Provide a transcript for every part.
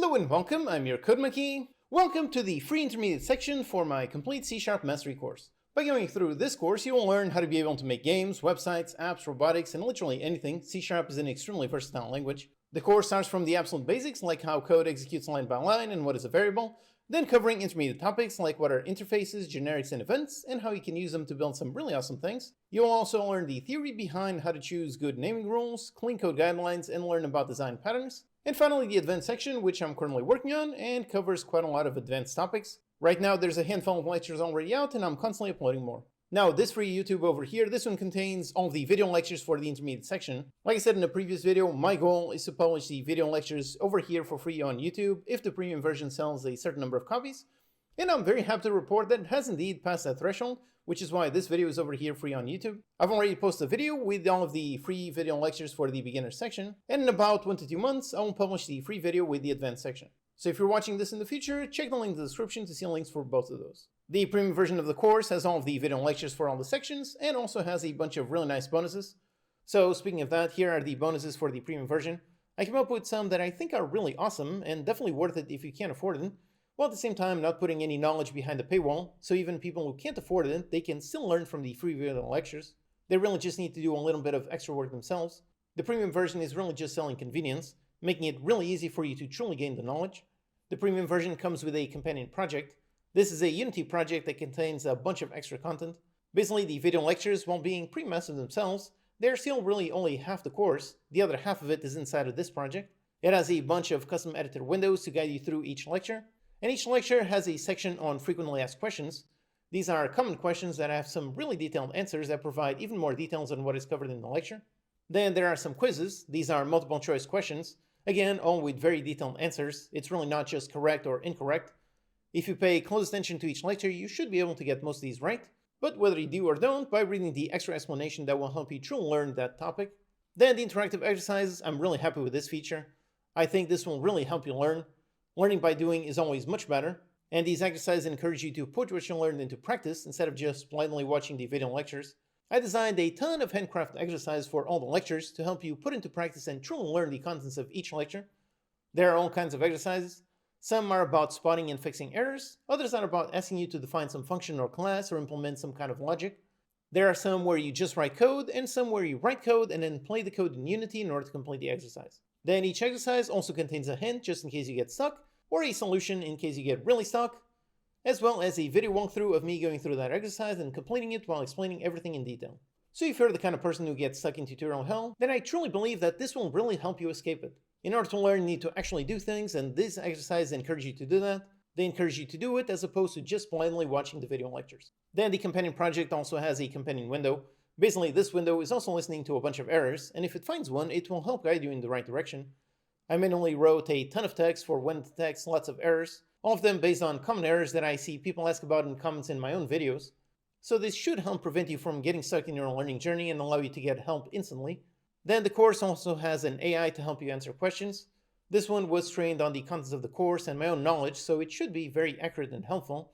Hello and welcome, I'm your Code Monkey. Welcome to the free intermediate section for my complete C# mastery course. By going through this course, you will learn how to be able to make games, websites, apps, robotics, and literally anything. C# is an extremely versatile language. The course starts from the absolute basics, like how code executes line by line and what is a variable, then covering intermediate topics like what are interfaces, generics, and events, and how you can use them to build some really awesome things. You'll also learn the theory behind how to choose good naming rules, clean code guidelines, and learn about design patterns. And finally, the advanced section, which I'm currently working on and covers quite a lot of advanced topics. Right now, there's a handful of lectures already out, and I'm constantly uploading more. Now, this free YouTube over here, this one contains all of the video lectures for the intermediate section. Like I said in the previous video, my goal is to publish the video lectures over here for free on YouTube if the premium version sells a certain number of copies. And I'm very happy to report that it has indeed passed that threshold, which is why this video is over here free on YouTube. I've already posted a video with all of the free video lectures for the beginner section, and in about 1 to 2 months, I will publish the free video with the advanced section. So if you're watching this in the future, check the link in the description to see links for both of those. The premium version of the course has all of the video lectures for all the sections, and also has a bunch of really nice bonuses. So speaking of that, here are the bonuses for the premium version. I came up with some that I think are really awesome, and definitely worth it if you can't afford them, while at the same time not putting any knowledge behind the paywall, so even people who can't afford it, they can still learn from the free video lectures. They really just need to do a little bit of extra work themselves. The premium version is really just selling convenience, making it really easy for you to truly gain the knowledge. The premium version comes with a companion project. This is a Unity project that contains a bunch of extra content. Basically, the video lectures, while being pretty massive themselves, they're still really only half the course. The other half of it is inside of this project. It has a bunch of custom edited windows to guide you through each lecture. And each lecture has a section on frequently asked questions. These are common questions that have some really detailed answers that provide even more details on what is covered in the lecture. Then there are some quizzes. These are multiple choice questions. Again, all with very detailed answers. It's really not just correct or incorrect. If you pay close attention to each lecture, you should be able to get most of these right. But whether you do or don't, by reading the extra explanation that will help you truly learn that topic. Then the interactive exercises, I'm really happy with this feature. I think this will really help you learn. Learning by doing is always much better, and these exercises encourage you to put what you learned into practice instead of just blindly watching the video lectures. I designed a ton of handcrafted exercises for all the lectures to help you put into practice and truly learn the contents of each lecture. There are all kinds of exercises. Some are about spotting and fixing errors, others are about asking you to define some function or class or implement some kind of logic. There are some where you just write code, and some where you write code and then play the code in Unity in order to complete the exercise. Then each exercise also contains a hint just in case you get stuck, or a solution in case you get really stuck, as well as a video walkthrough of me going through that exercise and completing it while explaining everything in detail. So if you're the kind of person who gets stuck in tutorial hell, then I truly believe that this will really help you escape it. In order to learn, you need to actually do things, and these exercises encourage you to do that. They encourage you to do it as opposed to just blindly watching the video lectures. Then the companion project also has a companion window. Basically, this window is also listening to a bunch of errors, and if it finds one, it will help guide you in the right direction. I manually wrote a ton of text for when it detects lots of errors, all of them based on common errors that I see people ask about in comments in my own videos. So this should help prevent you from getting stuck in your learning journey and allow you to get help instantly. Then the course also has an AI to help you answer questions. This one was trained on the contents of the course and my own knowledge, so it should be very accurate and helpful.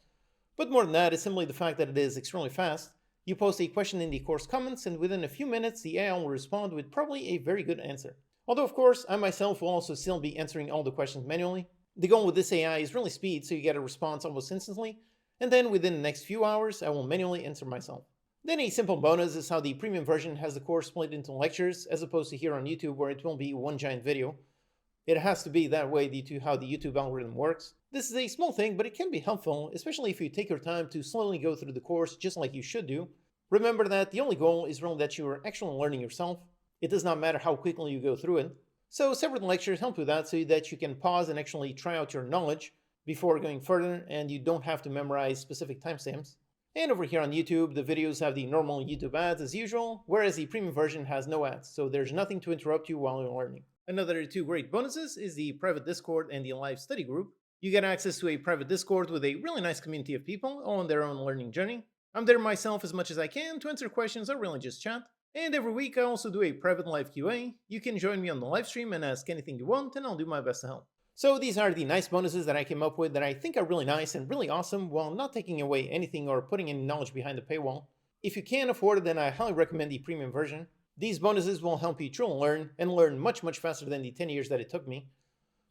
But more than that is simply the fact that it is extremely fast. You post a question in the course comments, and within a few minutes the AI will respond with probably a very good answer. Although of course, I myself will also still be answering all the questions manually. The goal with this AI is really speed, so you get a response almost instantly, and then within the next few hours I will manually answer myself. Then a simple bonus is how the premium version has the course split into lectures, as opposed to here on YouTube where it will be one giant video. It has to be that way due to how the YouTube algorithm works. This is a small thing, but it can be helpful, especially if you take your time to slowly go through the course just like you should do. Remember that the only goal is really that you are actually learning yourself. It does not matter how quickly you go through it. So separate lectures help with that so that you can pause and actually try out your knowledge before going further, and you don't have to memorize specific timestamps. And over here on YouTube, the videos have the normal YouTube ads as usual, whereas the premium version has no ads, so there's nothing to interrupt you while you're learning. Another two great bonuses is the private Discord and the live study group. You get access to a private Discord with a really nice community of people all on their own learning journey. I'm there myself as much as I can to answer questions or really just chat. And every week I also do a private live QA. You can join me on the live stream and ask anything you want, and I'll do my best to help. So these are the nice bonuses that I came up with that I think are really nice and really awesome while not taking away anything or putting any knowledge behind the paywall. If you can't afford it, then I highly recommend the premium version. These bonuses will help you truly learn, and learn much faster than the 10 years that it took me.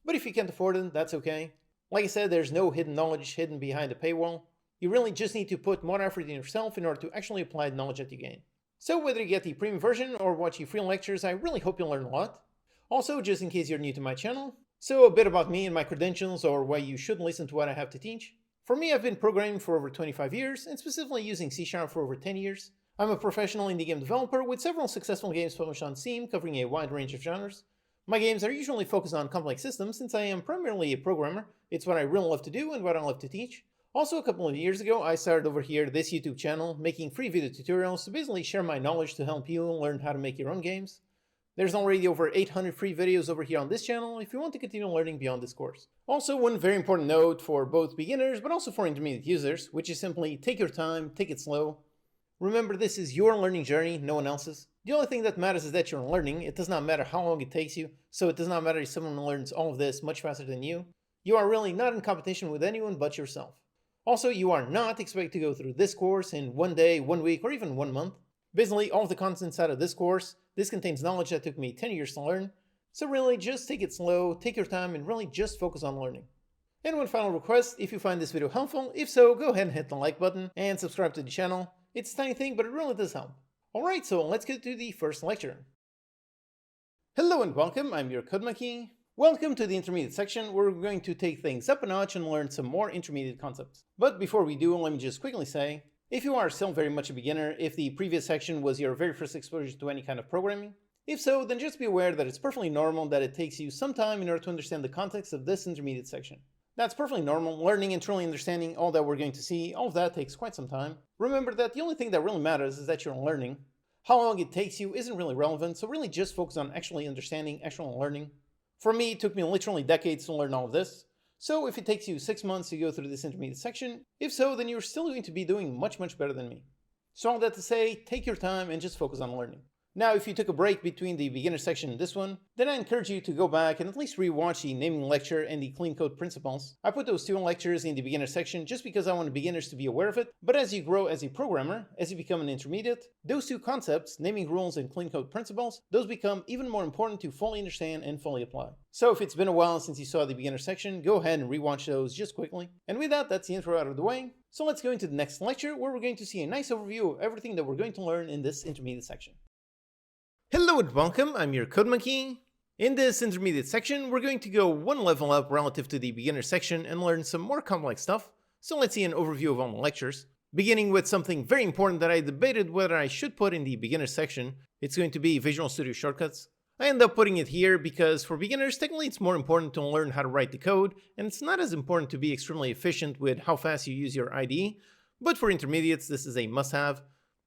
But if you can't afford it, that's okay. Like I said, there's no hidden knowledge hidden behind a paywall. You really just need to put more effort in yourself in order to actually apply the knowledge that you gain. So whether you get the premium version or watch the free lectures, I really hope you'll learn a lot. Also, just in case you're new to my channel, so a bit about me and my credentials or why you should listen to what I have to teach. For me, I've been programming for over 25 years and specifically using C# for over 10 years. I'm a professional indie game developer with several successful games published on Steam covering a wide range of genres. My games are usually focused on complex systems since I am primarily a programmer. It's what I really love to do and what I love to teach. Also, a couple of years ago, I started over here this YouTube channel making free video tutorials to basically share my knowledge to help you learn how to make your own games. There's already over 800 free videos over here on this channel if you want to continue learning beyond this course. Also, one very important note for both beginners but also for intermediate users, which is simply take your time, take it slow. Remember, this is your learning journey, no one else's. The only thing that matters is that you're learning. It does not matter how long it takes you, so it does not matter if someone learns all of this much faster than you. You are really not in competition with anyone but yourself. Also, you are not expected to go through this course in 1 day, 1 week, or even 1 month. Basically, all of the content inside of this course, this contains knowledge that took me 10 years to learn. So really, just take it slow, take your time, and really just focus on learning. And one final request, if you find this video helpful, if so, go ahead and hit the like button and subscribe to the channel. It's a tiny thing, but it really does help. Alright, so let's get to the first lecture. Hello and welcome, I'm your Code Monkey. Welcome to the intermediate section where we're going to take things up a notch and learn some more intermediate concepts. But before we do, let me just quickly say, if you are still very much a beginner, if the previous section was your very first exposure to any kind of programming, if so, then just be aware that it's perfectly normal that it takes you some time in order to understand the context of this intermediate section. That's perfectly normal. Learning and truly understanding all that we're going to see, all of that takes quite some time. Remember that the only thing that really matters is that you're learning. How long it takes you isn't really relevant, so really just focus on actually understanding, actually learning. For me, it took me literally decades to learn all of this. So if it takes you 6 months to go through this intermediate section, if so, then you're still going to be doing much better than me. So all that to say, take your time and just focus on learning. Now, if you took a break between the beginner section and this one, then I encourage you to go back and at least rewatch the naming lecture and the clean code principles. I put those two lectures in the beginner section just because I want beginners to be aware of it, but as you grow as a programmer, as you become an intermediate, those two concepts, naming rules and clean code principles, those become even more important to fully understand and fully apply. So if it's been a while since you saw the beginner section, go ahead and rewatch those just quickly. And with that, that's the intro out of the way. So let's go into the next lecture where we're going to see a nice overview of everything that we're going to learn in this intermediate section. Hello and welcome, I'm your Code Monkey. In this intermediate section, we're going to go one level up relative to the beginner section and learn some more complex stuff. So let's see an overview of all the lectures. Beginning with something very important that I debated whether I should put in the beginner section. It's going to be Visual Studio Shortcuts. I end up putting it here because for beginners, technically it's more important to learn how to write the code, and it's not as important to be extremely efficient with how fast you use your IDE, but for intermediates, this is a must-have.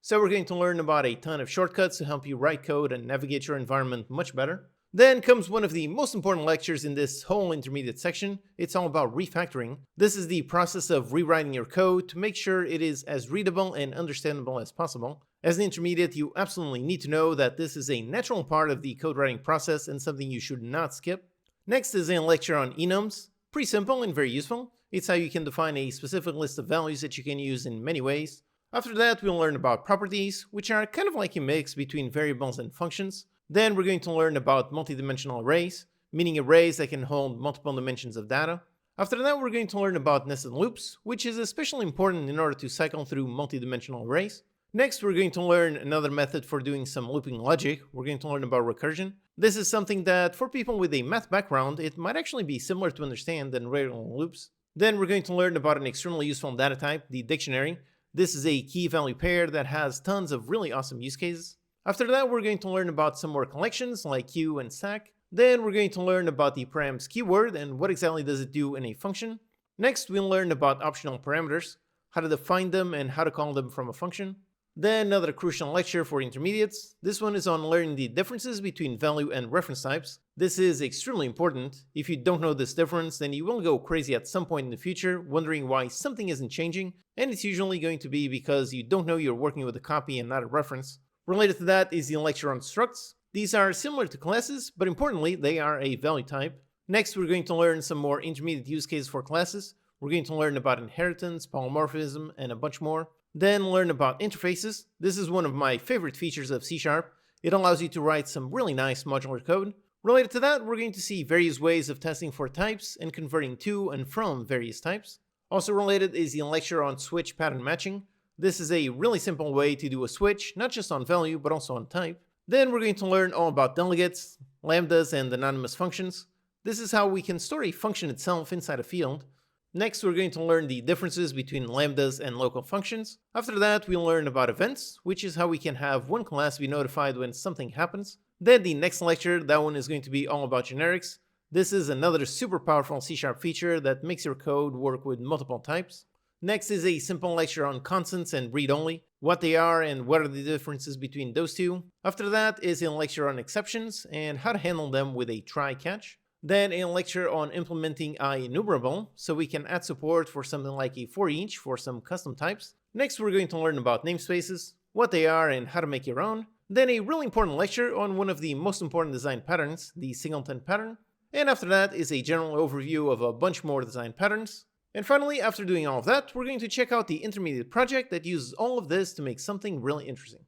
So we're going to learn about a ton of shortcuts to help you write code and navigate your environment much better. Then comes one of the most important lectures in this whole intermediate section. It's all about refactoring. This is the process of rewriting your code to make sure it is as readable and understandable as possible. As an intermediate, you absolutely need to know that this is a natural part of the code writing process and something you should not skip. Next is a lecture on Enums. Pretty simple and very useful. It's how you can define a specific list of values that you can use in many ways. After that, we'll learn about properties, which are kind of like a mix between variables and functions. Then we're going to learn about multidimensional arrays, meaning arrays that can hold multiple dimensions of data. After that, we're going to learn about nested loops, which is especially important in order to cycle through multidimensional arrays. Next, we're going to learn another method for doing some looping logic. We're going to learn about recursion. This is something that, for people with a math background, it might actually be similar to understand than regular loops. Then we're going to learn about an extremely useful data type, the dictionary. This is a key-value pair that has tons of really awesome use cases. After that, we're going to learn about some more collections like queue and stack. Then we're going to learn about the params keyword and what exactly does it do in a function. Next, we'll learn about optional parameters, how to define them and how to call them from a function. Then another crucial lecture for intermediates. This one is on learning the differences between value and reference types. This is extremely important. If you don't know this difference, then you will go crazy at some point in the future, wondering why something isn't changing, and it's usually going to be because you don't know you're working with a copy and not a reference. Related to that is the lecture on structs. These are similar to classes, but importantly, they are a value type. Next, we're going to learn some more intermediate use cases for classes. We're going to learn about inheritance, polymorphism, and a bunch more. Then learn about interfaces. This is one of my favorite features of C#. It allows you to write some really nice modular code. Related to that, we're going to see various ways of testing for types and converting to and from various types. Also related is the lecture on switch pattern matching. This is a really simple way to do a switch, not just on value, but also on type. Then we're going to learn all about delegates, lambdas, and anonymous functions. This is how we can store a function itself inside a field. Next, we're going to learn the differences between lambdas and local functions. After that, we'll learn about events, which is how we can have one class be notified when something happens. Then the next lecture, that one is going to be all about generics. This is another super powerful C# feature that makes your code work with multiple types. Next is a simple lecture on constants and read-only, what they are and what are the differences between those two. After that is a lecture on exceptions and how to handle them with a try-catch. Then a lecture on implementing IEnumerable, so we can add support for something like a for each for some custom types. Next, we're going to learn about namespaces, what they are and how to make your own. Then a really important lecture on one of the most important design patterns, the Singleton Pattern. And after that is a general overview of a bunch more design patterns. And finally, after doing all of that, we're going to check out the intermediate project that uses all of this to make something really interesting.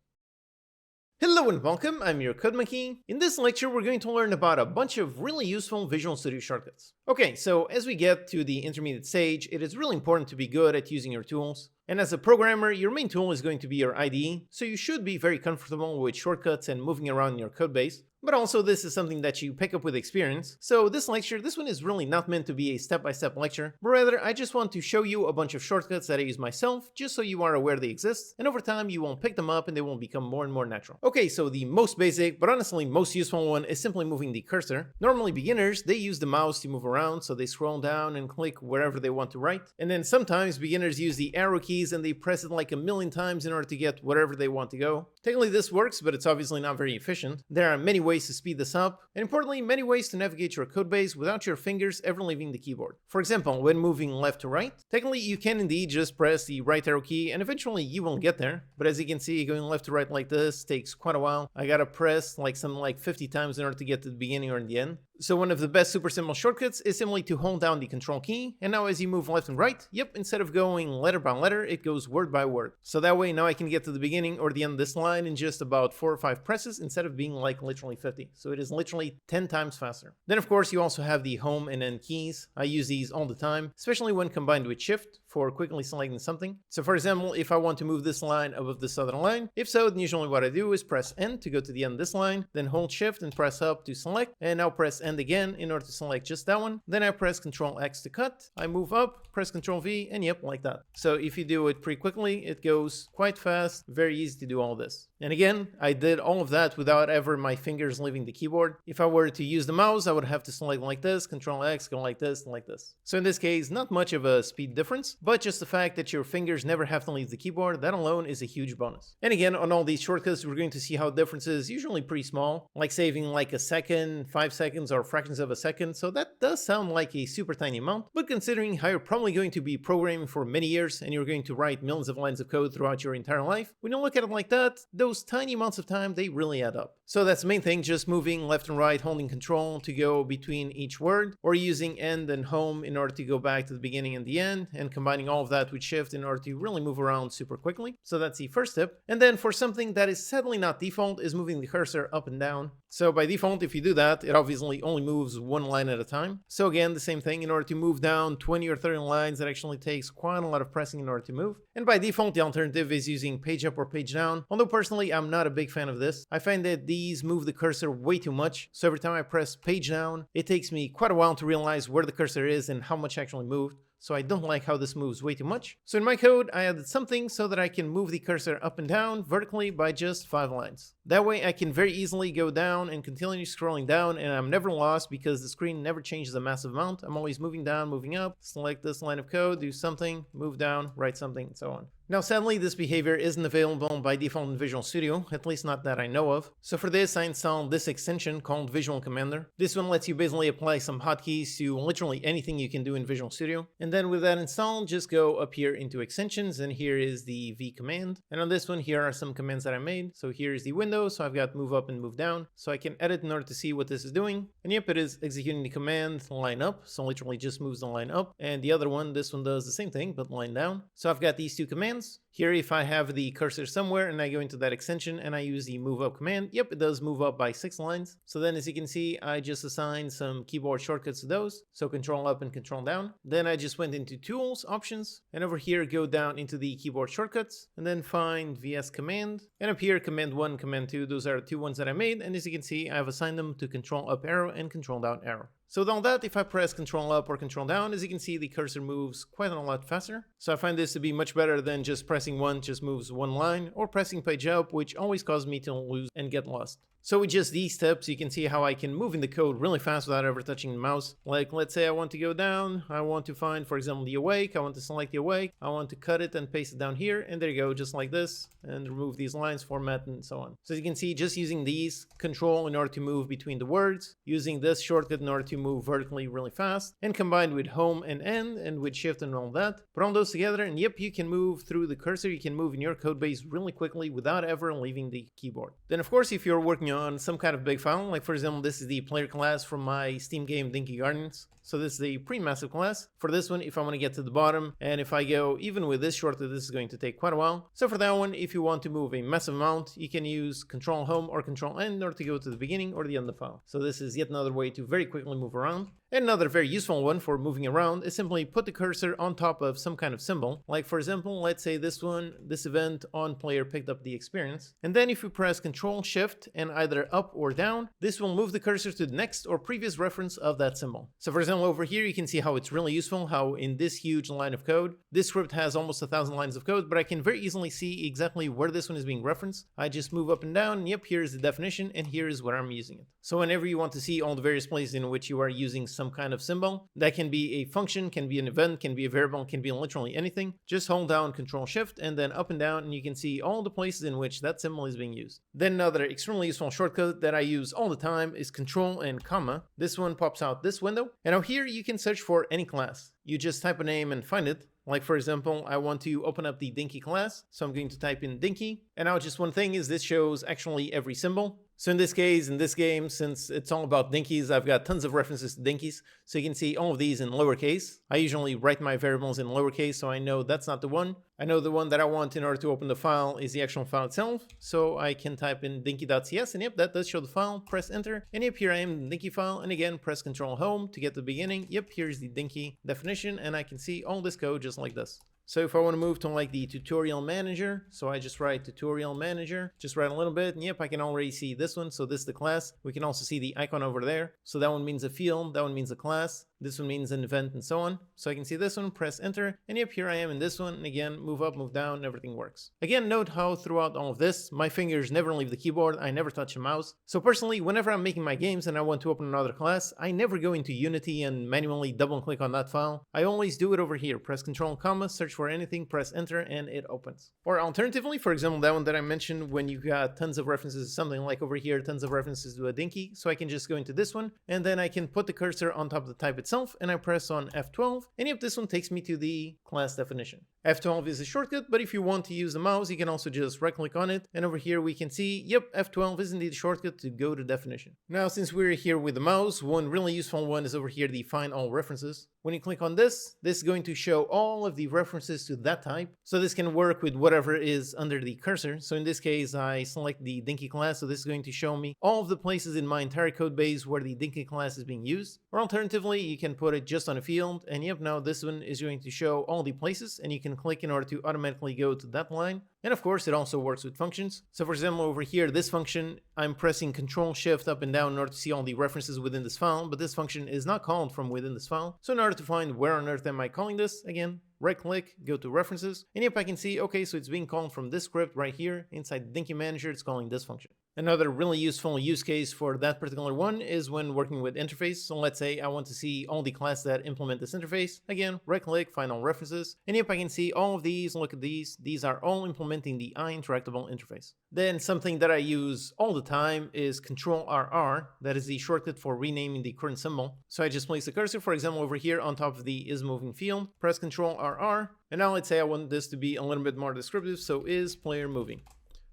Hello and welcome, I'm your Code Monkey. In this lecture, we're going to learn about a bunch of really useful Visual Studio shortcuts. Okay, so as we get to the intermediate stage, it is really important to be good at using your tools. And as a programmer, your main tool is going to be your IDE, so you should be very comfortable with shortcuts and moving around in your codebase. But also this is something that you pick up with experience. So this lecture, this one is really not meant to be a step-by-step lecture, but rather I just want to show you a bunch of shortcuts that I use myself, just so you are aware they exist, and over time you will pick them up and they will become more and more natural. Okay, so the most basic, but honestly most useful one is simply moving the cursor. Normally beginners, they use the mouse to move around, so they scroll down and click wherever they want to write. And then sometimes beginners use the arrow keys and they press it like a million times in order to get wherever they want to go. Technically this works, but it's obviously not very efficient. There are many ways to speed this up, and importantly, many ways to navigate your codebase without your fingers ever leaving the keyboard. For example, when moving left to right, technically you can indeed just press the right arrow key and eventually you will get there, but as you can see, going left to right like this takes quite a while. I gotta press like something like 50 times in order to get to the beginning or the end. So one of the best super simple shortcuts is simply to hold down the control key, and now as you move left and right, yep, instead of going letter by letter, it goes word by word. So that way now I can get to the beginning or the end of this line in just about 4 or 5 presses instead of being like literally 50. So it is literally 10 times faster. Then of course you also have the home and end keys. I use these all the time, especially when combined with shift for quickly selecting something. So for example, if I want to move this line above this other line, if so, then usually what I do is press N to go to the end of this line, then hold shift and press up to select, and now press N again in order to select just that one. Then I press Ctrl X to cut, I move up, press Ctrl V, and yep, like that. So if you do it pretty quickly, it goes quite fast, very easy to do all this. And again, I did all of that without ever my fingers leaving the keyboard. If I were to use the mouse, I would have to select like this, Ctrl X, go like this, and like this. So in this case, not much of a speed difference, but just the fact that your fingers never have to leave the keyboard, that alone is a huge bonus. And again, on all these shortcuts, we're going to see how differences usually pretty small, like saving like a second, 5 seconds, or fractions of a second. So that does sound like a super tiny amount, but considering how you're probably going to be programming for many years and you're going to write millions of lines of code throughout your entire life, when you look at it like that, those tiny amounts of time, they really add up. So that's the main thing, just moving left and right, holding control to go between each word, or using end and home in order to go back to the beginning and the end, and combining all of that with shift in order to really move around super quickly. So that's the first tip. And then for something that is sadly not default is moving the cursor up and down. So by default, if you do that, it obviously only moves one line at a time. So again, the same thing, in order to move down 20 or 30 lines, it actually takes quite a lot of pressing in order to move. And by default, the alternative is using page up or page down. Although personally, I'm not a big fan of this. I find that these move the cursor way too much. So every time I press page down, it takes me quite a while to realize where the cursor is and how much actually moved. So I don't like how this moves way too much. So in my code, I added something so that I can move the cursor up and down vertically by just 5 lines. That way I can very easily go down and continue scrolling down, and I'm never lost because the screen never changes a massive amount. I'm always moving down, moving up, select this line of code, do something, move down, write something, and so on. Now sadly, this behavior isn't available by default in Visual Studio, at least not that I know of. So for this, I installed this extension called Visual Commander. This one lets you basically apply some hotkeys to literally anything you can do in Visual Studio. And then with that installed, just go up here into extensions, and here is the V command. And on this one, here are some commands that I made. So here's the window, so I've got move up and move down. So I can edit in order to see what this is doing. And yep, it is executing the command line up, so literally just moves the line up. And the other one, this one does the same thing, but line down. So I've got these two commands. commands. Here, if I have the cursor somewhere and I go into that extension and I use the move up command, yep, it does move up by 6 lines. So then as you can see, I just assigned some keyboard shortcuts to those. So control up and control down. Then I just went into tools, options, and over here go down into the keyboard shortcuts and then find VS command. And up here, command 1, command 2, those are the 2 ones that I made. And as you can see, I've assigned them to control up arrow and control down arrow. So with all that, if I press control up or control down, as you can see, the cursor moves quite a lot faster. So I find this to be much better than just pressing 1, just moves 1 line, or pressing page up, which always causes me to lose and get lost. So with just these steps, you can see how I can move in the code really fast without ever touching the mouse. Like, let's say I want to go down, I want to find, for example, the awake, I want to select the awake, I want to cut it and paste it down here, and there you go, just like this, and remove these lines, format, and so on. So as you can see, just using these, control in order to move between the words, using this shortcut in order to move vertically really fast, and combined with home and end, and with shift and all that, put all those together, and yep, you can move through the cursor, you can move in your code base really quickly without ever leaving the keyboard. Then of course, if you're working on some kind of big file, like for example, this is the player class from my Steam game Dinky Gardens. So this is the pre-massive class. For this one, if I want to get to the bottom, and if I go even with this shortcut, this is going to take quite a while. So for that one, if you want to move a massive amount, you can use Control Home or Control End in order to go to the beginning or the end of the file. So this is yet another way to very quickly move around. And another very useful one for moving around is simply put the cursor on top of some kind of symbol. Like for example, let's say this one, this event on player picked up the experience. And then if you press Control Shift and either up or down, this will move the cursor to the next or previous reference of that symbol. So for example, over here, you can see how it's really useful, how in this huge line of code, this script has almost 1,000 lines of code, but I can very easily see exactly where this one is being referenced. I just move up and down, and yep, here's the definition, and here is where I'm using it. So whenever you want to see all the various places in which you are using some kind of symbol, that can be a function, can be an event, can be a variable, can be literally anything, just hold down Control Shift and then up and down, and you can see all the places in which that symbol is being used. Then another extremely useful shortcut that I use all the time is Control and comma. This one pops out this window, and now here you can search for any class. You just type a name and find it. Like for example, I want to open up the Dinky class, so I'm going to type in Dinky. And now just one thing is this shows actually every symbol. So in this case, in this game, since it's all about dinkies, I've got tons of references to dinkies. So you can see all of these in lowercase. I usually write my variables in lowercase, so I know that's not the one. I know the one that I want in order to open the file is the actual file itself. So I can type in dinky.cs, and yep, that does show the file. Press enter, and yep, here I am in the dinky file. And again, press Control Home to get to the beginning. Yep, here's the dinky definition, and I can see all this code just like this. So if I want to move to like the tutorial manager, so I just write tutorial manager, just write a little bit, and yep, I can already see this one. So this is the class. We can also see the icon over there. So that one means a field, that one means a class, this one means an event, and so on. So I can see this one, press enter, and yep, here I am in this one. And again, move up, move down, everything works. Again, note how throughout all of this, my fingers never leave the keyboard. I never touch the mouse. So personally, whenever I'm making my games and I want to open another class, I never go into Unity and manually double click on that file. I always do it over here. Press Control, comma, search for anything, press enter, and it opens. Or alternatively, for example, that one that I mentioned, when you got tons of references, something like over here, tons of references to a dinky. So I can just go into this one, and then I can put the cursor on top of the type itself, and I press on F12, and yep, this one takes me to the class definition. F12 is a shortcut, but if you want to use the mouse, you can also just right click on it, and over here we can see, yep, F12 is indeed a shortcut to go to definition. Now, since we're here with the mouse, one really useful one is over here, the find all references. When you click on this is going to show all of the references to that type. So this can work with whatever is under the cursor. So in this case, I select the dinky class. So this is going to show me all of the places in my entire code base where the dinky class is being used. Or alternatively, you can put it just on a field. And yep, now this one is going to show all the places, and you can click in order to automatically go to that line. And of course, it also works with functions. So for example, over here, this function, I'm pressing Control Shift up and down in order to see all the references within this file, but this function is not called from within this file. So in order to find where on earth am I calling this, again, right click, go to references, and yep, I can see, okay, so it's being called from this script right here. Inside the Dinky Manager, it's calling this function. Another really useful use case for that particular one is when working with interface. So let's say I want to see all the classes that implement this interface. Again, right click, find all references, and yep, I can see all of these. Look at these. These are all implementing the IInteractable interface. Then something that I use all the time is Control-RR. That is the shortcut for renaming the current symbol. So I just place the cursor, for example, over here on top of the isMoving field, press Control-RR, and now let's say I want this to be a little bit more descriptive, so is player moving.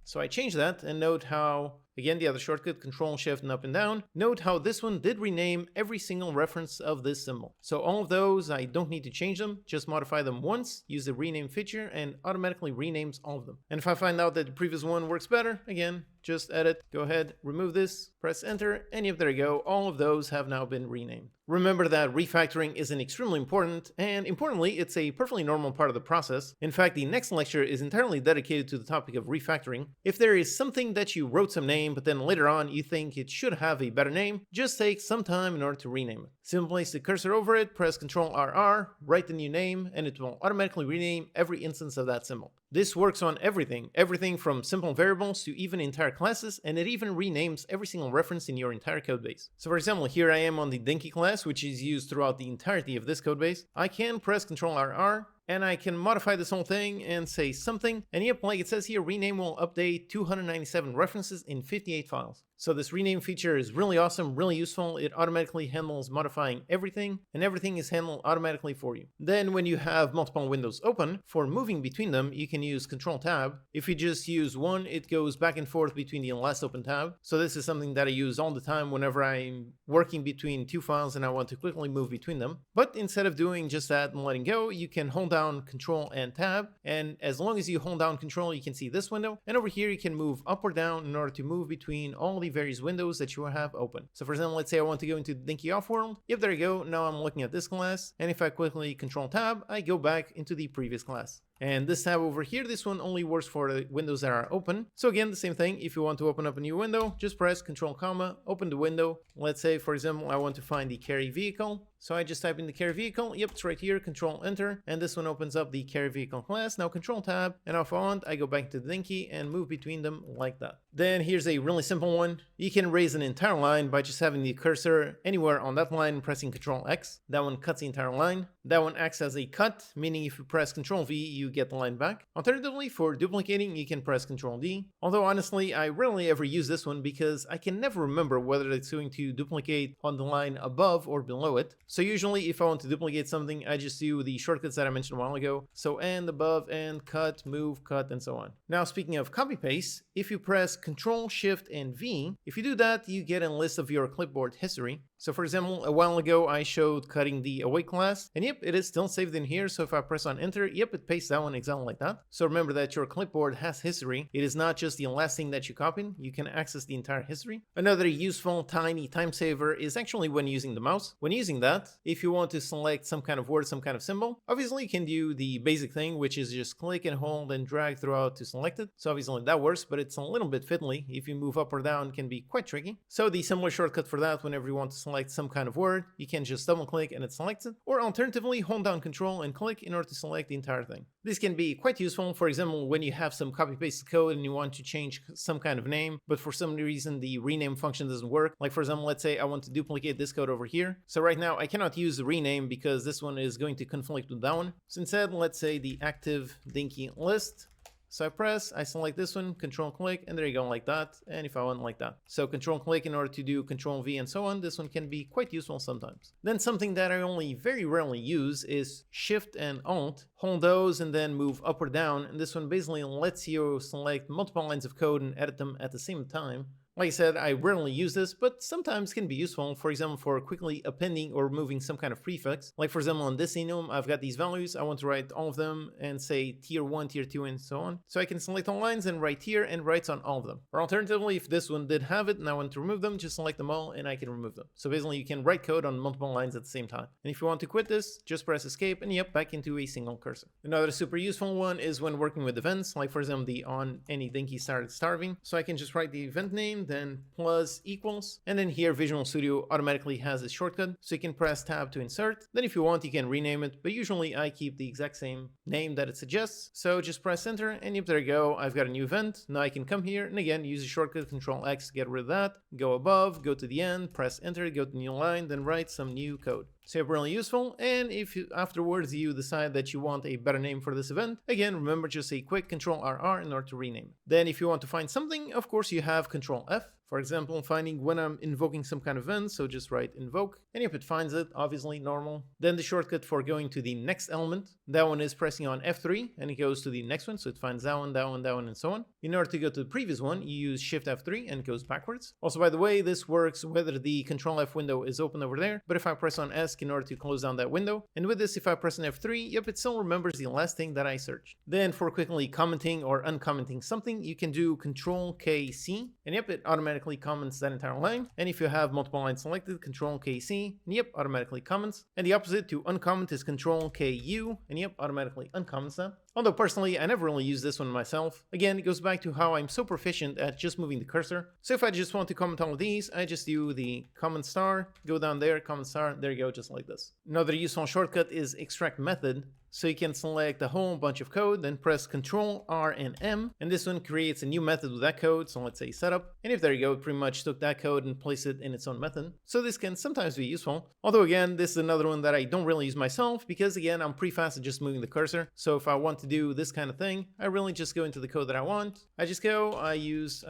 So I change that, and note how Again, the other shortcut, Control Shift and up and down. Note how this one did rename every single reference of this symbol. So all of those, I don't need to change them, just modify them once, use the rename feature, and automatically renames all of them. And if I find out that the previous one works better, again, just edit, go ahead, remove this, press enter, and yep, there you go. All of those have now been renamed. Remember that refactoring isn't extremely important, and importantly, it's a perfectly normal part of the process. In fact, the next lecture is entirely dedicated to the topic of refactoring. If there is something that you wrote some name, but then later on you think it should have a better name, just take some time in order to rename it. Simply place the cursor over it, press Ctrl RR, write the new name, and it will automatically rename every instance of that symbol. This works on everything from simple variables to even entire classes, and it even renames every single reference in your entire codebase. So for example, here I am on the Dinky class, which is used throughout the entirety of this codebase. I can press Ctrl RR, and I can modify this whole thing and say something, and yep, like it says here, rename will update 297 references in 58 files. So this rename feature is really awesome, really useful. It automatically handles modifying everything, and everything is handled automatically for you. Then when you have multiple windows open, for moving between them, you can use Control Tab. If you just use one, it goes back and forth between the last open tab. So this is something that I use all the time whenever I'm working between two files and I want to quickly move between them. But instead of doing just that and letting go, you can hold down Control and Tab, and as long as you hold down Control, you can see this window, and over here you can move up or down in order to move between all the various windows that you have open. So for example, let's say I want to go into the Dinky Offworld. Yep, there you go. Now I'm looking at this class, and if I quickly Control Tab, I go back into the previous class. And this tab over here, this one only works for the windows that are open. So again, the same thing. If you want to open up a new window, just press Control comma, open the window. Let's say, for example, I want to find the carry vehicle. So I just type in the carry vehicle. Yep, it's right here. Control enter. And this one opens up the carry vehicle class. Now Control tab. And if I want, I go back to the Dinky and move between them like that. Then here's a really simple one. You can raise an entire line by just having the cursor anywhere on that line and pressing Control X. That one cuts the entire line. That one acts as a cut, meaning if you press Control V, you get the line back. Alternatively, for duplicating, you can press Control D. Although honestly, I rarely ever use this one because I can never remember whether it's going to duplicate on the line above or below it. So usually if I want to duplicate something, I just do the shortcuts that I mentioned a while ago. So and, above, and, cut, move, cut, and so on. Now speaking of copy paste, if you press Control, Shift, and V, if you do that, you get a list of your clipboard history. So for example, a while ago I showed cutting the away class, and yep, it is still saved in here. So if I press on enter, yep, it pastes that one exactly like that. So remember that your clipboard has history. It is not just the last thing that you copied. You can access the entire history. Another useful tiny time saver is actually when using the mouse. When using that, if you want to select some kind of word, some kind of symbol, obviously you can do the basic thing, which is just click and hold and drag throughout to select it. So obviously that works, but it's a little bit fiddly. If you move up or down, it can be quite tricky. So the similar shortcut for that, whenever you want to select some kind of word, you can just double click and it selects it, or alternatively hold down Control and click in order to select the entire thing. This can be quite useful, for example, when you have some copy paste code and you want to change some kind of name, but for some reason the rename function doesn't work. Like for example, let's say I want to duplicate this code over here. So right now I cannot use the rename because this one is going to conflict with that one. So instead, let's say the active Dinky list. So I select this one, Control click, and there you go, like that. And if I want, like that. So Control click in order to do Control V and so on. This one can be quite useful sometimes. Then something that I only very rarely use is Shift and Alt. Hold those and then move up or down. And this one basically lets you select multiple lines of code and edit them at the same time. Like I said, I rarely use this, but sometimes can be useful, for example, for quickly appending or removing some kind of prefix. Like for example, on this enum, I've got these values. I want to write all of them and say tier 1, tier 2, and so on. So I can select all lines and write tier and writes on all of them. Or alternatively, if this one did have it and I want to remove them, just select them all and I can remove them. So basically you can write code on multiple lines at the same time. And if you want to quit this, just press escape and yep, back into a single cursor. Another super useful one is when working with events, like for example, the on any Dinky started starving. So I can just write the event name, then plus equals, and then here Visual Studio automatically has a shortcut, so you can press tab to insert. Then if you want, you can rename it, but usually I keep the exact same name that it suggests. So just press enter, and yep, there you go. I've got a new event. Now I can come here and again use the shortcut Control X to get rid of that. Go above, go to the end, press enter, go to new line, then write some new code. So really useful, and if afterwards you decide that you want a better name for this event, again, remember just a quick Control RR in order to rename it. Then if you want to find something, of course you have Control F. For example, finding when I'm invoking some kind of event, so just write invoke, and if it finds it, obviously normal. Then the shortcut for going to the next element, that one is pressing on F3, and it goes to the next one, so it finds that one, and so on. In order to go to the previous one, you use Shift F3 and it goes backwards. Also, by the way, this works whether the Control F window is open over there, but if I press on ESC in order to close down that window, and with this, if I press on F3, yep, it still remembers the last thing that I searched. Then for quickly commenting or uncommenting something, you can do Control K C, and yep, it automatically comments that entire line. And if you have multiple lines selected, Control K C, and yep, automatically comments. And the opposite to uncomment is Control K U, and yep, automatically uncomments that. Although personally, I never really use this one myself. Again, it goes back to how I'm so proficient at just moving the cursor. So if I just want to comment all of these, I just do the comment star, go down there, comment star, there you go, just like this. Another useful shortcut is extract method. So you can select a whole bunch of code, then press Ctrl R and M, and this one creates a new method with that code. So let's say setup, and if there you go, it pretty much took that code and placed it in its own method. So this can sometimes be useful. Although again, this is another one that I don't really use myself because again, I'm pretty fast at just moving the cursor. So if I want to do this kind of thing, I really just go into the code that I want. I just go, I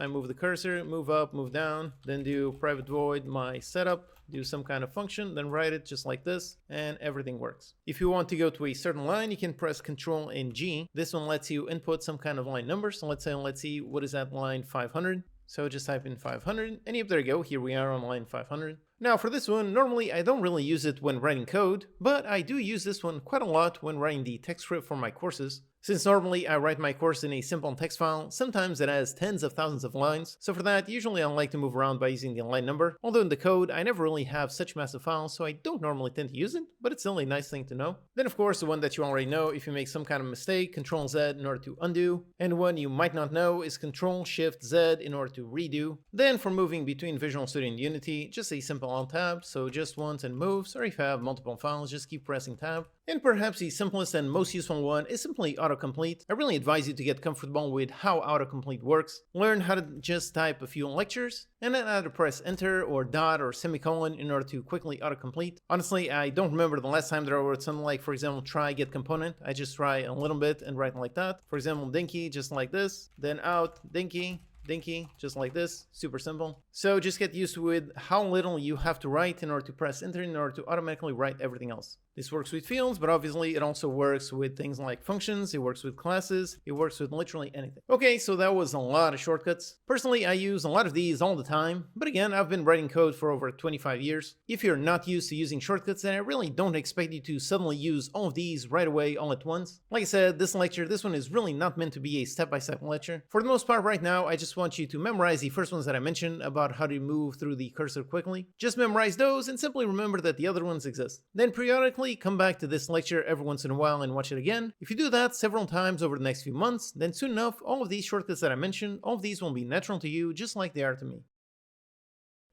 move the cursor, move up, move down, then do private void my setup, do some kind of function, then write it just like this, and everything works. If you want to go to a certain line, you can press Ctrl and G. This one lets you input some kind of line number. So let's see, what is that line 500? So just type in 500, and yep, there you go. Here we are on line 500. Now for this one, normally I don't really use it when writing code, but I do use this one quite a lot when writing the text script for my courses. Since normally I write my course in a simple text file, sometimes it has tens of thousands of lines, so for that, usually I like to move around by using the line number. Although in the code, I never really have such massive files, so I don't normally tend to use it, but it's still a nice thing to know. Then of course, the one that you already know, if you make some kind of mistake, Ctrl Z in order to undo, and one you might not know is Ctrl Shift Z in order to redo. Then for moving between Visual Studio and Unity, just a simple Alt Tab, so just once and moves, or if you have multiple files, just keep pressing Tab. And perhaps the simplest and most useful one is simply autocomplete. I really advise you to get comfortable with how autocomplete works. Learn how to just type a few lectures, and then either press enter or dot or semicolon in order to quickly autocomplete. Honestly, I don't remember the last time that I wrote something like, for example, try get component. I just try a little bit and write like that. For example, dinky, just like this, then out, dinky, just like this, super simple. So just get used with how little you have to write in order to press enter in order to automatically write everything else. This works with fields, but obviously it also works with things like functions, it works with classes, it works with literally anything. Okay, so that was a lot of shortcuts. Personally, I use a lot of these all the time, but again, I've been writing code for over 25 years. If you're not used to using shortcuts, then I really don't expect you to suddenly use all of these right away all at once. Like I said, this one is really not meant to be a step-by-step lecture. For the most part right now, I just want you to memorize the first ones that I mentioned about how to move through the cursor quickly. Just memorize those and simply remember that the other ones exist. Then periodically come back to this lecture every once in a while and watch it again. If you do that several times over the next few months, then soon enough, all of these shortcuts that I mentioned, all of these will be natural to you just like they are to me.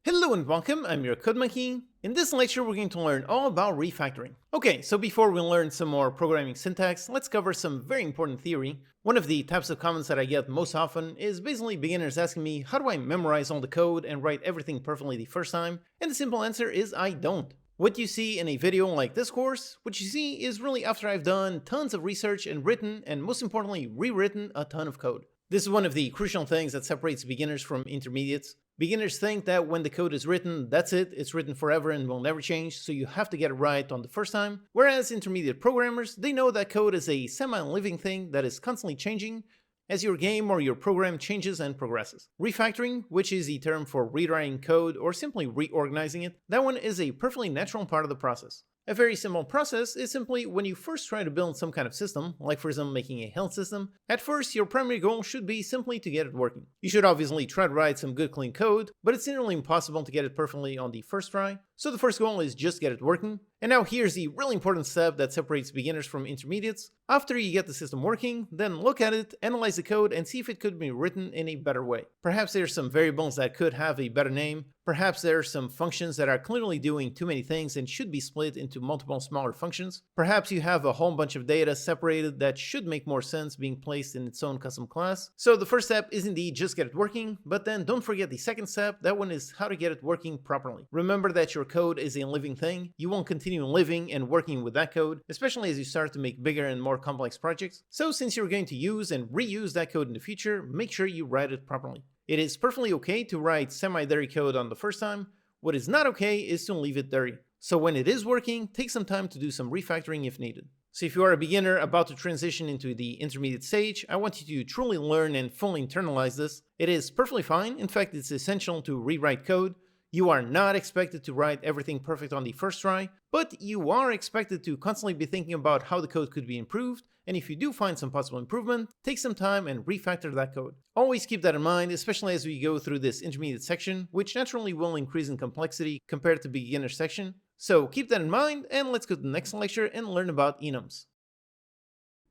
Hello and welcome, I'm your Code Monkey. In this lecture, we're going to learn all about refactoring. Okay, so before we learn some more programming syntax, let's cover some very important theory. One of the types of comments that I get most often is basically beginners asking me, how do I memorize all the code and write everything perfectly the first time? And the simple answer is I don't. What you see in a video like this course, what you see is really after I've done tons of research and written, and most importantly, rewritten a ton of code. This is one of the crucial things that separates beginners from intermediates. Beginners think that when the code is written, that's it, it's written forever and will never change, so you have to get it right on the first time. Whereas intermediate programmers, they know that code is a semi-living thing that is constantly changing as your game or your program changes and progresses. Refactoring, which is the term for rewriting code or simply reorganizing it, that one is a perfectly natural part of the process. A very simple process is simply when you first try to build some kind of system, like for example making a health system, at first your primary goal should be simply to get it working. You should obviously try to write some good clean code, but it's nearly impossible to get it perfectly on the first try, so the first goal is just get it working. And now here's the really important step that separates beginners from intermediates. After you get the system working, then look at it, analyze the code, and see if it could be written in a better way. Perhaps there's some variables that could have a better name. Perhaps there are some functions that are clearly doing too many things and should be split into multiple smaller functions. Perhaps you have a whole bunch of data separated that should make more sense being placed in its own custom class. So the first step is indeed just get it working, but then don't forget the second step. That one is how to get it working properly. Remember that your code is a living thing. You won't continue living and working with that code, especially as you start to make bigger and more complex projects. So since you're going to use and reuse that code in the future, make sure you write it properly. It is perfectly okay to write semi-dirty code on the first time. What is not okay is to leave it dirty. So when it is working, take some time to do some refactoring if needed. So if you are a beginner about to transition into the intermediate stage, I want you to truly learn and fully internalize this. It is perfectly fine. In fact, it's essential to rewrite code. You are not expected to write everything perfect on the first try, but you are expected to constantly be thinking about how the code could be improved, and if you do find some possible improvement, take some time and refactor that code. Always keep that in mind, especially as we go through this intermediate section, which naturally will increase in complexity compared to the beginner section. So keep that in mind, and let's go to the next lecture and learn about enums.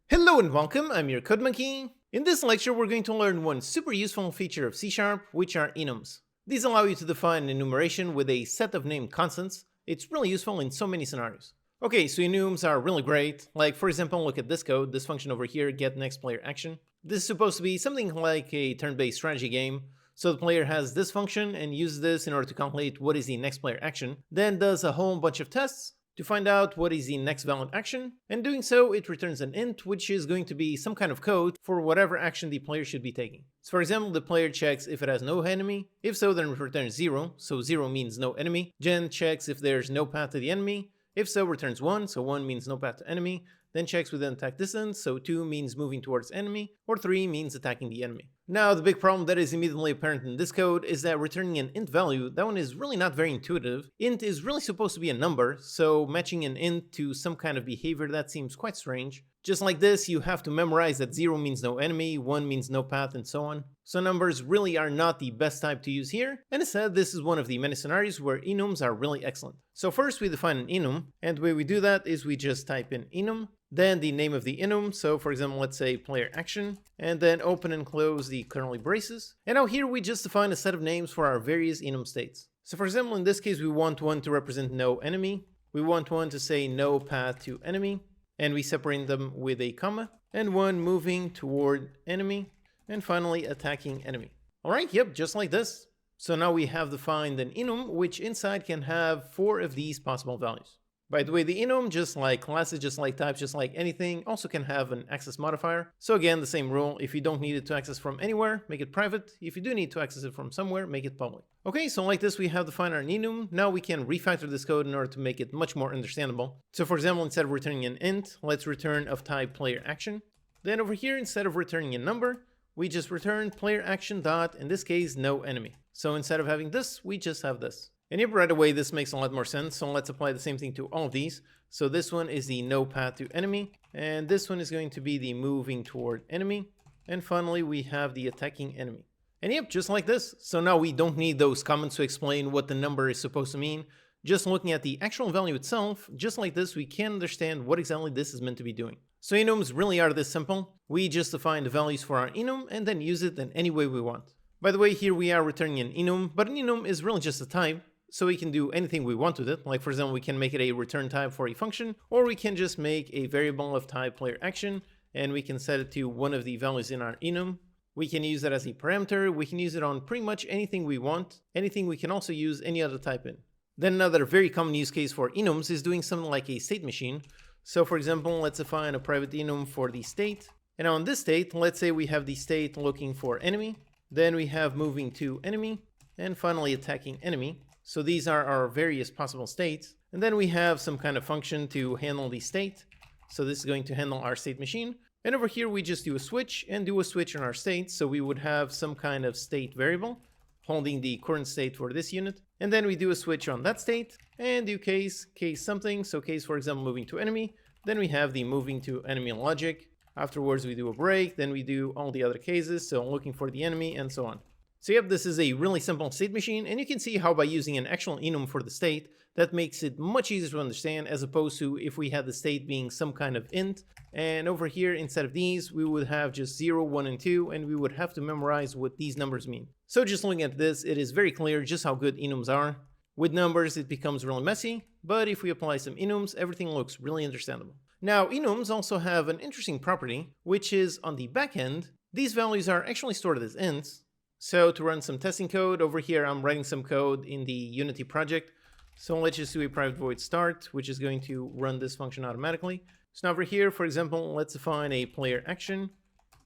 Hello and welcome, I'm your Code Monkey. In this lecture, we're going to learn one super useful feature of C#, which are enums. These allow you to define an enumeration with a set of named constants. It's really useful in so many scenarios. Okay, so enums are really great. Like, for example, look at this code, this function over here, get next player action. This is supposed to be something like a turn-based strategy game. So the player has this function and uses this in order to calculate what is the next player action, then does a whole bunch of tests to find out what is the next valid action, and doing so it returns an int, which is going to be some kind of code for whatever action the player should be taking. So for example, the player checks if it has no enemy. If so, then it returns 0, so 0 means no enemy. Then checks if there's no path to the enemy. If so, returns 1, so 1 means no path to enemy. Then checks within attack distance, so 2 means moving towards enemy, or 3 means attacking the enemy. Now, the big problem that is immediately apparent in this code is that returning an int value, that one is really not very intuitive. Int is really supposed to be a number, so matching an int to some kind of behavior, that seems quite strange. Just like this, you have to memorize that 0 means no enemy, 1 means no path, and so on. So numbers really are not the best type to use here, and instead this is one of the many scenarios where enums are really excellent. So first we define an enum, and the way we do that is we just type in enum, then the name of the enum, so for example let's say player action, and then open and close the curly braces. And now here we just define a set of names for our various enum states. So for example in this case we want one to represent no enemy, we want one to say no path to enemy, and we separate them with a comma, and one moving toward enemy, and finally attacking enemy. Alright, yep, just like this. So now we have defined an enum, which inside can have 4 of these possible values. By the way, the enum, just like classes, just like types, just like anything, also can have an access modifier. So again, the same rule, if you don't need it to access from anywhere, make it private. If you do need to access it from somewhere, make it public. Okay, so like this, we have defined our enum. Now we can refactor this code in order to make it much more understandable. So for example, instead of returning an int, let's return of type player action. Then over here, instead of returning a number, we just return player action dot, in this case, no enemy. So instead of having this, we just have this. And yep, right away, this makes a lot more sense. So let's apply the same thing to all of these. So this one is the no path to enemy, and this one is going to be the moving toward enemy. And finally, we have the attacking enemy. And yep, just like this. So now we don't need those comments to explain what the number is supposed to mean. Just looking at the actual value itself, just like this, we can understand what exactly this is meant to be doing. So enums really are this simple. We just define the values for our enum and then use it in any way we want. By the way, here we are returning an enum, but an enum is really just a type. So we can do anything we want with it. Like for example, we can make it a return type for a function, or we can just make a variable of type player action, and we can set it to one of the values in our enum. We can use it as a parameter. We can use it on pretty much anything we want. Anything we can also use any other type in. Then another very common use case for enums is doing something like a state machine. So for example, let's define a private enum for the state. And on this state, let's say we have the state looking for enemy, then we have moving to enemy, and finally attacking enemy. So these are our various possible states. And then we have some kind of function to handle the state. So this is going to handle our state machine. And over here, we just do a switch and do a switch on our state. So we would have some kind of state variable holding the current state for this unit. And then we do a switch on that state and do case something. So case, for example, moving to enemy. Then we have the moving to enemy logic. Afterwards, we do a break. Then we do all the other cases. So looking for the enemy and so on. So yep, this is a really simple state machine, and you can see how by using an actual enum for the state, that makes it much easier to understand as opposed to if we had the state being some kind of int. And over here, instead of these, we would have just 0, 1, and 2, and we would have to memorize what these numbers mean. So just looking at this, it is very clear just how good enums are. With numbers, it becomes really messy, but if we apply some enums, everything looks really understandable. Now, enums also have an interesting property, which is on the back end, these values are actually stored as ints. So to run some testing code, over here I'm writing some code in the Unity project. So let's just do a private void start, which is going to run this function automatically. So now over here, for example, let's define a player action,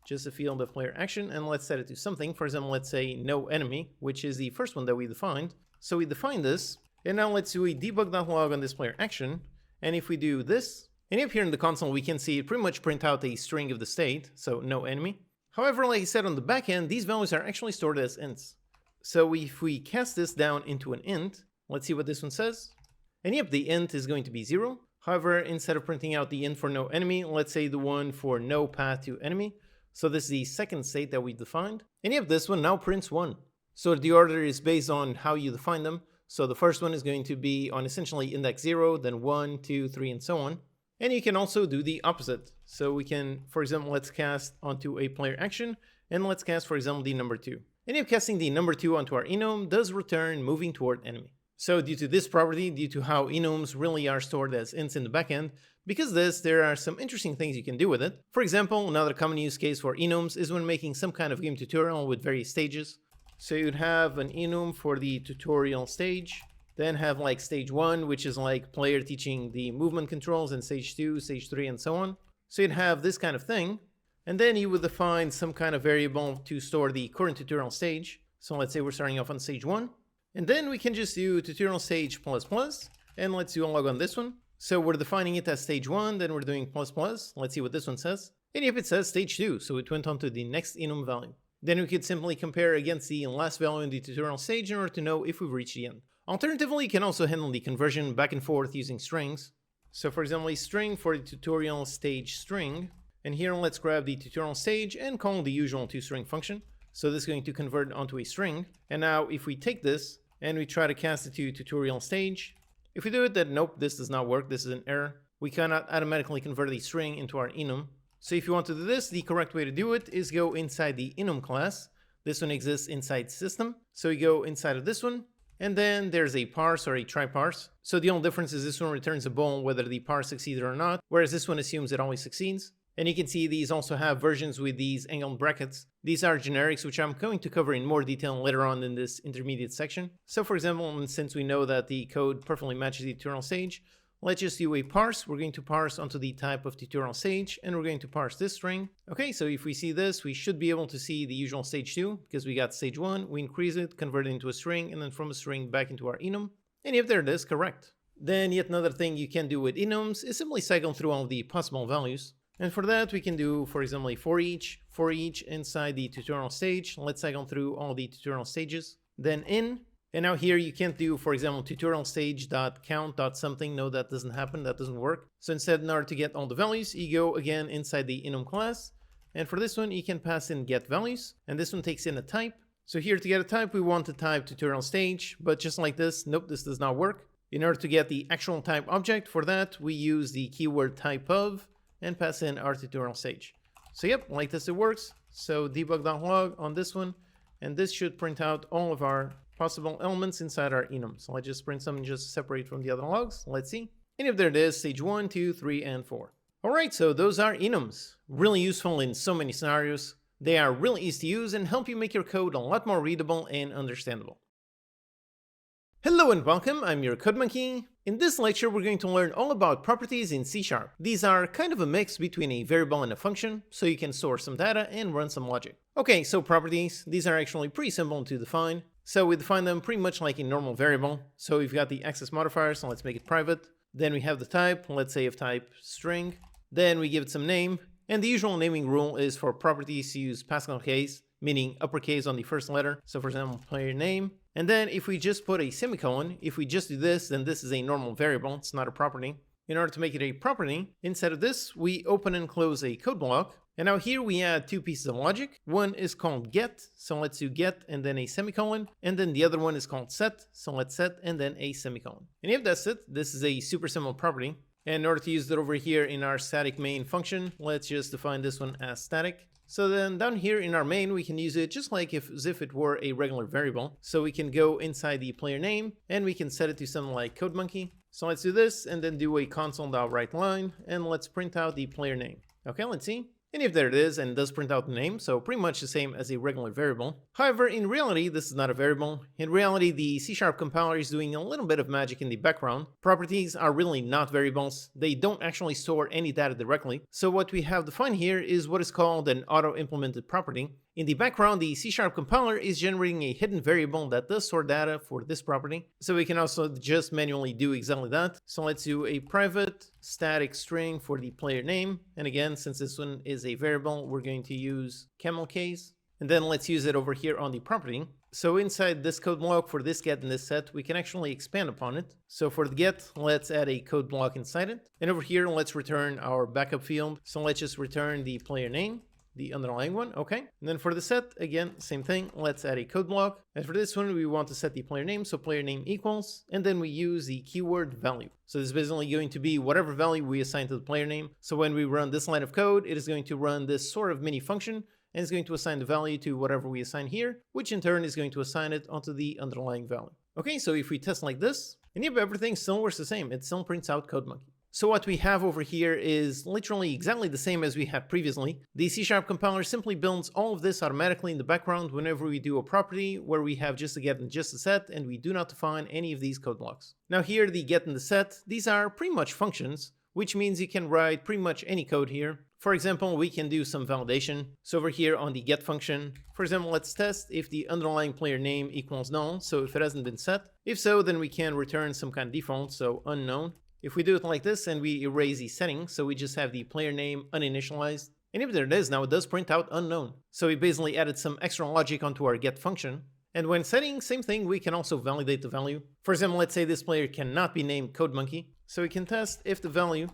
just a field of player action, and let's set it to something. For example, let's say no enemy, which is the first one that we defined. So we define this, And now let's do a debug.log on this player action. And if we do this, and up here in the console, we can see it pretty much print out a string of the state, so no enemy. However, like I said on the back end, these values are actually stored as ints. So if we cast this down into an int, let's see what this one says. And yep, the int is going to be 0. However, instead of printing out the int for no enemy, let's say the one for no path to enemy. So this is the second state that we defined. And yep, this one now prints 1. So the order is based on how you define them. So the first one is going to be on essentially index 0, then 1, 2, 3, and so on. And you can also do the opposite. So we can, for example, let's cast onto a player action, and let's cast, for example, the number 2. And if casting the number 2 onto our enum does return moving toward enemy. So due to this property, due to how enums really are stored as ints in the backend, because of this, there are some interesting things you can do with it. For example, another common use case for enums is when making some kind of game tutorial with various stages. So you'd have an enum for the tutorial stage, then have like stage 1, which is like player teaching the movement controls, and stage 2, stage 3, and so on. So you'd have this kind of thing, and then you would define some kind of variable to store the current tutorial stage. So let's say we're starting off on stage 1, and then we can just do tutorial stage ++, and let's do a log on this one. So we're defining it as stage 1, then we're doing ++. Let's see what this one says. And if it says stage 2, so it went on to the next enum value. Then we could simply compare against the last value in the tutorial stage in order to know if we've reached the end. Alternatively, you can also handle the conversion back and forth using strings. So for example, a string for the tutorial stage string. And here let's grab the tutorial stage and call the usual toString function. So this is going to convert onto a string. And now if we take this and we try to cast it to tutorial stage, if we do it, then nope, this does not work. This is an error. We cannot automatically convert a string into our enum. So if you want to do this, the correct way to do it is go inside the enum class. This one exists inside system. So you go inside of this one, and then there's a parse or a try parse. So the only difference is this one returns a bool whether the parse succeeded or not, whereas this one assumes it always succeeds. And you can see these also have versions with these angled brackets. These are generics, which I'm going to cover in more detail later on in this intermediate section. So for example, and since we know that the code perfectly matches the tutorial stage, let's just do a parse. We're going to parse onto the type of tutorial stage, and we're going to parse this string. Okay, so if we see this, we should be able to see the usual stage 2, because we got stage 1, we increase it, convert it into a string, and then from a string back into our enum. And if there it is, correct. Then yet another thing you can do with enums is simply cycle through all of the possible values. And for that, we can do, for example, a for each inside the tutorial stage. Let's cycle through all the tutorial stages. Then in. And now here you can't do, for example, tutorial stage.count.something. No, that doesn't happen. That doesn't work. So instead, in order to get all the values, you go again inside the enum class. And for this one, you can pass in get values. And this one takes in a type. So here to get a type, we want to type tutorial stage. But just like this, nope, this does not work. In order to get the actual type object, for that, we use the keyword type of and pass in our tutorial stage. So yep, like this it works. So debug.log on this one. And this should print out all of our possible elements inside our enum. So let's just print some just separate from the other logs. Let's see. And if there it is, stage 1, 2, 3, and 4. All right, so those are enums. Really useful in so many scenarios. They are really easy to use and help you make your code a lot more readable and understandable. Hello and welcome, I'm your Code Monkey. In this lecture, we're going to learn all about properties in C#. These are kind of a mix between a variable and a function, so you can store some data and run some logic. Okay, so properties, these are actually pretty simple to define. So we define them pretty much like a normal variable. So we've got the access modifier, so let's make it private. Then we have the type, let's say of type string. Then we give it some name. And the usual naming rule is for properties to use Pascal case, meaning uppercase on the first letter. So for example, player name. And then if we just put a semicolon, if we just do this, then this is a normal variable. It's not a property. In order to make it a property, instead of this, we open and close a code block. And now here we add two pieces of logic. One is called get, so let's do get and then a semicolon. And then the other one is called set, so let's set and then a semicolon. And if that's it, this is a super simple property. And in order to use it over here in our static main function, let's just define this one as static. So then down here in our main, we can use it just like as if it were a regular variable. So we can go inside the player name and we can set it to something like Code Monkey. So let's do this and then do a console.writeLine and let's print out the player name. Okay, let's see. And if there it is, and it does print out the name, so pretty much the same as a regular variable. However, in reality, this is not a variable. In reality, the C# compiler is doing a little bit of magic in the background. Properties are really not variables. They don't actually store any data directly. So what we have defined here is what is called an auto-implemented property. In the background, the C# compiler is generating a hidden variable that does store data for this property. So we can also just manually do exactly that. So let's do a private static string for the player name. And again, since this one is a variable, we're going to use camel case. And then let's use it over here on the property. So inside this code block for this get and this set, we can actually expand upon it. So for the get, let's add a code block inside it. And over here, let's return our backup field. So let's just return the player name, the underlying one, okay. And then for the set, again, same thing, let's add a code block. And for this one, we want to set the player name, so player name equals, and then we use the keyword value. So this is basically going to be whatever value we assign to the player name. So when we run this line of code, it is going to run this sort of mini function, and it's going to assign the value to whatever we assign here, which in turn is going to assign it onto the underlying value. Okay, so if we test like this, and yep, everything still works the same. It still prints out CodeMonkey. So what we have over here is literally exactly the same as we had previously. The C# compiler simply builds all of this automatically in the background whenever we do a property where we have just a get and just a set, and we do not define any of these code blocks. Now here, the get and the set, these are pretty much functions, which means you can write pretty much any code here. For example, we can do some validation. So over here on the get function, for example, let's test if the underlying player name equals null. So if it hasn't been set, if so, then we can return some kind of default, so unknown. If we do it like this and we erase the setting, so we just have the player name uninitialized, and if there it is, now it does print out unknown. So we basically added some extra logic onto our get function. And when setting, same thing, we can also validate the value. For example, let's say this player cannot be named CodeMonkey. So we can test if the value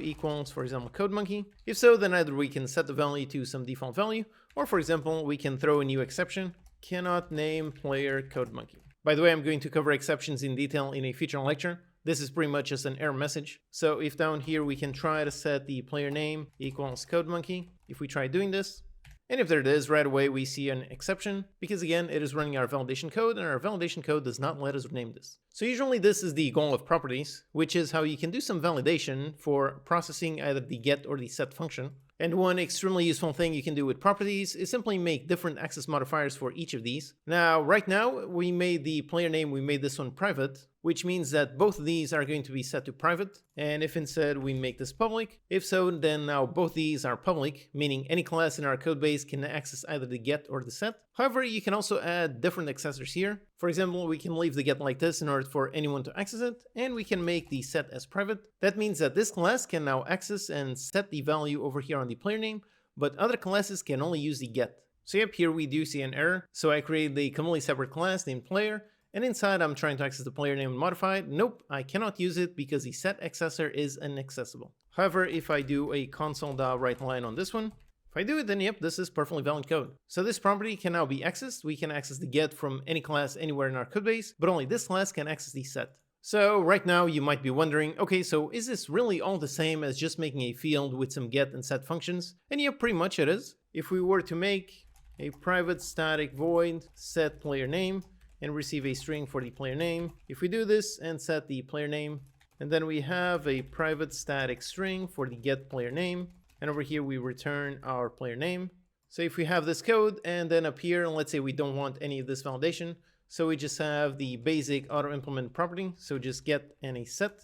equals, for example, CodeMonkey. If so, then either we can set the value to some default value, or for example, we can throw a new exception, cannot name player CodeMonkey. By the way, I'm going to cover exceptions in detail in a future lecture. This is pretty much just an error message. So if down here we can try to set the player name equals CodeMonkey, if we try doing this, and if there it is, right away we see an exception, because again, it is running our validation code, and our validation code does not let us rename this. So usually this is the goal of properties, which is how you can do some validation for processing either the get or the set function. And one extremely useful thing you can do with properties is simply make different access modifiers for each of these. Now, right now, we made the player name, we made this one private, which means that both of these are going to be set to private. And if instead we make this public, if so, then now both these are public, meaning any class in our codebase can access either the get or the set. However, you can also add different accessors here. For example, we can leave the get like this in order for anyone to access it, and we can make the set as private. That means that this class can now access and set the value over here on the player name, but other classes can only use the get. So yep, here we do see an error. So I created a completely separate class named player, and inside I'm trying to access the player name and modify it. Nope, I cannot use it because the set accessor is inaccessible. However, if I do a console.writeLine on this one, if I do it, then yep, this is perfectly valid code. So this property can now be accessed. We can access the get from any class anywhere in our codebase, but only this class can access the set. So right now you might be wondering, okay, so is this really all the same as just making a field with some get and set functions? And yeah, pretty much it is. If we were to make a private static void set player name and receive a string for the player name, if we do this and set the player name, and then we have a private static string for the get player name, and over here we return our player name. So if we have this code and then up here, and let's say we don't want any of this validation, so we just have the basic auto implement property, so just get and a set.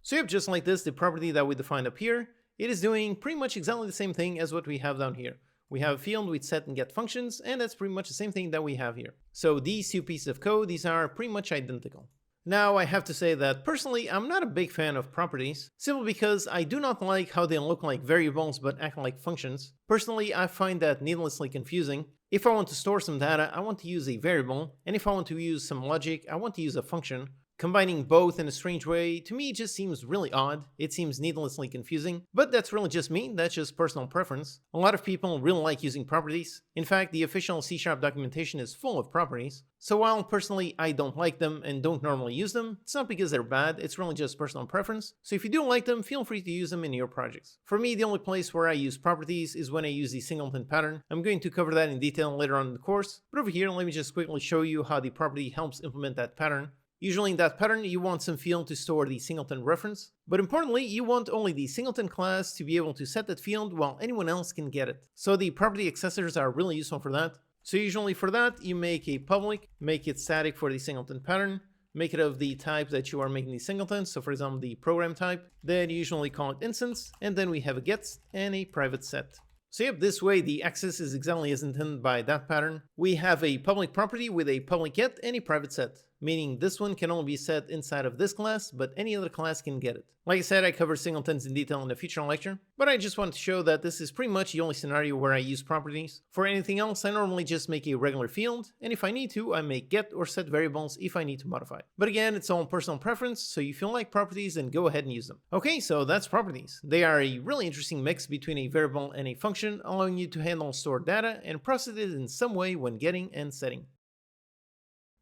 So yep, just like this, the property that we defined up here, it is doing pretty much exactly the same thing as what we have down here. We have a field with set and get functions, and that's pretty much the same thing that we have here. So these two pieces of code, these are pretty much identical. Now, I have to say that personally, I'm not a big fan of properties, simply because I do not like how they look like variables but act like functions. Personally, I find that needlessly confusing. If I want to store some data, I want to use a variable, and if I want to use some logic, I want to use a function. Combining both in a strange way, to me, just seems really odd. It seems needlessly confusing, but that's really just me, that's just personal preference. A lot of people really like using properties. In fact, the official C# documentation is full of properties. So while personally I don't like them and don't normally use them, it's not because they're bad, it's really just personal preference. So if you do like them, feel free to use them in your projects. For me, the only place where I use properties is when I use the Singleton Pattern. I'm going to cover that in detail later on in the course, but over here, let me just quickly show you how the property helps implement that pattern. Usually in that pattern, you want some field to store the singleton reference, but importantly, you want only the singleton class to be able to set that field while anyone else can get it. So the property accessors are really useful for that. So usually for that, you make a public, make it static for the singleton pattern, make it of the type that you are making the singleton, so for example, the program type, then you usually call it instance, and then we have a get and a private set. So yep, this way the access is exactly as intended by that pattern. We have a public property with a public get and a private set, meaning this one can only be set inside of this class, but any other class can get it. Like I said, I cover singletons in detail in a future lecture, but I just want to show that this is pretty much the only scenario where I use properties. For anything else, I normally just make a regular field, and if I need to, I make get or set variables if I need to modify. But again, it's all personal preference, so if you like properties, then go ahead and use them. Okay, so that's properties. They are a really interesting mix between a variable and a function, allowing you to handle stored data and process it in some way when getting and setting.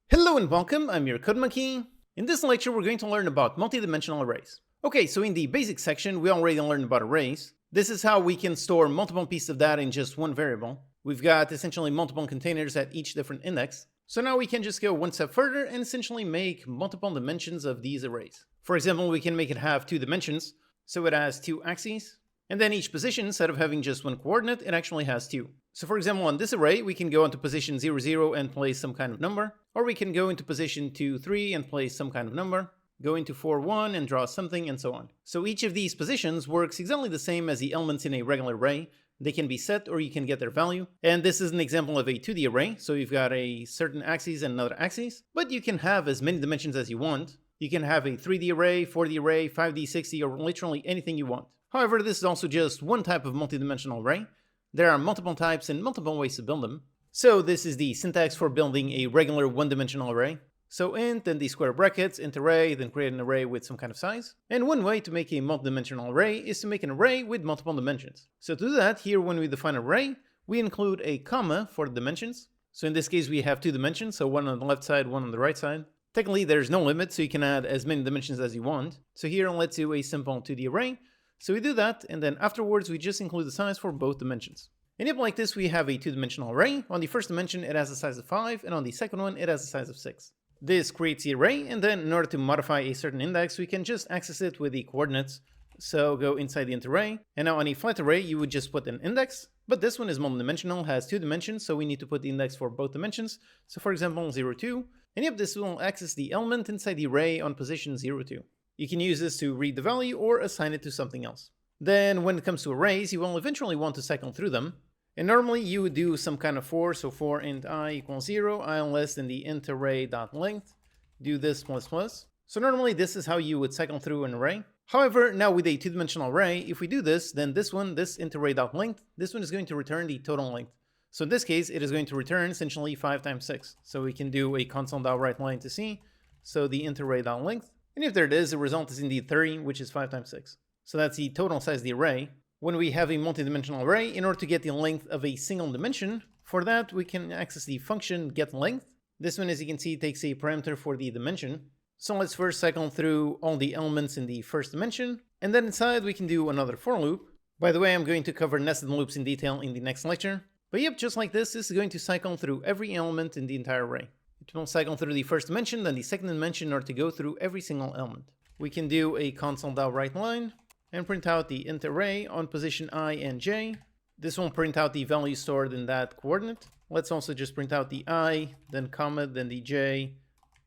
Hello and welcome, I'm your Code Monkey. In this lecture, we're going to learn about multi-dimensional arrays. Okay, so in the basic section, we already learned about arrays. This is how we can store multiple pieces of data in just one variable. We've got essentially multiple containers at each different index. So now we can just go one step further and essentially make multiple dimensions of these arrays. For example, we can make it have 2 dimensions, so it has 2 axes. And then each position, instead of having just 1 coordinate, it actually has 2. So for example, on this array, we can go into position 0, 0 and place some kind of number. Or we can go into position 2, 3 and place some kind of number. Go into 4, 1 and draw something, and so on. So each of these positions works exactly the same as the elements in a regular array. They can be set or you can get their value. And this is an example of a 2D array. So you've got a certain axis and another axis. But you can have as many dimensions as you want. You can have a 3D array, 4D array, 5D, 6D, or literally anything you want. However, this is also just one type of multidimensional array. There are multiple types and multiple ways to build them. So this is the syntax for building a regular one-dimensional array. So int, then the square brackets, int array, then create an array with some kind of size. And one way to make a multidimensional array is to make an array with multiple dimensions. So to do that, here when we define an array, we include a comma for the dimensions. So in this case, we have 2 dimensions, so one on the left side, one on the right side. Technically, there's no limit, so you can add as many dimensions as you want. So here, let's do a simple 2D array. So we do that, and then afterwards, we just include the size for both dimensions. And if like this, we have a 2-dimensional array. On the first dimension, it has a size of 5, and on the second one, it has a size of 6. This creates the array, and then in order to modify a certain index, we can just access it with the coordinates. So go inside the int array, and now on a flat array, you would just put an index, but this one is multidimensional, has 2 dimensions, so we need to put the index for both dimensions. So for example, 0, 2, and yep, this will access the element inside the array on position 0, 2. You can use this to read the value or assign it to something else. Then when it comes to arrays, you will eventually want to cycle through them. And normally you would do some kind of for, so for int I equals 0, I less than the int array.length, do this plus plus. So normally this is how you would cycle through an array. However, now with a 2-dimensional array, if we do this, then this one, this int array.length, this one is going to return the total length. So in this case, it is going to return essentially 5 times 6. So we can do a console.writeLine to see. So the int array.length, and if there it is, the result is indeed 30, which is 5 times 6. So that's the total size of the array. When we have a multi-dimensional array, in order to get the length of a single dimension, for that we can access the function getLength. This one, as you can see, takes a parameter for the dimension. So let's first cycle through all the elements in the first dimension, and then inside we can do another for loop. By the way, I'm going to cover nested loops in detail in the next lecture. But yep, just like this is going to cycle through every element in the entire array. It will cycle through the first dimension, then the second dimension in order to go through every single element. We can do a console.writeLine and print out the int array on position I and j. This will print out the value stored in that coordinate. Let's also just print out the I, then comma, then the j,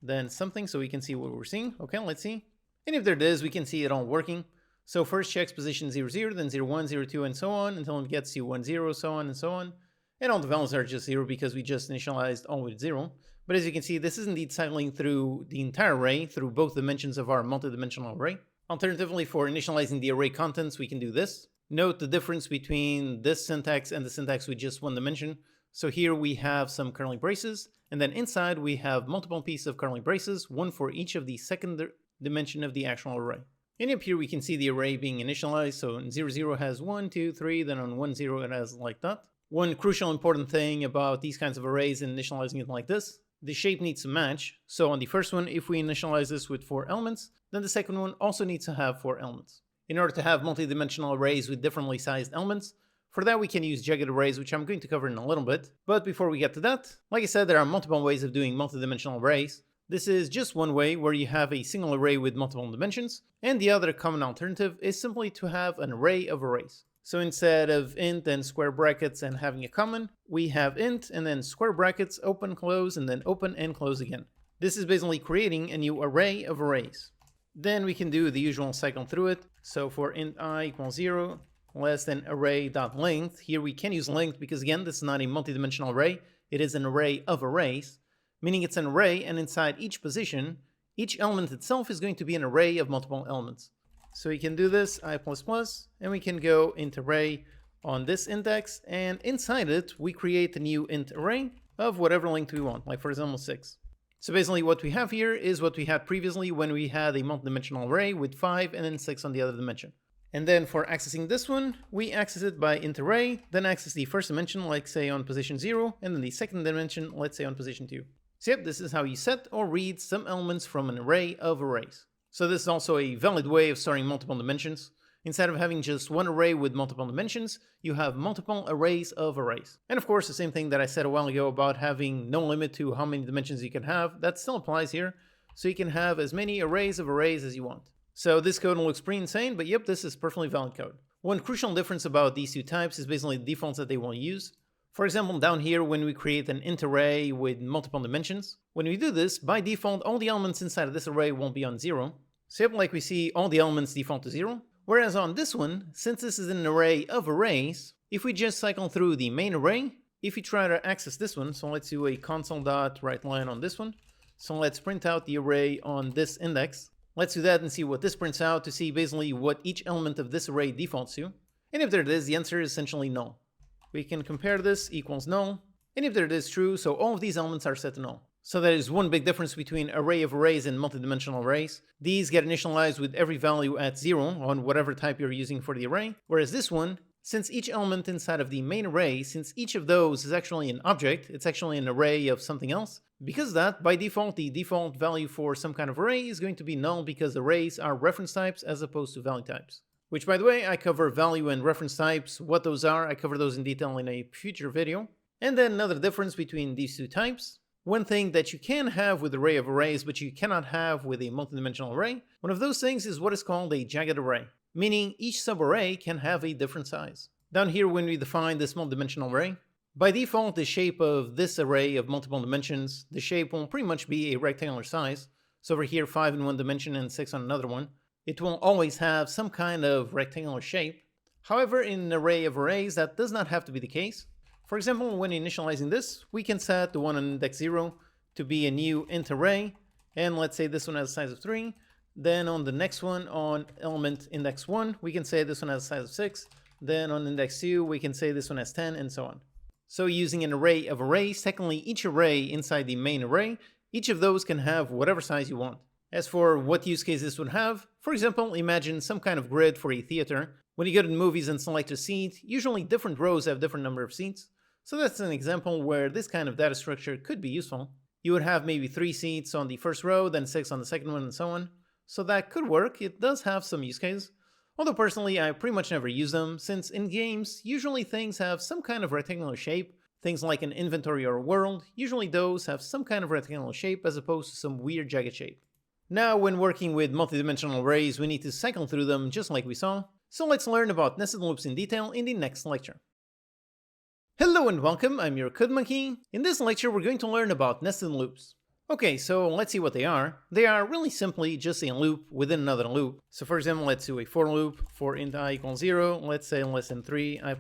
then something, so we can see what we're seeing. Okay, let's see. And if there it is, we can see it all working. So first checks position 0, 0, then 0, 1, 0, 2, and so on, until it gets to 1, 0, so on and so on. And all the values are just 0 because we just initialized all with 0. But as you can see, this is indeed cycling through the entire array, through both dimensions of our multidimensional array. Alternatively, for initializing the array contents, we can do this. Note the difference between this syntax and the syntax with just one dimension. So here we have some curly braces, and then inside we have multiple pieces of curly braces, one for each of the second dimension of the actual array. And up here we can see the array being initialized, so in 0, 0 has 1, 2, 3, then on 1, 0 it has like that. One crucial important thing about these kinds of arrays and initializing it like this, the shape needs to match. So on the first one, if we initialize this with 4 elements, then the second one also needs to have 4 elements. In order to have multi-dimensional arrays with differently sized elements, for that we can use jagged arrays, which I'm going to cover in a little bit. But before we get to that, like I said, there are multiple ways of doing multi-dimensional arrays. This is just one way where you have a single array with multiple dimensions, and the other common alternative is simply to have an array of arrays. So instead of int and square brackets and having a common, we have int and then square brackets, open, close, and then open and close again. This is basically creating a new array of arrays. Then we can do the usual cycle through it. So for int I equals 0, less than array.length. Here we can use length because again, this is not a multidimensional array. It is an array of arrays, meaning it's an array, and inside each position, each element itself is going to be an array of multiple elements. So we can do this, I++, and we can go int array on this index, and inside it, we create a new int array of whatever length we want, like for example 6. So basically what we have here is what we had previously when we had a multidimensional array with 5 and then 6 on the other dimension. And then for accessing this one, we access it by int array, then access the first dimension, like say on position 0, and then the second dimension, let's say on position 2. So yep, this is how you set or read some elements from an array of arrays. So this is also a valid way of storing multiple dimensions. Instead of having just one array with multiple dimensions, you have multiple arrays of arrays. And of course, the same thing that I said a while ago about having no limit to how many dimensions you can have, that still applies here. So you can have as many arrays of arrays as you want. So this code looks pretty insane, but yep, this is perfectly valid code. One crucial difference about these two types is basically the defaults that they will use. For example, down here, when we create an int array with multiple dimensions, when we do this, by default, all the elements inside of this array won't be on 0. So yep, like we see, all the elements default to 0. Whereas on this one, since this is an array of arrays, if we just cycle through the main array, if we try to access this one, so let's do a console.writeLine on this one. So let's print out the array on this index. Let's do that and see what this prints out to see basically what each element of this array defaults to. And if there it is, the answer is essentially null. We can compare this equals null. And if there it is true, so all of these elements are set to null. So that is one big difference between array of arrays and multidimensional arrays. These get initialized with every value at 0 on whatever type you're using for the array. Whereas this one, since each element inside of the main array, since each of those is actually an object, it's actually an array of something else. Because of that, by default, the default value for some kind of array is going to be null because arrays are reference types as opposed to value types. Which, by the way, I cover value and reference types, what those are. I cover those in detail in a future video. And then another difference between these two types. One thing that you can have with array of arrays, but you cannot have with a multidimensional array, one of those things is what is called a jagged array, meaning each subarray can have a different size. Down here, when we define this multidimensional array, by default, the shape of this array of multiple dimensions, the shape will pretty much be a rectangular size. So over here, 5 in one dimension and 6 on another one. It will always have some kind of rectangular shape. However, in an array of arrays, that does not have to be the case. For example, when initializing this, we can set the one on index 0 to be a new int array, and let's say this one has a size of 3. Then on the next one, on element index 1, we can say this one has a size of 6. Then on index 2, we can say this one has 10, and so on. So using an array of arrays, technically each array inside the main array, each of those can have whatever size you want. As for what use case this would have, for example, imagine some kind of grid for a theater. When you go to the movies and select a seat, usually different rows have different number of seats. So that's an example where this kind of data structure could be useful. You would have maybe 3 seats on the first row, then 6 on the second one, and so on. So that could work. It does have some use case. Although personally, I pretty much never use them, since in games, usually things have some kind of rectangular shape. Things like an inventory or a world, usually those have some kind of rectangular shape as opposed to some weird jagged shape. Now, when working with multidimensional arrays, we need to cycle through them just like we saw. So let's learn about nested loops in detail in the next lecture. Hello and welcome, I'm your Code Monkey. In this lecture, we're going to learn about nested loops. Okay, so let's see what they are. They are really simply just a loop within another loop. So for example, let's do a for loop for int I equals 0, let's say less than 3, I++,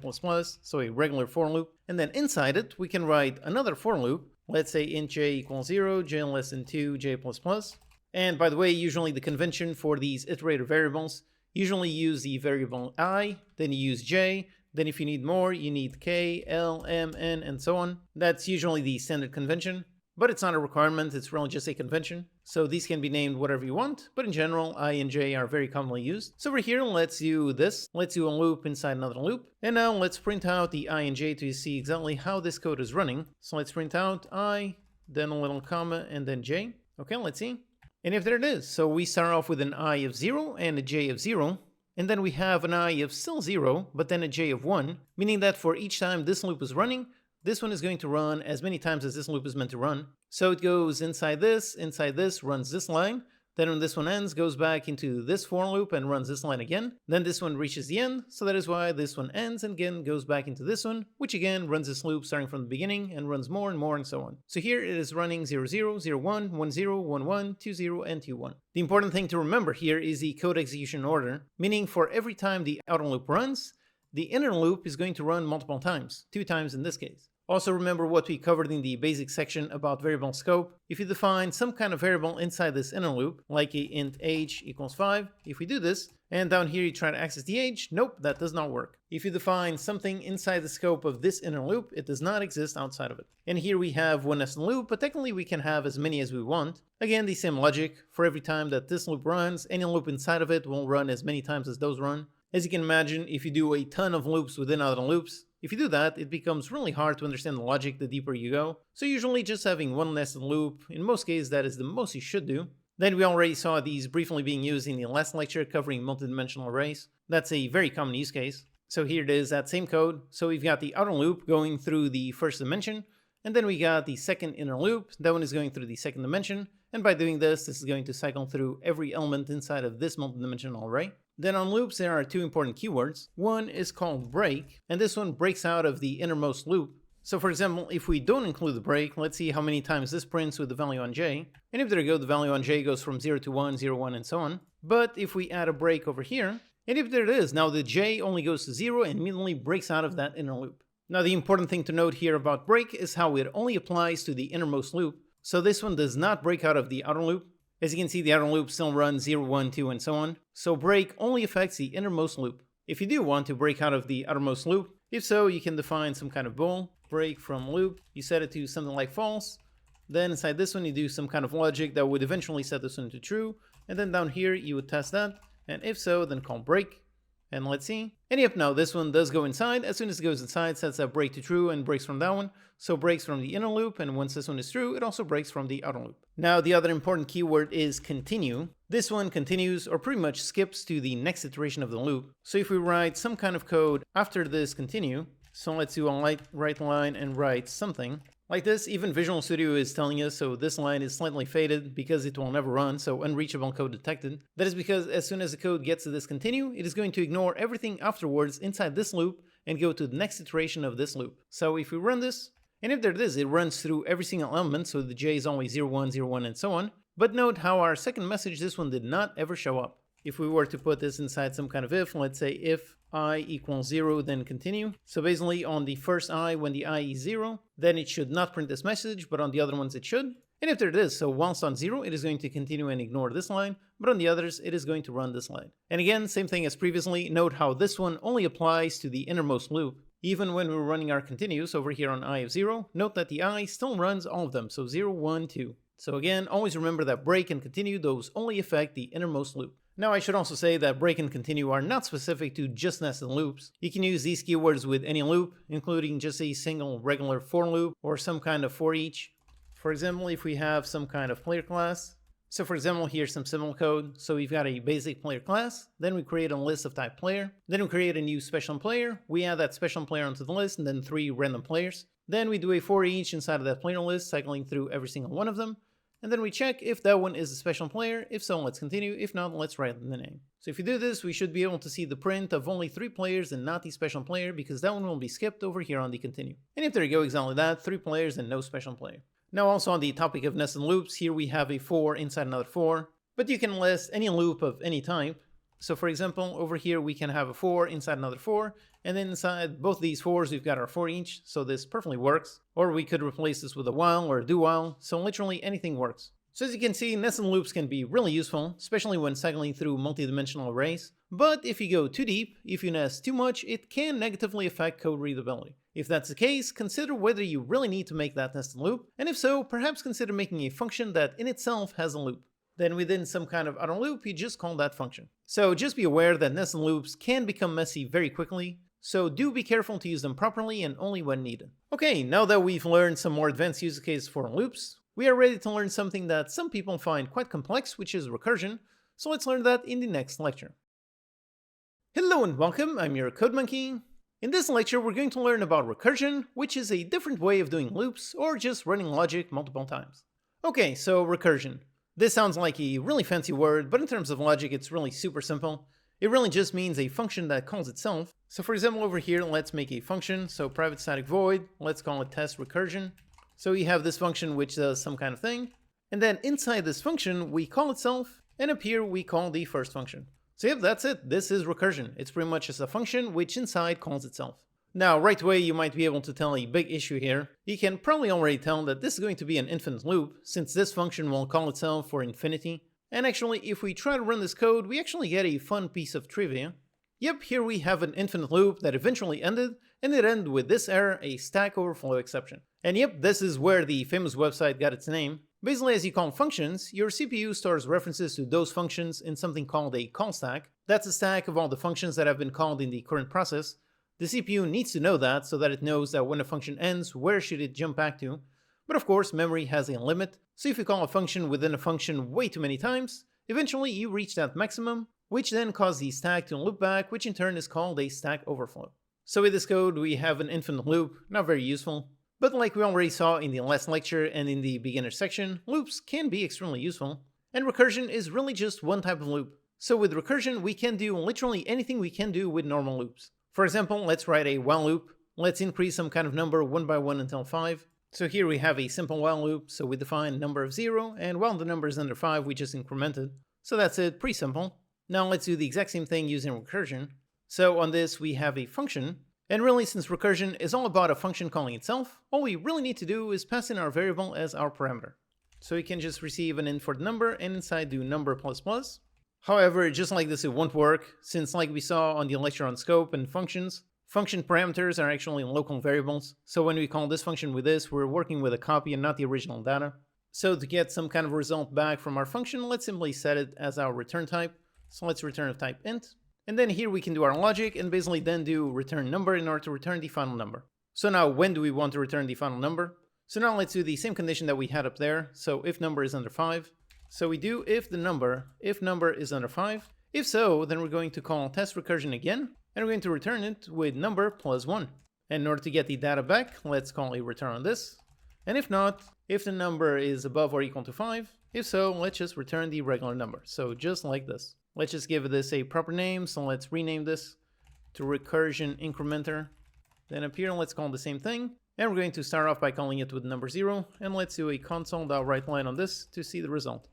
so a regular for loop. And then inside it, we can write another for loop. Let's say int j equals 0, j less than 2, j++. And by the way, usually the convention for these iterator variables, usually use the variable I, then you use j, then if you need more, you need k, l, m, n, and so on. That's usually the standard convention, but it's not a requirement, it's really just a convention. So these can be named whatever you want, but in general, I and j are very commonly used. So over here, let's do this. Let's do a loop inside another loop. And now let's print out the I and j to see exactly how this code is running. So let's print out I, then a little comma, and then j. Okay, let's see. And if there it is, so we start off with an I of 0 and a j of 0. And then we have an I of still 0, but then a j of 1, meaning that for each time this loop is running, this one is going to run as many times as this loop is meant to run. So it goes inside this, runs this line. Then when this one ends, goes back into this for loop and runs this line again. Then this one reaches the end, so that is why this one ends and again goes back into this one, which again runs this loop starting from the beginning and runs more and so on. So here it is running 0, 0, 0, 1, 1, 0, 1, 1, 2, 0, and 2, 1. The important thing to remember here is the code execution order, meaning for every time the outer loop runs, the inner loop is going to run multiple times, 2 times in this case. Also remember what we covered in the basic section about variable scope. If you define some kind of variable inside this inner loop, like a int age equals 5, if we do this, and down here you try to access the age, nope, that does not work. If you define something inside the scope of this inner loop, it does not exist outside of it. And here we have one nested loop, but technically we can have as many as we want. Again, the same logic. For every time that this loop runs, any loop inside of it will run as many times as those run. As you can imagine, if you do a ton of loops within other loops, if you do that, it becomes really hard to understand the logic the deeper you go. So usually just having one nested loop, in most cases that is the most you should do. Then we already saw these briefly being used in the last lecture covering multidimensional arrays. That's a very common use case. So here it is, that same code. So we've got the outer loop going through the first dimension, and then we got the second inner loop. That one is going through the second dimension. And by doing this is going to cycle through every element inside of this multidimensional array. Then on loops, there are 2 important keywords. One is called break, and this one breaks out of the innermost loop. So for example, if we don't include the break, let's see how many times this prints with the value on j. And if there you go, the value on j goes from 0 to 1, 0, 1, and so on. But if we add a break over here, and if there it is, now the j only goes to 0 and immediately breaks out of that inner loop. Now the important thing to note here about break is how it only applies to the innermost loop. So this one does not break out of the outer loop. As you can see, the outer loop still runs 0, 1, 2, and so on. So break only affects the innermost loop. If you do want to break out of the outermost loop, if so, you can define some kind of bool, break from loop. You set it to something like false. Then inside this one, you do some kind of logic that would eventually set this one to true. And then down here, you would test that. And if so, then call break. And let's see. And yep, now this one does go inside. As soon as it goes inside, sets that break to true and breaks from that one. So breaks from the inner loop, and once this one is true, it also breaks from the outer loop. Now the other important keyword is continue. This one continues or pretty much skips to the next iteration of the loop. So if we write some kind of code after this continue, so let's do a right line and write something like this. Even Visual Studio is telling us, so this line is slightly faded because it will never run, so unreachable code detected. That is because as soon as the code gets to this continue, it is going to ignore everything afterwards inside this loop and go to the next iteration of this loop. So if we run this, and if there it is, it runs through every single element, so the j is always 0, 1, 0, 1, and so on. But note how our second message, this one did not ever show up. If we were to put this inside some kind of if, let's say if I equals 0, then continue. So basically on the first I, when the I is 0, then it should not print this message, but on the other ones it should. And if there it is, so whilst on 0, it is going to continue and ignore this line, but on the others, it is going to run this line. And again, same thing as previously, note how this one only applies to the innermost loop. Even when we're running our continues over here on I of 0, note that the I still runs all of them, so 0, 1, 2. So again, always remember that break and continue, those only affect the innermost loop. Now I should also say that break and continue are not specific to just nested loops. You can use these keywords with any loop, including just a single regular for loop or some kind of for each. For example, if we have some kind of player class, so for example, here's some simple code. So we've got a basic player class, then we create a list of type player, then we create a new special player, we add that special player onto the list, and then 3 random players. Then we do a for each inside of that player list, cycling through every single one of them. And then we check if that one is a special player. If so, let's continue. If not, let's write in the name. So if you do this, we should be able to see the print of only 3 players and not the special player, because that one will be skipped over here on the continue. And if there you go, exactly that, 3 players and no special player. Now also on the topic of nested loops, here we have a for inside another for, but you can list any loop of any type. So for example, over here we can have a for inside another for, and then inside both these fors we've got our for each, so this perfectly works. Or we could replace this with a while or a do while, so literally anything works. So as you can see, nested loops can be really useful, especially when cycling through multidimensional arrays. But if you go too deep, if you nest too much, it can negatively affect code readability. If that's the case, consider whether you really need to make that nested loop, and if so, perhaps consider making a function that in itself has a loop. Then within some kind of outer loop, you just call that function. So just be aware that nested loops can become messy very quickly, so do be careful to use them properly and only when needed. Okay, now that we've learned some more advanced use cases for loops, we are ready to learn something that some people find quite complex, which is recursion, so let's learn that in the next lecture. Hello and welcome, I'm your Code Monkey. In this lecture, we're going to learn about recursion, which is a different way of doing loops or just running logic multiple times. Okay, so recursion. This sounds like a really fancy word, but in terms of logic, it's really super simple. It really just means a function that calls itself. So for example, over here, let's make a function. So private static void, let's call it test recursion. So we have this function which does some kind of thing. And then inside this function, we call itself, and up here we call the first function. So yep, that's it. This is recursion. It's pretty much just a function which inside calls itself. Now, right away, you might be able to tell a big issue here. You can probably already tell that this is going to be an infinite loop, since this function will call itself for infinity. And actually, if we try to run this code, we actually get a fun piece of trivia. Yep, here we have an infinite loop that eventually ended, and it ended with this error, a Stack Overflow exception. And yep, this is where the famous website got its name. Basically, as you call functions, your CPU stores references to those functions in something called a call stack. That's a stack of all the functions that have been called in the current process. The CPU needs to know that so that it knows that when a function ends, where should it jump back to. But of course, memory has a limit, so if you call a function within a function way too many times, eventually you reach that maximum, which then causes the stack to loop back, which in turn is called a stack overflow. So with this code, we have an infinite loop, not very useful. But like we already saw in the last lecture and in the beginner section, loops can be extremely useful. And recursion is really just one type of loop. So with recursion, we can do literally anything we can do with normal loops. For example, let's write a while loop. Let's increase some kind of number one by one until 5. So here we have a simple while loop, so we define a number of 0, and while the number is under 5, we just increment it. So that's it, pretty simple. Now let's do the exact same thing using recursion. So on this, we have a function. And really, since recursion is all about a function calling itself, all we really need to do is pass in our variable as our parameter. So we can just receive an int for the number, and inside do number plus plus. However, just like this, it won't work, since like we saw on the lecture on scope and functions, function parameters are actually local variables. So when we call this function with this, we're working with a copy and not the original data. So to get some kind of result back from our function, let's simply set it as our return type. So let's return of type int. And then here we can do our logic and basically then do return number in order to return the final number. So now when do we want to return the final number? So now let's do the same condition that we had up there. So if number is under 5. So we do if number is under 5. If so, then we're going to call test recursion again, and we're going to return it with number plus 1. And in order to get the data back, let's call a return on this. And if not, if the number is above or equal to 5, if so, let's just return the regular number. So just like this. Let's just give this a proper name, so let's rename this to recursion incrementer. Then up here, let's call the same thing. And we're going to start off by calling it with number 0, and let's do a console.writeLine on this to see the result.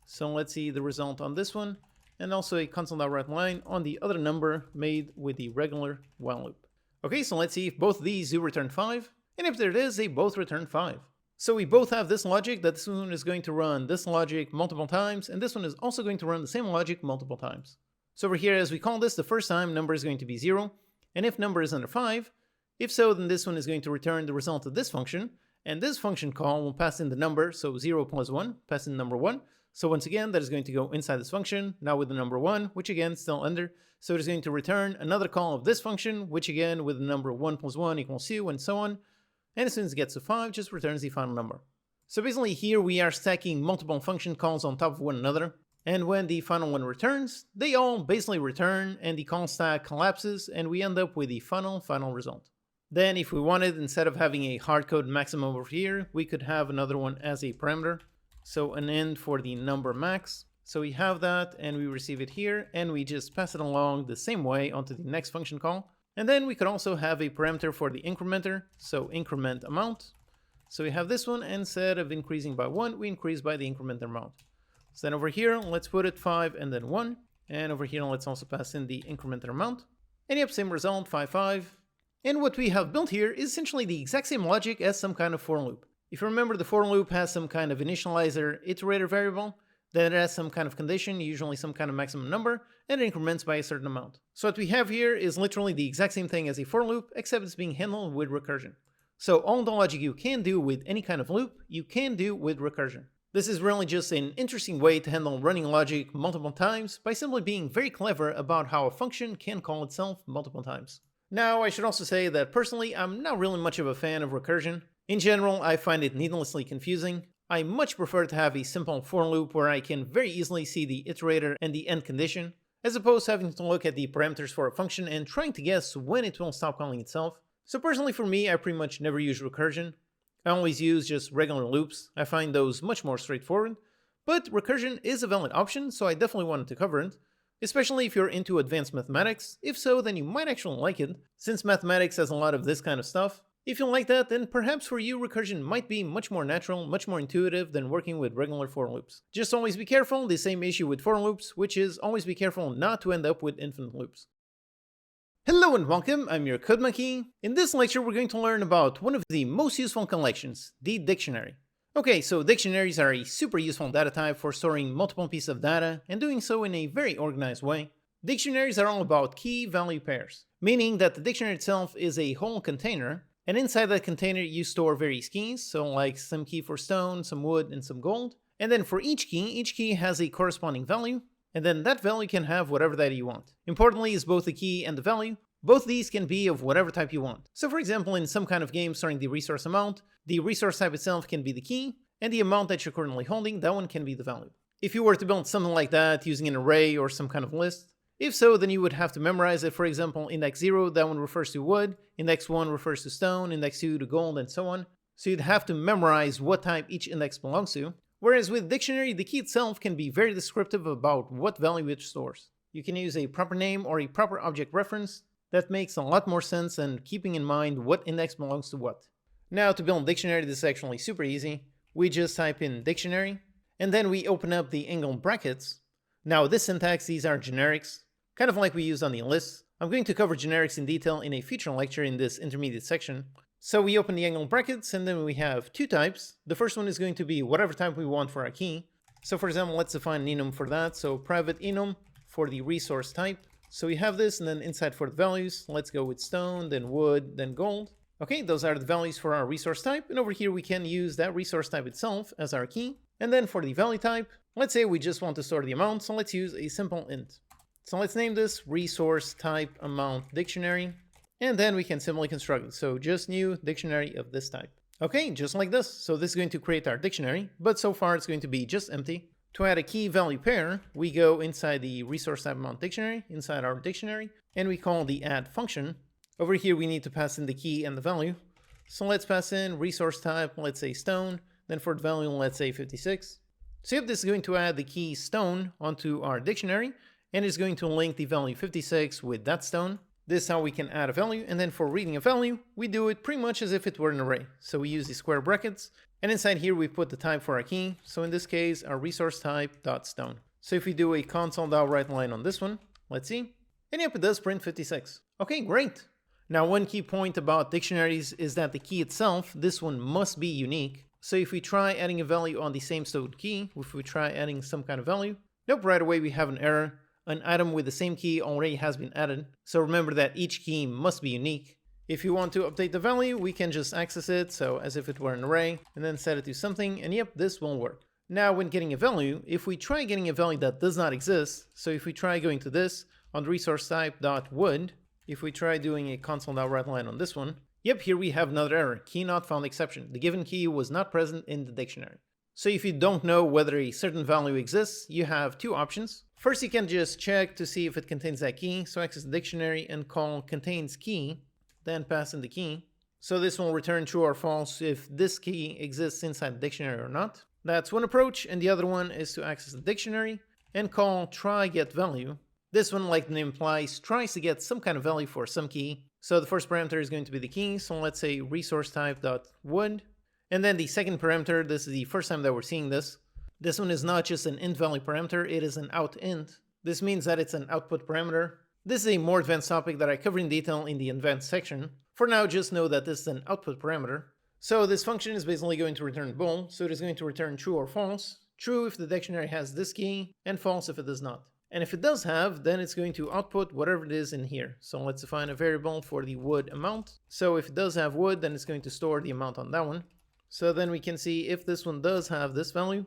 So let's see the result on this one, and also a console.writeLine on the other number made with the regular while loop. Okay, so let's see if both of these do return 5, and if there it is, they both return 5. So we both have this logic that this one is going to run this logic multiple times, and this one is also going to run the same logic multiple times. So over here, as we call this the first time, number is going to be 0, and if number is under 5, if so, then this one is going to return the result of this function, and this function call will pass in the number, so 0 plus 1, pass in number 1. So once again, that is going to go inside this function, now with the number 1, which again, still under. So it is going to return another call of this function, which again, with the number 1 plus 1 equals 2, and so on. And as soon as it gets to 5, just returns the final number. So basically here we are stacking multiple function calls on top of one another. And when the final one returns, they all basically return and the call stack collapses and we end up with the final result. Then if we wanted, instead of having a hardcode maximum over here, we could have another one as a parameter. So an int for the number max. So we have that and we receive it here and we just pass it along the same way onto the next function call. And then we could also have a parameter for the incrementer, so increment amount. So we have this one, and instead of increasing by 1, we increase by the increment amount. So then over here, let's put it 5 and then 1. And over here, let's also pass in the incrementer amount. And yep, same result, 5, 5. And what we have built here is essentially the exact same logic as some kind of for loop. If you remember, the for loop has some kind of initializer iterator variable, then it has some kind of condition, usually some kind of maximum number, and it increments by a certain amount. So what we have here is literally the exact same thing as a for loop, except it's being handled with recursion. So all the logic you can do with any kind of loop, you can do with recursion. This is really just an interesting way to handle running logic multiple times by simply being very clever about how a function can call itself multiple times. Now, I should also say that personally, I'm not really much of a fan of recursion. In general, I find it needlessly confusing. I much prefer to have a simple for loop where I can very easily see the iterator and the end condition, as opposed to having to look at the parameters for a function and trying to guess when it will stop calling itself. So personally for me, I pretty much never use recursion. I always use just regular loops. I find those much more straightforward, but recursion is a valid option, so I definitely wanted to cover it, especially if you're into advanced mathematics. If so, then you might actually like it, since mathematics has a lot of this kind of stuff. If you like that, then perhaps for you recursion might be much more natural, much more intuitive than working with regular for loops. Just always be careful, the same issue with for loops, which is always be careful not to end up with infinite loops. Hello and welcome, I'm your Code Monkey. In this lecture we're going to learn about one of the most useful collections, the dictionary. Okay, so dictionaries are a super useful data type for storing multiple pieces of data and doing so in a very organized way. Dictionaries are all about key-value pairs, meaning that the dictionary itself is a whole container, and inside that container you store various keys, so like some key for stone, some wood, and some gold. And then for each key has a corresponding value, and then that value can have whatever that you want. Importantly is both the key and the value. Both these can be of whatever type you want. So for example, in some kind of game storing the resource amount, the resource type itself can be the key, and the amount that you're currently holding, that one can be the value. If you were to build something like that using an array or some kind of list, if so, then you would have to memorize it. For example, index 0, that one refers to wood, index 1 refers to stone, index 2 to gold, and so on. So you'd have to memorize what type each index belongs to. Whereas with dictionary, the key itself can be very descriptive about what value it stores. You can use a proper name or a proper object reference. That makes a lot more sense than keeping in mind what index belongs to what. Now to build a dictionary, this is actually super easy. We just type in dictionary, and then we open up the angle brackets. Now this syntax, these are generics, kind of like we use on the list. I'm going to cover generics in detail in a future lecture in this intermediate section. So we open the angle brackets, and then we have two types. The first one is going to be whatever type we want for our key. So for example, let's define an enum for that. So private enum for the resource type. So we have this, and then inside for the values, let's go with stone, then wood, then gold. Okay, those are the values for our resource type, and over here we can use that resource type itself as our key. And then for the value type, let's say we just want to store the amount, so let's use a simple int. So let's name this resource type amount dictionary, and then we can simply construct it. So just new dictionary of this type. Okay, just like this. So this is going to create our dictionary, but so far it's going to be just empty. To add a key value pair, we go inside the resource type amount dictionary, inside our dictionary, and we call the add function. Over here we need to pass in the key and the value. So let's pass in resource type, let's say stone, then for the value let's say 56. So if this is going to add the key stone onto our dictionary, and it's going to link the value 56 with that stone. This is how we can add a value, and then for reading a value, we do it pretty much as if it were an array. So we use the square brackets, and inside here we put the type for our key. So in this case, our resource type dot stone. So if we do a console.writeLine on this one, let's see, and yep, it does print 56. Okay, great. Now one key point about dictionaries is that the key itself, this one must be unique. So if we try adding a value on the same stored key, if we try adding some kind of value, nope, right away we have an error. An item with the same key already has been added. So remember that each key must be unique. If you want to update the value, we can just access it, so as if it were an array, and then set it to something, and yep, this will work. Now when getting a value, if we try getting a value that does not exist, so if we try going to this, on the resource type .wood, if we try doing a console.writeLine on this one, yep, here we have another error, key not found exception. The given key was not present in the dictionary. So if you don't know whether a certain value exists, you have two options. First, you can just check to see if it contains that key, so access the dictionary and call contains key, then pass in the key. So this will return true or false if this key exists inside the dictionary or not. That's one approach, and the other one is to access the dictionary and call try get value. This one, like the name implies, tries to get some kind of value for some key. So the first parameter is going to be the key, so let's say resource type.wood. And then the second parameter, this is the first time that we're seeing this. This one is not just an int value parameter, it is an out int. This means that it's an output parameter. This is a more advanced topic that I cover in detail in the advanced section. For now, just know that this is an output parameter. So this function is basically going to return bool, so it is going to return true or false. True if the dictionary has this key, and false if it does not. And if it does have, then it's going to output whatever it is in here. So let's define a variable for the wood amount. So if it does have wood, then it's going to store the amount on that one. So then we can see if this one does have this value.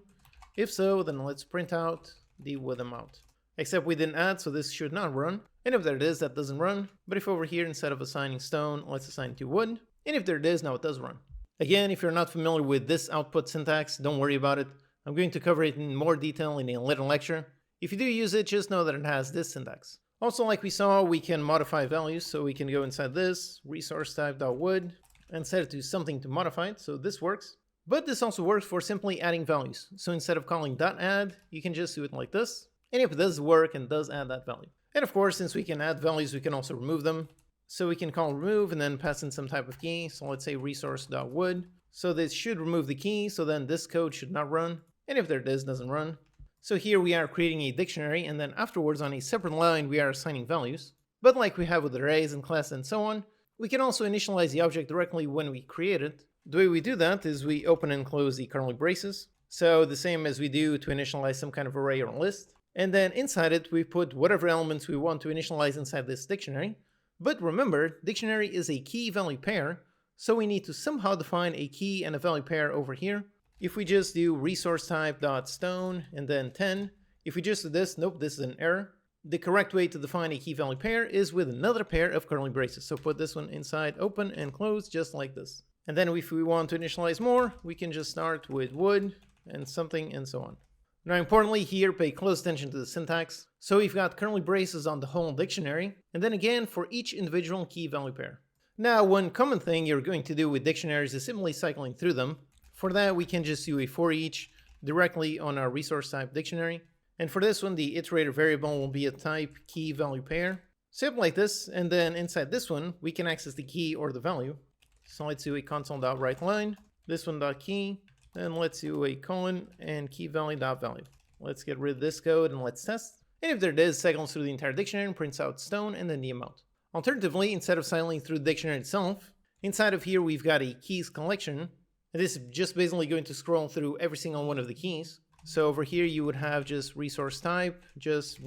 If so, then let's print out the wood amount. Except we didn't add, so this should not run. And if there it is, that doesn't run. But if over here, instead of assigning stone, let's assign to wood. And if there it is, now it does run. Again, if you're not familiar with this output syntax, don't worry about it. I'm going to cover it in more detail in a later lecture. If you do use it, just know that it has this syntax. Also, like we saw, we can modify values, so we can go inside this, resource type.wood, and set it to something to modify it, so this works. But this also works for simply adding values. So instead of calling .add, you can just do it like this. And if it does work and does add that value. And of course, since we can add values, we can also remove them. So we can call remove and then pass in some type of key. So let's say resource.wood. So this should remove the key, so then this code should not run. And if there it is, doesn't run. So here we are creating a dictionary, and then afterwards on a separate line we are assigning values. But like we have with arrays and class and so on, we can also initialize the object directly when we create it. The way we do that is we open and close the curly braces. So the same as we do to initialize some kind of array or list. And then inside it we put whatever elements we want to initialize inside this dictionary. But remember, dictionary is a key value pair, so we need to somehow define a key and a value pair over here. If we just do resource type.stone and then 10, if we just do this, nope, this is an error. The correct way to define a key value pair is with another pair of curly braces. So put this one inside, open and close, just like this. And then if we want to initialize more, we can just start with wood and something and so on. Now importantly here, pay close attention to the syntax. So we've got curly braces on the whole dictionary, and then again for each individual key value pair. Now one common thing you're going to do with dictionaries is simply cycling through them. For that we can just do a for each directly on our resource type dictionary. And for this one, the iterator variable will be a type key value pair. Set like this, and then inside this one, we can access the key or the value. So let's do a console.writeLine, this one .key, then let's do a colon and key value.value. Let's get rid of this code and let's test. And if there it is, cycles through the entire dictionary and prints out stone and then the amount. Alternatively, instead of cycling through the dictionary itself, inside of here we've got a keys collection. And this is just basically going to scroll through every single one of the keys. So over here you would have just resource type. This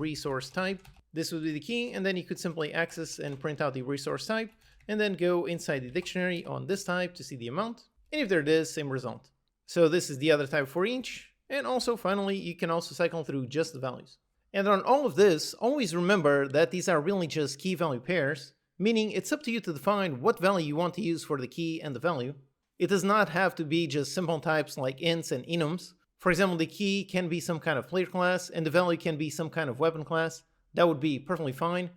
would be the key, and then you could simply access and print out the resource type, and then go inside the dictionary on this type to see the amount. And if there it is, same result. So this is the other type for each. And also finally, you can also cycle through just the values. And on all of this, always remember that these are really just key value pairs, meaning it's up to you to define what value you want to use for the key and the value. It does not have to be just simple types like ints and enums. For example, the key can be some kind of player class, and the value can be some kind of weapon class. That would be perfectly fine.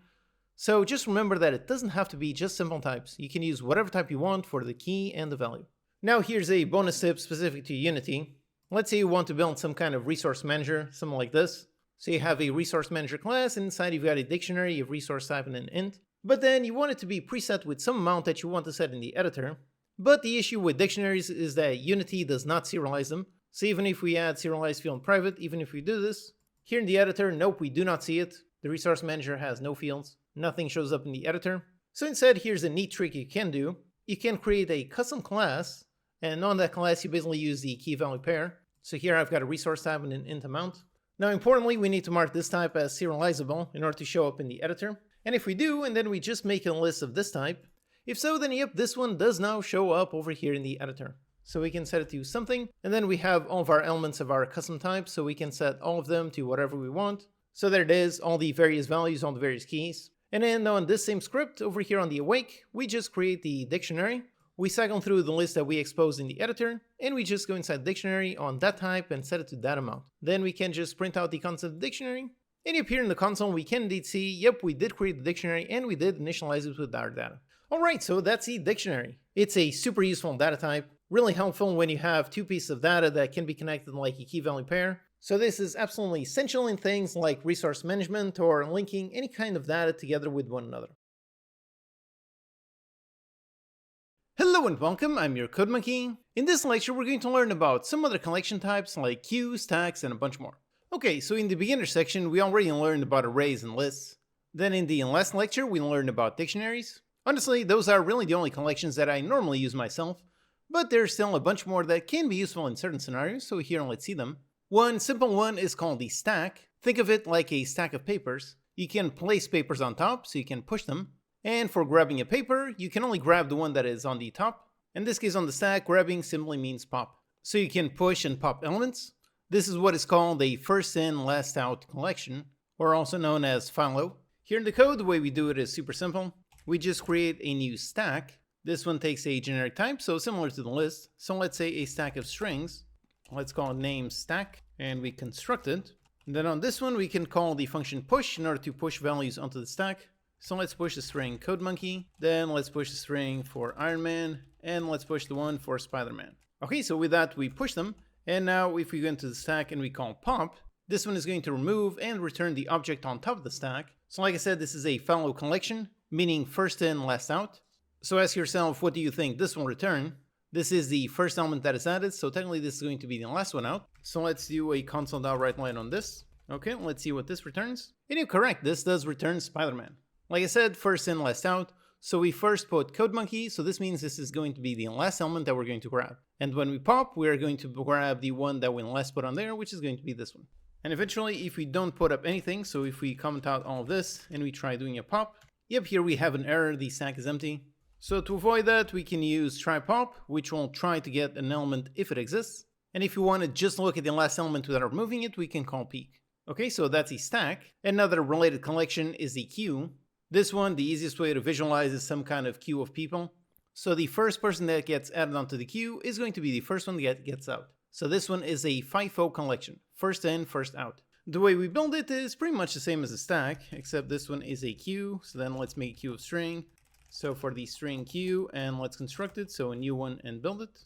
So just remember that it doesn't have to be just simple types. You can use whatever type you want for the key and the value. Now here's a bonus tip specific to Unity. Let's say you want to build some kind of resource manager, something like this. So you have a resource manager class, and inside you've got a dictionary of resource type and an int. But then you want it to be preset with some amount that you want to set in the editor. But the issue with dictionaries is that Unity does not serialize them. So even if we add serialized field in private, even if we do this, here in the editor, nope, we do not see it. The resource manager has no fields. Nothing shows up in the editor. So instead, here's a neat trick you can do. You can create a custom class, and on that class, you basically use the key value pair. So here I've got a resource type and an int amount. Now importantly, we need to mark this type as serializable in order to show up in the editor. And if we do, and then we just make a list of this type, if so, then yep, this one does now show up over here in the editor. So we can set it to something, and then we have all of our elements of our custom type, so we can set all of them to whatever we want. So there it is, all the various values on the various keys. And then on this same script over here on the awake, we just create the dictionary. We cycle through the list that we exposed in the editor, and we just go inside the dictionary on that type and set it to that amount. Then we can just print out the concept of the dictionary, and up here in the console we can indeed see, yep, we did create the dictionary and we did initialize it with our data. Alright, so that's the dictionary. It's a super useful data type, really helpful when you have two pieces of data that can be connected like a key value pair. So this is absolutely essential in things like resource management or linking any kind of data together with one another. Hello and welcome, I'm your Code Monkey. In this lecture we're going to learn about some other collection types like queues, stacks, and a bunch more. Okay, so in the beginner section we already learned about arrays and lists. Then in the last lecture we learned about dictionaries. Honestly, those are really the only collections that I normally use myself, but there's still a bunch more that can be useful in certain scenarios, so here let's see them. One simple one is called the stack. Think of it like a stack of papers. You can place papers on top, so you can push them. And for grabbing a paper, you can only grab the one that is on the top. In this case on the stack, grabbing simply means pop. So you can push and pop elements. This is what is called a first in, last out collection, or also known as FILO. Here in the code, the way we do it is super simple. We just create a new stack. This one takes a generic type, so similar to the list. So let's say a stack of strings. Let's call it name stack, and we construct it. And then on this one, we can call the function push in order to push values onto the stack. So let's push the string code monkey, then let's push the string for Iron Man, and let's push the one for Spider-Man. Okay, so with that, we push them. And now if we go into the stack and we call pop, this one is going to remove and return the object on top of the stack. So like I said, this is a FILO collection. meaning first in, last out. So ask yourself, what do you think this will return? This is the first element that is added, so technically this is going to be the last one out. So let's do a console.writeLine on this. Okay, let's see what this returns. And you're correct, this does return Spider-Man. Like I said, first in, last out. So we first put CodeMonkey, so this means this is going to be the last element that we're going to grab. And when we pop, we are going to grab the one that we last put on there, which is going to be this one. And eventually, if we don't put up anything, so if we comment out all of this and we try doing a pop, yep, here we have an error, the stack is empty. So to avoid that, we can use try_pop, which will try to get an element if it exists. And if you want to just look at the last element without removing it, we can call peek. Okay, so that's a stack. Another related collection is the queue. This one, the easiest way to visualize is some kind of queue of people. So the first person that gets added onto the queue is going to be the first one that gets out. So this one is a FIFO collection, first in, first out. The way we build it is pretty much the same as a stack, except this one is a queue. So then let's make a queue of string. So for the string queue, and let's construct it, so a new one and build it.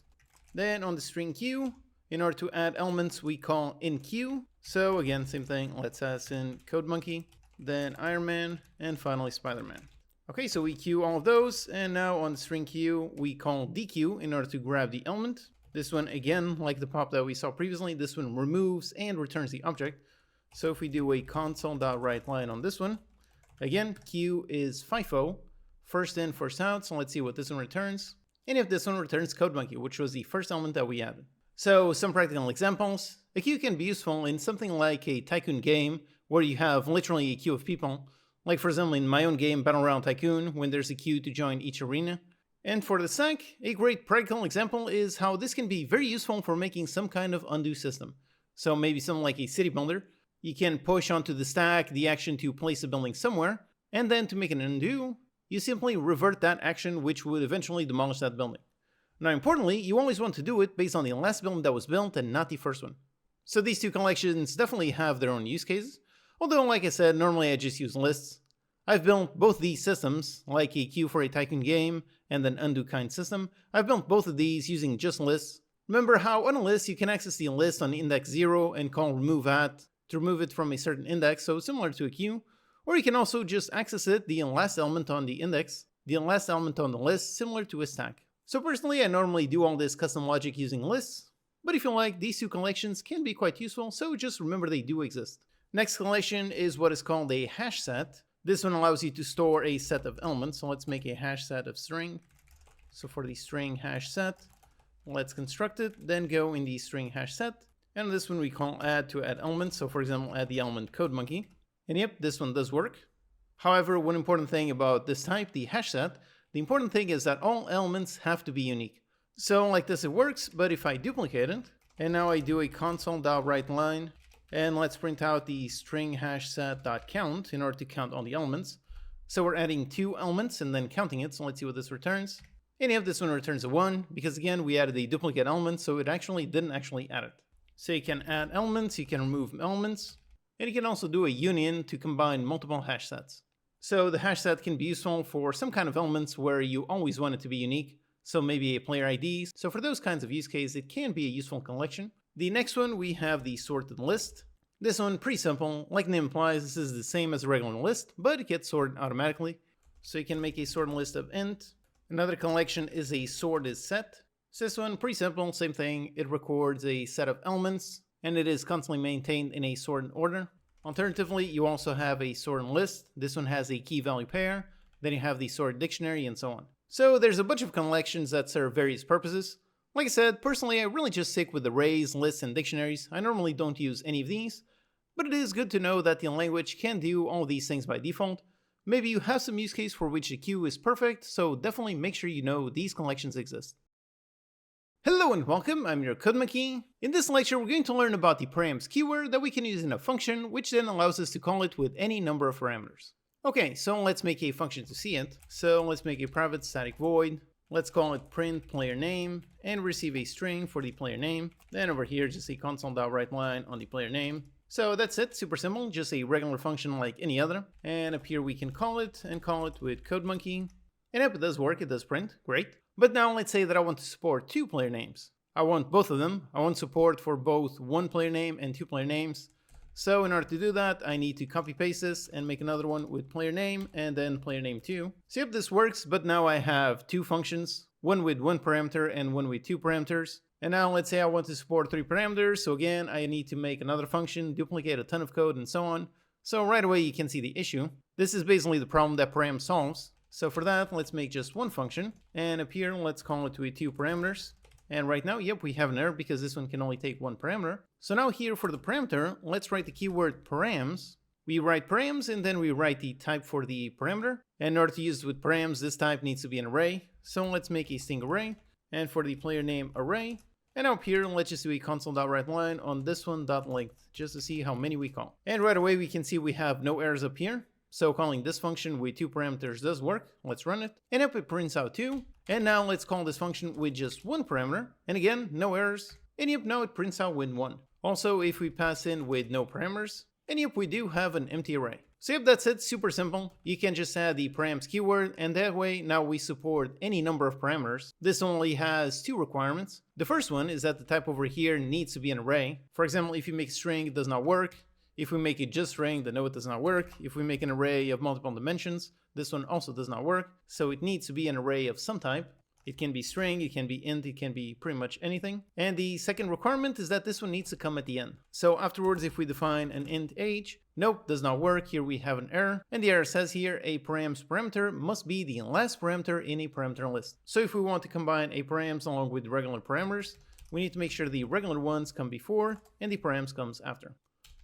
Then on the string queue, in order to add elements, we call inQueue. So again, same thing, let's add in CodeMonkey, then Iron Man, and finally Spider-Man. Okay, so we queue all of those, and now on the string queue, we call dequeue in order to grab the element. This one, again, like the pop that we saw previously, this one removes and returns the object. So if we do a console.writeLine on this one, again, queue is FIFO, first in, first out, so let's see what this one returns. And if this one returns CodeMonkey, which was the first element that we added. So some practical examples. A queue can be useful in something like a tycoon game, where you have literally a queue of people. Like for example in my own game, Battle Royale Tycoon, when there's a queue to join each arena. And for the stack, a great practical example is how this can be very useful for making some kind of undo system. So maybe something like a city builder. You can push onto the stack the action to place a building somewhere, and then to make an undo, you simply revert that action, which would eventually demolish that building. Now importantly, you always want to do it based on the last building that was built and not the first one. So these two collections definitely have their own use cases, although like I said, normally I just use lists. I've built both these systems, like a queue for a tycoon game and an undo kind system. I've built both of these using just lists. Remember how on a list you can access the list on index 0 and call remove_at to remove it from a certain index, so similar to a queue. Or you can also just access it, the last element on the index, the last element on the list, similar to a stack. So personally, I normally do all this custom logic using lists, but if you like, these two collections can be quite useful, so just remember they do exist. Next collection is what is called a hash set. This one allows you to store a set of elements, so let's make a hash set of string. So for the string hash set, let's construct it, then go in the string hash set, and this one we call add to add elements, so for example, add the element CodeMonkey. And yep, this one does work. However, one important thing about this type, the hash set, the important thing is that all elements have to be unique. So like this it works, but if I duplicate it, and now I do a console.writeLine, and let's print out the string hash set.count in order to count all the elements. So we're adding 2 elements and then counting it, so let's see what this returns. And if this one returns a 1, because again, we added a duplicate element, so it actually didn't actually add it. So you can add elements, you can remove elements, and you can also do a union to combine multiple hash sets. So the hash set can be useful for some kind of elements where you always want it to be unique, so maybe a player ID. So for those kinds of use cases, it can be a useful collection. The next one, we have the sorted list. This one, pretty simple. Like the name implies, this is the same as a regular list, but it gets sorted automatically. So you can make a sorted list of int. Another collection is a sorted set. So this one, pretty simple, same thing. It records a set of elements, and it is constantly maintained in a sorted order. Alternatively, you also have a sorted list. This one has a key value pair. Then you have the sorted dictionary and so on. So there's a bunch of collections that serve various purposes. Like I said, personally, I really just stick with arrays, lists, and dictionaries. I normally don't use any of these, but it is good to know that the language can do all of these things by default. Maybe you have some use case for which the queue is perfect, so definitely make sure you know these collections exist. Hello and welcome, I'm your CodeMonkey. In this lecture, we're going to learn about the Params keyword that we can use in a function, which then allows us to call it with any number of parameters. Okay, so let's make a function to see it. So let's make a private static void. Let's call it print player name and receive a string for the player name. Then over here, just a console.writeLine on the player name. So that's it, super simple, just a regular function like any other. And up here we can call it with CodeMonkey. And if it does work, it does print, great. But now let's say that I want to support 2 player names. I want both of them. I want support for both 1 player name and 2 player names. So in order to do that, I need to copy paste this and make another one with player name and then player name 2. So yep, this works, but now I have two functions, one with one parameter and one with two parameters. And now let's say I want to support 3 parameters. So again, I need to make another function, duplicate a ton of code and so on. So right away you can see the issue. This is basically the problem that Params solves. So for that, let's make just one function, and up here let's call it with 2 parameters. And right now, yep, we have an error because this one can only take one parameter. So now here for the parameter, let's write the keyword params. We write params and then we write the type for the parameter. And in order to use it with params, this type needs to be an array. So let's make a string array, and for the player name array. And up here, let's just do a console.writeLine on this one .length, just to see how many we call. And right away, we can see we have no errors up here. So calling this function with 2 parameters does work. Let's run it. And up it prints out 2. And now let's call this function with just 1 parameter. And again, no errors. And yep, now it prints out with 1. Also, if we pass in with no parameters, and yep, we do have an empty array. So yep, that's it, super simple. You can just add the params keyword, and that way now we support any number of parameters. This only has 2 requirements. The first one is that the type over here needs to be an array. For example, if you make string, it does not work. If we make it just string, then no, it does not work. If we make an array of multiple dimensions, this one also does not work. So it needs to be an array of some type. It can be string, it can be int, it can be pretty much anything. And the second requirement is that this one needs to come at the end. So afterwards, if we define an int age, nope, does not work. Here we have an error. And the error says here a params parameter must be the last parameter in a parameter list. So if we want to combine a params along with regular parameters, we need to make sure the regular ones come before and the params comes after.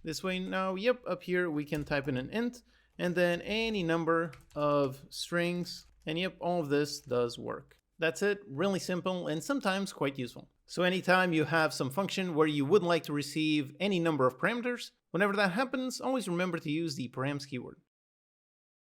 This way now, yep, up here we can type in an int and then any number of strings, and yep, all of this does work. That's it, really simple and sometimes quite useful. So anytime you have some function where you would like to receive any number of parameters, whenever that happens, always remember to use the params keyword.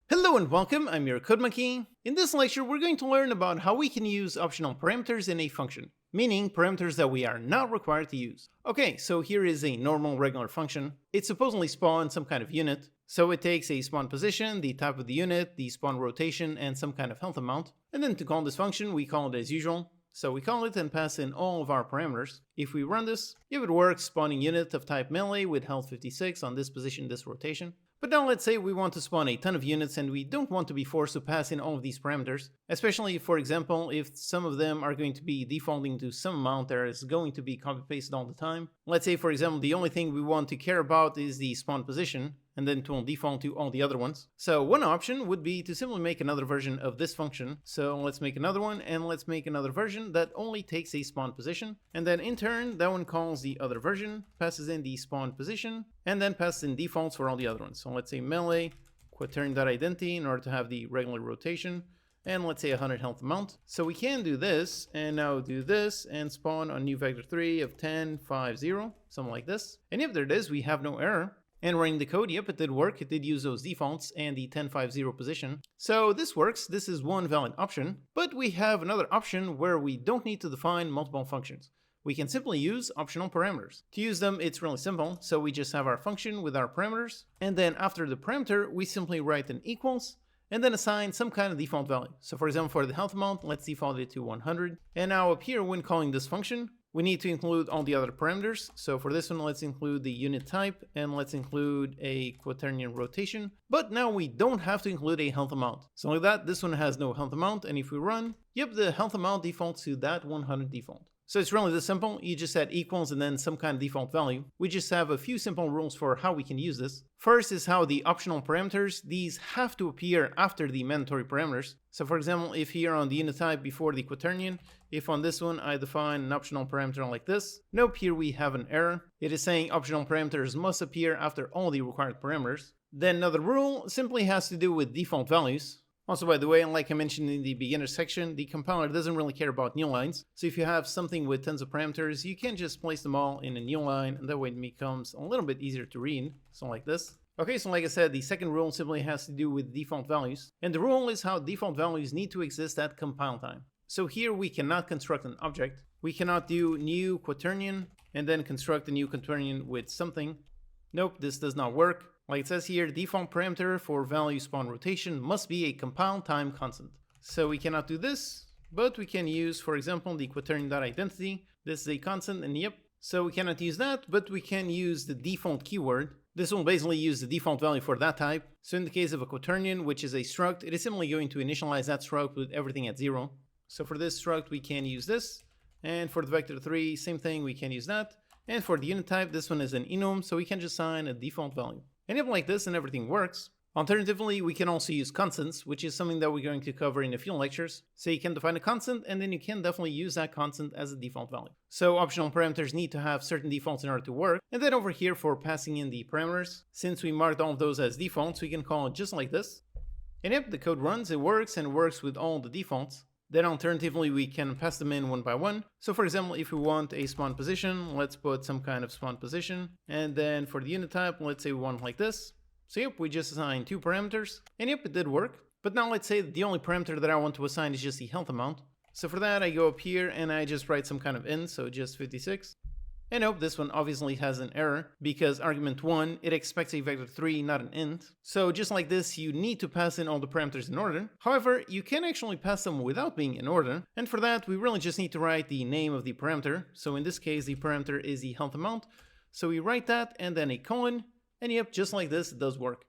Hello and welcome, I'm your Code Monkey. In this lecture, we're going to learn about how we can use optional parameters in a function, meaning parameters that we are not required to use. Okay, so here is a normal regular function. It supposedly spawns some kind of unit. So it takes a spawn position, the type of the unit, the spawn rotation, and some kind of health amount. And then to call this function, we call it as usual. So we call it and pass in all of our parameters. If we run this, if it works, spawning unit of type melee with health 56 on this position, this rotation. But now let's say we want to spawn a ton of units and we don't want to be forced to pass in all of these parameters, especially for example if some of them are going to be defaulting to some amount that is going to be copy pasted all the time. Let's say for example the only thing we want to care about is the spawn position, and then it will default to all the other ones. So one option would be to simply make another version of this function. So let's make another one, and let's make another version that only takes a spawn position. And then in turn, that one calls the other version, passes in the spawn position, and then passes in defaults for all the other ones. So let's say melee, quaternion.identity in order to have the regular rotation, and let's say 100 health amount. So we can do this, and now do this, and spawn on new vector 3 of 10, 5, 0, something like this. And if there it is, we have no error. And running the code, yep, it did work. It did use those defaults and the 10.5.0 position. So this works. This is one valid option. But we have another option where we don't need to define multiple functions. We can simply use optional parameters. To use them, it's really simple. So we just have our function with our parameters. And then after the parameter, we simply write an equals and then assign some kind of default value. So for example, for the health amount, let's default it to 100. And now up here, when calling this function, we need to include all the other parameters. So for this one, let's include the unit type and let's include a quaternion rotation. But now we don't have to include a health amount. So like that, this one has no health amount. And if we run, yep, the health amount defaults to that 100 default. So it's really this simple. You just add equals and then some kind of default value. We just have a few simple rules for how we can use this. First is how the optional parameters, these have to appear after the mandatory parameters. So for example, if here on the unit type before the quaternion, if on this one I define an optional parameter like this, nope, here we have an error. It is saying optional parameters must appear after all the required parameters. Then another rule simply has to do with default values. Also, by the way, like I mentioned in the beginner section, the compiler doesn't really care about new lines. So if you have something with tons of parameters, you can just place them all in a new line, and that way it becomes a little bit easier to read. So like this. Okay, so like I said, the second rule simply has to do with default values. And the rule is how default values need to exist at compile time. So here we cannot construct an object. We cannot do new quaternion and then construct a new quaternion with something. Nope, this does not work. Like it says here, default parameter for value spawn rotation must be a compile time constant. So we cannot do this, but we can use, for example, the quaternion.identity. This is a constant, and yep. So we cannot use that, but we can use the default keyword. This will basically use the default value for that type. So in the case of a quaternion, which is a struct, it is simply going to initialize that struct with everything at 0. So for this struct, we can use this. And for the vector 3, same thing, we can use that. And for the unit type, this one is an enum, so we can just assign a default value. And if like this and everything works. Alternatively, we can also use constants, which is something that we're going to cover in a few lectures. So you can define a constant, and then you can definitely use that constant as a default value. So optional parameters need to have certain defaults in order to work. And then over here for passing in the parameters, since we marked all of those as defaults, we can call it just like this. And if the code runs, it works and works with all the defaults. Then alternatively, we can pass them in one by one. So for example, if we want a spawn position, let's put some kind of spawn position. And then for the unit type, let's say we want like this. So yep, we just assigned 2 parameters, and yep, it did work. But now let's say that the only parameter that I want to assign is just the health amount. So for that, I go up here and I just write some kind of int, so just 56. And nope, this one obviously has an error, because argument 1, it expects a vector 3, not an int. So just like this, you need to pass in all the parameters in order. However, you can actually pass them without being in order. And for that, we really just need to write the name of the parameter. So in this case, the parameter is the health amount. So we write that and then a colon. And yep, just like this, it does work.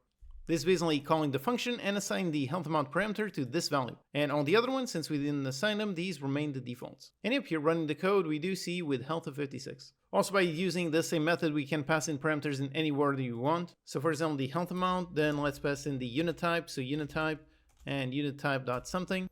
This is basically calling the function and assigning the health amount parameter to this value. And on the other one, since we didn't assign them, these remain the defaults. And yep, here running the code, we do see with health of 56. Also, by using this same method, we can pass in parameters in any order you want. So for example, the health amount, then let's pass in the unit type. So unit type and unit type dot something.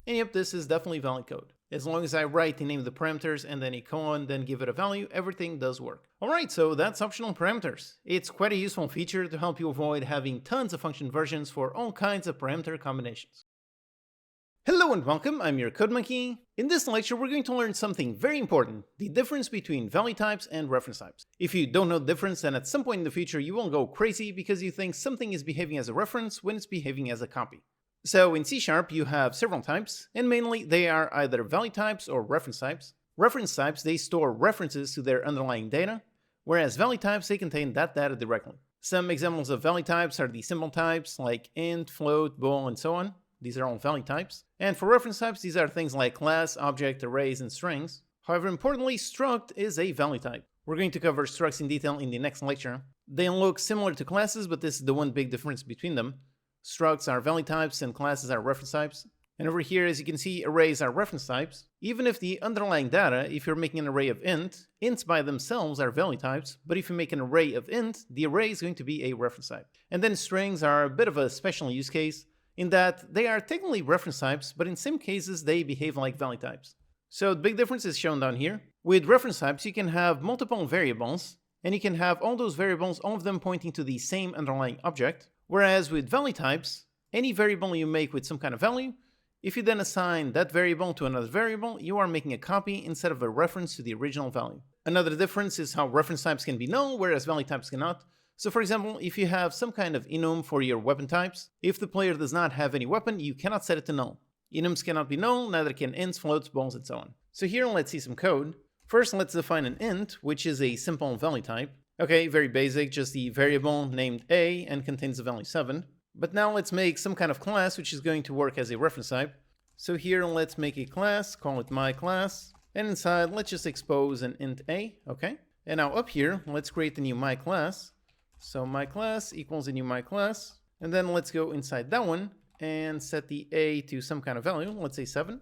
And yep, this is definitely valid code. As long as I write the name of the parameters and then a colon, then give it a value, everything does work. Alright, so that's optional parameters. It's quite a useful feature to help you avoid having tons of function versions for all kinds of parameter combinations. Hello and welcome, I'm your Code Monkey. In this lecture, we're going to learn something very important, the difference between value types and reference types. If you don't know the difference, then at some point in the future you will go crazy because you think something is behaving as a reference when it's behaving as a copy. So in C# you have several types, and mainly they are either value types or reference types. Reference types, they store references to their underlying data, whereas value types, they contain that data directly. Some examples of value types are the symbol types like int, float, bool, and so on. These are all value types. And for reference types, these are things like class, object, arrays, and strings. However, importantly, struct is a value type. We're going to cover structs in detail in the next lecture. They look similar to classes, but this is the one big difference between them. Structs are value types and classes are reference types. And over here, as you can see, arrays are reference types. Even if the underlying data, if you're making an array of ints by themselves are value types, but if you make an array of int, the array is going to be a reference type. And then strings are a bit of a special use case, in that they are technically reference types, but in some cases they behave like value types. So the big difference is shown down here. With reference types, you can have multiple variables, and you can have all those variables, all of them pointing to the same underlying object. Whereas with value types, any variable you make with some kind of value, if you then assign that variable to another variable, you are making a copy instead of a reference to the original value. Another difference is how reference types can be null, whereas value types cannot. So for example, if you have some kind of enum for your weapon types, if the player does not have any weapon, you cannot set it to null. Enums cannot be null, neither can ints, floats, bools, and so on. So here let's see some code. First, let's define an int, which is a simple value type. Okay, very basic, just the variable named a and contains the value 7. But now let's make some kind of class which is going to work as a reference type. So here let's make a class, call it myClass, and inside let's just expose an int a, okay? And now up here, let's create a new myClass. So myClass equals a new myClass, and then let's go inside that one and set the a to some kind of value, let's say 7.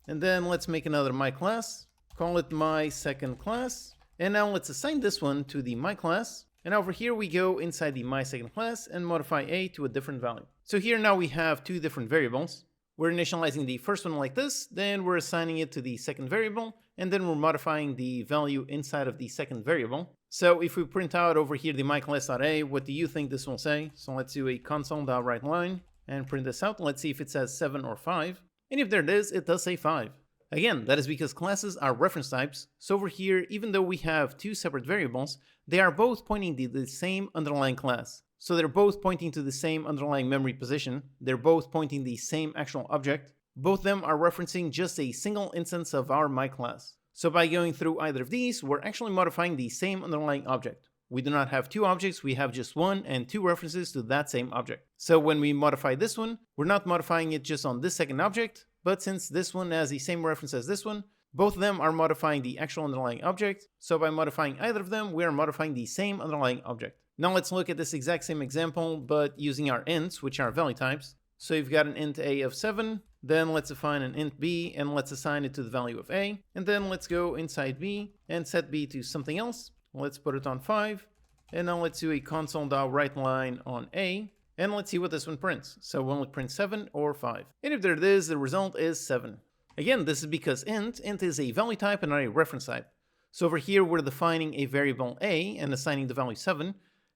And then let's make another myClass, call it mySecondClass. And now let's assign this one to the myClass. And over here we go inside the mySecondClass and modify a to a different value. So here now we have 2 different variables. We're initializing the first one like this, then we're assigning it to the second variable, and then we're modifying the value inside of the second variable. So if we print out over here the myClass.a, what do you think this will say? So let's do a console.writeLine and print this out. Let's see if it says 7 or 5. And if there it is, it does say 5. Again, that is because classes are reference types, so over here, even though we have 2 separate variables, they are both pointing to the same underlying class. So they're both pointing to the same underlying memory position, they're both pointing the same actual object, both of them are referencing just a single instance of our myClass. So by going through either of these, we're actually modifying the same underlying object. We do not have 2 objects, we have just 1 and 2 references to that same object. So when we modify this one, we're not modifying it just on this second object, but since this one has the same reference as this one, both of them are modifying the actual underlying object. So by modifying either of them, we are modifying the same underlying object. Now let's look at this exact same example, but using our ints, which are value types. So you've got an int a of 7, then let's define an int b, and let's assign it to the value of a, and then let's go inside b and set b to something else. Let's put it on 5, and now let's do a console.writeLine on a, and let's see what this one prints. So will it print 7 or 5? And if there it is, the result is 7. Again, this is because int is a value type and not a reference type. So over here, we're defining a variable a and assigning the value 7,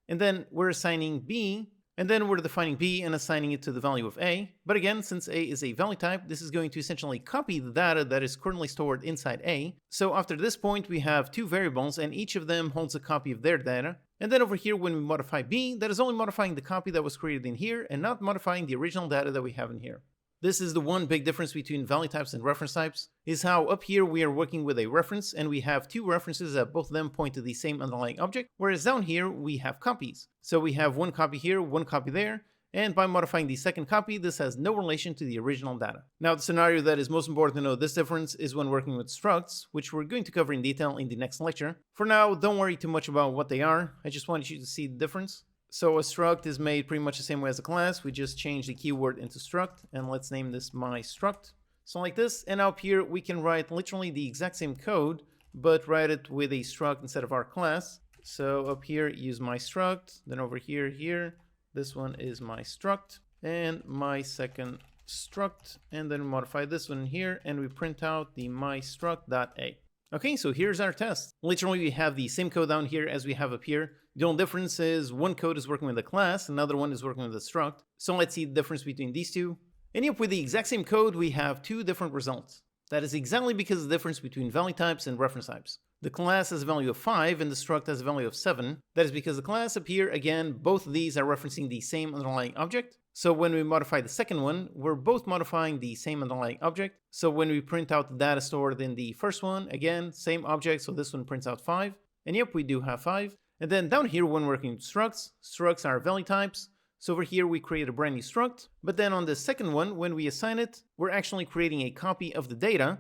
and then we're assigning b, and then we're defining b and assigning it to the value of a. But again, since a is a value type, this is going to essentially copy the data that is currently stored inside a. So after this point, we have two variables, and each of them holds a copy of their data. And then over here, when we modify b, that is only modifying the copy that was created in here and not modifying the original data that we have in here. This is the one big difference between value types and reference types, is how up here we are working with a reference and we have two references that both of them point to the same underlying object, whereas down here we have copies. So we have one copy here, one copy there, and by modifying the second copy, this has no relation to the original data. Now the scenario that is most important to know this difference is when working with structs, which we're going to cover in detail in the next lecture. For now, don't worry too much about what they are, I just wanted you to see the difference. So a struct is made pretty much the same way as a class. We just change the keyword into struct, and let's name this my struct. So like this, and up here we can write literally the exact same code, but write it with a struct instead of our class. So up here, use my struct, then over here, this one is my struct, and my second struct, and then we modify this one here, and we print out the my struct.a. Okay, so here's our test. Literally, we have the same code down here as we have up here. The only difference is one code is working with a class, another one is working with a struct. So let's see the difference between these two. And yep, with the exact same code, we have two different results. That is exactly because of the difference between value types and reference types. The class has a value of 5 and the struct has a value of 7. That is because the class up here, again, both of these are referencing the same underlying object. So when we modify the second one, we're both modifying the same underlying object. So when we print out the data stored in the first one, again, same object, so this one prints out 5. And yep, we do have 5. And then down here, when working with structs, structs are value types. So over here, we create a brand new struct. But then on the second one, when we assign it, we're actually creating a copy of the data.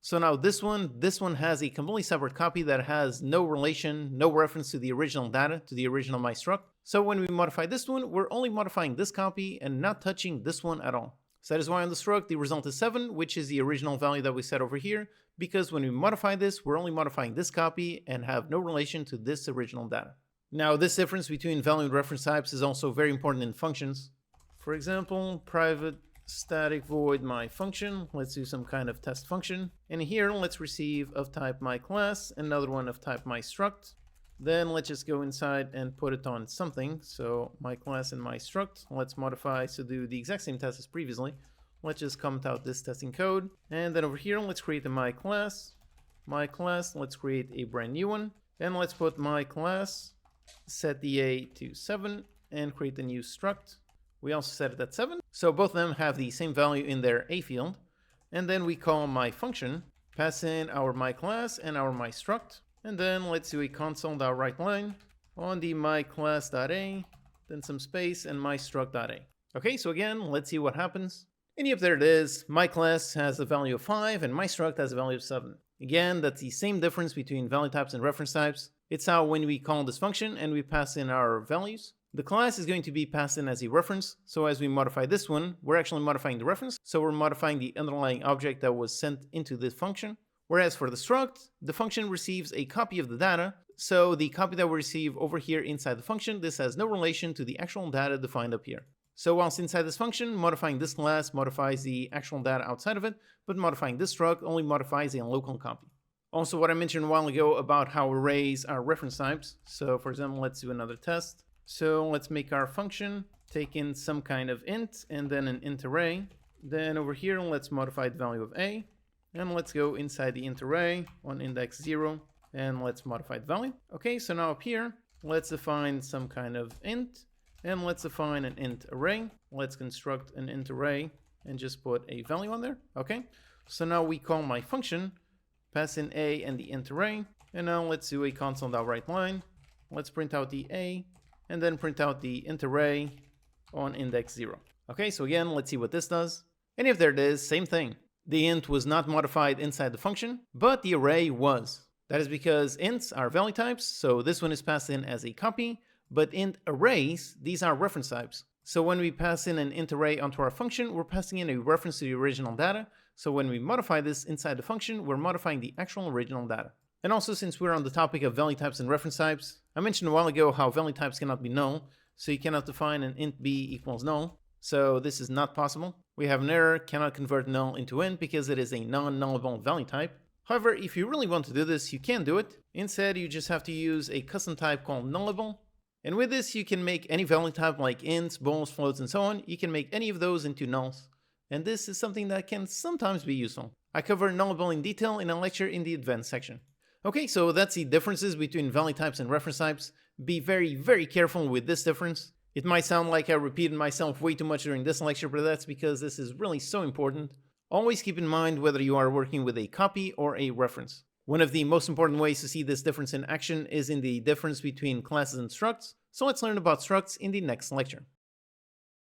So now this one has a completely separate copy that has no relation, no reference to the original data, to the original my struct. So when we modify this one, we're only modifying this copy and not touching this one at all. So that is why on the struct, the result is 7, which is the original value that we set over here, because when we modify this, we're only modifying this copy and have no relation to this original data. Now, this difference between value and reference types is also very important in functions. For example, private static void my function. Let's do some kind of test function. And here, let's receive of type my class, another one of type my struct. Then let's just go inside and put it on something. So my class and my struct. Let's modify to do the exact same test as previously. Let's just comment out this testing code. And then over here, let's create a my class. My class, let's create a brand new one. And let's put my class, set the a to 7, and create a new struct. We also set it at 7. So both of them have the same value in their a field. And then we call my function, pass in our my class and our my struct. And then let's do a console.writeLine on the my class.a, then some space and my struct.a. Okay, so again, let's see what happens. And yep, there it is. My class has a value of 5 and my struct has a value of 7. Again, that's the same difference between value types and reference types. It's how when we call this function and we pass in our values, the class is going to be passed in as a reference. So as we modify this one, we're actually modifying the reference. So we're modifying the underlying object that was sent into this function. Whereas for the struct, the function receives a copy of the data. So the copy that we receive over here inside the function, this has no relation to the actual data defined up here. So whilst inside this function, modifying this class modifies the actual data outside of it, but modifying this struct only modifies a local copy. Also, what I mentioned a while ago about how arrays are reference types. So for example, let's do another test. So let's make our function, take in some kind of int, and then an int array. Then over here, let's modify the value of a. And let's go inside the int array on index 0, and let's modify the value. Okay, so now up here, let's define some kind of int, and let's define an int array. Let's construct an int array and just put a value on there. Okay, so now we call my function, pass in a and the int array, and now let's do a console.writeLine. Let's print out the a, and then print out the int array on index 0. Okay, so again, let's see what this does. And if there it is, same thing. The int was not modified inside the function, but the array was. That is because ints are value types, so this one is passed in as a copy, but int arrays, these are reference types. So when we pass in an int array onto our function, we're passing in a reference to the original data. So when we modify this inside the function, we're modifying the actual original data. And also, since we're on the topic of value types and reference types, I mentioned a while ago how value types cannot be null, so you cannot define an int b equals null. So this is not possible. We have an error, cannot convert null into int because it is a non-nullable value type. However, if you really want to do this, you can do it. Instead, you just have to use a custom type called nullable. And with this, you can make any value type like ints, bools, floats, and so on. You can make any of those into nulls. And this is something that can sometimes be useful. I cover nullable in detail in a lecture in the advanced section. Okay, so that's the differences between value types and reference types. Be very, very careful with this difference. It might sound like I repeated myself way too much during this lecture, but that's because this is really so important. Always keep in mind whether you are working with a copy or a reference. One of the most important ways to see this difference in action is in the difference between classes and structs. So let's learn about structs in the next lecture.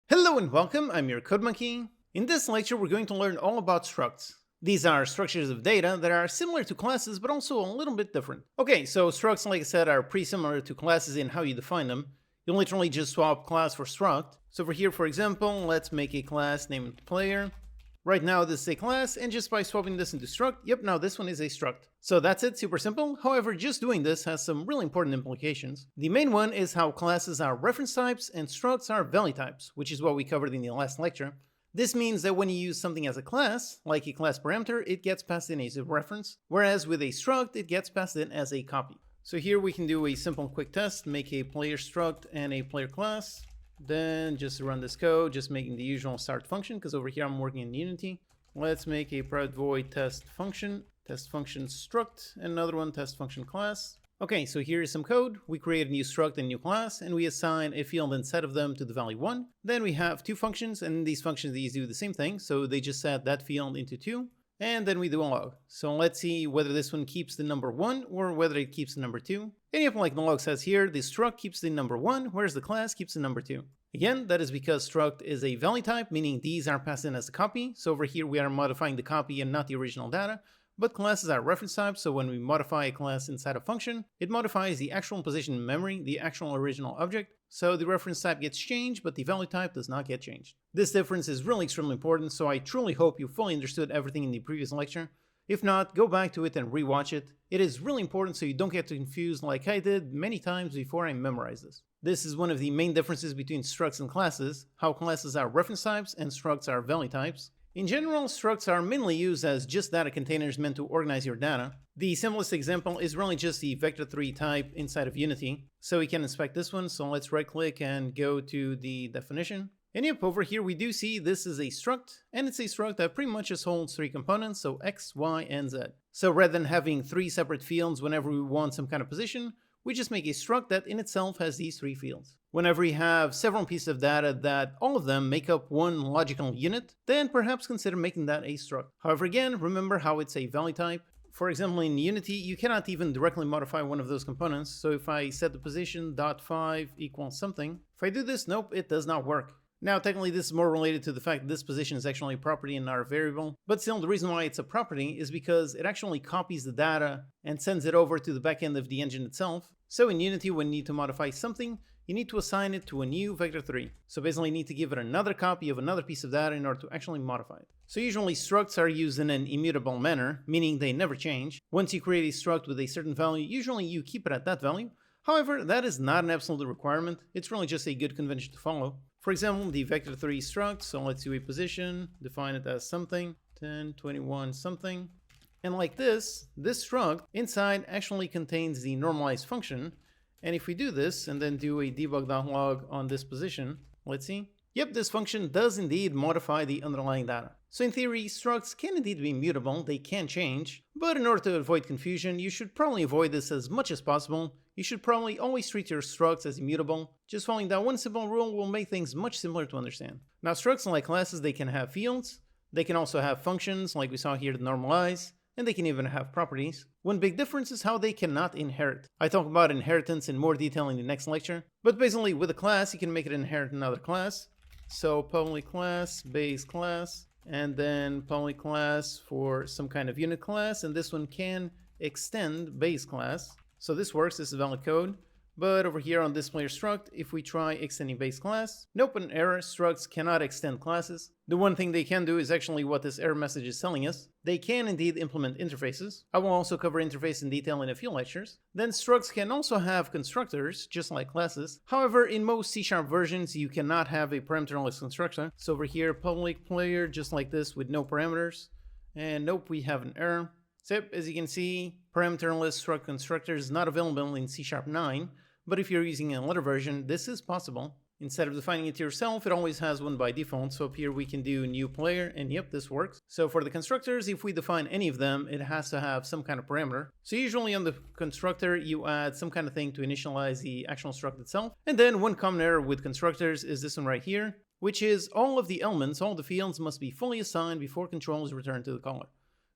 Hello and welcome, I'm your Code Monkey. In this lecture, we're going to learn all about structs. These are structures of data that are similar to classes, but also a little bit different. Okay, so structs, like I said, are pretty similar to classes in how you define them. You literally just swap class for struct. So over here, for example, let's make a class named player. Right now, this is a class, and just by swapping this into struct, yep, now this one is a struct. So that's it, super simple. However, just doing this has some really important implications. The main one is how classes are reference types and structs are value types, which is what we covered in the last lecture. This means that when you use something as a class, like a class parameter, it gets passed in as a reference, whereas with a struct, it gets passed in as a copy. So here we can do a simple quick test, make a player struct and a player class. Then just run this code, just making the usual start function, because over here I'm working in Unity. Let's make a private void test function struct, and another one test function class. Okay, so here is some code. We create a new struct and new class, and we assign a field inside of them to the value 1. Then we have two functions, and these functions, these do the same thing. So they just set that field into 2, and then we do a log. So let's see whether this one keeps the number 1 or whether it keeps the number 2. And yep, like the log says here, the struct keeps the number 1, whereas the class keeps the number 2. Again, that is because struct is a value type, meaning these are passed in as a copy. So over here we are modifying the copy and not the original data. But classes are reference types, so when we modify a class inside a function, it modifies the actual position in memory, the actual original object. So the reference type gets changed, but the value type does not get changed. This difference is really extremely important, so I truly hope you fully understood everything in the previous lecture. If not, go back to it and rewatch it. It is really important so you don't get confused like I did many times before I memorized this. This is one of the main differences between structs and classes, how classes are reference types and structs are value types. In general, structs are mainly used as just data containers meant to organize your data. The simplest example is really just the vector3 type inside of Unity. So we can inspect this one, so let's right click and go to the definition. And yep, over here we do see this is a struct, and it's a struct that pretty much just holds 3 components, so x, y, and z. So rather than having 3 separate fields whenever we want some kind of position, we just make a struct that in itself has these 3 fields. Whenever you have several pieces of data that all of them make up one logical unit, then perhaps consider making that a struct. However, again, remember how it's a value type. For example, in Unity, you cannot even directly modify one of those components. So if I set the position .5 equals something, if I do this, nope, it does not work. Now, technically, this is more related to the fact that this position is actually a property and not a variable. But still, the reason why it's a property is because it actually copies the data and sends it over to the backend of the engine itself. So in Unity, when you need to modify something, you need to assign it to a new vector3. So basically, you need to give it another copy of another piece of data in order to actually modify it. So usually, structs are used in an immutable manner, meaning they never change. Once you create a struct with a certain value, usually you keep it at that value. However, that is not an absolute requirement. It's really just a good convention to follow. For example, the vector3 struct, so let's do a position, define it as something, 10, 21, something. And like this struct inside actually contains the normalized function. And if we do this and then do a debug.log on this position, let's see. Yep, this function does indeed modify the underlying data. So in theory, structs can indeed be mutable, they can change, but in order to avoid confusion, you should probably avoid this as much as possible. You should probably always treat your structs as immutable. Just following that one simple rule will make things much simpler to understand. Now, structs, like classes, they can have fields. They can also have functions, like we saw here, to normalize, and they can even have properties. One big difference is how they cannot inherit. I talk about inheritance in more detail in the next lecture, but basically with a class, you can make it inherit another class. So public class, base class, and then public class for some kind of unit class, and this one can extend base class. So this works, this is valid code. But over here on this player struct, if we try extending base class, nope, an error. Structs cannot extend classes. The one thing they can do is actually what this error message is telling us. They can indeed implement interfaces. I will also cover interface in detail in a few lectures. Then structs can also have constructors, just like classes. However, in most C# versions, you cannot have a parameterless constructor. So over here, public player, just like this with no parameters. And nope, we have an error. So as you can see, parameterless struct constructor is not available in C# 9. But if you're using a later version, this is possible. Instead of defining it yourself, it always has one by default. So up here we can do new player, and yep, this works. So for the constructors, if we define any of them, it has to have some kind of parameter. So usually on the constructor, you add some kind of thing to initialize the actual struct itself. And then one common error with constructors is this one right here, which is all of the elements, all the fields must be fully assigned before control is returned to the caller.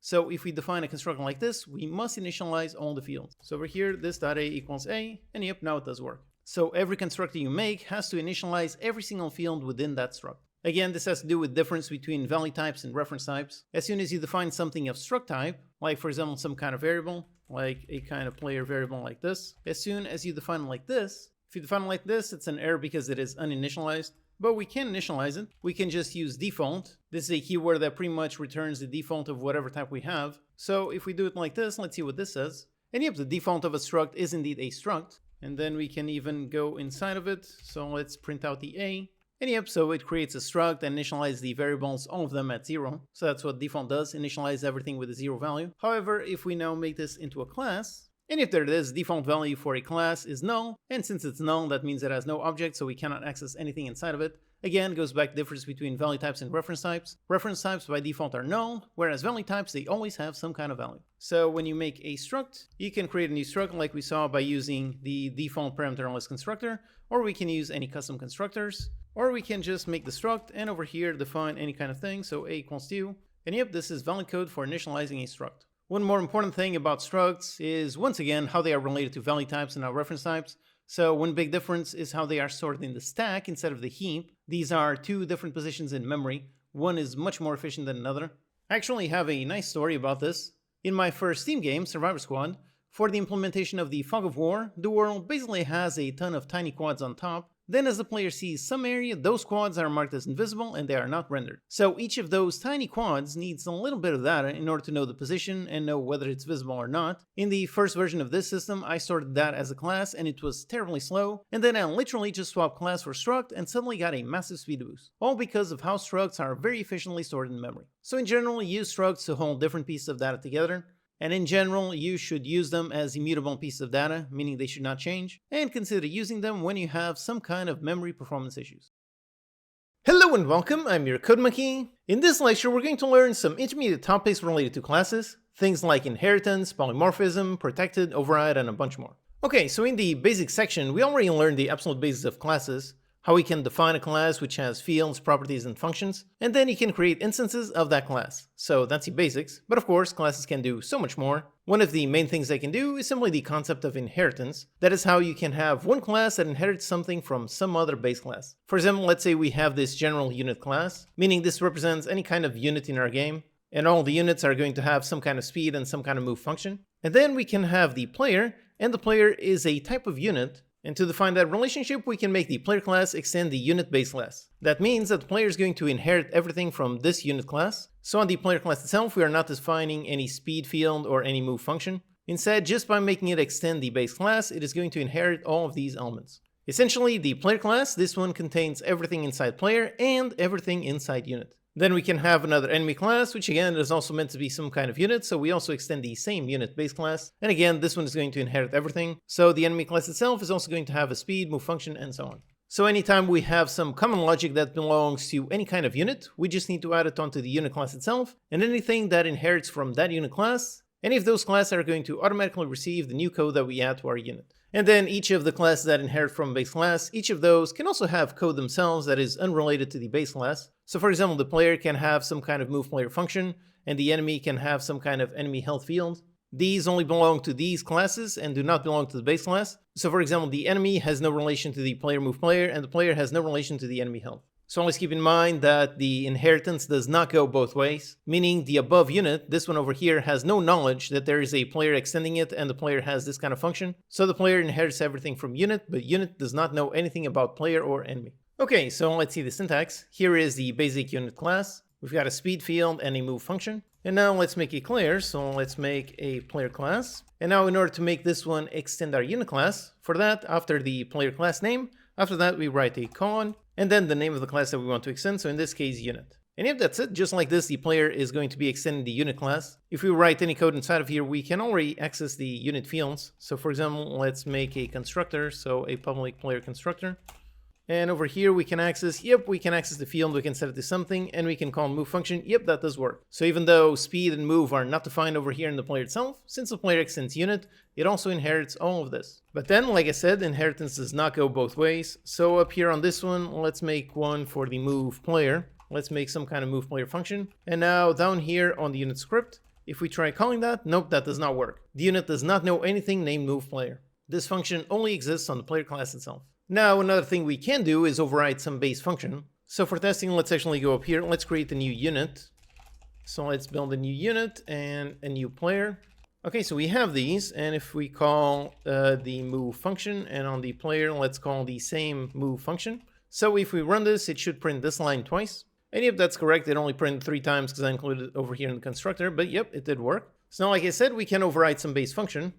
So if we define a constructor like this, we must initialize all the fields. So over here, this .a equals a, and yep, now it does work. So every constructor you make has to initialize every single field within that struct. Again, this has to do with difference between value types and reference types. As soon as you define something of struct type, like for example some kind of variable, like a kind of player variable like this, as soon as you define it like this, if you define it like this, it's an error because it is uninitialized. But we can initialize it. We can just use default. This is a keyword that pretty much returns the default of whatever type we have. So if we do it like this, let's see what this says. And yep, the default of a struct is indeed a struct. And then we can even go inside of it. So let's print out the A. And yep, so it creates a struct and initializes the variables, all of them at 0. So that's what default does, initialize everything with a 0 value. However, if we now make this into a class, and if there it is, default value for a class is null, and since it's null, that means it has no object, so we cannot access anything inside of it. Again, goes back to the difference between value types and reference types. Reference types by default are null, whereas value types, they always have some kind of value. So when you make a struct, you can create a new struct like we saw by using the default parameterless constructor, or we can use any custom constructors, or we can just make the struct and over here define any kind of thing, so a equals 2. And yep, this is valid code for initializing a struct. One more important thing about structs is, once again, how they are related to value types and not reference types. So one big difference is how they are stored in the stack instead of the heap. These are two different positions in memory. One is much more efficient than another. I actually have a nice story about this. In my first Steam game, Survivor Squad, for the implementation of the Fog of War, the world basically has a ton of tiny quads on top. Then as the player sees some area, those quads are marked as invisible and they are not rendered. So each of those tiny quads needs a little bit of data in order to know the position and know whether it's visible or not. In the first version of this system, I stored that as a class and it was terribly slow, and then I literally just swapped class for struct and suddenly got a massive speed boost. All because of how structs are very efficiently stored in memory. So in general, use structs to hold different pieces of data together. And in general, you should use them as immutable pieces of data, meaning they should not change, and consider using them when you have some kind of memory performance issues. Hello and welcome, I'm your Code Monkey. In this lecture, we're going to learn some intermediate topics related to classes, things like inheritance, polymorphism, protected, override, and a bunch more. Okay, so in the basic section, we already learned the absolute basis of classes, how we can define a class which has fields, properties, and functions, and then you can create instances of that class. So that's the basics, but of course classes can do so much more. One of the main things they can do is simply the concept of inheritance. That is how you can have one class that inherits something from some other base class. For example, let's say we have this general unit class, meaning this represents any kind of unit in our game, and all the units are going to have some kind of speed and some kind of move function. And then we can have the player, and the player is a type of unit. And to define that relationship, we can make the player class extend the unit base class. That means that the player is going to inherit everything from this unit class. So on the player class itself, we are not defining any speed field or any move function. Instead, just by making it extend the base class, it is going to inherit all of these elements. Essentially, the player class, this one contains everything inside player and everything inside unit. Then we can have another enemy class, which again is also meant to be some kind of unit, so we also extend the same unit base class. And again, this one is going to inherit everything. So the enemy class itself is also going to have a speed, move function, and so on. So anytime we have some common logic that belongs to any kind of unit, we just need to add it onto the unit class itself, and anything that inherits from that unit class, any of those classes are going to automatically receive the new code that we add to our unit. And then each of the classes that inherit from base class, each of those can also have code themselves that is unrelated to the base class. So for example, the player can have some kind of move player function, and the enemy can have some kind of enemy health field. These only belong to these classes and do not belong to the base class. So for example, the enemy has no relation to the player move player, and the player has no relation to the enemy health. So always keep in mind that the inheritance does not go both ways, meaning the above unit, this one over here, has no knowledge that there is a player extending it and the player has this kind of function. So the player inherits everything from unit, but unit does not know anything about player or enemy. Okay, so let's see the syntax. Here is the basic unit class. We've got a speed field and a move function. And now let's make it clear, so let's make a player class. And now in order to make this one extend our unit class, for that, after the player class name, after that we write a colon, and then the name of the class that we want to extend, so in this case, unit. And if that's it, just like this, the player is going to be extending the unit class. If we write any code inside of here, we can already access the unit fields. So for example, let's make a constructor, so a public player constructor. And over here we can access the field, we can set it to something, and we can call move function. Yep, that does work. So even though speed and move are not defined over here in the player itself, since the player extends unit, it also inherits all of this. But then, like I said, inheritance does not go both ways. So up here on this one, let's make one for the move player. Let's make some kind of move player function. And now down here on the unit script, if we try calling that, nope, that does not work. The unit does not know anything named move player. This function only exists on the player class itself. Now, another thing we can do is override some base function. So for testing, let's actually go up here. Let's create a new unit. So let's build a new unit and a new player. Okay, so we have these. And if we call the move function, and on the player, let's call the same move function. So if we run this, it should print this line twice. And yep, that's correct. It only printed 3 times because I included it over here in the constructor. But yep, it did work. So now, like I said, we can override some base function.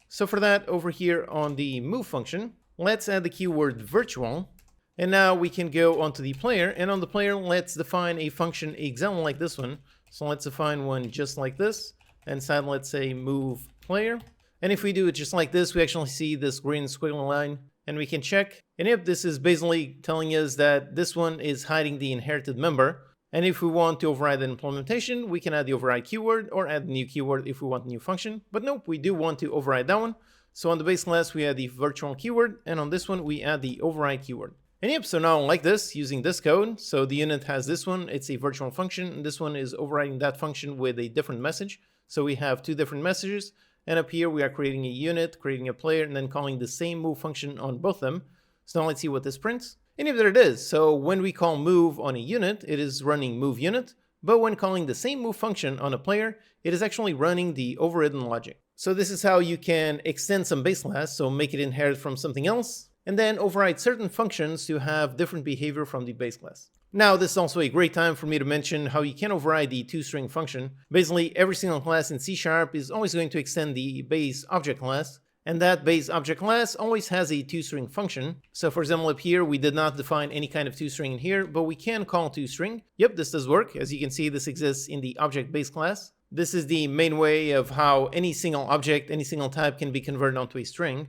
So for that, over here on the move function, let's add the keyword virtual, and now we can go onto the player, and on the player, let's define a function exactly like this one. So let's define one just like this, inside let's say move player. And if we do it just like this, we actually see this green squiggly line, and we can check. And if this is basically telling us that this one is hiding the inherited member, and if we want to override the implementation, we can add the override keyword or add a new keyword if we want a new function. But nope, we do want to override that one. So on the base class, we add the virtual keyword, and on this one, we add the override keyword. And yep, so now like this, using this code, so the unit has this one, it's a virtual function, and this one is overriding that function with a different message. So we have 2 different messages, and up here we are creating a unit, creating a player, and then calling the same move function on both of them. So now let's see what this prints. And if there it is, so when we call move on a unit, it is running move unit, but when calling the same move function on a player, it is actually running the overridden logic. So this is how you can extend some base class, so make it inherit from something else, and then override certain functions to have different behavior from the base class. Now, this is also a great time for me to mention how you can override the toString function. Basically, every single class in C# is always going to extend the base object class, and that base object class always has a toString function. So for example, up here, we did not define any kind of toString in here, but we can call toString. Yep, this does work. As you can see, this exists in the object base class. This is the main way of how any single object, any single type can be converted onto a string.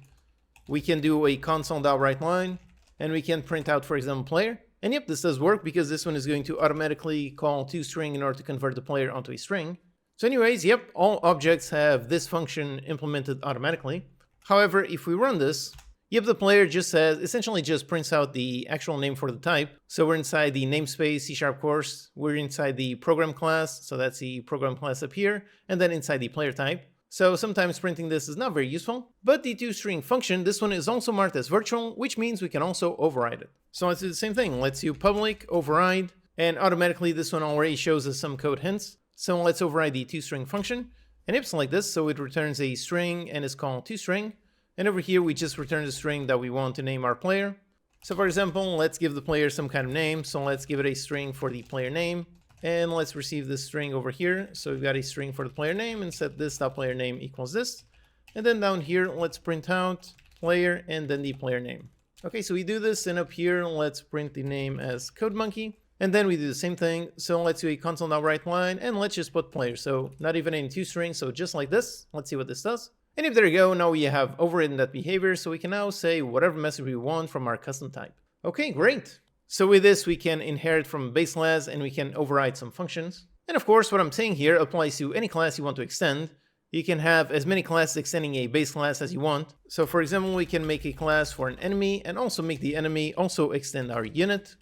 We can do a console.writeLine, and we can print out, for example, player. And yep, this does work because this one is going to automatically call toString in order to convert the player onto a string. So anyways, yep, all objects have this function implemented automatically. However, if we run this, yep, the player just says, essentially just prints out the actual name for the type. So we're inside the namespace C# course, we're inside the program class, so that's the program class up here, and then inside the player type. So sometimes printing this is not very useful, but the toString function, this one is also marked as virtual, which means we can also override it. So let's do the same thing. Let's do public override, and automatically this one already shows us some code hints. So let's override the toString function, and it's like this, so it returns a string and is called toString. And over here, we just return the string that we want to name our player. So for example, let's give the player some kind of name. So let's give it a string for the player name. And let's receive this string over here. So we've got a string for the player name and set this.player name equals this. And then down here, let's print out player and then the player name. Okay, so we do this, and up here, let's print the name as CodeMonkey. And then we do the same thing. So let's do a console.writeLine, and let's just put player. So not even any toString, so just like this. Let's see what this does. And if there you go, now we have overridden that behavior, so we can now say whatever message we want from our custom type. Okay, great. So with this, we can inherit from a base class, and we can override some functions. And of course, what I'm saying here applies to any class you want to extend. You can have as many classes extending a base class as you want. So for example, we can make a class for an enemy, and also make the enemy also extend our unit.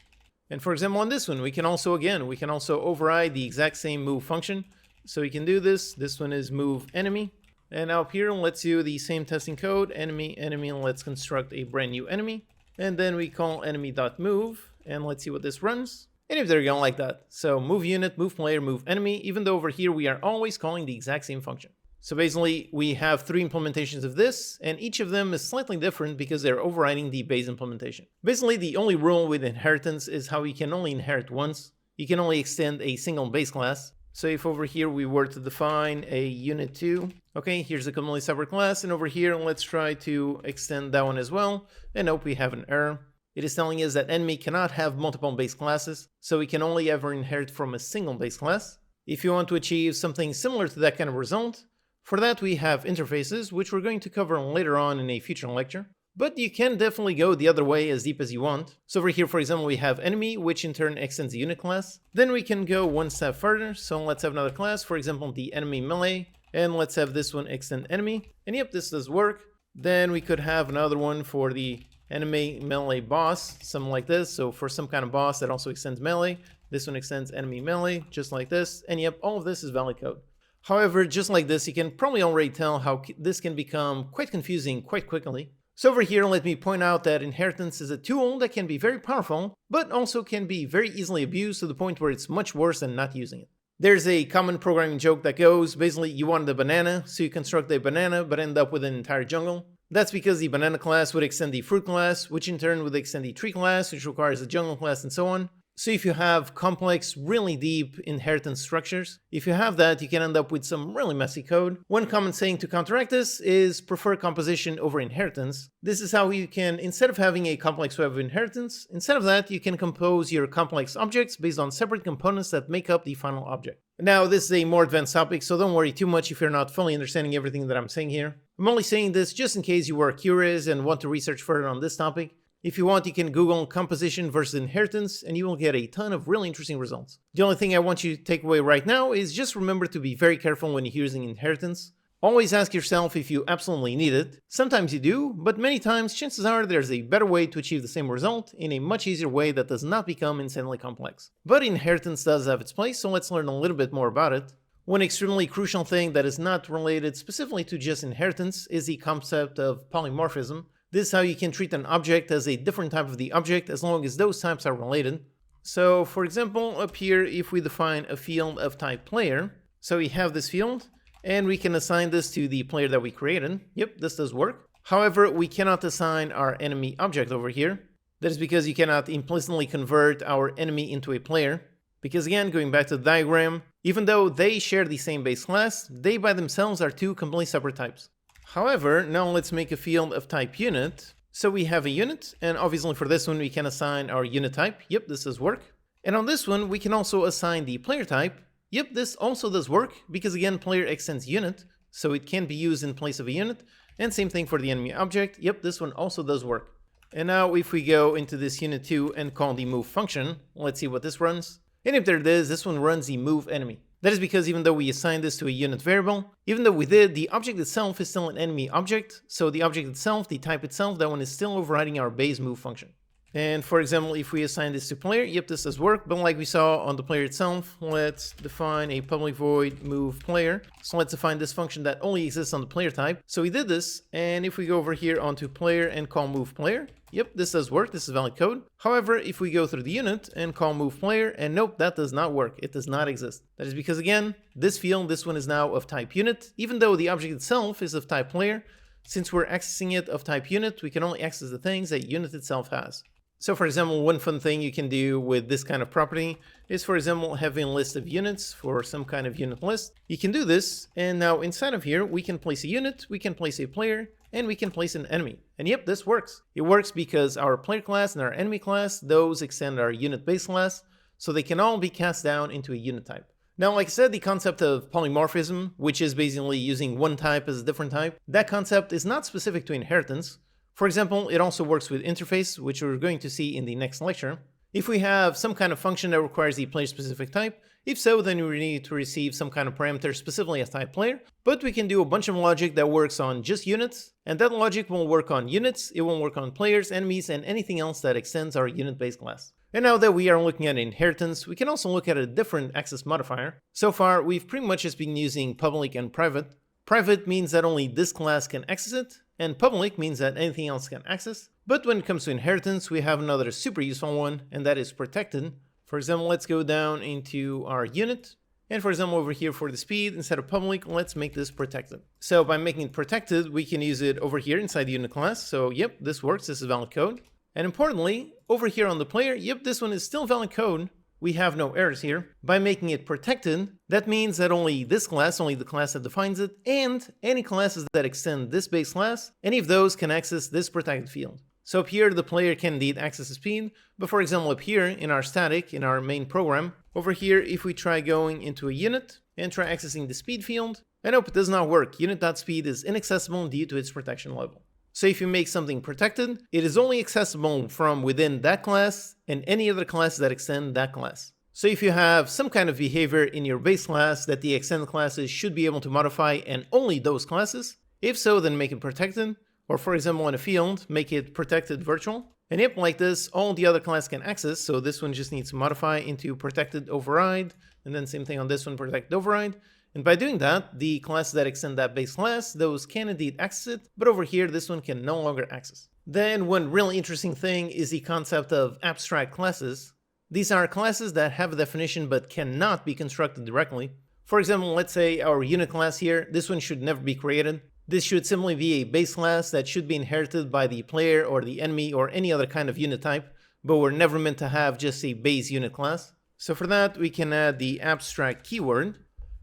And for example, on this one, we can also override the exact same move function. So we can do this. This one is move enemy. And now up here, let's do the same testing code, enemy, and let's construct a brand new enemy. And then we call enemy.move, and let's see what this runs. And if they're going like that. So move unit, move player, move enemy, even though over here we are always calling the exact same function. So basically we have 3 implementations of this, and each of them is slightly different because they're overriding the base implementation. Basically the only rule with inheritance is how you can only inherit once. You can only extend a single base class. So if over here we were to define a unit2, okay, here's a completely separate class, and over here let's try to extend that one as well, and nope, we have an error. It is telling us that enemy cannot have multiple base classes, so we can only ever inherit from a single base class. If you want to achieve something similar to that kind of result, for that we have interfaces, which we're going to cover later on in a future lecture. But you can definitely go the other way as deep as you want. So over here, for example, we have enemy, which in turn extends the unit class. Then we can go one step further, so let's have another class, for example, the enemy melee, and let's have this one extend enemy. And yep, this does work. Then we could have another one for the enemy melee boss, something like this. So for some kind of boss that also extends melee, this one extends enemy melee, just like this. And yep, all of this is valid code. However, just like this, you can probably already tell how this can become quite confusing quite quickly. So over here, let me point out that inheritance is a tool that can be very powerful, but also can be very easily abused to the point where it's much worse than not using it. There's a common programming joke that goes, basically you wanted a banana, so you construct a banana, but end up with an entire jungle. That's because the banana class would extend the fruit class, which in turn would extend the tree class, which requires the jungle class, and so on. So if you have complex, really deep inheritance structures, if you have that, you can end up with some really messy code. One common saying to counteract this is prefer composition over inheritance. This is how you can, instead of having a complex web of inheritance, instead of that, you can compose your complex objects based on separate components that make up the final object. Now, this is a more advanced topic, so don't worry too much if you're not fully understanding everything that I'm saying here. I'm only saying this just in case you are curious and want to research further on this topic. If you want, you can Google composition versus inheritance, and you will get a ton of really interesting results. The only thing I want you to take away right now is just remember to be very careful when you're using inheritance. Always ask yourself if you absolutely need it. Sometimes you do, but many times chances are there's a better way to achieve the same result in a much easier way that does not become insanely complex. But inheritance does have its place, so let's learn a little bit more about it. One extremely crucial thing that is not related specifically to just inheritance is the concept of polymorphism. This is how you can treat an object as a different type of the object as long as those types are related. So for example, up here, if we define a field of type player, so we have this field, and we can assign this to the player that we created. Yep, this does work. However, we cannot assign our enemy object over here. That is because you cannot implicitly convert our enemy into a player. Because again, going back to the diagram, even though they share the same base class, they by themselves are two completely separate types. However, now let's make a field of type unit. So we have a unit, and obviously for this one we can assign our unit type. Yep, this does work. And on this one we can also assign the player type. Yep, this also does work, because again, player extends unit, so it can be used in place of a unit. And same thing for the enemy object. Yep, this one also does work. And now if we go into this unit2 and call the move function, let's see what this runs. And if there it is, this one runs the move enemy. That is because even though we assigned this to a unit variable, even though we did, the object itself is still an enemy object. So the object itself, the type itself, that one is still overriding our base move function. And for example, if we assign this to player, yep, this does work. But like we saw on the player itself, let's define a public void move player. So let's define this function that only exists on the player type. So we did this. And if we go over here onto player and call move player, yep, this does work. This is valid code. However, if we go through the unit and call move player, and nope, that does not work. It does not exist. That is because again, this field, this one is now of type unit, even though the object itself is of type player. Since we're accessing it of type unit, we can only access the things that unit itself has. So for example, one fun thing you can do with this kind of property is, for example, having a list of units for some kind of unit list. You can do this, and now inside of here, we can place a unit, we can place a player, and we can place an enemy. And yep, this works. It works because our player class and our enemy class, those extend our unit base class, so they can all be cast down into a unit type. Now, like I said, the concept of polymorphism, which is basically using one type as a different type, that concept is not specific to inheritance. For example, it also works with interface, which we're going to see in the next lecture. If we have some kind of function that requires the player-specific type, if so, then we need to receive some kind of parameter specifically as type player, but we can do a bunch of logic that works on just units, and that logic will work on units, it won't work on players, enemies, and anything else that extends our unit-based class. And now that we are looking at inheritance, we can also look at a different access modifier. So far, we've pretty much just been using public and private. Private means that only this class can access it, and public means that anything else can access. But when it comes to inheritance, we have another super useful one, and that is protected. For example, let's go down into our unit. And for example, over here for the speed, instead of public, let's make this protected. So by making it protected, we can use it over here inside the unit class. So yep, this works, this is valid code. And importantly, over here on the player, yep, this one is still valid code. We have no errors here. By making it protected, that means that only this class, only the class that defines it, and any classes that extend this base class, any of those can access this protected field. So up here, the player can indeed access the speed, but for example up here in our static, in our main program, over here if we try going into a unit and try accessing the speed field, and nope, it does not work. Unit.speed is inaccessible due to its protection level. So if you make something protected, it is only accessible from within that class and any other classes that extend that class. So if you have some kind of behavior in your base class that the extended classes should be able to modify and only those classes, if so, then make it protected. Or for example, in a field, make it protected virtual. And yep, like this, all the other class can access. So this one just needs to modify into protected override. And then same thing on this one, protected override. And by doing that, the classes that extend that base class, those can indeed access it. But over here, this one can no longer access. Then one really interesting thing is the concept of abstract classes. These are classes that have a definition but cannot be constructed directly. For example, let's say our unit class here, this one should never be created. This should simply be a base class that should be inherited by the player or the enemy or any other kind of unit type, but we're never meant to have just a base unit class. So for that, we can add the abstract keyword.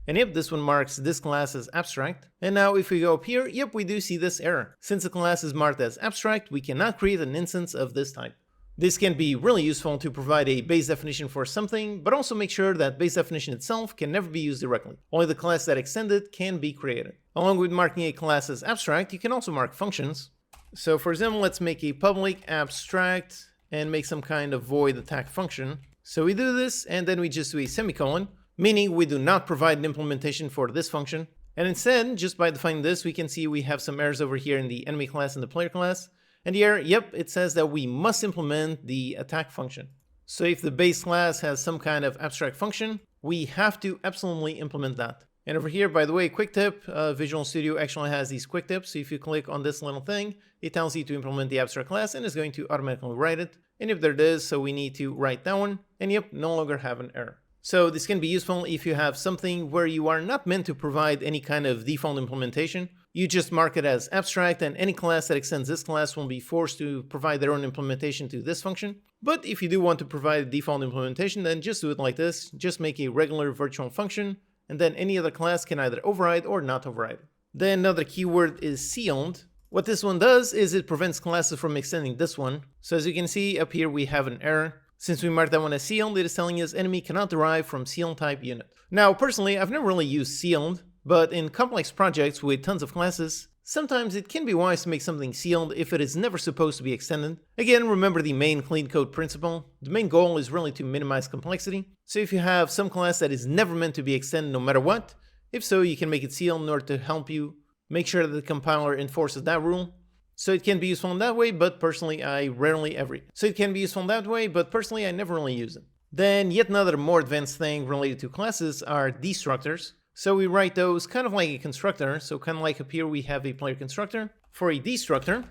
And yep, this one marks this class as abstract. And now if we go up here, yep, we do see this error. Since the class is marked as abstract, we cannot create an instance of this type. This can be really useful to provide a base definition for something, but also make sure that base definition itself can never be used directly. Only the class that extends it can be created. Along with marking a class as abstract, you can also mark functions. So for example, let's make a public abstract and make some kind of void attack function. So we do this and then we just do a semicolon, meaning we do not provide an implementation for this function. And instead, just by defining this, we can see we have some errors over here in the enemy class and the player class. And here, yep, it says that we must implement the attack function. So if the base class has some kind of abstract function, we have to absolutely implement that. And over here, by the way, quick tip, Visual Studio actually has these quick tips. So if you click on this little thing, it tells you to implement the abstract class and it's going to automatically write it. And if there it is, so we need to write that one. And yep, no longer have an error. So this can be useful if you have something where you are not meant to provide any kind of default implementation. You just mark it as abstract and any class that extends this class will be forced to provide their own implementation to this function. But if you do want to provide a default implementation, then just do it like this. Just make a regular virtual function and then any other class can either override or not override. Then another keyword is sealed. What this one does is it prevents classes from extending this one. So as you can see up here, we have an error. Since we marked that one as sealed, it is telling us enemy cannot derive from sealed type unit. Now, personally, I've never really used sealed, but in complex projects with tons of classes, sometimes it can be wise to make something sealed if it is never supposed to be extended. Again, remember the main clean code principle. The main goal is really to minimize complexity. So if you have some class that is never meant to be extended no matter what, if so, you can make it sealed in order to help you make sure that the compiler enforces that rule. So it can be useful in that way, but personally I rarely ever. So it can be useful in that way, but personally I never really use it. Then yet another more advanced thing related to classes are destructors. So we write those kind of like a constructor. So kind of like up here we have a player constructor. For a destructor,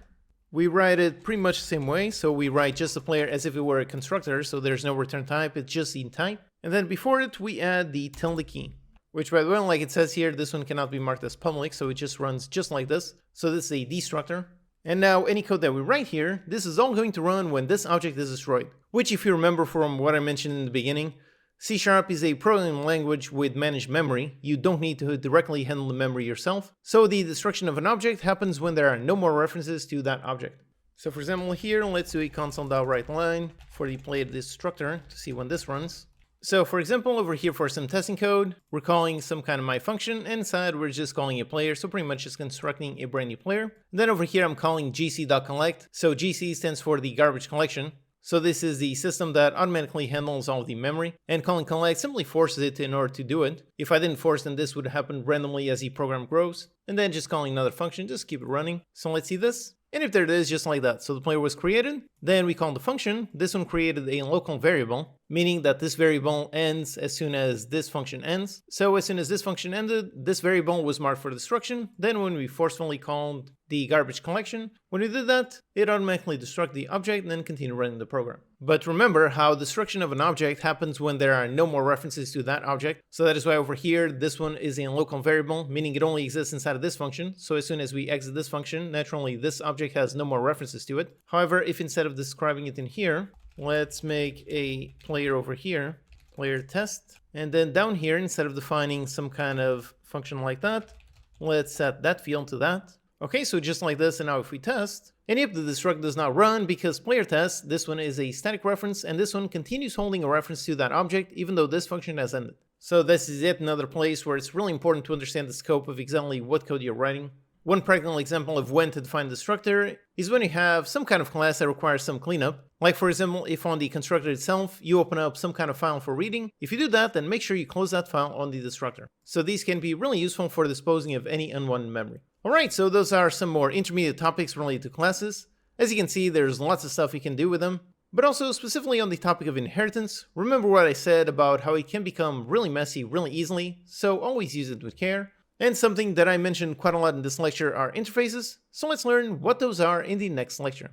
we write it pretty much the same way. So we write just the player as if it were a constructor. So there's no return type, it's just the type. And then before it, we add the tilde key. Which, by the way, like it says here, this one cannot be marked as public, so it just runs just like this. So this is a destructor. And now any code that we write here, this is all going to run when this object is destroyed. Which, if you remember from what I mentioned in the beginning, C# is a programming language with managed memory. You don't need to directly handle the memory yourself. So the destruction of an object happens when there are no more references to that object. So for example here, let's do a console.writeLine for the player destructor to see when this runs. So for example, over here for some testing code, we're calling some kind of my function, and inside we're just calling a player, so pretty much just constructing a brand new player. Then over here I'm calling gc.collect, so gc stands for the garbage collection. So this is the system that automatically handles all of the memory, and calling collect simply forces it in order to do it. If I didn't force, then this would happen randomly as the program grows. And then just calling another function, just keep it running. So let's see this. And if there it is, just like that. So the player was created, Then we call the function. This one created a local variable, meaning that this variable ends as soon as this function ends. So as soon as this function ended, this variable was marked for destruction. Then when we forcefully called the garbage collection, when we did that, it automatically destructed the object and then continued running the program. But remember how destruction of an object happens when there are no more references to that object. So that is why over here, this one is a local variable, meaning it only exists inside of this function. So as soon as we exit this function, naturally this object has no more references to it. However, if instead of describing it in here, let's make a player over here, player test. And then down here, instead of defining some kind of function like that, let's set that field to that. Okay, so just like this, and now if we test, and yep, the destruct does not run because player test, this one is a static reference, and this one continues holding a reference to that object, even though this function has ended. So this is yet another place where it's really important to understand the scope of exactly what code you're writing. One practical example of when to define the destructor is when you have some kind of class that requires some cleanup. Like for example, if on the constructor itself, you open up some kind of file for reading. If you do that, then make sure you close that file on the destructor. So these can be really useful for disposing of any unwanted memory. Alright, so those are some more intermediate topics related to classes. As you can see, there's lots of stuff you can do with them. But also, specifically on the topic of inheritance, remember what I said about how it can become really messy really easily, so always use it with care. And something that I mentioned quite a lot in this lecture are interfaces, so let's learn what those are in the next lecture.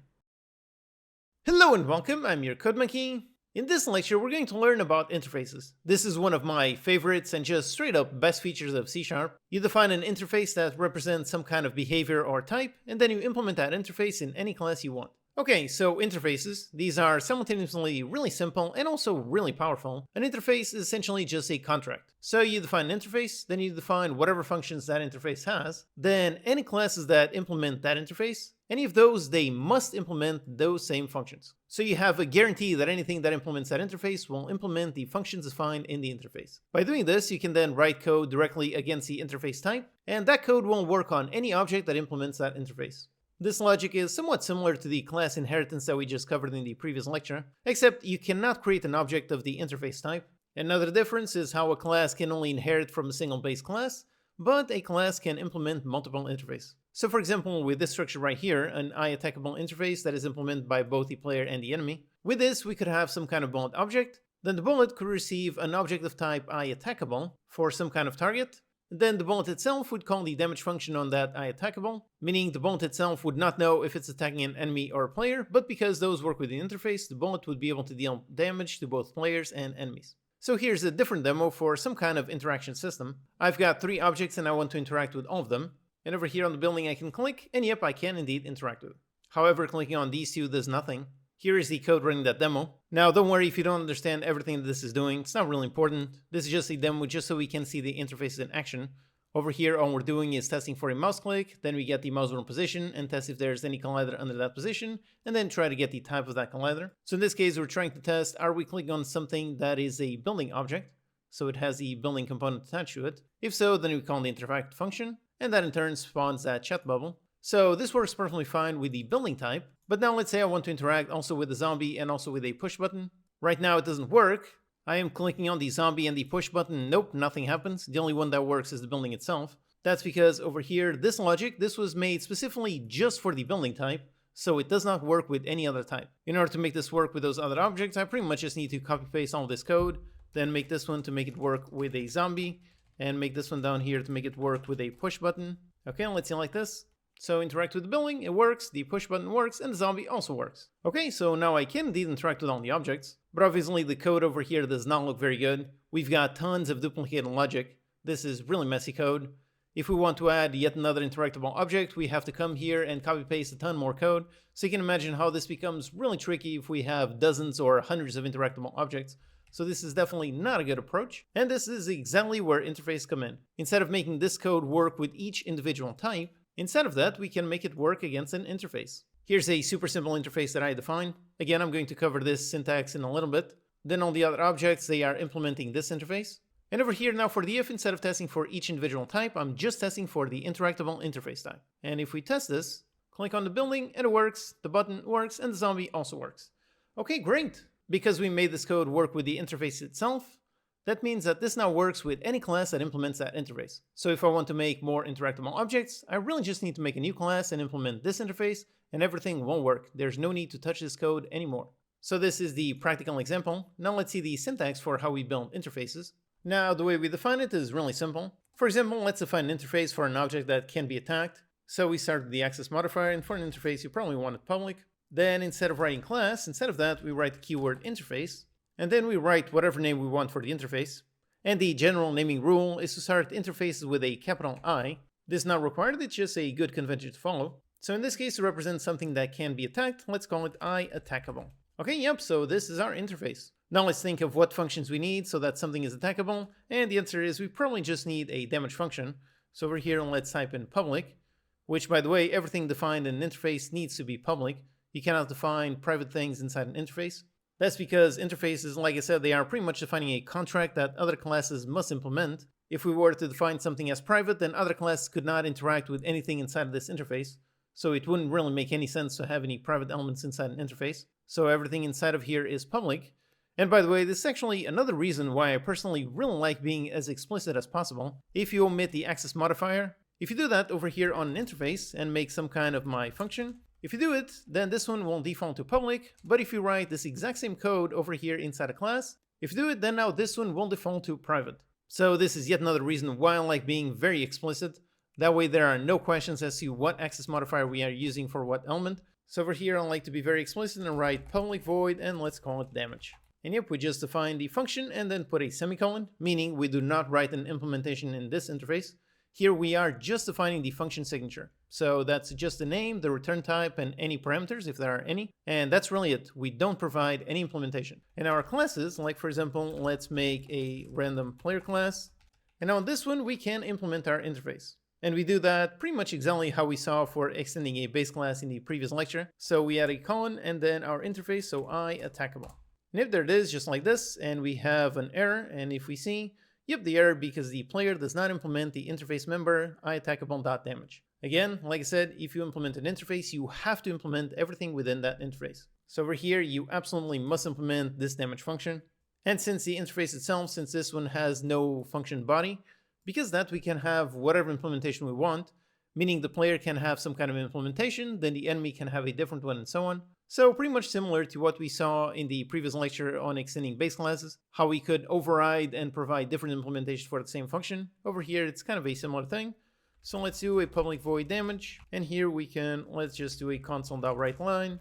Hello and welcome, I'm your Code Monkey. In this lecture, we're going to learn about interfaces. This is one of my favorites and just straight up best features of C#. You define an interface that represents some kind of behavior or type, and then you implement that interface in any class you want. Okay, so interfaces, these are simultaneously really simple and also really powerful. An interface is essentially just a contract. So you define an interface, then you define whatever functions that interface has, then any classes that implement that interface, any of those, they must implement those same functions. So you have a guarantee that anything that implements that interface will implement the functions defined in the interface. By doing this, you can then write code directly against the interface type, and that code will work on any object that implements that interface. This logic is somewhat similar to the class inheritance that we just covered in the previous lecture, except you cannot create an object of the interface type. Another difference is how a class can only inherit from a single base class, but a class can implement multiple interfaces. So for example, with this structure right here, an IAttackable interface that is implemented by both the player and the enemy, with this we could have some kind of bullet object, then the bullet could receive an object of type IAttackable for some kind of target. Then the bullet itself would call the damage function on that IAttackable, meaning the bullet itself would not know if it's attacking an enemy or a player, but because those work with the interface, the bullet would be able to deal damage to both players and enemies. So here's a different demo for some kind of interaction system. I've got 3 objects and I want to interact with all of them. And over here on the building I can click, and yep, I can indeed interact with it. However, clicking on these 2 does nothing. Here is the code running that demo. Now don't worry if you don't understand everything that this is doing, it's not really important. This is just a demo just so we can see the interfaces in action. Over here all we're doing is testing for a mouse click, then we get the mouse wheel position and test if there's any collider under that position, and then try to get the type of that collider. So in this case we're trying to test, are we clicking on something that is a building object, so it has the building component attached to it. If so, then we call the interact function, and that in turn spawns that chat bubble. So this works perfectly fine with the building type, but now let's say I want to interact also with the zombie and also with a push button. Right now it doesn't work. I am clicking on the zombie and the push button, nope, nothing happens. The only one that works is the building itself. That's because over here, this logic, this was made specifically just for the building type, so it does not work with any other type. In order to make this work with those other objects, I pretty much just need to copy paste all this code, then make this one to make it work with a zombie, and make this one down here to make it work with a push button. Okay, let's see like this. So interact with the building, it works, the push button works, and the zombie also works. Okay, so now I can indeed interact with all the objects, but obviously the code over here does not look very good. We've got tons of duplicated logic. This is really messy code. If we want to add yet another interactable object, we have to come here and copy paste a ton more code. So you can imagine how this becomes really tricky if we have dozens or hundreds of interactable objects. So this is definitely not a good approach. And this is exactly where interfaces come in. Instead of making this code work with each individual type, instead of that, we can make it work against an interface. Here's a super simple interface that I define. Again, I'm going to cover this syntax in a little bit. Then all the other objects, they are implementing this interface. And over here now for the if, instead of testing for each individual type, I'm just testing for the interactable interface type. And if we test this, click on the building and it works, the button works, and the zombie also works. Okay, great. Because we made this code work with the interface itself, That means that this now works with any class that implements that interface. So if I want to make more interactable objects, I really just need to make a new class and implement this interface, and everything will work. There's no need to touch this code anymore. So this is the practical example. Now let's see the syntax for how we build interfaces. Now the way we define it is really simple. For example, let's define an interface for an object that can be attacked. So we start with the access modifier, and for an interface you probably want it public. Then instead of writing class, instead of that we write the keyword interface, and then we write whatever name we want for the interface. And the general naming rule is to start interfaces with a capital I. This is not required, it's just a good convention to follow. So in this case to represent something that can be attacked, let's call it IAttackable. Okay, yep, so this is our interface. Now let's think of what functions we need so that something is attackable, and the answer is we probably just need a damage function. So over here let's type in public, which by the way, everything defined in an interface needs to be public. You cannot define private things inside an interface. That's because interfaces, like I said, they are pretty much defining a contract that other classes must implement. If we were to define something as private, then other classes could not interact with anything inside of this interface. So it wouldn't really make any sense to have any private elements inside an interface. So everything inside of here is public. And by the way, this is actually another reason why I personally really like being as explicit as possible. If you omit the access modifier, if you do that over here on an interface and make some kind of my function, if you do it, then this one will default to public, but if you write this exact same code over here inside a class, if you do it, then now this one will default to private. So this is yet another reason why I like being very explicit. That way there are no questions as to what access modifier we are using for what element. So over here I like to be very explicit and write public void, and let's call it damage. And yep, we just define the function and then put a semicolon, meaning we do not write an implementation in this interface. Here we are just defining the function signature. So that's just the name, the return type, and any parameters if there are any. And that's really it. We don't provide any implementation. In our classes, like for example, let's make a random player class. And on this one, we can implement our interface. And we do that pretty much exactly how we saw for extending a base class in the previous lecture. So we add a colon and then our interface, so IAttackable. And if there it is, just like this, and we have an error, and if we see, yep, the error because the player does not implement the interface member IAttackable.damage. Again, like I said, if you implement an interface, you have to implement everything within that interface. So over here, you absolutely must implement this damage function. And since the interface itself, since this one has no function body, because that we can have whatever implementation we want, meaning the player can have some kind of implementation, then the enemy can have a different one, and so on. So pretty much similar to what we saw in the previous lecture on extending base classes, how we could override and provide different implementations for the same function. Over here, it's kind of a similar thing. So let's do a public void damage, and here we can, let's just do a console.writeLine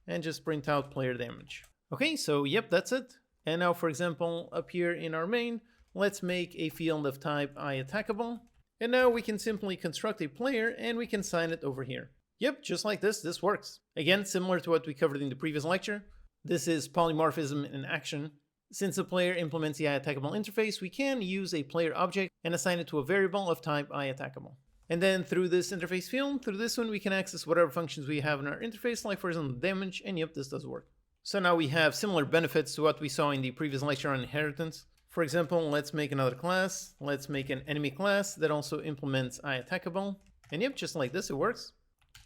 and just print out player damage. Okay, so yep, that's it. And now, for example, up here in our main, let's make a field of type IAttackable. And now we can simply construct a player and we can assign it over here. Yep, just like this works. Again, similar to what we covered in the previous lecture. This is polymorphism in action. Since the player implements the IAttackable interface, we can use a player object and assign it to a variable of type IAttackable. And then through this interface field, through this one, we can access whatever functions we have in our interface, like for example damage, and yep, this does work. So now we have similar benefits to what we saw in the previous lecture on inheritance. For example, let's make another class. Let's make an enemy class that also implements IAttackable. And yep, just like this, it works.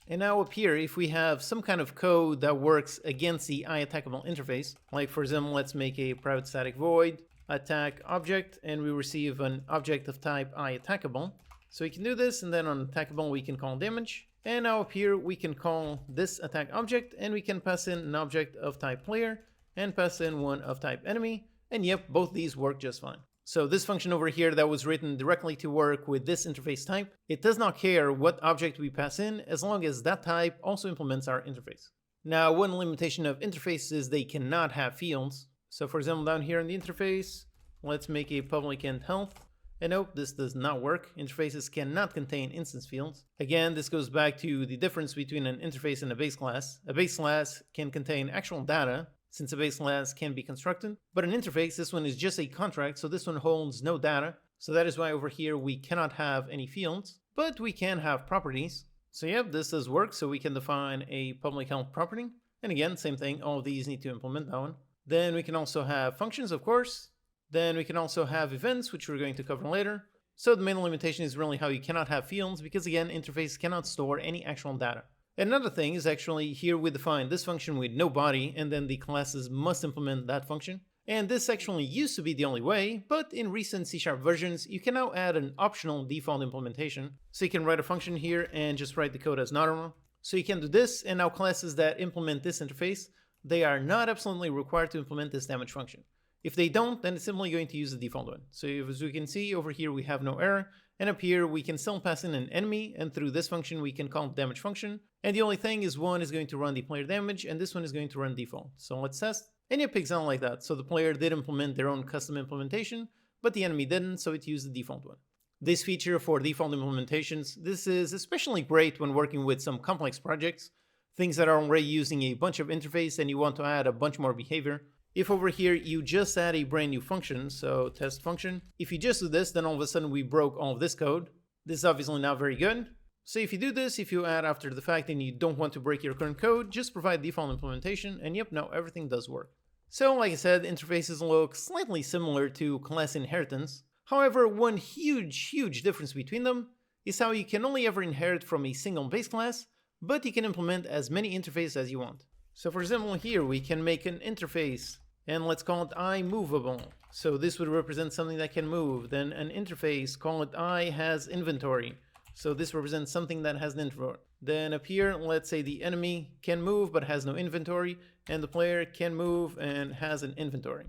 And now up here, if we have some kind of code that works against the IAttackable interface, like for example, let's make a private static void attack object, and we receive an object of type IAttackable. So we can do this, and then on attackable, we can call damage. And now up here, we can call this attack object, and we can pass in an object of type player, and pass in one of type enemy. And yep, both these work just fine. So this function over here that was written directly to work with this interface type, it does not care what object we pass in as long as that type also implements our interface. Now, one limitation of interfaces is they cannot have fields. So for example, down here in the interface, let's make a public int health. And nope, this does not work. Interfaces cannot contain instance fields. Again, this goes back to the difference between an interface and a base class. A base class can contain actual data, since a base class can be constructed, but an interface, this one is just a contract, so this one holds no data. So that is why over here we cannot have any fields, but we can have properties. So yep, this does work, so we can define a public health property. And again, same thing, all of these need to implement that one. Then we can also have functions, of course. Then we can also have events, which we're going to cover later. So the main limitation is really how you cannot have fields, because again, interfaces cannot store any actual data. Another thing is actually here we define this function with no body, and then the classes must implement that function. And this actually used to be the only way, but in recent C# versions, you can now add an optional default implementation. So you can write a function here and just write the code as normal. So you can do this, and now classes that implement this interface, they are not absolutely required to implement this damage function. If they don't, then it's simply going to use the default one. So as we can see over here, we have no error, and up here we can still pass in an enemy, and through this function we can call the damage function. And the only thing is one is going to run the player damage, and this one is going to run default. So let's test. And it picks out like that. So the player did implement their own custom implementation, but the enemy didn't, so it used the default one. This feature for default implementations, this is especially great when working with some complex projects, things that are already using a bunch of interface and you want to add a bunch more behavior. If over here you just add a brand new function, so test function, if you just do this, then all of a sudden we broke all of this code. This is obviously not very good. So if you do this, if you add after the fact and you don't want to break your current code, just provide default implementation, and yep, now everything does work. So like I said, interfaces look slightly similar to class inheritance. However, one huge difference between them is how you can only ever inherit from a single base class, but you can implement as many interfaces as you want. So for example, here we can make an interface, and let's call it IEnumerable. So this would represent something that can move. Then an interface, call it IHasInventory. So this represents something that has an inventory. Then up here, let's say the enemy can move but has no inventory, and the player can move and has an inventory.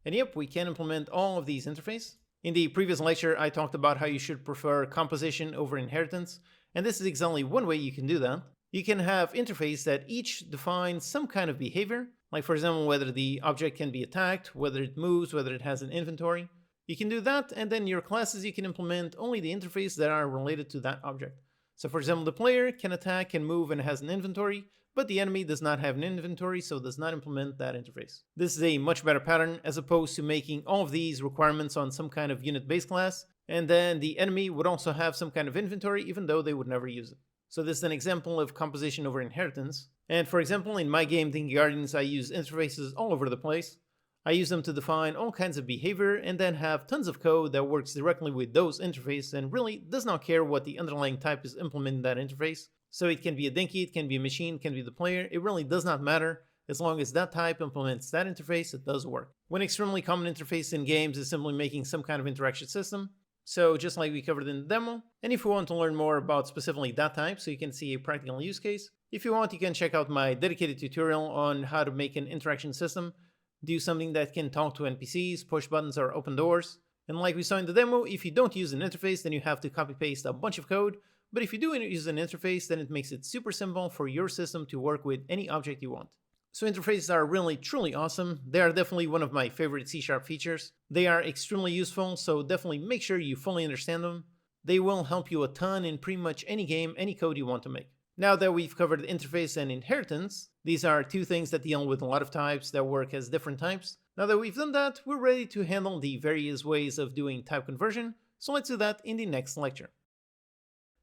And yep, we can implement all of these interfaces. In the previous lecture, I talked about how you should prefer composition over inheritance, and this is exactly one way you can do that. You can have interfaces that each define some kind of behavior, like for example, whether the object can be attacked, whether it moves, whether it has an inventory. You can do that, and then your classes, you can implement only the interfaces that are related to that object. So for example, the player can attack, can move, and has an inventory, but the enemy does not have an inventory, so does not implement that interface. This is a much better pattern as opposed to making all of these requirements on some kind of unit base class, and then the enemy would also have some kind of inventory even though they would never use it. So this is an example of composition over inheritance. And for example, in my game Thinking Guardians, I use interfaces all over the place. I use them to define all kinds of behavior and then have tons of code that works directly with those interfaces and really does not care what the underlying type is implementing that interface. So it can be a dinky, it can be a machine, it can be the player, it really does not matter. As long as that type implements that interface, it does work. One extremely common interface in games is simply making some kind of interaction system. So just like we covered in the demo, and if you want to learn more about specifically that type so you can see a practical use case, if you want you can check out my dedicated tutorial on how to make an interaction system, do something that can talk to NPCs, push buttons, or open doors. And like we saw in the demo, if you don't use an interface, then you have to copy paste a bunch of code. But if you do use an interface, then it makes it super simple for your system to work with any object you want. So interfaces are really truly awesome. They are definitely one of my favorite C# features. They are extremely useful, so definitely make sure you fully understand them. They will help you a ton in pretty much any game, any code you want to make. Now that we've covered interface and inheritance, these are two things that deal with a lot of types that work as different types. Now that we've done that, we're ready to handle the various ways of doing type conversion, so let's do that in the next lecture.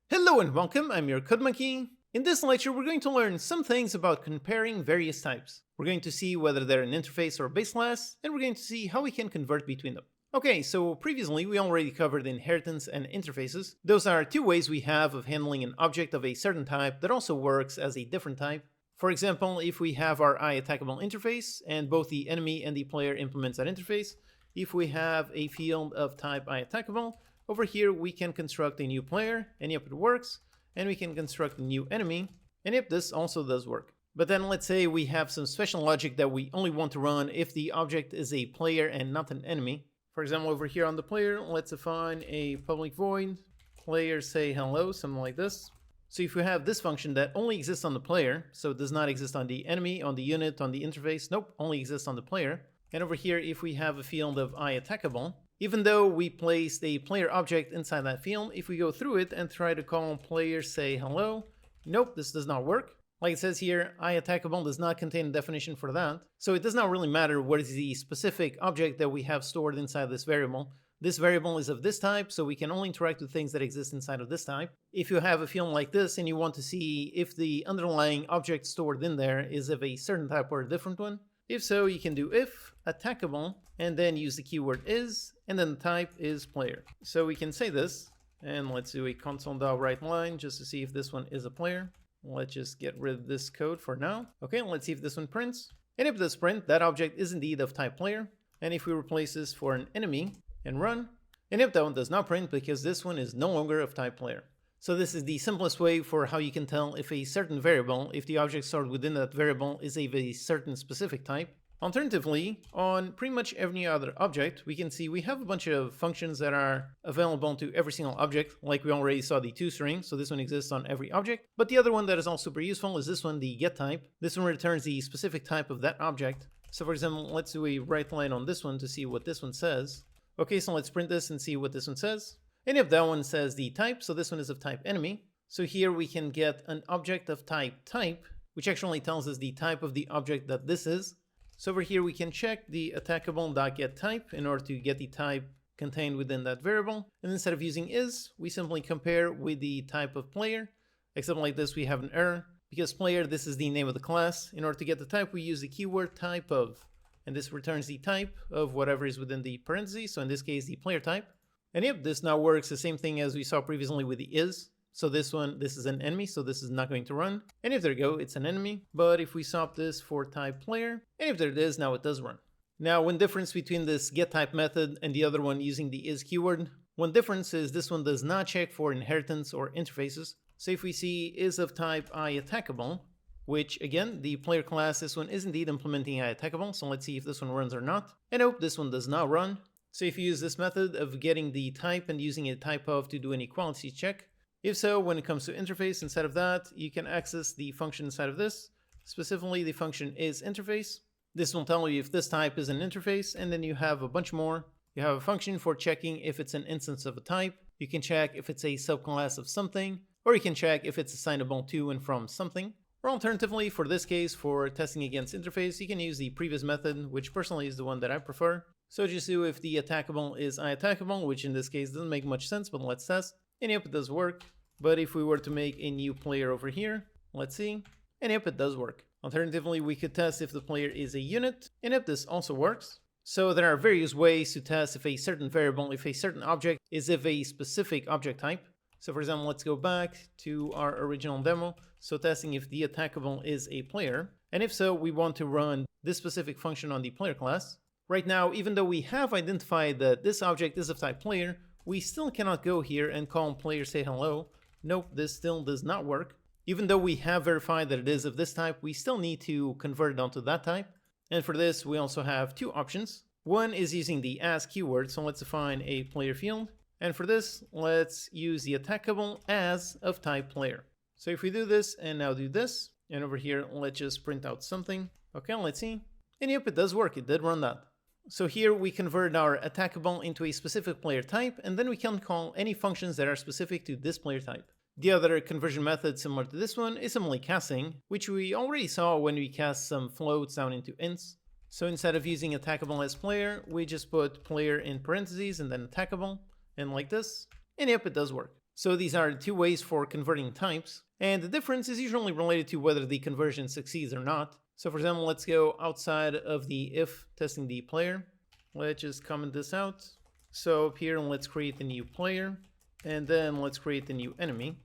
Hello and welcome, I'm your Code Monkey. In this lecture, we're going to learn some things about comparing various types. We're going to see whether they're an interface or a base class, and we're going to see how we can convert between them. Okay, so previously we already covered inheritance and interfaces. Those are two ways we have of handling an object of a certain type that also works as a different type. For example, if we have our IAttackable interface, and both the enemy and the player implements that interface, if we have a field of type IAttackable, over here we can construct a new player, and yep, it works. And we can construct a new enemy, and yep, this also does work. But then let's say we have some special logic that we only want to run if the object is a player and not an enemy. For example, over here on the player, let's define a public void, player say hello, something like this. So if we have this function that only exists on the player, so it does not exist on the enemy, on the unit, on the interface, nope, only exists on the player. And over here, if we have a field of IAttackable, even though we placed a player object inside that field, if we go through it and try to call player say hello, nope, this does not work. Like it says here, IAttackable does not contain a definition for that. So it does not really matter what is the specific object that we have stored inside this variable. This variable is of this type, so we can only interact with things that exist inside of this type. If you have a field like this and you want to see if the underlying object stored in there is of a certain type or a different one, if so, you can do if attackable and then use the keyword is, and then the type is player. So we can say this, and let's do a console.writeLine just to see if this one is a player. Let's just get rid of this code for now. Okay, let's see if this one prints. And if this print, that object is indeed of type player. And if we replace this for an enemy and run, and if that one does not print because this one is no longer of type player. So this is the simplest way for how you can tell if a certain variable, if the object stored within that variable is of a certain specific type. Alternatively, on pretty much every other object, we can see we have a bunch of functions that are available to every single object, like we already saw the toString, so this one exists on every object. But the other one that is also super useful is this one, the getType. This one returns the specific type of that object. So for example, let's do a right line on this one to see what this one says. Okay, so let's print this and see what this one says. And if that one says the type, so this one is of type enemy. So here we can get an object of type, which actually tells us the type of the object that this is. So over here we can check the attackable.getType in order to get the type contained within that variable. And instead of using is, we simply compare with the type of player, except like this we have an error. Because player, this is the name of the class. In order to get the type, we use the keyword type of, and this returns the type of whatever is within the parentheses, so in this case the player type. And yep, this now works the same thing as we saw previously with the is. So this one, this is an enemy, so this is not going to run. And if there you go, it's an enemy. But if we swap this for type player, and if there it is, now it does run. Now, one difference between this getType method and the other one using the is keyword, one difference is this one does not check for inheritance or interfaces. So if we see is of type IAttackable, which again, the player class, this one is indeed implementing IAttackable. So let's see if this one runs or not. And nope, this one does not run. So if you use this method of getting the type and using a type of to do an equality check, if so, when it comes to interface, instead of that, you can access the function inside of this. Specifically, the function is interface. This will tell you if this type is an interface, and then you have a bunch more. You have a function for checking if it's an instance of a type. You can check if it's a subclass of something, or you can check if it's assignable to and from something. Or alternatively, for this case, for testing against interface, you can use the previous method, which personally is the one that I prefer. So just do if the attackable is IAttackable, which in this case doesn't make much sense, but let's test. And yep, it does work. But if we were to make a new player over here, let's see, and yep, it does work. Alternatively, we could test if the player is a unit, and yep, this also works. So there are various ways to test if a certain variable, if a certain object is of a specific object type. So for example, let's go back to our original demo. So testing if the attackable is a player, and if so, we want to run this specific function on the player class. Right now, even though we have identified that this object is of type player, we still cannot go here and call player say hello. Nope, this still does not work. Even though we have verified that it is of this type, we still need to convert it onto that type. And for this, we also have two options. One is using the as keyword, so let's define a player field. And for this, let's use the attackable as of type player. So if we do this and now do this, and over here, let's just print out something. Okay, let's see. And yep, it does work. It did run that. So here we convert our attackable into a specific player type, and then we can call any functions that are specific to this player type. The other conversion method similar to this one is simply casting, which we already saw when we cast some floats down into ints. So instead of using attackable as player, we just put player in parentheses and then attackable, and like this, and yep, it does work. So these are two ways for converting types, and the difference is usually related to whether the conversion succeeds or not. So for example, let's go outside of the if testing the player. Let's just comment this out. So up here, let's create a new player, and then let's create a new enemy.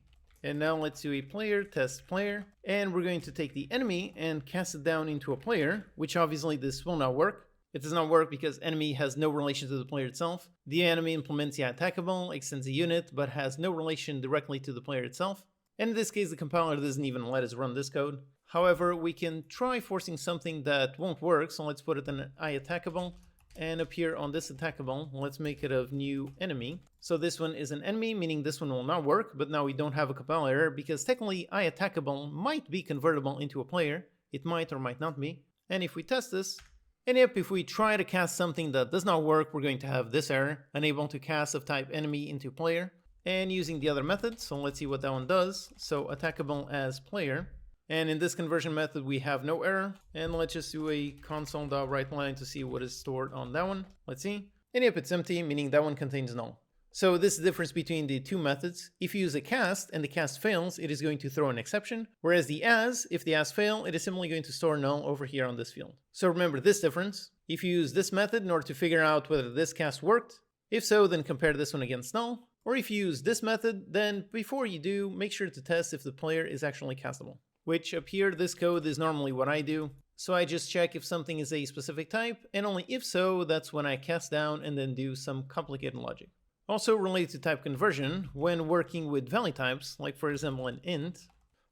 And now let's do a player test player, and we're going to take the enemy and cast it down into a player, which obviously this will not work. It does not work because enemy has no relation to the player itself. The enemy implements the attackable, extends a unit, but has no relation directly to the player itself. And in this case, the compiler doesn't even let us run this code. However, we can try forcing something that won't work, so let's put it in IAttackable, and up here on this attackable, let's make it of new enemy. So this one is an enemy, meaning this one will not work, but now we don't have a compiler error because technically IAttackable might be convertible into a player. It might or might not be. And if we test this, and yep, if we try to cast something that does not work, we're going to have this error, unable to cast of type enemy into player. And using the other method, so let's see what that one does. So attackable as player. And in this conversion method, we have no error. And let's just do a console.writeLine to see what is stored on that one. Let's see. And yep, it's empty, meaning that one contains null. So this is the difference between the two methods. If you use a cast and the cast fails, it is going to throw an exception. Whereas the as, if the as fail, it is simply going to store null over here on this field. So remember this difference. If you use this method in order to figure out whether this cast worked, if so, then compare this one against null. Or if you use this method, then before you do, make sure to test if the player is actually castable. Which up here, this code is normally what I do. So I just check if something is a specific type, and only if so, that's when I cast down and then do some complicated logic. Also related to type conversion, when working with value types, like for example an int,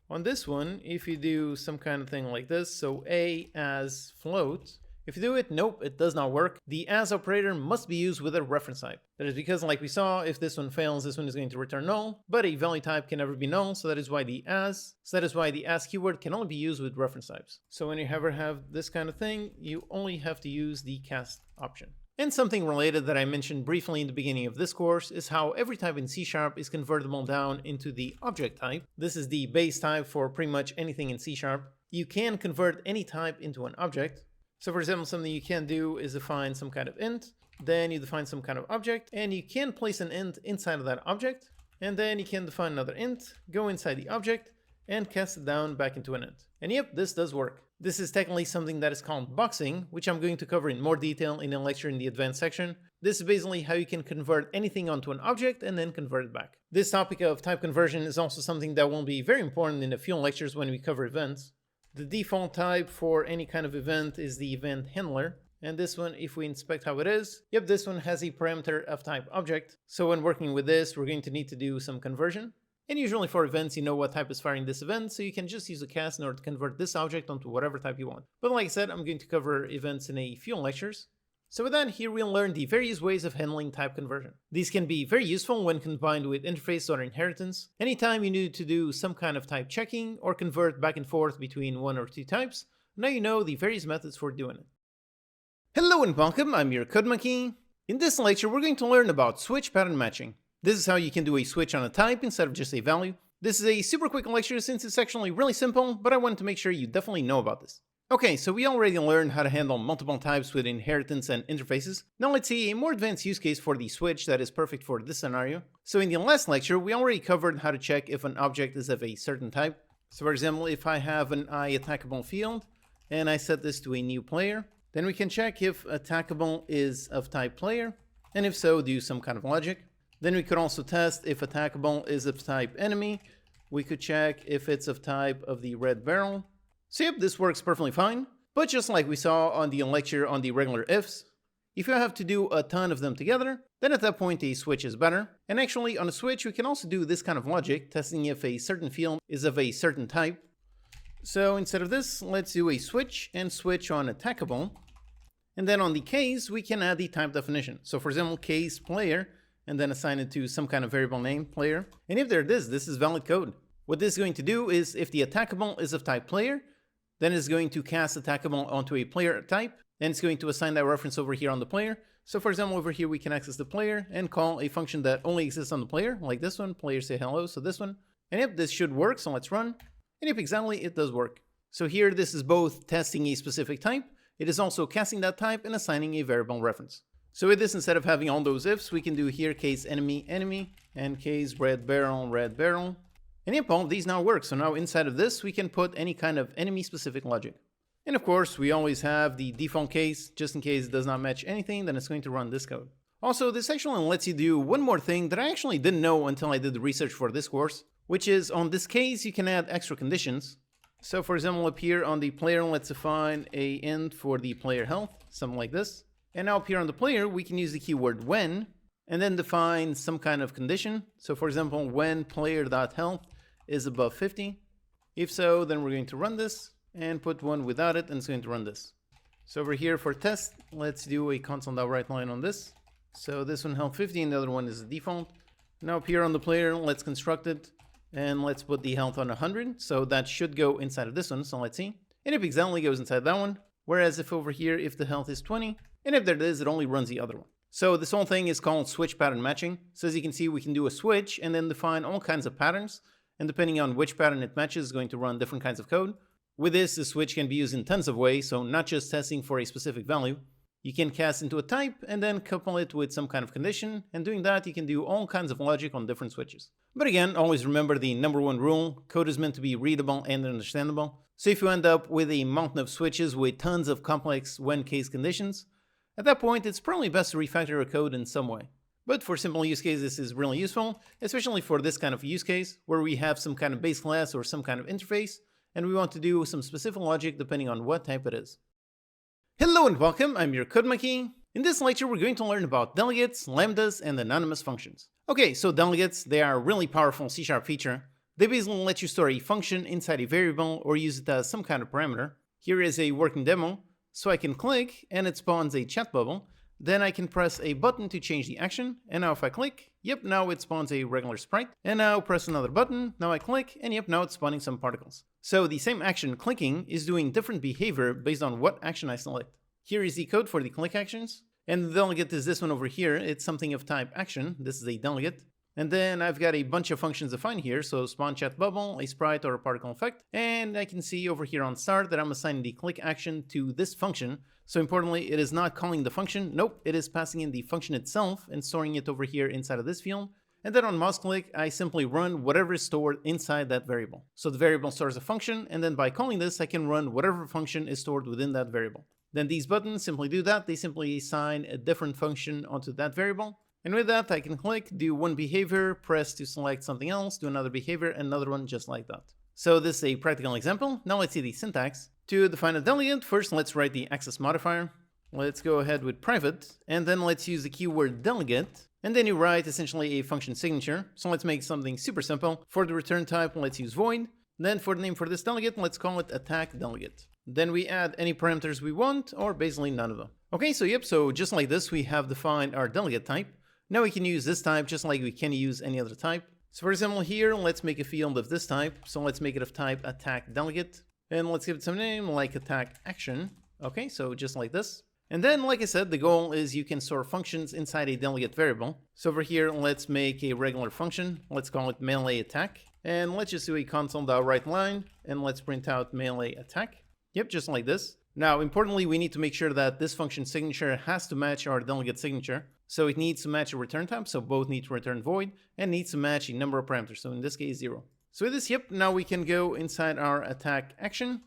on this one, if you do some kind of thing like this, so a as float, if you do it, nope, it does not work. The as operator must be used with a reference type. That is because, like we saw, if this one fails, this one is going to return null, but a value type can never be null, so that is why the as keyword can only be used with reference types. So when you ever have this kind of thing, you only have to use the cast option. And something related that I mentioned briefly in the beginning of this course is how every type in C# is convertible down into the object type. This is the base type for pretty much anything in C#. You can convert any type into an object. So for example, something you can do is define some kind of int, then you define some kind of object, and you can place an int inside of that object, and then you can define another int, go inside the object, and cast it down back into an int. And yep, this does work. This is technically something that is called boxing, which I'm going to cover in more detail in a lecture in the advanced section. This is basically how you can convert anything onto an object and then convert it back. This topic of type conversion is also something that will be very important in a few lectures when we cover events. The default type for any kind of event is the event handler. And this one, if we inspect how it is, yep, this one has a parameter of type object. So when working with this, we're going to need to do some conversion. And usually for events, you know what type is firing this event, so you can just use a cast in order to convert this object onto whatever type you want. But like I said, I'm going to cover events in a few lectures. So with that, here we'll learn the various ways of handling type conversion. These can be very useful when combined with interface or inheritance. Anytime you need to do some kind of type checking or convert back and forth between one or two types, now you know the various methods for doing it. Hello and welcome, I'm your Code Monkey. In this lecture, we're going to learn about switch pattern matching. This is how you can do a switch on a type instead of just a value. This is a super quick lecture since it's actually really simple, but I wanted to make sure you definitely know about this. Okay, so we already learned how to handle multiple types with inheritance and interfaces. Now let's see a more advanced use case for the switch that is perfect for this scenario. So in the last lecture, we already covered how to check if an object is of a certain type. So for example, if I have an IAttackable field, and I set this to a new player, then we can check if attackable is of type player, and if so, do some kind of logic. Then we could also test if attackable is of type enemy. We could check if it's of type of the red barrel. So yep, this works perfectly fine. But just like we saw on the lecture on the regular ifs, if you have to do a ton of them together, then at that point a switch is better. And actually on a switch, we can also do this kind of logic, testing if a certain field is of a certain type. So instead of this, let's do a switch and switch on attackable. And then on the case, we can add the type definition. So for example, case player, and then assign it to some kind of variable name, player. And if there it is, this is valid code. What this is going to do is, if the attackable is of type player, then it's going to cast attackable onto a player type, and it's going to assign that reference over here on the player. So for example, over here we can access the player and call a function that only exists on the player, like this one, player say hello, so this one. And yep, this should work, so let's run. And yep, exactly, it does work. So here, this is both testing a specific type, it is also casting that type and assigning a variable reference. So with this, instead of having all those ifs, we can do here case enemy, enemy, and case red barrel, red barrel. And yep, all of these now work. So now inside of this, we can put any kind of enemy-specific logic. And of course, we always have the default case, just in case it does not match anything, then it's going to run this code. Also, this actually lets you do one more thing that I actually didn't know until I did the research for this course, which is on this case, you can add extra conditions. So for example, up here on the player, let's define a int for the player health, something like this. And now up here on the player, we can use the keyword when, and then define some kind of condition. So for example, when player.health is above 50. If so, then we're going to run this and put one without it, and it's going to run this. So over here for test, let's do a console.writeLine on this. So this one health 50 and the other one is the default. Now up here on the player, let's construct it and let's put the health on 100. So that should go inside of this one. So let's see. And if exactly goes inside that one. Whereas if over here, if the health is 20, and if there it is, it only runs the other one. So this whole thing is called switch pattern matching. So as you can see, we can do a switch and then define all kinds of patterns. And depending on which pattern it matches, is going to run different kinds of code. With this, the switch can be used in tons of ways. So not just testing for a specific value. You can cast into a type and then couple it with some kind of condition. And doing that, you can do all kinds of logic on different switches. But again, always remember the number one rule. Code is meant to be readable and understandable. So if you end up with a mountain of switches with tons of complex when case conditions, at that point, it's probably best to refactor your code in some way. But for simple use cases, this is really useful, especially for this kind of use case, where we have some kind of base class or some kind of interface, and we want to do some specific logic depending on what type it is. Hello and welcome, I'm your code monkey. In this lecture, we're going to learn about delegates, lambdas, and anonymous functions. Okay, so delegates, they are a really powerful C# feature. They basically let you store a function inside a variable or use it as some kind of parameter. Here is a working demo. So I can click and it spawns a chat bubble. Then I can press a button to change the action. And now if I click, yep, now it spawns a regular sprite. And now press another button. Now I click and yep, now it's spawning some particles. So the same action clicking is doing different behavior based on what action I select. Here is the code for the click actions. And the delegate is this one over here. It's something of type action. This is a delegate. And then I've got a bunch of functions defined here. So spawn chat bubble, a sprite, or a particle effect. And I can see over here on start that I'm assigning the click action to this function. So importantly, it is not calling the function. Nope, it is passing in the function itself and storing it over here inside of this field. And then on mouse click, I simply run whatever is stored inside that variable. So the variable stores a function. And then by calling this, I can run whatever function is stored within that variable. Then these buttons simply do that. They simply assign a different function onto that variable. And with that, I can click, do one behavior, press to select something else, do another behavior, and another one just like that. So this is a practical example. Now let's see the syntax. To define a delegate, first let's write the access modifier. Let's go ahead with private, and then let's use the keyword delegate. And then you write essentially a function signature. So let's make something super simple. For the return type, let's use void. Then for the name for this delegate, let's call it attack delegate. Then we add any parameters we want, or basically none of them. Okay, so yep, so just like this, we have defined our delegate type. Now we can use this type just like we can use any other type. So for example here, let's make a field of this type. So let's make it of type attack delegate. And let's give it some name like attack action. Okay, so just like this. And then, like I said, the goal is you can store functions inside a delegate variable. So over here, let's make a regular function. Let's call it melee attack. And let's just do a console.writeLine. And let's print out melee attack. Yep, just like this. Now, importantly, we need to make sure that this function signature has to match our delegate signature. So it needs to match a return type, so both need to return void, and needs to match a number of parameters, so in this case 0. So with this, yep, now we can go inside our attack action,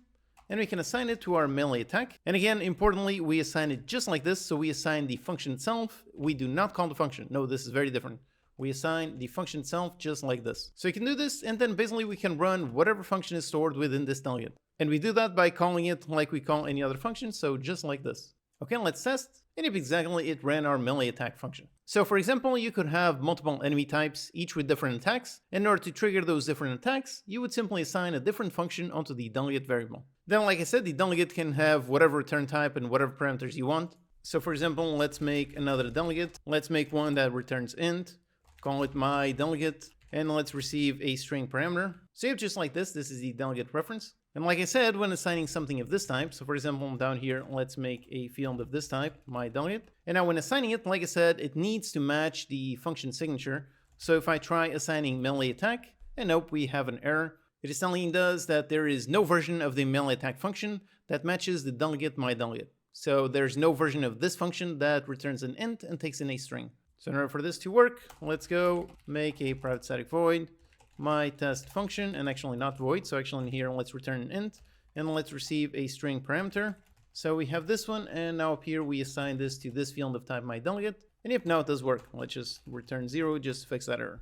and we can assign it to our melee attack. And again, importantly, we assign it just like this, so we assign the function itself. We do not call the function. No, this is very different. We assign the function itself just like this. So you can do this, and then basically we can run whatever function is stored within this delegate. And we do that by calling it like we call any other function, so just like this. Okay, let's test. And if exactly it ran our melee attack function. So for example, you could have multiple enemy types, each with different attacks. In order to trigger those different attacks, you would simply assign a different function onto the delegate variable. Then, like I said, the delegate can have whatever return type and whatever parameters you want. So for example, let's make another delegate. Let's make one that returns int, call it my delegate, and let's receive a string parameter. So you have just like this is the delegate reference. And like I said, when assigning something of this type, so for example, down here, let's make a field of this type, my delegate. And now when assigning it, like I said, it needs to match the function signature. So if I try assigning melee attack, and nope, we have an error. It is telling us that there is no version of the melee attack function that matches the delegate my delegate. So there's no version of this function that returns an int and takes in a string. So in order for this to work, let's go make a private static void my test function, and actually not void, so actually in here let's return an int and let's receive a string parameter. So we have this one, and now up here we assign this to this field of type my delegate, and yep, now it does work. Let's just return 0, just fix that error.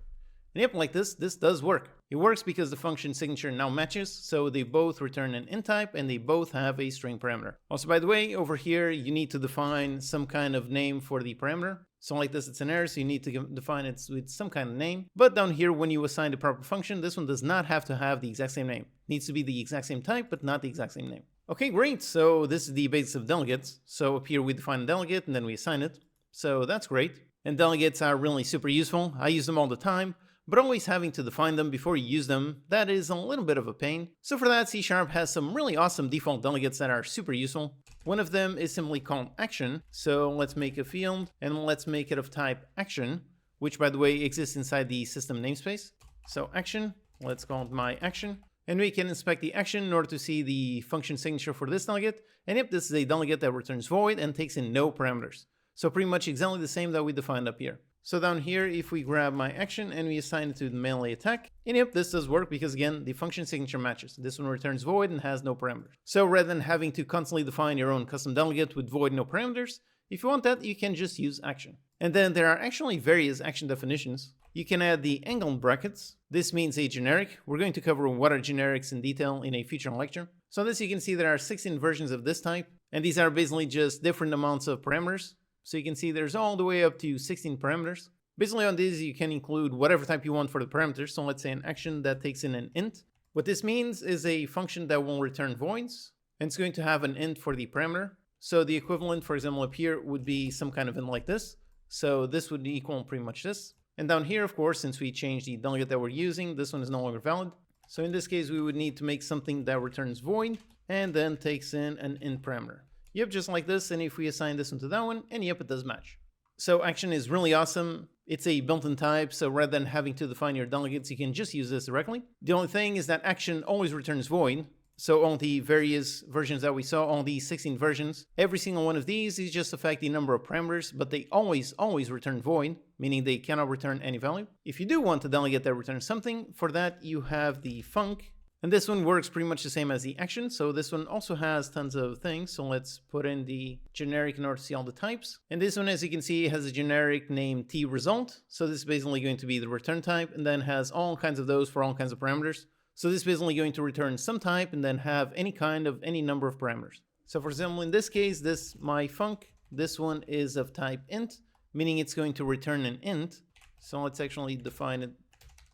And yep, like this does work. It works because the function signature now matches, so they both return an int type and they both have a string parameter. Also, by the way, over here you need to define some kind of name for the parameter. So like this, it's an error, so you need to define it with some kind of name. But down here, when you assign the proper function, this one does not have to have the exact same name. It needs to be the exact same type, but not the exact same name. Okay, great. So this is the basics of delegates. So up here we define a delegate and then we assign it. So that's great. And delegates are really super useful. I use them all the time. But always having to define them before you use them, that is a little bit of a pain. So for that, C# has some really awesome default delegates that are super useful. One of them is simply called action. So let's make a field and let's make it of type action, which by the way exists inside the system namespace. So action, let's call it my action. And we can inspect the action in order to see the function signature for this delegate. And if this is a delegate that returns void and takes in no parameters. So pretty much exactly the same that we defined up here. So down here, if we grab my action and we assign it to the melee attack, and yep, this does work because again, the function signature matches. This one returns void and has no parameters. So rather than having to constantly define your own custom delegate with void no parameters, if you want that, you can just use action. And then there are actually various action definitions. you can add the angled brackets. This means a generic. We're going to cover what are generics in detail in a future lecture. So this, you can see there are 16 versions of this type, and these are basically just different amounts of parameters. So you can see there's all the way up to 16 parameters. Basically on these, you can include whatever type you want for the parameters. So let's say an action that takes in an int. What this means is a function that will return voids, and it's going to have an int for the parameter. So the equivalent, for example, up here would be some kind of int like this. So this would equal pretty much this. And down here, of course, since we changed the delegate that we're using, this one is no longer valid. So in this case, we would need to make something that returns void and then takes in an int parameter. Yep, just like this. And if we assign this one to that one, and yep, it does match. So action is really awesome. It's a built-in type, so rather than having to define your delegates, you can just use this directly. The only thing is that action always returns void. So on the various versions that we saw, on these 16 versions, every single one of these is just affect the number of parameters, but they always return void, meaning they cannot return any value. If you do want a delegate that returns something, for that you have the func. And this one works pretty much the same as the action. So this one also has tons of things. So let's put in the generic in order to see all the types. And this one, as you can see, has a generic named tResult. So this is basically going to be the return type, and then has all kinds of those for all kinds of parameters. So this is basically going to return some type and then have any kind of any number of parameters. So for example, in this case, this my func, this one is of type int, meaning it's going to return an int. So let's actually define it.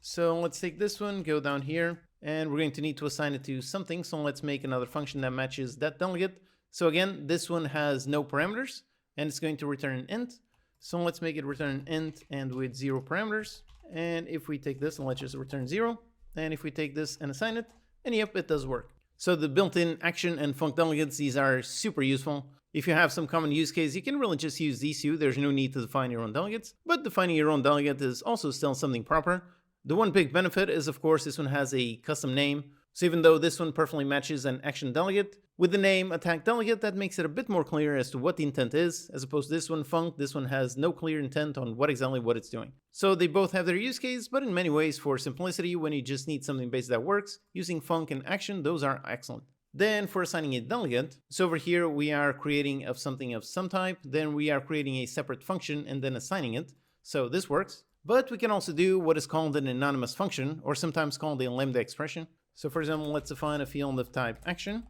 So let's take this one, go down here, and we're going to need to assign it to something. So let's make another function that matches that delegate. So again, this one has no parameters, and it's going to return an int. So let's make it return an int and with 0 parameters. And if we take this and let's just return 0. And if we take this and assign it, and yep, it does work. So the built-in action and func delegates, these are super useful. If you have some common use case, you can really just use these two. There's no need to define your own delegates, but defining your own delegate is also still something proper. The one big benefit is, of course, this one has a custom name. So even though this one perfectly matches an action delegate, with the name attack delegate, that makes it a bit more clear as to what the intent is, as opposed to this one func. This one has no clear intent on what it's doing. So they both have their use case, but in many ways, for simplicity, when you just need something basic that works, using func and action, those are excellent. Then for assigning a delegate, so over here we are creating of something of some type, then we are creating a separate function and then assigning it. So this works. But we can also do what is called an anonymous function, or sometimes called a Lambda expression. So for example, let's define a field of type action.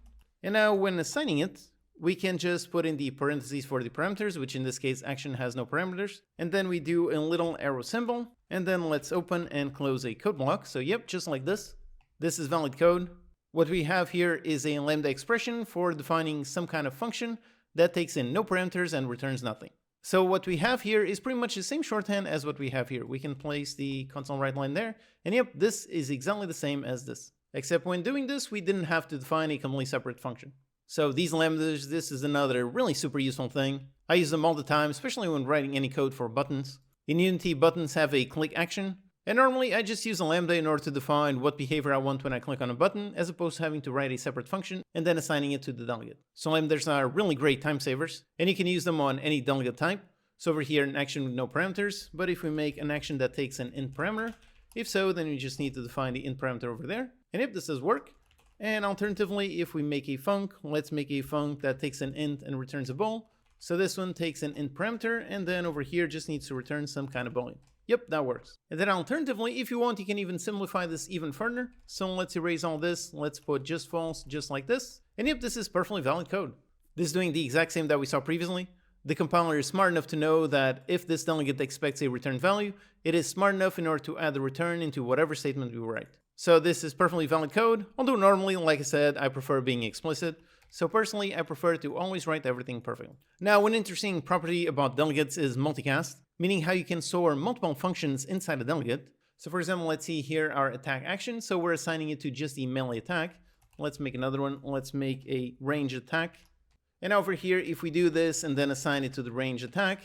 And now when assigning it, we can just put in the parentheses for the parameters, which in this case action has no parameters. And then we do a little arrow symbol, and then let's open and close a code block. So yep, just like this. This is valid code. What we have here is a Lambda expression for defining some kind of function that takes in no parameters and returns nothing. So what we have here is pretty much the same shorthand as what we have here. We can place the console write line there. And yep, this is exactly the same as this. Except when doing this, we didn't have to define a completely separate function. So these lambdas, this is another really super useful thing. I use them all the time, especially when writing any code for buttons. In Unity, buttons have a click action. And normally I just use a lambda in order to define what behavior I want when I click on a button, as opposed to having to write a separate function and then assigning it to the delegate. So lambdas are really great time savers, and you can use them on any delegate type. So over here, an action with no parameters, but if we make an action that takes an int parameter, if so, then we just need to define the int parameter over there. And if this does work, and alternatively, if we make a func, let's make a func that takes an int and returns a bool. So this one takes an int parameter, and then over here just needs to return some kind of boolean. Yep, that works. And then alternatively, if you want, you can even simplify this even further. So let's erase all this. Let's put just false, just like this. And yep, this is perfectly valid code. This is doing the exact same that we saw previously. The compiler is smart enough to know that if this delegate expects a return value, it is smart enough in order to add the return into whatever statement we write. So this is perfectly valid code, although normally, like I said, I prefer being explicit. So personally, I prefer to always write everything perfectly. Now, one interesting property about delegates is multicast, meaning how you can store multiple functions inside a delegate. So for example, let's see here our attack action. So we're assigning it to just the melee attack. Let's make another one. Let's make a range attack. And over here, if we do this and then assign it to the range attack,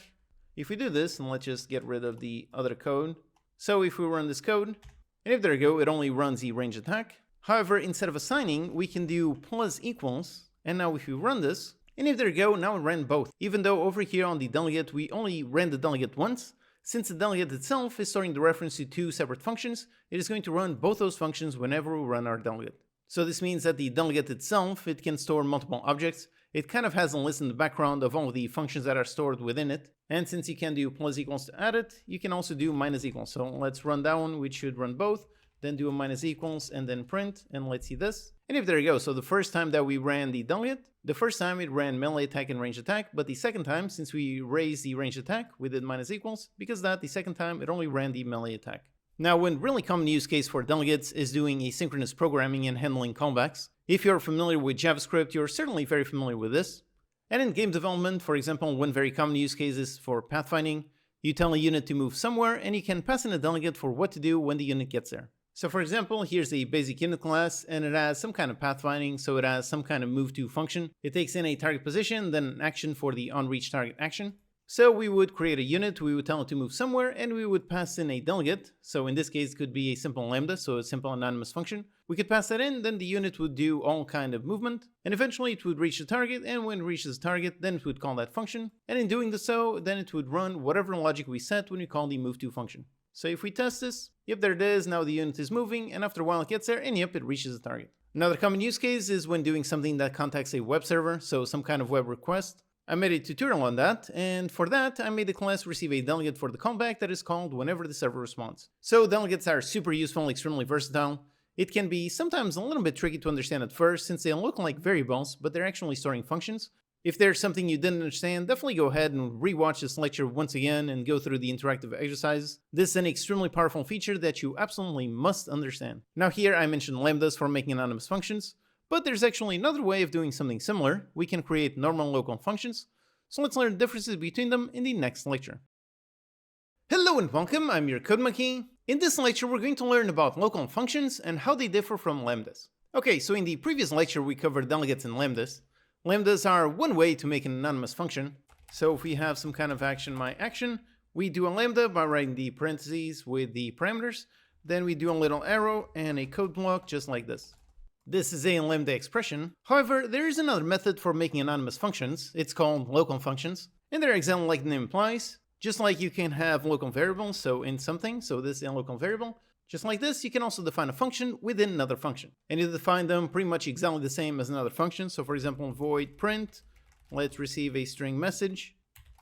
if we do this, and let's just get rid of the other code. So if we run this code, and if there we go, it only runs the range attack. However, instead of assigning, we can do plus equals. And now if we run this, and if there we go, now it ran both. Even though over here on the delegate, we only ran the delegate once, since the delegate itself is storing the reference to two separate functions, it is going to run both those functions whenever we run our delegate. So this means that the delegate itself, it can store multiple objects. It kind of has a list in the background of all of the functions that are stored within it. And since you can do plus equals to add it, you can also do minus equals. So let's run that one, which should run both, then do a minus equals and then print, and let's see this. And if there you go, so the first time that we ran the delegate, the first time it ran melee attack and range attack, but the second time, since we raised the range attack, we did minus equals, because that the second time it only ran the melee attack. Now, one really common use case for delegates is doing asynchronous programming and handling callbacks. If you're familiar with JavaScript, you're certainly very familiar with this. And in game development, for example, one very common use case is for pathfinding. You tell a unit to move somewhere, and you can pass in a delegate for what to do when the unit gets there. So for example, here's a basic unit class, and it has some kind of pathfinding, so it has some kind of move to function. It takes in a target position, then an action for the onReach target action. So we would create a unit, we would tell it to move somewhere, and we would pass in a delegate. So in this case, it could be a simple lambda, so a simple anonymous function. We could pass that in, then the unit would do all kind of movement, and eventually it would reach the target, and when it reaches the target, then it would call that function. And in doing so, then it would run whatever logic we set when we call the move to function. So if we test this, yep, there it is, now the unit is moving, and after a while it gets there, and yep, it reaches the target. Another common use case is when doing something that contacts a web server, so some kind of web request. I made a tutorial on that, and for that, I made the class receive a delegate for the callback that is called whenever the server responds. So delegates are super useful, extremely versatile. It can be sometimes a little bit tricky to understand at first, since they look like variables, but they're actually storing functions. If there's something you didn't understand, definitely go ahead and rewatch this lecture once again and go through the interactive exercises. This is an extremely powerful feature that you absolutely must understand. Now here I mentioned lambdas for making anonymous functions, but there's actually another way of doing something similar. We can create normal local functions. So let's learn the differences between them in the next lecture. Hello and welcome, I'm your Code Monkey. In this lecture we're going to learn about local functions and how they differ from lambdas. Okay, so in the previous lecture we covered delegates and lambdas. Lambdas are one way to make an anonymous function. So if we have some kind of action, my action, we do a lambda by writing the parentheses with the parameters. Then we do a little arrow and a code block just like this. This is a lambda expression. However, there is another method for making anonymous functions. It's called local functions. And they're exactly like the name implies. Just like you can have local variables, so in something, so this is a local variable. Just like this, you can also define a function within another function. And you define them pretty much exactly the same as another function. So for example, void print, let's receive a string message.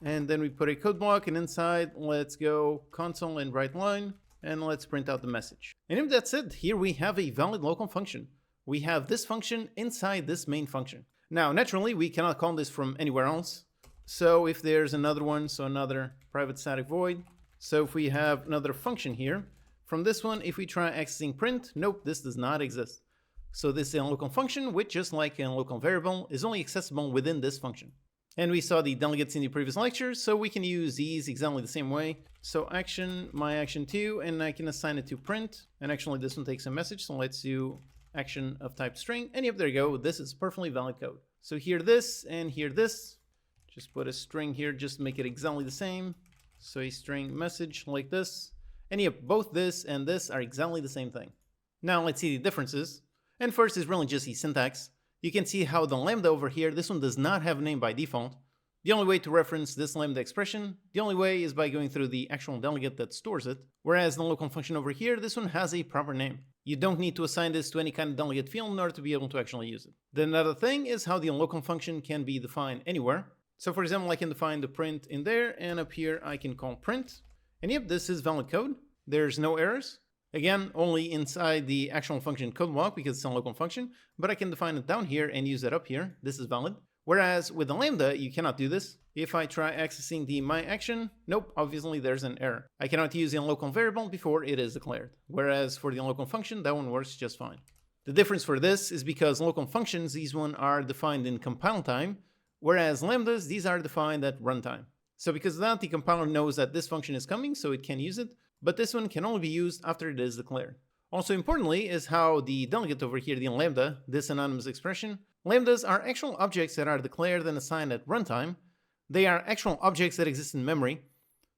And then we put a code block, and inside, let's go console and write line, and let's print out the message. And if that's it, here we have a valid local function. We have this function inside this main function. Now, naturally, we cannot call this from anywhere else. So if there's another one, so another private static void. So if we have another function here, from this one, if we try accessing print, nope, this does not exist. So this is a local function, which just like a local variable, is only accessible within this function. And we saw the delegates in the previous lecture, so we can use these exactly the same way. So action, my action 2, and I can assign it to print. And actually this one takes a message, so let's do action of type string, and yep, there you go, this is perfectly valid code. So here this, and here this, just put a string here, just make it exactly the same. So a string message like this, and yep, both this and this are exactly the same thing. Now let's see the differences, and first is really just the syntax. You can see how the lambda over here, this one does not have a name by default. The only way to reference this lambda expression, the only way is by going through the actual delegate that stores it, whereas the local function over here, this one has a proper name. You don't need to assign this to any kind of delegate field in order to be able to actually use it. Then another thing is how the local function can be defined anywhere. So for example, I can define the print in there, and up here I can call print. And yep, this is valid code. There's no errors. Again, only inside the actual function code block because it's a local function, but I can define it down here and use it up here. This is valid. Whereas with the lambda, you cannot do this. If I try accessing the my action, nope, obviously there's an error. I cannot use a local variable before it is declared. Whereas for the local function, that one works just fine. The difference for this is because local functions, these one are defined in compile time, whereas lambdas, these are defined at runtime. So because of that, the compiler knows that this function is coming, so it can use it, but this one can only be used after it is declared. Also importantly is how the delegate over here, the lambda, this anonymous expression, lambdas are actual objects that are declared and assigned at runtime. They are actual objects that exist in memory.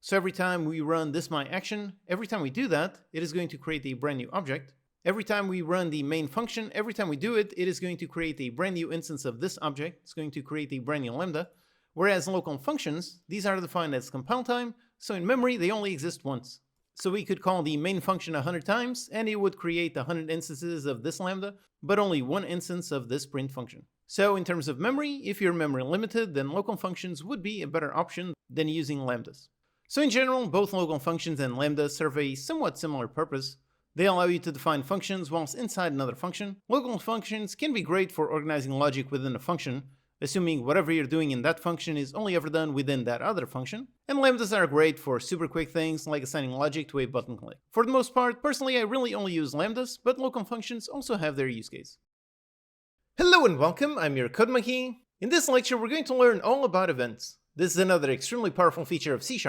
So every time we run this my action, every time we do that, it is going to create a brand new object. Every time we run the main function, every time we do it, it is going to create a brand new instance of this object. It's going to create a brand new lambda. Whereas local functions, these are defined as compile time, so in memory they only exist once. So we could call the main function 100 times, and it would create 100 instances of this lambda, but only one instance of this print function. So in terms of memory, if you're memory limited, then local functions would be a better option than using lambdas. So in general, both local functions and lambdas serve a somewhat similar purpose. They allow you to define functions whilst inside another function. Local functions can be great for organizing logic within a function, assuming whatever you're doing in that function is only ever done within that other function. And lambdas are great for super quick things like assigning logic to a button click. For the most part, personally I really only use lambdas, but local functions also have their use case. Hello and welcome, I'm your Code Monkey. In this lecture we're going to learn all about events. This is another extremely powerful feature of C#.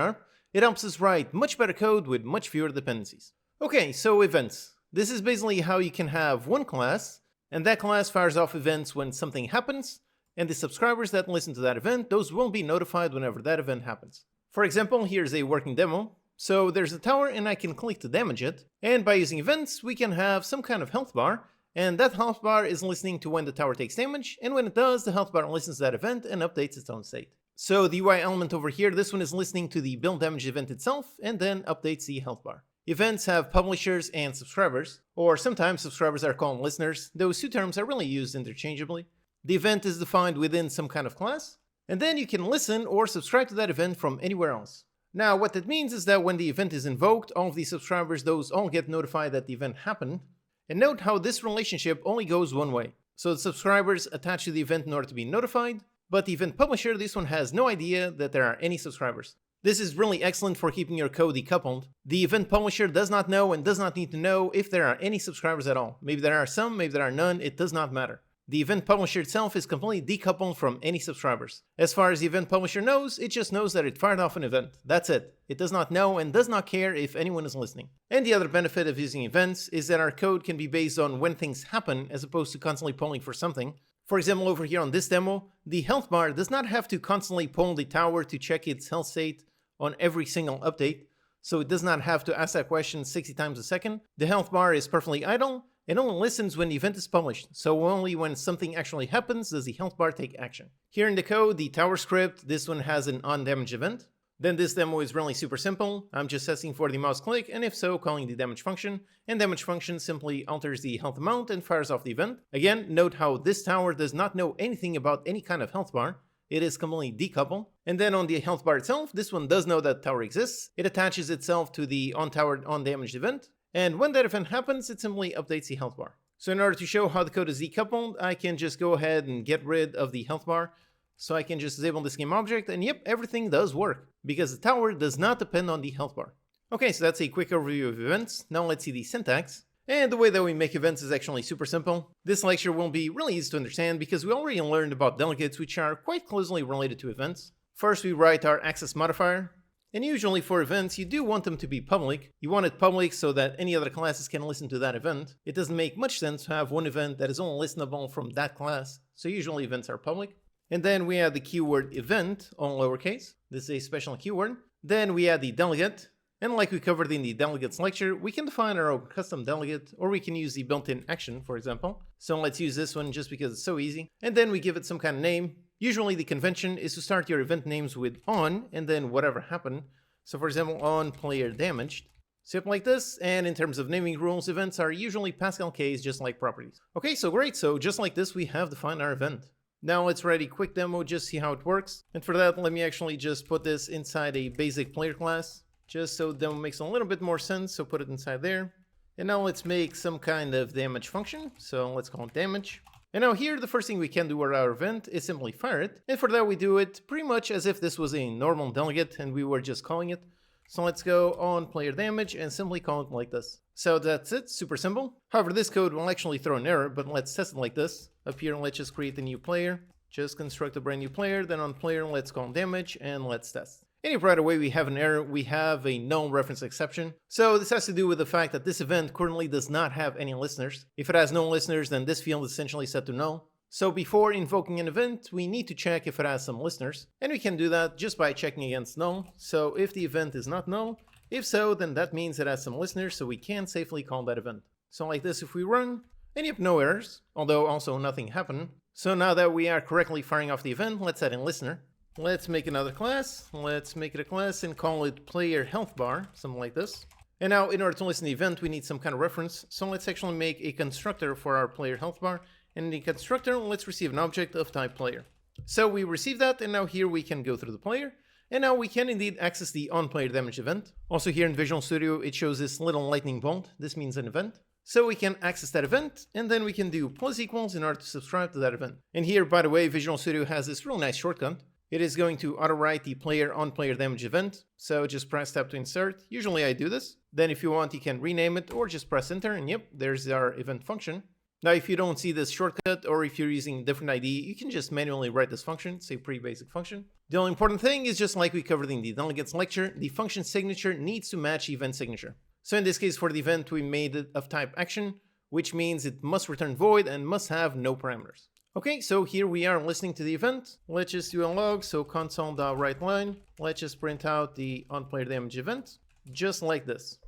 It helps us write much better code with much fewer dependencies. Okay, so events. This is basically how you can have one class, and that class fires off events when something happens, and the subscribers that listen to that event, those will be notified whenever that event happens. For example, here's a working demo. So there's a tower and I can click to damage it, and by using events we can have some kind of health bar, and that health bar is listening to when the tower takes damage, and when it does, the health bar listens to that event and updates its own state. So the UI element over here, this one is listening to the build damage event itself, and then updates the health bar. Events have publishers and subscribers, or sometimes subscribers are called listeners. Those two terms are really used interchangeably. The event is defined within some kind of class, and then you can listen or subscribe to that event from anywhere else. Now what that means is that when the event is invoked, all of the subscribers, those all get notified that the event happened. And note how this relationship only goes one way. So the subscribers attach to the event in order to be notified, but the event publisher, this one has no idea that there are any subscribers. This is really excellent for keeping your code decoupled. The event publisher does not know and does not need to know if there are any subscribers at all. Maybe there are some, maybe there are none, it does not matter. The event publisher itself is completely decoupled from any subscribers. As far as the event publisher knows, it just knows that it fired off an event. That's it. It does not know and does not care if anyone is listening. And the other benefit of using events is that our code can be based on when things happen as opposed to constantly polling for something. For example, over here on this demo, the health bar does not have to constantly poll the tower to check its health state on every single update, so it does not have to ask that question 60 times a second. The health bar is perfectly idle and only listens when the event is published, so only when something actually happens does the health bar take action. Here in the code, the tower script, this one has an on-damage event. Then this demo is really super simple. I'm just testing for the mouse click, and if so, calling the damage function, and damage function simply alters the health amount and fires off the event. Again, note how this tower does not know anything about any kind of health bar. It is completely decoupled. And then on the health bar itself, this one does know that tower exists. It attaches itself to the on-tower on-damaged event. And when that event happens, it simply updates the health bar. So in order to show how the code is decoupled, I can just go ahead and get rid of the health bar. So I can just disable this game object, and yep, everything does work, because the tower does not depend on the health bar. Okay, so that's a quick overview of events. Now let's see the syntax. And the way that we make events is actually super simple. This lecture will be really easy to understand because we already learned about delegates, which are quite closely related to events. First, we write our access modifier. And usually for events, you do want them to be public. You want it public so that any other classes can listen to that event. It doesn't make much sense to have one event that is only listenable from that class. So usually events are public. And then we add the keyword event, all lowercase. This is a special keyword. Then we add the delegate. And like we covered in the delegates lecture, we can define our own custom delegate, or we can use the built-in action, for example. So let's use this one just because it's so easy. And then we give it some kind of name. Usually the convention is to start your event names with on, and then whatever happened. So for example, on player damaged. Simple like this, and in terms of naming rules, events are usually Pascal case, just like properties. Okay, so great. So just like this, we have defined our event. Now let's write a quick demo, just see how it works. And for that, let me actually just put this inside a basic player class, just so the demo makes a little bit more sense, so put it inside there. And now let's make some kind of damage function, so let's call it damage. And now here, the first thing we can do with our event is simply fire it. And for that, we do it pretty much as if this was a normal delegate and we were just calling it. So let's go on player damage and simply call it like this. So that's it, super simple. However, this code will actually throw an error, but let's test it like this. Up here, let's just create a new player. Just construct a brand new player, then on player, let's call damage and let's test. And if right away we have an error, we have a null reference exception. So this has to do with the fact that this event currently does not have any listeners. If it has no listeners, then this field is essentially set to null. So before invoking an event, we need to check if it has some listeners. And we can do that just by checking against null. So if the event is not null, if so, then that means it has some listeners, so we can safely call that event. So like this, if we run, and yep, no errors, although also nothing happened. So now that we are correctly firing off the event, let's add in listener. Let's make another class. Let's make it a class and call it player health bar, something like this. And now in order to listen to the event, we need some kind of reference. So let's actually make a constructor for our player health bar. And in the constructor, let's receive an object of type player. So we receive that, and now here we can go through the player. And now we can indeed access the onPlayerDamage event. Also here in Visual Studio, it shows this little lightning bolt. This means an event. So we can access that event, and then we can do += in order to subscribe to that event. And here, by the way, Visual Studio has this really nice shortcut. It is going to auto-write the player onPlayerDamage event. So just press tab to insert. Usually I do this. Then if you want, you can rename it or just press enter, and yep, there's our event function. Now, if you don't see this shortcut, or if you're using a different ID, you can just manually write this function. It's a pretty basic function. The only important thing is, just like we covered in the Delegates lecture, the function signature needs to match event signature. So in this case, for the event, we made it of type action, which means it must return void and must have no parameters. Okay, so here we are listening to the event. Let's just do a log, so console.writeLine. Let's just print out the onPlayerDamage event, just like this.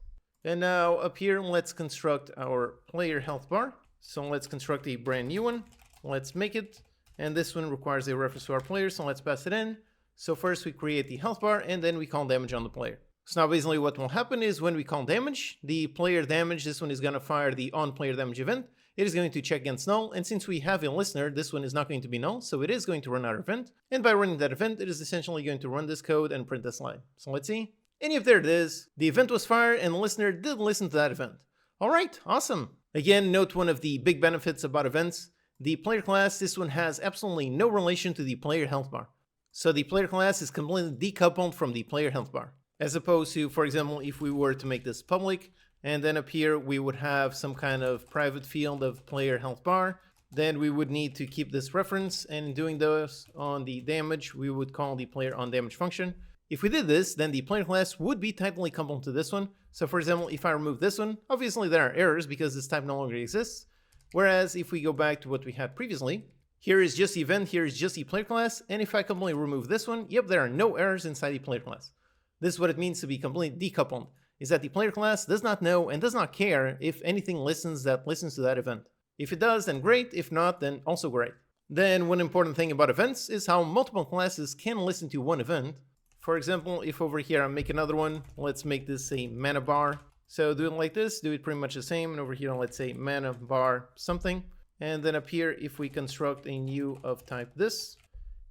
And now up here, let's construct our player health bar. So let's construct a brand new one. Let's make it. And this one requires a reference to our player, so let's pass it in. So first we create the health bar, and then we call damage on the player. So now basically what will happen is when we call damage, the player damage, this one is going to fire the onPlayerDamage event. It is going to check against null, and since we have a listener, this one is not going to be null, so it is going to run our event. And by running that event, it is essentially going to run this code and print this line. So let's see. And if there it is, the event was fired and the listener did listen to that event. All right, awesome. Again, note one of the big benefits about events. The player class, this one has absolutely no relation to the player health bar. So the player class is completely decoupled from the player health bar. As opposed to, for example, if we were to make this public, and then up here we would have some kind of private field of player health bar, then we would need to keep this reference, and in doing those on the damage, we would call the player onDamage function. If we did this, then the player class would be tightly coupled to this one. So for example, if I remove this one, obviously there are errors because this type no longer exists. Whereas if we go back to what we had previously, here is just the event, here is just the player class, and if I completely remove this one, yep, there are no errors inside the player class. This is what it means to be completely decoupled, is that the player class does not know and does not care if anything listens to that event. If it does, then great. If not, then also great. Then one important thing about events is how multiple classes can listen to one event. For example, if over here I make another one, let's make this a mana bar. So do it like this, do it pretty much the same, and over here let's say mana bar something. And then up here, if we construct a new of type this,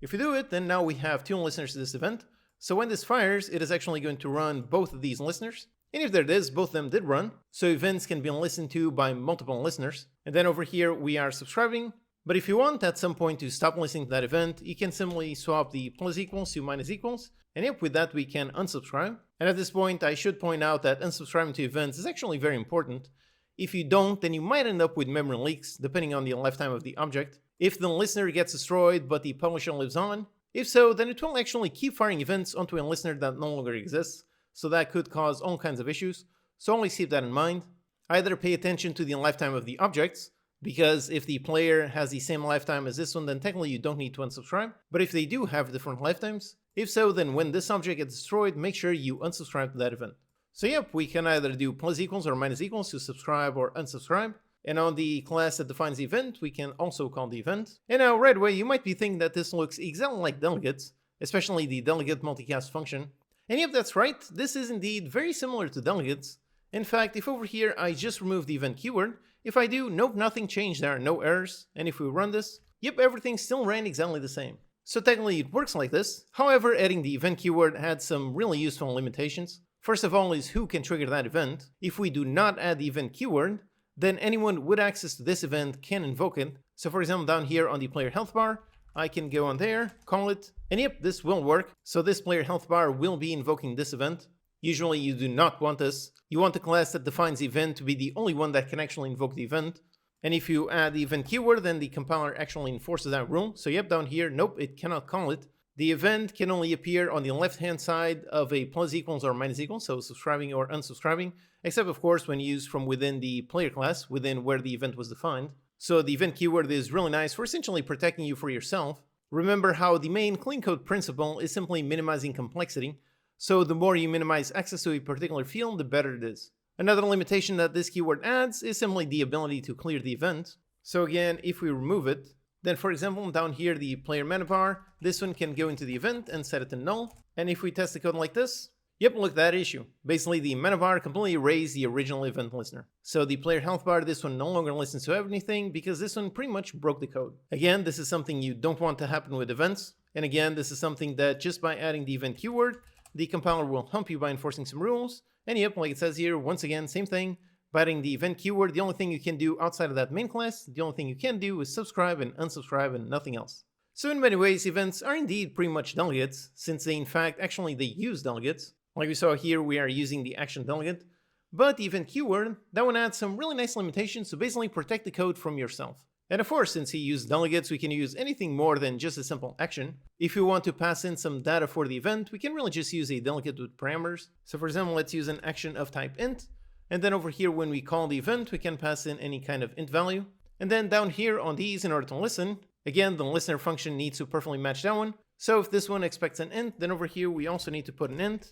if we do it, then now we have two listeners to this event. So when this fires, it is actually going to run both of these listeners. And if there it is, both of them did run. So events can be listened to by multiple listeners. And then over here, we are subscribing. But if you want at some point to stop listening to that event, you can simply swap the += to -=. And yep, with that, we can unsubscribe. And at this point, I should point out that unsubscribing to events is actually very important. If you don't, then you might end up with memory leaks, depending on the lifetime of the object. If the listener gets destroyed, but the publisher lives on, if so, then it will actually keep firing events onto a listener that no longer exists. So that could cause all kinds of issues. So always keep that in mind. Either pay attention to the lifetime of the objects, because if the player has the same lifetime as this one, then technically you don't need to unsubscribe. But if they do have different lifetimes, if so, then when this object gets destroyed, make sure you unsubscribe to that event. So yep, we can either do += or -= to subscribe or unsubscribe. And on the class that defines the event, we can also call the event. And now right away, you might be thinking that this looks exactly like Delegates, especially the delegate multicast function. And yep, that's right, this is indeed very similar to Delegates. In fact, if over here I just remove the event keyword, if I do, nope, nothing changed, there are no errors. And if we run this, yep, everything still ran exactly the same. So technically it works like this. However, adding the event keyword had some really useful limitations. First of all is who can trigger that event. If we do not add the event keyword, then anyone with access to this event can invoke it. So for example, down here on the player health bar, I can go on there, call it, and yep, this will work. So this player health bar will be invoking this event. Usually you do not want this. You want the class that defines the event to be the only one that can actually invoke the event. And if you add the event keyword, then the compiler actually enforces that rule. So yep, down here, nope, it cannot call it. The event can only appear on the left-hand side of a += or -=, so subscribing or unsubscribing, except of course when used from within the player class, within where the event was defined. So the event keyword is really nice for essentially protecting you for yourself. Remember how the main clean code principle is simply minimizing complexity. So the more you minimize access to a particular field, the better it is. Another limitation that this keyword adds is simply the ability to clear the event. So again, if we remove it, then for example, down here, the player mana bar, this one can go into the event and set it to null. And if we test the code like this, Yep, look, that issue. Basically, the menu bar completely erased the original event listener. So the player health bar, this one no longer listens to everything because this one pretty much broke the code. Again, this is something you don't want to happen with events. And again, this is something that just by adding the event keyword, the compiler will help you by enforcing some rules. And yep, like it says here, once again, same thing. By adding the event keyword, the only thing you can do outside of that main class, the only thing you can do is subscribe and unsubscribe and nothing else. So in many ways, events are indeed pretty much delegates, since they in fact actually they use delegates. Like we saw here, we are using the action delegate. But the event keyword, that one adds some really nice limitations to basically protect the code from yourself. And of course, since he used delegates, we can use anything more than just a simple action. If we want to pass in some data for the event, we can really just use a delegate with parameters. So for example, let's use an action of type int. And then over here, when we call the event, we can pass in any kind of int value. And then down here on these, in order to listen, again, the listener function needs to perfectly match that one. So if this one expects an int, then over here, we also need to put an int.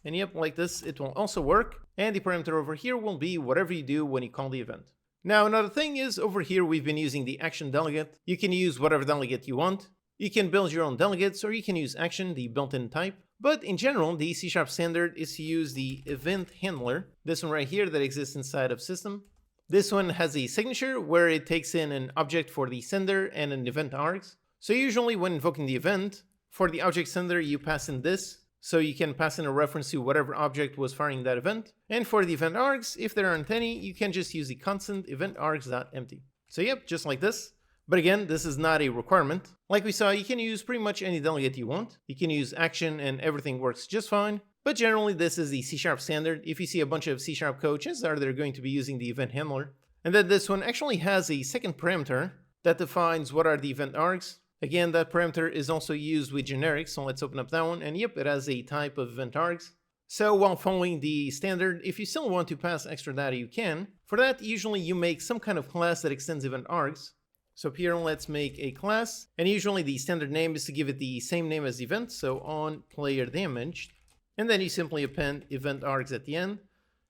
And yep, like this, it will also work. And the parameter over here will be whatever you do when you call the event. Now, another thing is over here, we've been using the action delegate. You can use whatever delegate you want. You can build your own delegates, or you can use action, the built-in type. But in general, the C# standard is to use the event handler, this one right here that exists inside of system. This one has a signature where it takes in an object for the sender and an event args. So usually when invoking the event, for the object sender, you pass in this. So you can pass in a reference to whatever object was firing that event. And for the event args, if there aren't any, you can just use the constant event args.empty. So yep, just like this. But again, this is not a requirement. Like we saw, you can use pretty much any delegate you want. You can use action and everything works just fine. But generally, this is the C# standard. If you see a bunch of C# code, chances are they're going to be using the event handler. And then this one actually has a second parameter that defines what are the event args. Again, that parameter is also used with generics, so let's open up that one. And yep, it has a type of event args. So while following the standard, if you still want to pass extra data, you can. For that, usually you make some kind of class that extends event args. So here, let's make a class. And usually the standard name is to give it the same name as the event, so on player damaged. And then you simply append event args at the end.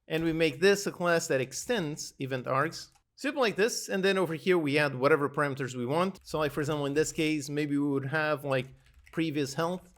And we make this a class that extends event args. Simple like this, and then over here we add whatever parameters we want. So like for example, in this case, maybe we would have like previous health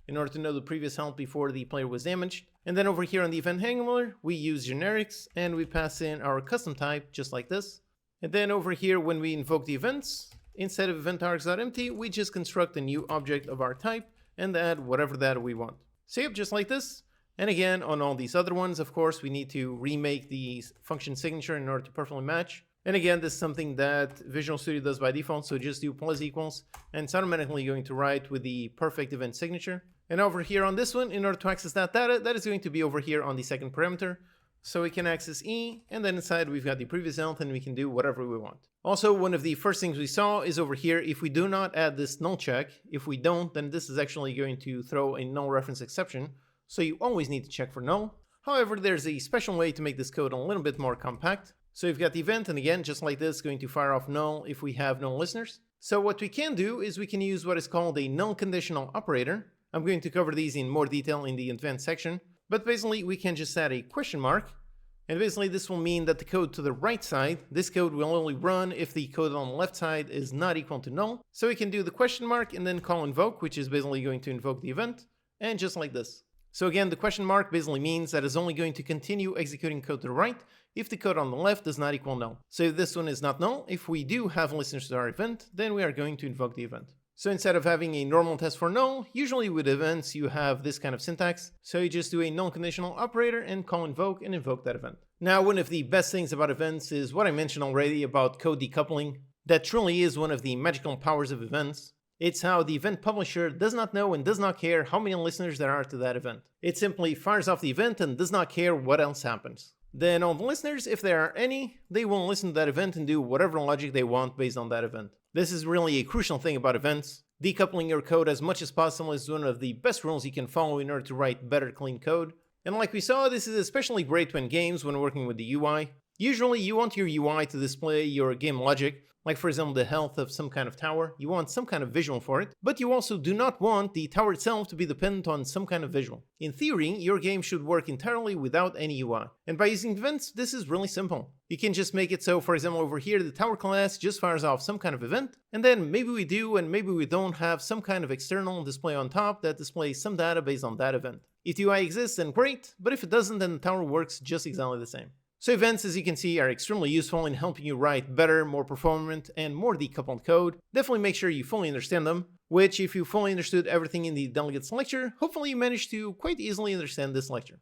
in order to know the previous health before the player was damaged. And then over here on the event handler, we use generics and we pass in our custom type just like this. And then over here, when we invoke the events, instead of event args.empty, we just construct a new object of our type and add whatever data we want. So yep, just like this. And again, on all these other ones, of course, we need to remake the function signature in order to perfectly match. And again, this is something that Visual Studio does by default, so just do plus equals, and it's automatically going to write with the perfect event signature. And over here on this one, in order to access that data, that is going to be over here on the second parameter. So we can access E, and then inside we've got the previous health, and we can do whatever we want. Also, one of the first things we saw is over here, if we do not add this null check, if we don't, then this is actually going to throw a null reference exception. So you always need to check for null. However, there's a special way to make this code a little bit more compact. So you've got the event, and again, just like this, going to fire off null if we have no listeners. So what we can do is we can use what is called a null conditional operator. I'm going to cover these in more detail in the advanced section. But basically, we can just add a question mark. And basically, this will mean that the code to the right side, this code will only run if the code on the left side is not equal to null. So we can do the question mark and then call invoke, which is basically going to invoke the event. And just like this. So again, the question mark basically means that it's only going to continue executing code to the right if the code on the left does not equal null. So if this one is not null, if we do have listeners to our event, then we are going to invoke the event. So instead of having a normal test for null, usually with events you have this kind of syntax. So you just do a null conditional operator and call invoke and invoke that event. Now, one of the best things about events is what I mentioned already about code decoupling. That truly is one of the magical powers of events. It's how the event publisher does not know and does not care how many listeners there are to that event. It simply fires off the event and does not care what else happens. Then all the listeners, if there are any, they will listen to that event and do whatever logic they want based on that event. This is really a crucial thing about events. Decoupling your code as much as possible is one of the best rules you can follow in order to write better clean code. And like we saw, this is especially great when games when working with the UI. Usually you want your UI to display your game logic, like for example the health of some kind of tower. You want some kind of visual for it, but you also do not want the tower itself to be dependent on some kind of visual. In theory, your game should work entirely without any UI. And by using events, this is really simple. You can just make it so, for example, over here, the tower class just fires off some kind of event, and then maybe we do and maybe we don't have some kind of external display on top that displays some data based on that event. If the UI exists, then great, but if it doesn't, then the tower works just exactly the same. So events, as you can see, are extremely useful in helping you write better, more performant, and more decoupled code. Definitely make sure you fully understand them, which if you fully understood everything in the Delegates lecture, hopefully you managed to quite easily understand this lecture.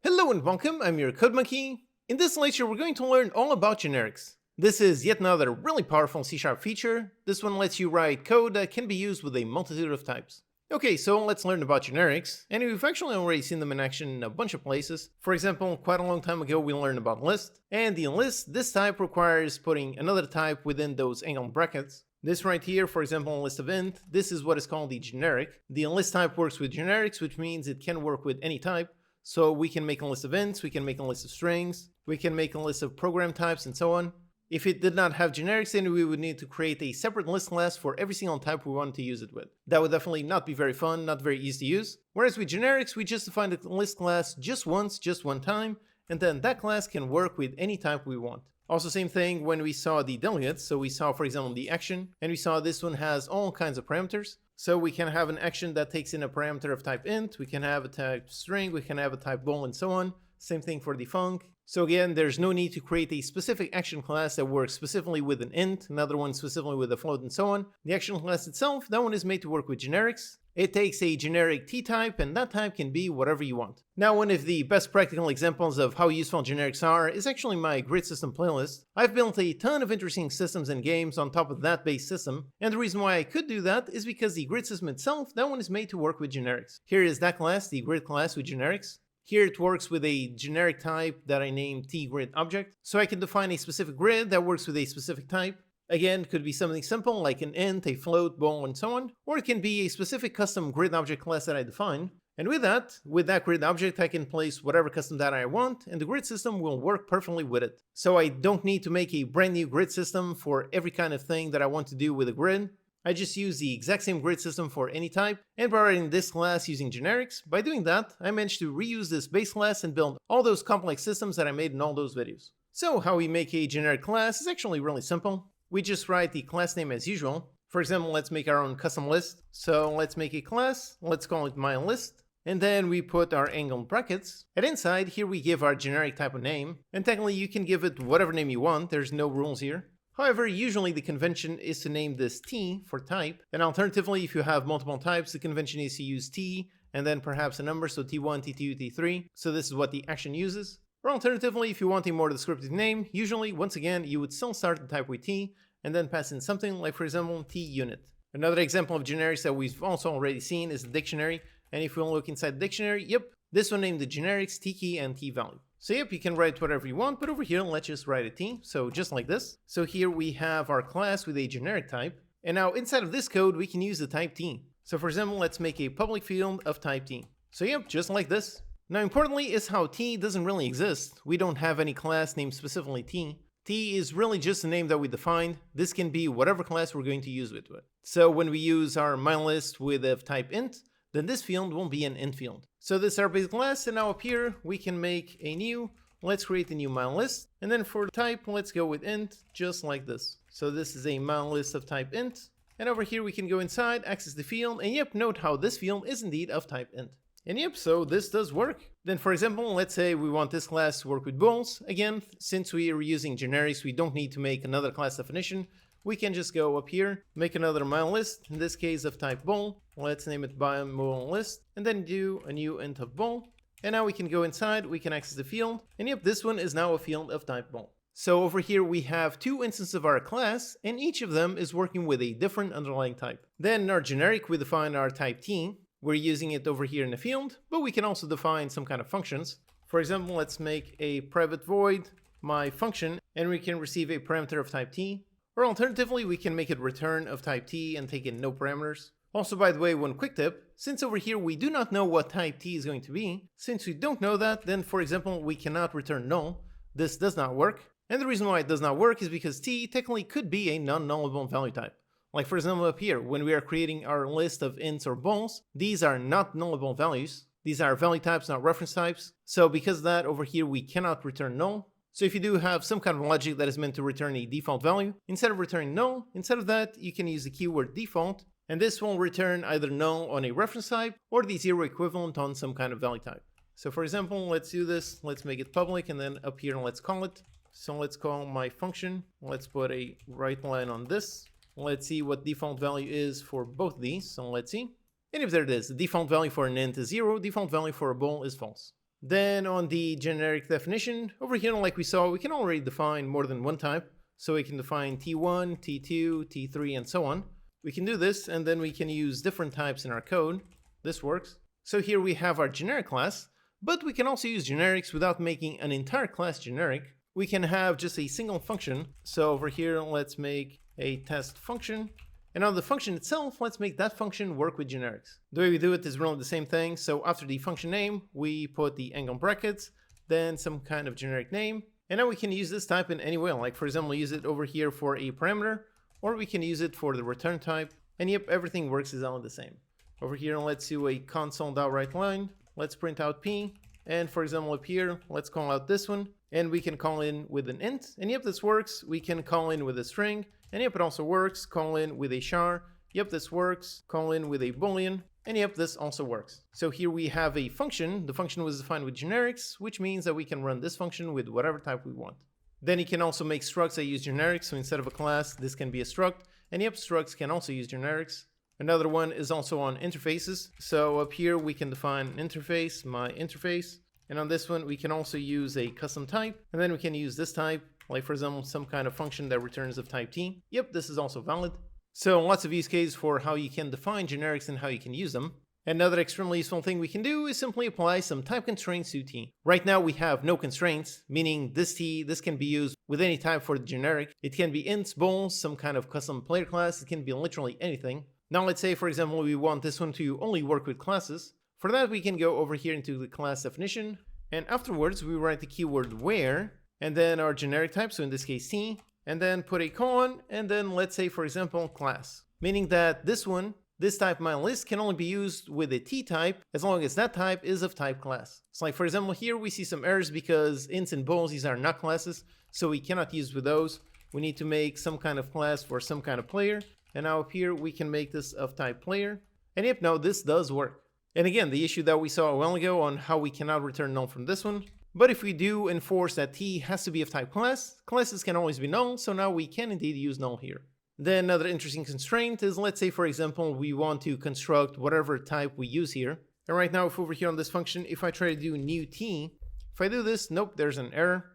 Hello and welcome, I'm your Code Monkey. In this lecture, we're going to learn all about generics. This is yet another really powerful C# feature. This one lets you write code that can be used with a multitude of types. Okay, so let's learn about generics, and we've actually already seen them in action in a bunch of places. For example, quite a long time ago we learned about list, and the list, this type requires putting another type within those angled brackets. This right here, for example, a list of int, this is what is called the generic. The list type works with generics, which means it can work with any type. So we can make a list of ints, we can make a list of strings, we can make a list of program types, and so on. If it did not have generics, then we would need to create a separate list class for every single type we wanted to use it with. That would definitely not be very fun, not very easy to use. Whereas with generics, we just define the list class just once, just one time, and then that class can work with any type we want. Also, same thing when we saw the delegates. So we saw, for example, the action, and we saw this one has all kinds of parameters. So we can have an action that takes in a parameter of type int, we can have a type string, we can have a type bool, and so on. Same thing for the func. So again, there's no need to create a specific action class that works specifically with an int, another one specifically with a float, and so on. The action class itself, that one is made to work with generics. It takes a generic t type, and that type can be whatever you want. Now, one of the best practical examples of how useful generics are is actually my grid system playlist. I've built a ton of interesting systems and games on top of that base system, and the reason why I could do that is because the grid system itself, that one is made to work with generics. Here is that class, the grid class with generics. Here it works with a generic type that I named tGridObject, so I can define a specific grid that works with a specific type. Again, it could be something simple like an int, a float, bool, and so on, or it can be a specific custom grid object class that I define. And with that grid object, I can place whatever custom data I want, and the grid system will work perfectly with it. So I don't need to make a brand new grid system for every kind of thing that I want to do with a grid. I just use the exact same grid system for any type, and by writing this class using generics, by doing that, I managed to reuse this base class and build all those complex systems that I made in all those videos. So how we make a generic class is actually really simple. We just write the class name as usual. For example, let's make our own custom list. So let's make a class, let's call it myList, and then we put our angled brackets, and inside here we give our generic type of name, and technically you can give it whatever name you want, there's no rules here. However, usually the convention is to name this t for type, and alternatively, if you have multiple types, the convention is to use t and then perhaps a number, so t1, t2, t3, so this is what the action uses. Or alternatively, if you want a more descriptive name, usually, once again, you would still start the type with t and then pass in something like, for example, tunit. Another example of generics that we've also already seen is the dictionary, and if we look inside the dictionary, yep, this one named the generics t-key and t-value. So yep, you can write whatever you want, but over here, let's just write a t, so just like this. So here we have our class with a generic type, and now inside of this code, we can use the type t. So for example, let's make a public field of type t. So yep, just like this. Now importantly is how t doesn't really exist. We don't have any class named specifically t. T is really just a name that we defined. This can be whatever class we're going to use it with. So when we use our myList with of type int, then this field will be an int field. So this is our basic class, and now up here, we can make a new, let's create a new myList, and then for type, let's go with int, just like this. So this is a myList of type int, and over here we can go inside, access the field, and yep, note how this field is indeed of type int. And yep, so this does work. Then for example, let's say we want this class to work with bools. Again, since we are using generics, we don't need to make another class definition. We can just go up here, make another myList, in this case of type bool. Let's name it by myList, and then do a new int of bool. And now we can go inside, we can access the field, and yep, this one is now a field of type bool. So over here we have two instances of our class, and each of them is working with a different underlying type. Then in our generic, we define our type t. We're using it over here in the field, but we can also define some kind of functions. For example, let's make a private void my function, and we can receive a parameter of type t. Or alternatively, we can make it return of type t and take in no parameters. Also, by the way, one quick tip, since over here we do not know what type t is going to be, since we don't know that, then for example, we cannot return null. This does not work. And the reason why it does not work is because t technically could be a non-nullable value type. Like for example up here, when we are creating our list of ints or bools, these are not nullable values. These are value types, not reference types. So because of that, over here we cannot return null. So if you do have some kind of logic that is meant to return a default value, instead of returning null, instead of that, you can use the keyword default, And this will return either null on a reference type or the 0 equivalent on some kind of value type. So for example, let's do this. Let's make it public, and then up here, let's call it. So let's call my function. Let's put a right line on this. Let's see what default value is for both these. So let's see. And if there it is, the default value for an int is 0, default value for a bool is false. Then on the generic definition, over here, like we saw, we can already define more than one type. So we can define T1, T2, T3, and so on. We can do this, and then we can use different types in our code. This works. So here we have our generic class, but we can also use generics without making an entire class generic. We can have just a single function. So over here, let's make a test function. And on the function itself, let's make that function work with generics. The way we do it is really the same thing. So after the function name, we put the angle brackets, then some kind of generic name. And now we can use this type in any way. Like for example, use it over here for a parameter, or we can use it for the return type. And yep, everything works exactly the same. Over here, let's do a console.writeLine. Let's print out p. And for example, up here, let's call out this one. And we can call in with an int. And yep, this works. We can call in with a string. And yep, it also works. Call in with a char. Yep, this works. Call in with a boolean. And yep, this also works. So here we have a function. The function was defined with generics, which means that we can run this function with whatever type we want. Then you can also make structs that use generics. So instead of a class, this can be a struct. And yep, structs can also use generics. Another one is also on interfaces. So up here, we can define an interface, my interface. And on this one, we can also use a custom type. And then we can use this type, like for example, some kind of function that returns of type t. Yep, this is also valid. So lots of use cases for how you can define generics and how you can use them. Another extremely useful thing we can do is simply apply some type constraints to t. Right now we have no constraints, meaning this can be used with any type for the generic. It can be ints, bools, some kind of custom player class. It can be literally anything. Now let's say, for example, we want this one to only work with classes. For that, we can go over here into the class definition. And afterwards, we write the keyword where, and then our generic type, so in this case t, and then put a colon, and then let's say, for example, class. Meaning that this type my list can only be used with a t type as long as that type is of type class. So like for example, here we see some errors because ints and bools, these are not classes, so we cannot use with those. We need to make some kind of class for some kind of player. And now up here, we can make this of type player. And yep, now this does work. And again, the issue that we saw a while ago on how we cannot return null from this one. But if we do enforce that t has to be of type class, classes can always be null, so now we can indeed use null here. Then another interesting constraint is, let's say for example, we want to construct whatever type we use here. And right now, if over here on this function, if I try to do new t, if I do this, nope, there's an error.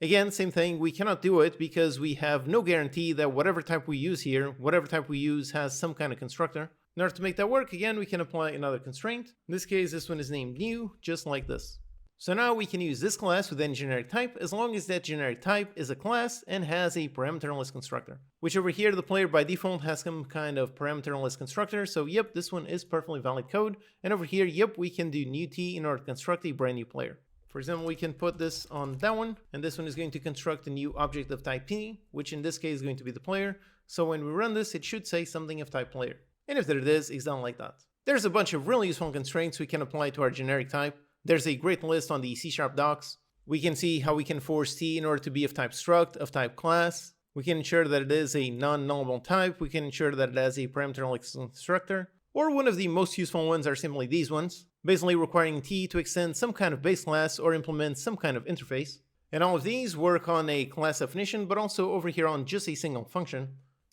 Again, same thing, we cannot do it because we have no guarantee that whatever type we use here, whatever type we use has some kind of constructor. In order to make that work, again, we can apply another constraint. In this case, this one is named new, just like this. So now we can use this class with any generic type as long as that generic type is a class and has a parameterless constructor. Which over here, the player by default has some kind of parameterless constructor. So yep, this one is perfectly valid code. And over here, yep, we can do new t in order to construct a brand new player. For example, we can put this on that one, and this one is going to construct a new object of type t, which in this case is going to be the player. So when we run this, it should say something of type player. And if there it is, it's done like that. There's a bunch of really useful constraints we can apply to our generic type. There's a great list on the C# docs. We can see how we can force t in order to be of type struct, of type class. We can ensure that it is a non-nullable type. We can ensure that it has a parameterless constructor. Or one of the most useful ones are simply these ones, basically requiring t to extend some kind of base class or implement some kind of interface. And all of these work on a class definition, but also over here on just a single function.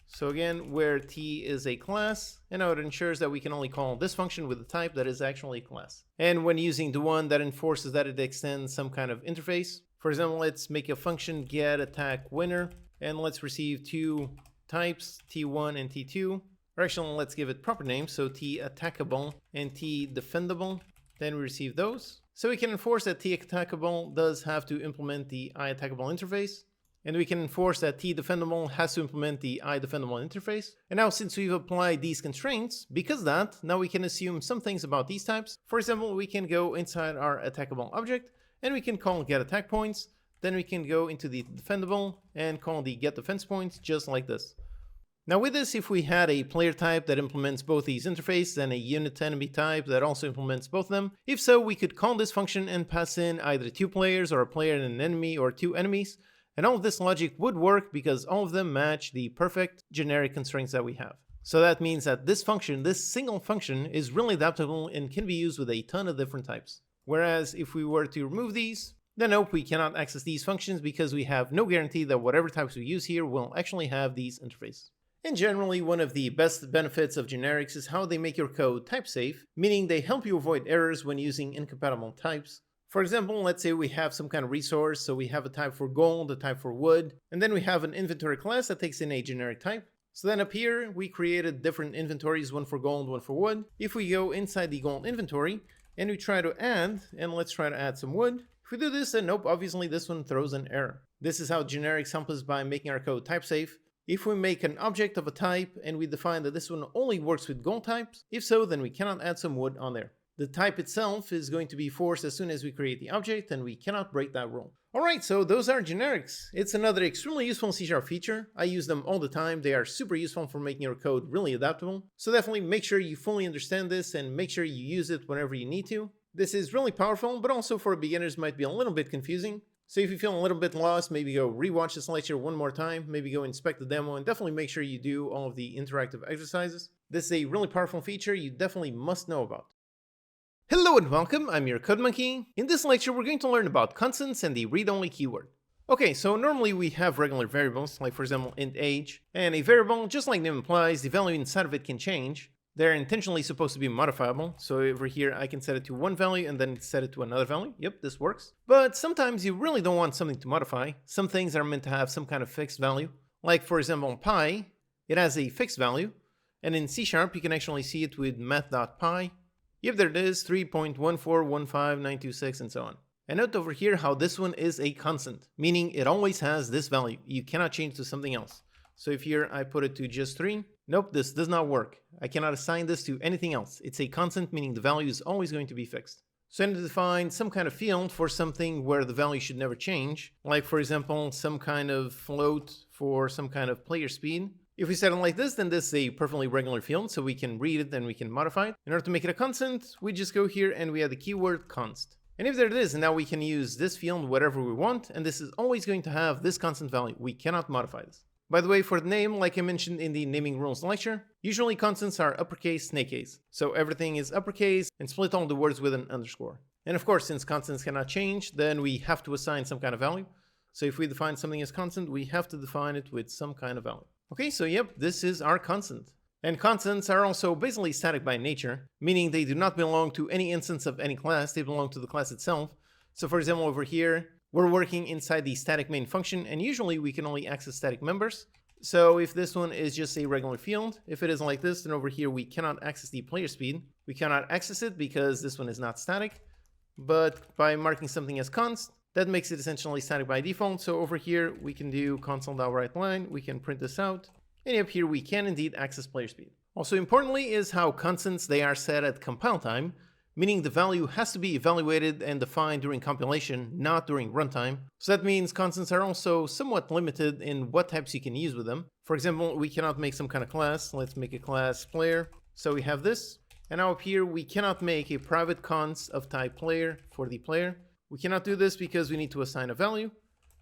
So again, where t is a class, and now it ensures that we can only call this function with a type that is actually a class. And when using the one that enforces that it extends some kind of interface, for example, let's make a function get attack winner, and let's receive two types, t1 and t2. Or actually, let's give it proper names, so t attackable and t defendable. Then we receive those. So we can enforce that t attackable does have to implement the IAttackable interface. And we can enforce that t defendable has to implement the IDefendable interface. And now since we've applied these constraints, because of that, now we can assume some things about these types. For example, we can go inside our attackable object and we can call get attack points. Then we can go into the defendable and call the get defense points just like this. Now with this, if we had a player type that implements both these interfaces and a unit enemy type that also implements both of them, if so, we could call this function and pass in either two players or a player and an enemy or two enemies. And all of this logic would work because all of them match the perfect generic constraints that we have. So that means that this function, this single function, is really adaptable and can be used with a ton of different types. Whereas if we were to remove these, then nope, we cannot access these functions because we have no guarantee that whatever types we use here will actually have these interfaces. And generally, one of the best benefits of generics is how they make your code type safe, meaning they help you avoid errors when using incompatible types. For example, let's say we have some kind of resource, so we have a type for gold, a type for wood, and then we have an inventory class that takes in a generic type. So then up here, we created different inventories, one for gold, one for wood. If we go inside the gold inventory, and we try to add, and let's try to add some wood. If we do this, then nope, obviously this one throws an error. This is how generics help us by making our code type safe. If we make an object of a type, and we define that this one only works with gold types, if so, then we cannot add some wood on there. The type itself is going to be forced as soon as we create the object, and we cannot break that rule. Alright, so those are generics. It's another extremely useful C# feature. I use them all the time. They are super useful for making your code really adaptable. So definitely make sure you fully understand this and make sure you use it whenever you need to. This is really powerful, but also for beginners might be a little bit confusing. So if you feel a little bit lost, maybe go rewatch this lecture one more time, maybe go inspect the demo, and definitely make sure you do all of the interactive exercises. This is a really powerful feature you definitely must know about. Hello and welcome, I'm your Code Monkey. In this lecture, we're going to learn about constants and the read-only keyword. Okay, so normally we have regular variables, like for example int age, and a variable, just like name implies, the value inside of it can change. They're intentionally supposed to be modifiable, so over here I can set it to one value and then set it to another value. Yep, this works. But sometimes you really don't want something to modify. Some things are meant to have some kind of fixed value. Like for example pi, it has a fixed value, and in C# you can actually see it with math.pi. Yep, there it is, 3.1415926 and so on. And note over here how this one is a constant, meaning it always has this value. You cannot change to something else. So if here I put it to just 3, nope, this does not work. I cannot assign this to anything else. It's a constant, meaning the value is always going to be fixed. So I need to define some kind of field for something where the value should never change, like for example some kind of float for some kind of player speed. If we set it like this, then this is a perfectly regular field, so we can read it and we can modify it. In order to make it a constant, we just go here and we add the keyword const. And if there it is, and now we can use this field whatever we want, and this is always going to have this constant value. We cannot modify this. By the way, for the name, like I mentioned in the naming rules lecture, usually constants are uppercase, snake case. So everything is uppercase and split all the words with an underscore. And of course, since constants cannot change, then we have to assign some kind of value. So if we define something as constant, we have to define it with some kind of value. Okay, so yep, this is our constant. And constants are also basically static by nature, meaning they do not belong to any instance of any class, they belong to the class itself. So for example, over here, we're working inside the static main function, and usually we can only access static members. So if this one is just a regular field, if it is like this, then over here we cannot access the player speed. We cannot access it because this one is not static, but by marking something as const, that makes it essentially static by default. So over here, we can do console.writeLine, we can print this out, and up here we can indeed access player speed. Also importantly is how constants, they are set at compile time, meaning the value has to be evaluated and defined during compilation, not during runtime. So that means constants are also somewhat limited in what types you can use with them. For example, we cannot make some kind of class. Let's make a class player. So we have this, and now up here we cannot make a private const of type player for the player. We cannot do this because we need to assign a value.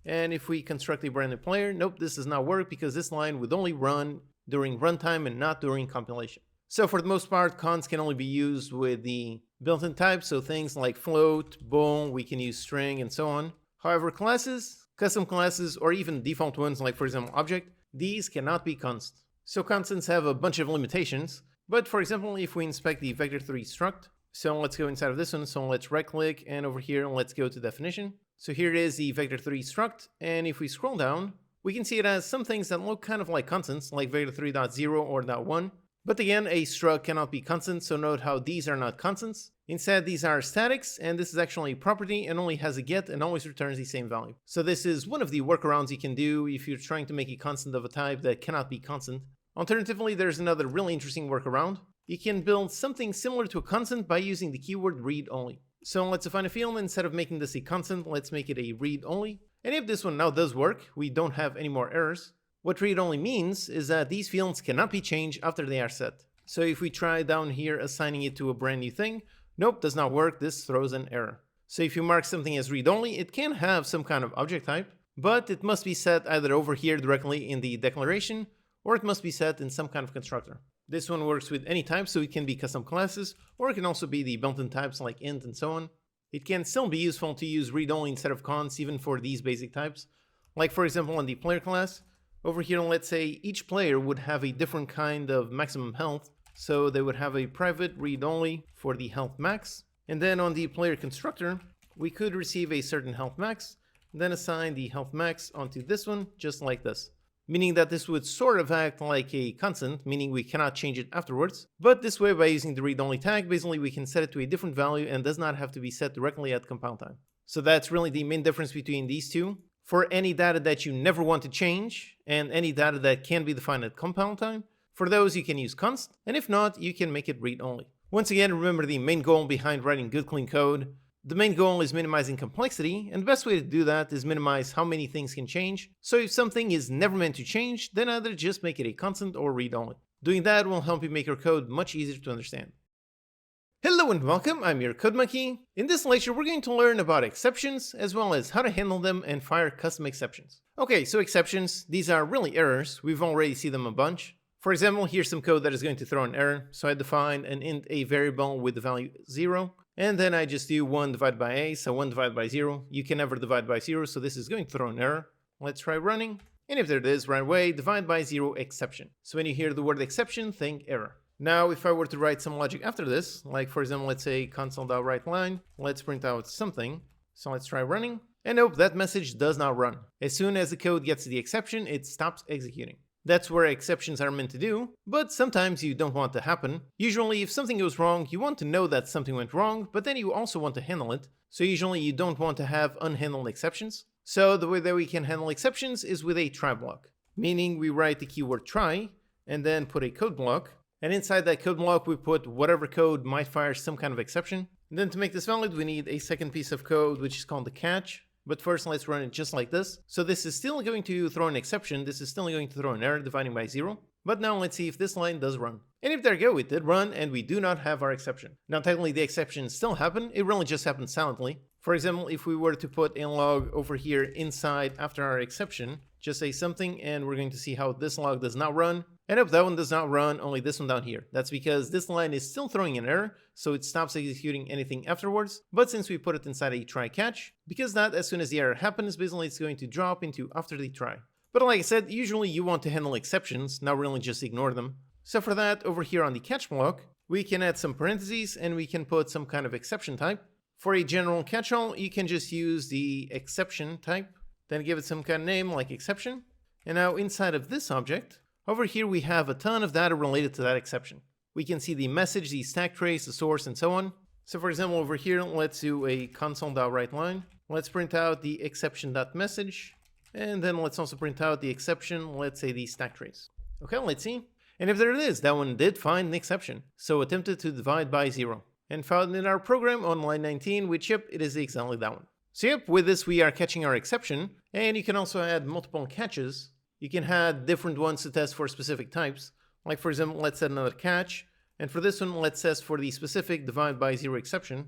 And if we construct a brand new player, nope, this does not work because this line would only run during runtime and not during compilation. So for the most part, const can only be used with the built-in types, so things like float, bool, we can use string, and so on. However, classes, custom classes, or even default ones like for example object, these cannot be const. So constants have a bunch of limitations, but for example, if we inspect the vector3 struct, so let's go inside of this one, so let's right click, and over here let's go to definition. So here it is, the vector3 struct, and if we scroll down, we can see it has some things that look kind of like constants, like vector3.0 or .1. But again, a struct cannot be constant, so note how these are not constants. Instead, these are statics, and this is actually a property and only has a get and always returns the same value. So this is one of the workarounds you can do if you're trying to make a constant of a type that cannot be constant. Alternatively, there's another really interesting workaround. You can build something similar to a constant by using the keyword read only. So let's define a field, and instead of making this a constant, let's make it a read only. And if this one now does work, we don't have any more errors. What read only means is that these fields cannot be changed after they are set. So if we try down here assigning it to a brand new thing, nope, does not work, this throws an error. So if you mark something as read only, it can have some kind of object type, but it must be set either over here directly in the declaration, or it must be set in some kind of constructor. This one works with any type, so it can be custom classes, or it can also be the built-in types like int and so on. It can still be useful to use read-only instead of const even for these basic types. Like for example on the player class, over here let's say each player would have a different kind of maximum health, so they would have a private read-only for the health max, and then on the player constructor, we could receive a certain health max, then assign the health max onto this one, just like this. Meaning that this would sort of act like a constant, meaning we cannot change it afterwards. But this way, by using the read-only tag, basically we can set it to a different value and does not have to be set directly at compile time. So that's really the main difference between these two. For any data that you never want to change, and any data that can be defined at compile time, for those you can use const, and if not, you can make it read-only. Once again, remember the main goal behind writing good clean code. The main goal is minimizing complexity, and the best way to do that is minimize how many things can change. So if something is never meant to change, then either just make it a constant or read-only. Doing that will help you make your code much easier to understand. Hello and welcome, I'm your Code Monkey. In this lecture, we're going to learn about exceptions, as well as how to handle them and fire custom exceptions. Okay, so exceptions, these are really errors. We've already seen them a bunch. For example, here's some code that is going to throw an error. So I define an int a variable with the value 0. And then I just do 1 divided by a, so 1 divided by 0. You can never divide by 0, so this is going to throw an error. Let's try running. And if there it is right away, divide by 0 exception. So when you hear the word exception, think error. Now, if I were to write some logic after this, like for example, let's say console.writeLine, let's print out something. So let's try running. And nope, that message does not run. As soon as the code gets to the exception, it stops executing. That's where exceptions are meant to do, but sometimes you don't want it to happen. Usually if something goes wrong, you want to know that something went wrong, but then you also want to handle it. So usually you don't want to have unhandled exceptions. So the way that we can handle exceptions is with a try block. Meaning we write the keyword try, and then put a code block, and inside that code block we put whatever code might fire some kind of exception. And then to make this valid, we need a second piece of code which is called the catch. But first, let's run it just like this. So this is still going to throw an exception. This is still going to throw an error dividing by 0. But now let's see if this line does run. And if there you go, it did run, and we do not have our exception. Now technically the exception still happened. It really just happened silently. For example, if we were to put a log over here inside after our exception, just say something, and we're going to see how this log does not run. And if that one does not run, only this one down here. That's because this line is still throwing an error, so it stops executing anything afterwards. But since we put it inside a try catch, because that as soon as the error happens, basically it's going to drop into after the try. But like I said, usually you want to handle exceptions, not really just ignore them. So for that, over here on the catch block, we can add some parentheses and we can put some kind of exception type. For a general catch-all, you can just use the exception type, then give it some kind of name like exception. And now inside of this object, over here we have a ton of data related to that exception. We can see the message, the stack trace, the source, and so on. So for example, over here, let's do a console.writeLine. Let's print out the exception.message. And then let's also print out the exception, let's say the stack trace. Okay, let's see. And if there it is, that one did find an exception. So attempted to divide by 0. And found in our program on line 19, which yep, it is exactly that one. So yep, with this we are catching our exception. And you can also add multiple catches. You can add different ones to test for specific types. Like for example, let's add another catch. And for this one, let's test for the specific divide by 0 exception.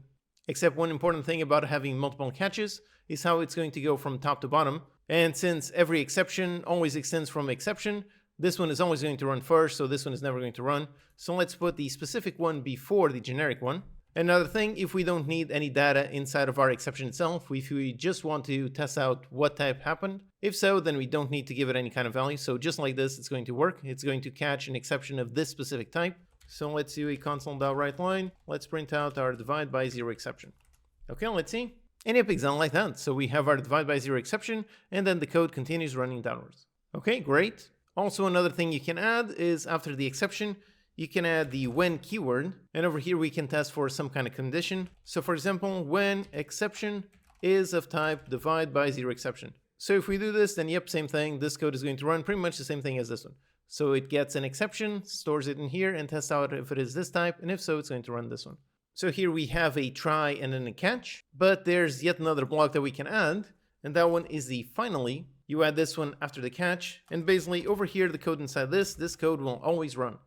Except one important thing about having multiple catches is how it's going to go from top to bottom. And since every exception always extends from exception, this one is always going to run first, so this one is never going to run. So let's put the specific one before the generic one. Another thing, if we don't need any data inside of our exception itself, if we just want to test out what type happened, if so, then we don't need to give it any kind of value. So just like this, it's going to work. It's going to catch an exception of this specific type. So let's do a console.writeLine. Let's print out our divide by 0 exception. Okay, let's see. And yep, exactly like that. So we have our divide by 0 exception, and then the code continues running downwards. Okay, great. Also, another thing you can add is after the exception, you can add the when keyword, and over here we can test for some kind of condition. So for example, when exception is of type divide by 0 exception. So if we do this, then yep, same thing. This code is going to run pretty much the same thing as this one. So it gets an exception, stores it in here, and tests out if it is this type, and if so, it's going to run this one. So here we have a try and then a catch, but there's yet another block that we can add, and that one is the finally. You add this one after the catch, and basically over here, the code inside this code will always run.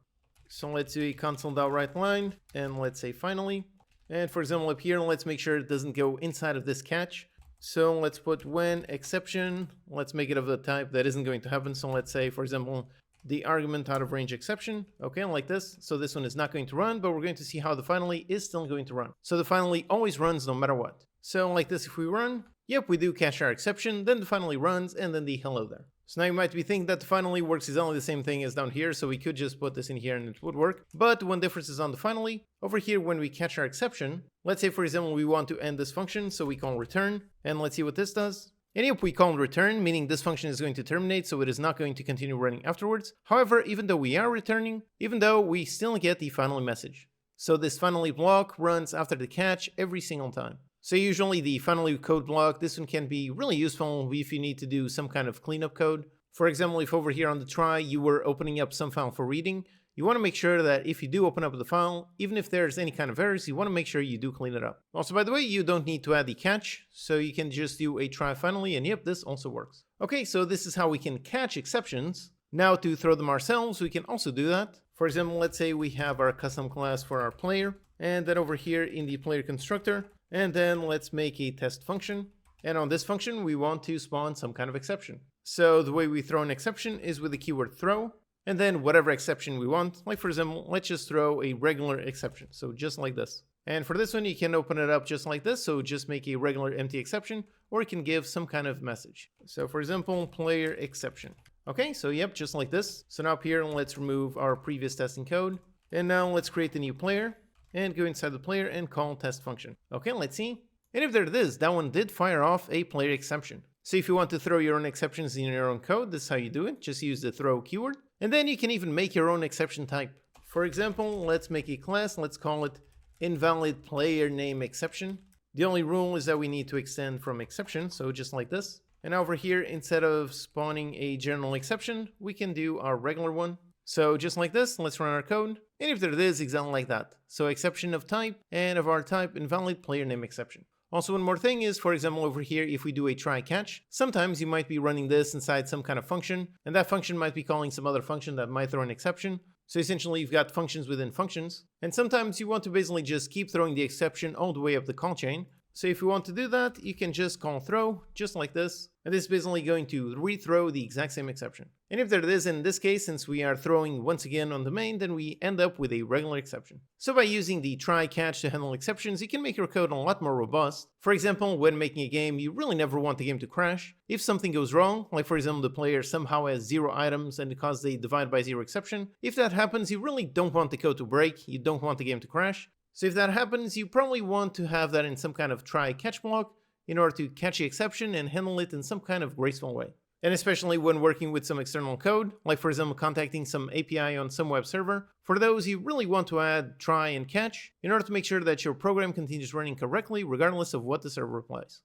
So let's do a console.writeLine, and let's say finally. And for example, up here, let's make sure it doesn't go inside of this catch. So let's put when exception, let's make it of the type that isn't going to happen. So let's say, for example, the argument out of range exception, okay, like this. So this one is not going to run, but we're going to see how the finally is still going to run. So the finally always runs no matter what. So like this, if we run, yep, we do catch our exception, then the finally runs, and then the hello there. So now you might be thinking that the finally works exactly the same thing as down here, so we could just put this in here and it would work. But one difference is on the finally. Over here, when we catch our exception, let's say for example we want to end this function, so we call return, and let's see what this does. And if we call return, meaning this function is going to terminate, so it is not going to continue running afterwards. However, even though we are returning, we still get the finally message. So this finally block runs after the catch every single time. So usually the finally code block, this one can be really useful if you need to do some kind of cleanup code. For example, if over here on the try you were opening up some file for reading, you want to make sure that if you do open up the file, even if there's any kind of errors, you want to make sure you do clean it up. Also, by the way, you don't need to add the catch, so you can just do a try finally, and yep, this also works. Okay, so this is how we can catch exceptions. Now to throw them ourselves, we can also do that. For example, let's say we have our custom class for our player, and then over here in the player constructor, and then let's make a test function. And on this function, we want to spawn some kind of exception. So the way we throw an exception is with the keyword throw, and then whatever exception we want. Like for example, let's just throw a regular exception. So just like this. And for this one, you can open it up just like this. So just make a regular empty exception, or you can give some kind of message. So for example, player exception. Okay, so yep, just like this. So now up here, let's remove our previous testing code. And now let's create a new player and go inside the player and call test function. Okay, let's see. And if there it is, that one did fire off a player exception. So if you want to throw your own exceptions in your own code, this is how you do it. Just use the throw keyword. And then you can even make your own exception type. For example, let's make a class. Let's call it invalid player name exception. The only rule is that we need to extend from exception. So just like this. And over here, instead of spawning a general exception, we can do our regular one. So just like this, let's run our code. And if there it is, exactly like that. So exception of type, and of our type, invalid player name exception. Also, one more thing is, for example, over here, if we do a try catch, sometimes you might be running this inside some kind of function, and that function might be calling some other function that might throw an exception. So essentially, you've got functions within functions, and sometimes you want to basically just keep throwing the exception all the way up the call chain. So if you want to do that, you can just call throw, just like this, and this is basically going to rethrow the exact same exception. And if there it is, in this case, since we are throwing once again on the main, then we end up with a regular exception. So by using the try catch to handle exceptions, you can make your code a lot more robust. For example, when making a game, you really never want the game to crash. If something goes wrong, like for example the player somehow has 0 items and because they divide by 0 exception, if that happens, you really don't want the code to break, you don't want the game to crash. So if that happens, you probably want to have that in some kind of try catch block in order to catch the exception and handle it in some kind of graceful way. And especially when working with some external code, like for example contacting some API on some web server, for those you really want to add try and catch in order to make sure that your program continues running correctly regardless of what the server replies.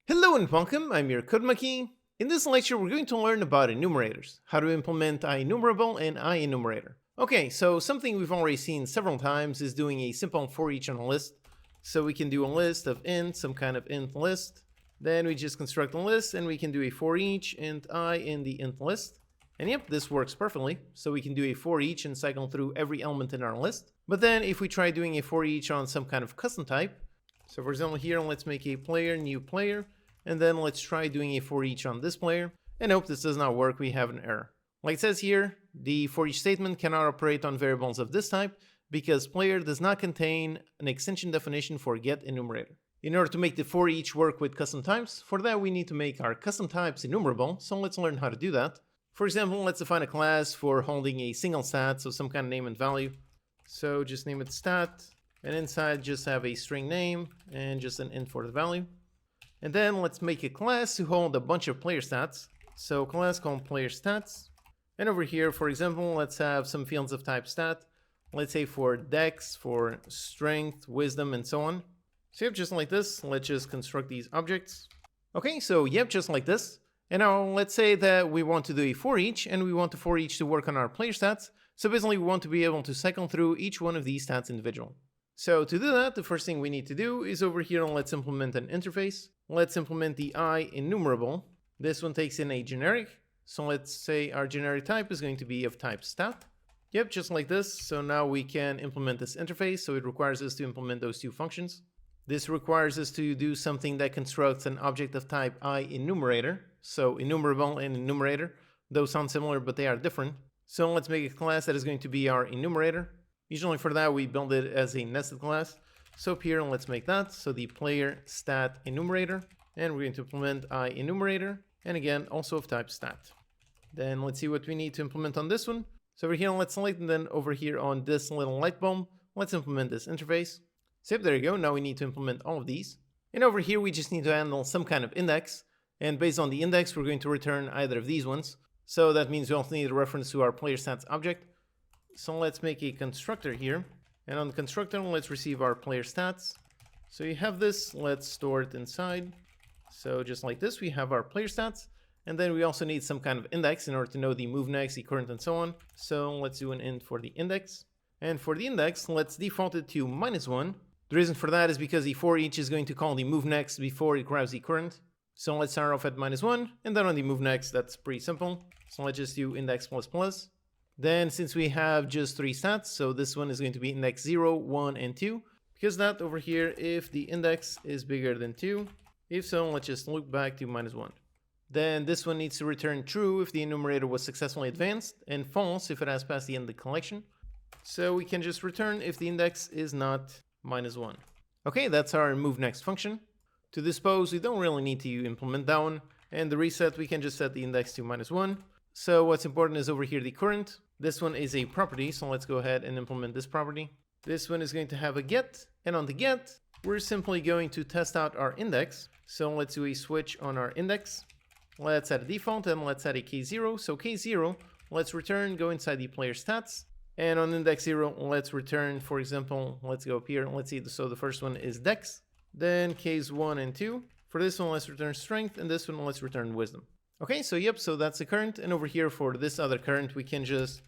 Hello and welcome, I'm your code monkey. In this lecture we're going to learn about enumerators, how to implement IEnumerable and IEnumerator. Okay, so something we've already seen several times is doing a simple for each on a list. So we can do a list of int, some kind of int list. Then we just construct a list and we can do a for each int I in the int list. And yep, this works perfectly. So we can do a for each and cycle through every element in our list. But then if we try doing a for each on some kind of custom type, so for example here, let's make a player, new player, and then let's try doing a for each on this player. And nope, this does not work, we have an error. Like it says here, the for each statement cannot operate on variables of this type because player does not contain an extension definition for get enumerator. In order to make the for each work with custom types, for that we need to make our custom types enumerable, so let's learn how to do that. For example, let's define a class for holding a single stat, so some kind of name and value. So just name it stat, and inside just have a string name and just an int for the value. And then let's make a class to hold a bunch of player stats. So class called player stats. And over here, for example, let's have some fields of type stat. Let's say for dex, for strength, wisdom, and so on. So yep, just like this, let's just construct these objects. Okay, so yep, just like this. And now let's say that we want to do a for each, and we want the for each to work on our player stats. So basically we want to be able to cycle through each one of these stats individually. So to do that, the first thing we need to do is over here, let's implement an interface. Let's implement the IEnumerable. This one takes in a generic. So let's say our generic type is going to be of type stat. Yep, just like this. So now we can implement this interface. So it requires us to implement those two functions. This requires us to do something that constructs an object of type IEnumerator. So enumerable and enumerator, Those sound similar, but they are different. So let's make a class that is going to be our enumerator. Usually for that, we build it as a nested class. So up here, let's make that. So the player stat enumerator, and we're going to implement IEnumerator, and again, also of type stat. Then let's see what we need to implement on this one. So over here, let's select, and then over here on this little light bulb, let's implement this interface. So yep, there you go. Now we need to implement all of these. And over here, we just need to handle some kind of index. And based on the index, we're going to return either of these ones. So that means we also need a reference to our player stats object. So let's make a constructor here. And on the constructor, let's receive our player stats. So you have this, let's store it inside. So just like this, we have our player stats. And then we also need some kind of index in order to know the move next, the current, and so on. So let's do an int for the index. And for the index, let's default it to -1. The reason for that is because the for each is going to call the move next before it grabs the current. So let's start off at -1, and then on the move next, that's pretty simple. So let's just do index ++. Then since we have just 3 stats, so this one is going to be index 0, 1, and 2. Because that over here, if the index is bigger than 2, if so, let's just loop back to -1. Then this one needs to return true if the enumerator was successfully advanced, and false if it has passed the end of the collection. So we can just return if the index is not -1. Okay, that's our move next function. To dispose, we don't really need to implement that one, and the reset, we can just set the index to -1. So what's important is over here the current. This one is a property, so let's go ahead and implement this property. This one is going to have a get, and on the get, we're simply going to test out our index. So let's do a switch on our index. Let's add a default, and let's add a k0. So k0, let's return, go inside the player stats. And on index 0, let's return, for example, let's go up here, let's see, so the first one is dex. Then Ks 1 and 2. For this one, let's return strength, and this one, let's return wisdom. Okay, so yep, so that's the current, and over here for this other current, we can just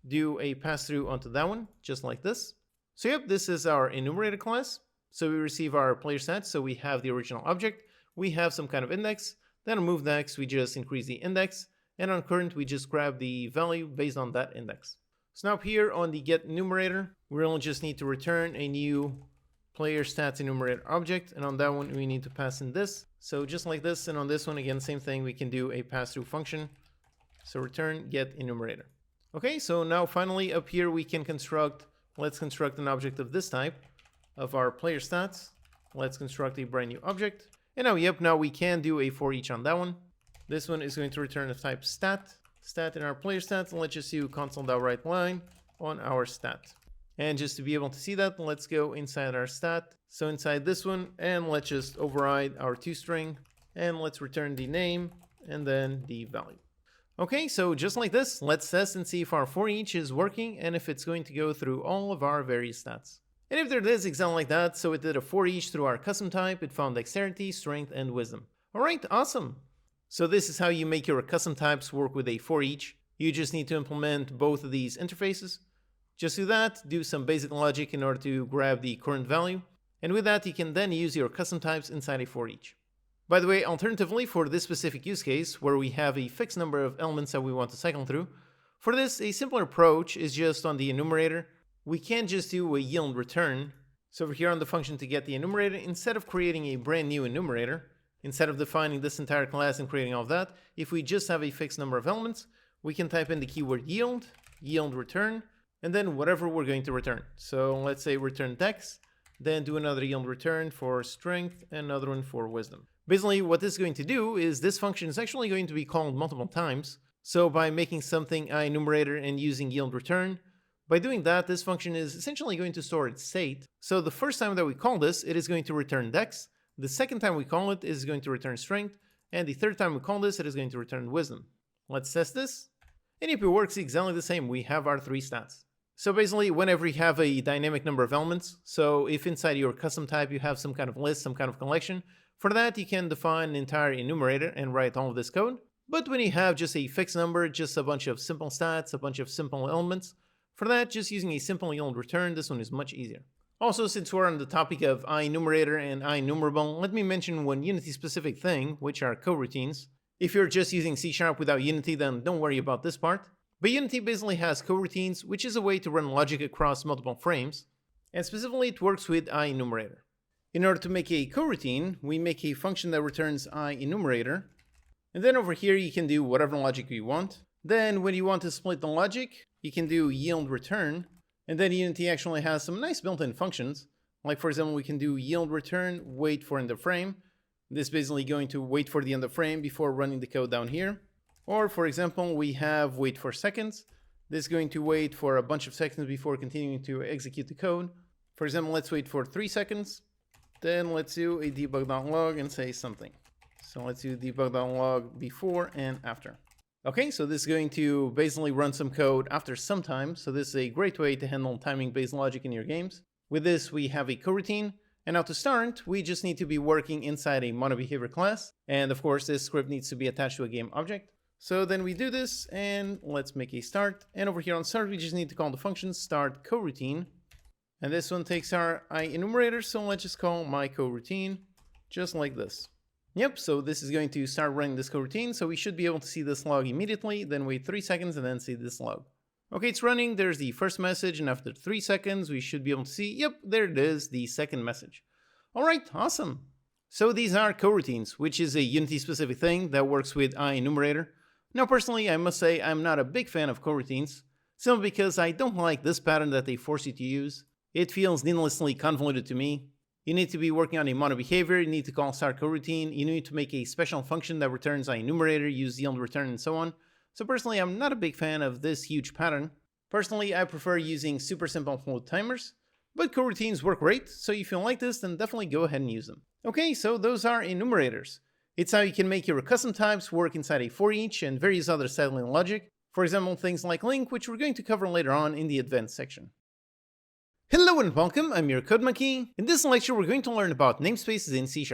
do a pass-through onto that one, just like this. So yep, this is our enumerator class. So we receive our player stats, so we have the original object, we have some kind of index, then on move next, we just increase the index, and on current, we just grab the value based on that index. So now up here on the get enumerator, we only just need to return a new player stats enumerator object, and on that one we need to pass in this. So just like this, and on this one again, same thing, we can do a pass-through function. So return get enumerator. Okay, so now finally up here we can construct, let's construct an object of this type of our player stats. Let's construct a brand new object. And now, yep, now we can do a for each on that one. This one is going to return a type stat in our player stats, and let's just do console.writeLine on our stat. And just to be able to see that, let's go inside our stat. So inside this one, and let's just override our toString, and let's return the name and then the value. Okay, so just like this, let's test and see if our for each is working and if it's going to go through all of our various stats. And if there is exactly like that, so it did a for each through our custom type, it found dexterity, strength, and wisdom. All right, awesome. So this is how you make your custom types work with a for each. You just need to implement both of these interfaces. Just do that, do some basic logic in order to grab the current value. And with that, you can then use your custom types inside a for each. By the way, alternatively, for this specific use case, where we have a fixed number of elements that we want to cycle through, for this, a simpler approach is just on the enumerator. We can just do a yield return. So over here on the function to get the enumerator, instead of creating a brand new enumerator, instead of defining this entire class and creating all of that, if we just have a fixed number of elements, we can type in the keyword yield, yield return, and then whatever we're going to return. So let's say return dex, then do another yield return for strength, and another one for wisdom. Basically, what this is going to do is this function is actually going to be called multiple times. So by making something IEnumerator and using yield return, by doing that, this function is essentially going to store its state. So the first time that we call this, it is going to return dex. The second time we call it, is going to return strength. And the third time we call this, it is going to return wisdom. Let's test this. And if it works exactly the same, we have our 3 stats. So basically, whenever you have a dynamic number of elements, so if inside your custom type you have some kind of list, some kind of collection, for that you can define an entire enumerator and write all of this code. But when you have just a fixed number, just a bunch of simple stats, a bunch of simple elements, for that, just using a simple yield return, this one is much easier. Also, since we're on the topic of IEnumerable and IEnumerable, let me mention one Unity-specific thing, which are coroutines. If you're just using C# without Unity, then don't worry about this part. But Unity basically has coroutines, which is a way to run logic across multiple frames, and specifically it works with IEnumerator. In order to make a coroutine, we make a function that returns IEnumerator, and then over here you can do whatever logic you want. Then when you want to split the logic, you can do yield return. And then Unity actually has some nice built-in functions. Like for example, we can do yield return, wait for end of frame. This is basically going to wait for the end of frame before running the code down here. Or for example, we have wait for seconds. This is going to wait for a bunch of seconds before continuing to execute the code. For example, let's wait for 3 seconds. Then let's do a debug.log and say something. So let's do debug.log before and after. Okay, so this is going to basically run some code after some time. So this is a great way to handle timing-based logic in your games. With this, we have a coroutine. And now to start, we just need to be working inside a monobehavior class. And of course, this script needs to be attached to a game object. So then we do this, and let's make a start. And over here on start, we just need to call the function start coroutine. And this one takes our IEnumerator, so let's just call my coroutine, just like this. Yep, so this is going to start running this coroutine, so we should be able to see this log immediately, then wait 3 seconds and then see this log. Okay, it's running, there's the first message, and after 3 seconds, we should be able to see, yep, there it is, the second message. All right, awesome. So these are coroutines, which is a Unity-specific thing that works with IEnumerator. Now, personally, I must say I'm not a big fan of coroutines, simply because I don't like this pattern that they force you to use. It feels needlessly convoluted to me. You need to be working on a monobehavior, you need to call start coroutine, you need to make a special function that returns IEnumerator, use yield return, and so on. So personally, I'm not a big fan of this huge pattern. Personally, I prefer using super simple float timers, but coroutines work great, so if you like this, then definitely go ahead and use them. Okay, so those are enumerators. It's how you can make your custom types work inside a for each and various other settling logic. For example, things like link, which we're going to cover later on in the advanced section. Hello and welcome, I'm your Code Monkey. In this lecture, we're going to learn about namespaces in C#.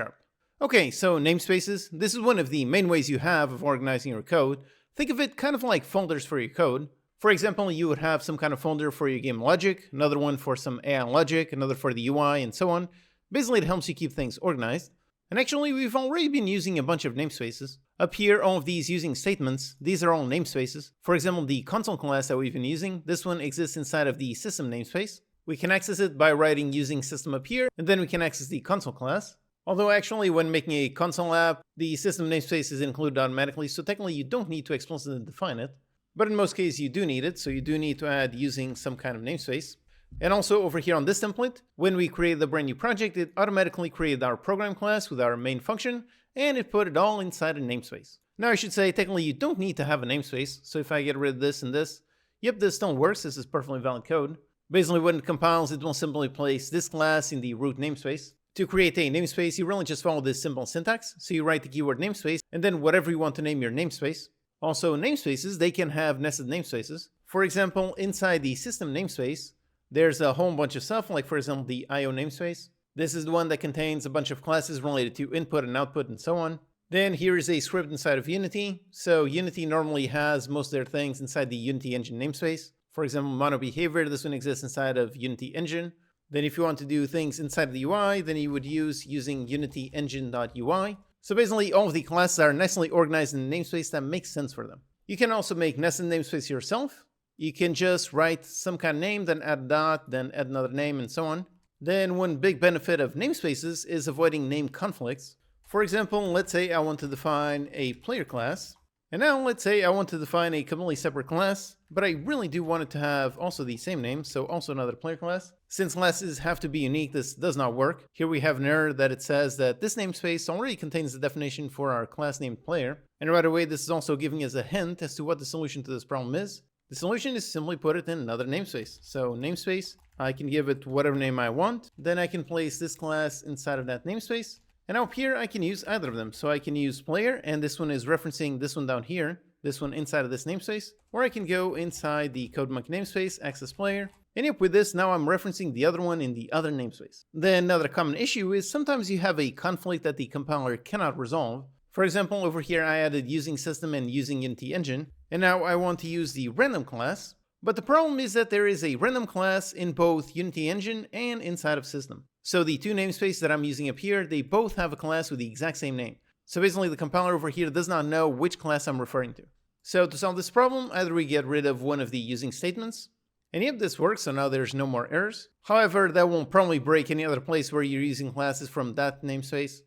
Okay, so namespaces, this is one of the main ways you have of organizing your code. Think of it kind of like folders for your code. For example, you would have some kind of folder for your game logic, another one for some AI logic, another for the UI, and so on. Basically, it helps you keep things organized. And actually, we've already been using a bunch of namespaces. Up here, all of these using statements, these are all namespaces. For example, the console class that we've been using, this one exists inside of the system namespace. We can access it by writing using system up here, and then we can access the console class. Although actually, when making a console app, the system namespace is included automatically, so technically you don't need to explicitly define it. But in most cases, you do need it, so you do need to add using some kind of namespace. And also over here on this template, when we created the brand new project, it automatically created our program class with our main function, and it put it all inside a namespace. Now I should say, technically you don't need to have a namespace, so if I get rid of this and this, yep, this still works, this is perfectly valid code. Basically when it compiles, it will simply place this class in the root namespace. To create a namespace, you really just follow this simple syntax, so you write the keyword namespace, and then whatever you want to name your namespace. Also, namespaces, they can have nested namespaces. For example, inside the system namespace, there's a whole bunch of stuff, like for example the IO namespace. This is the one that contains a bunch of classes related to input and output and so on. Then here is a script inside of Unity. So Unity normally has most of their things inside the Unity engine namespace. For example, monobehavior, this one exists inside of Unity engine. Then if you want to do things inside of the UI, then you would use using Unity engine.ui. So basically all of the classes are nicely organized in a namespace that makes sense for them. You can also make nested namespace yourself. You can just write some kind of name, then add a dot, then add another name, and so on. Then one big benefit of namespaces is avoiding name conflicts. For example, let's say I want to define a player class. And now let's say I want to define a completely separate class, but I really do want it to have also the same name, so also another player class. Since classes have to be unique, this does not work. Here we have an error that it says that this namespace already contains the definition for our class named player. And right away, this is also giving us a hint as to what the solution to this problem is. The solution is simply put it in another namespace. So namespace, I can give it whatever name I want. Then I can place this class inside of that namespace. And up here, I can use either of them. So I can use player, and this one is referencing this one down here, this one inside of this namespace. Or I can go inside the Code Monkey namespace, access player. And yep, with this, now I'm referencing the other one in the other namespace. Then another common issue is sometimes you have a conflict that the compiler cannot resolve. For example, over here, I added using system and using Unity engine. And now I want to use the random class. But the problem is that there is a random class in both Unity engine and inside of system. So the two namespaces that I'm using up here, they both have a class with the exact same name. So basically the compiler over here does not know which class I'm referring to. So to solve this problem, either we get rid of one of the using statements, and yep, this works, so now there's no more errors. However, that won't probably break any other place where you're using classes from that namespace.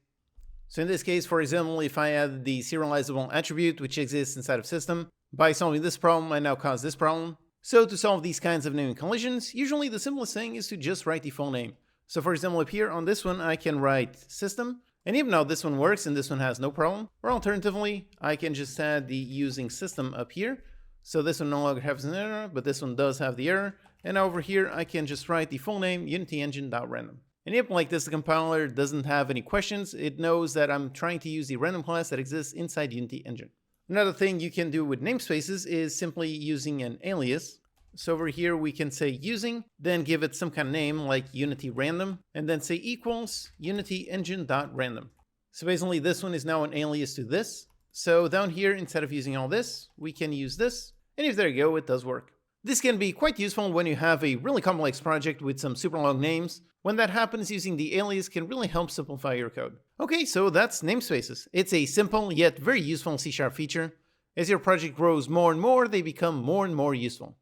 So in this case, for example, if I add the serializable attribute, which exists inside of system, By solving this problem, I now cause this problem. So to solve these kinds of naming collisions, usually the simplest thing is to just write the full name. So for example, up here on this one, I can write system, and even though this one works and this one has no problem, or alternatively, I can just add the using system up here. So this one no longer has an error, but this one does have the error. And over here, I can just write the full name unityengine.random. And yep, like this, the compiler doesn't have any questions. It knows that I'm trying to use the random class that exists inside Unity Engine. Another thing you can do with namespaces is simply using an alias. So over here, we can say using, then give it some kind of name like Unity Random, and then say equals unityengine.random. So basically, this one is now an alias to this. So down here, instead of using all this, we can use this. And if there you go, it does work. This can be quite useful when you have a really complex project with some super long names. When that happens, using the alias can really help simplify your code. Okay, so that's namespaces. It's a simple yet very useful C# feature. As your project grows more and more, they become more and more useful.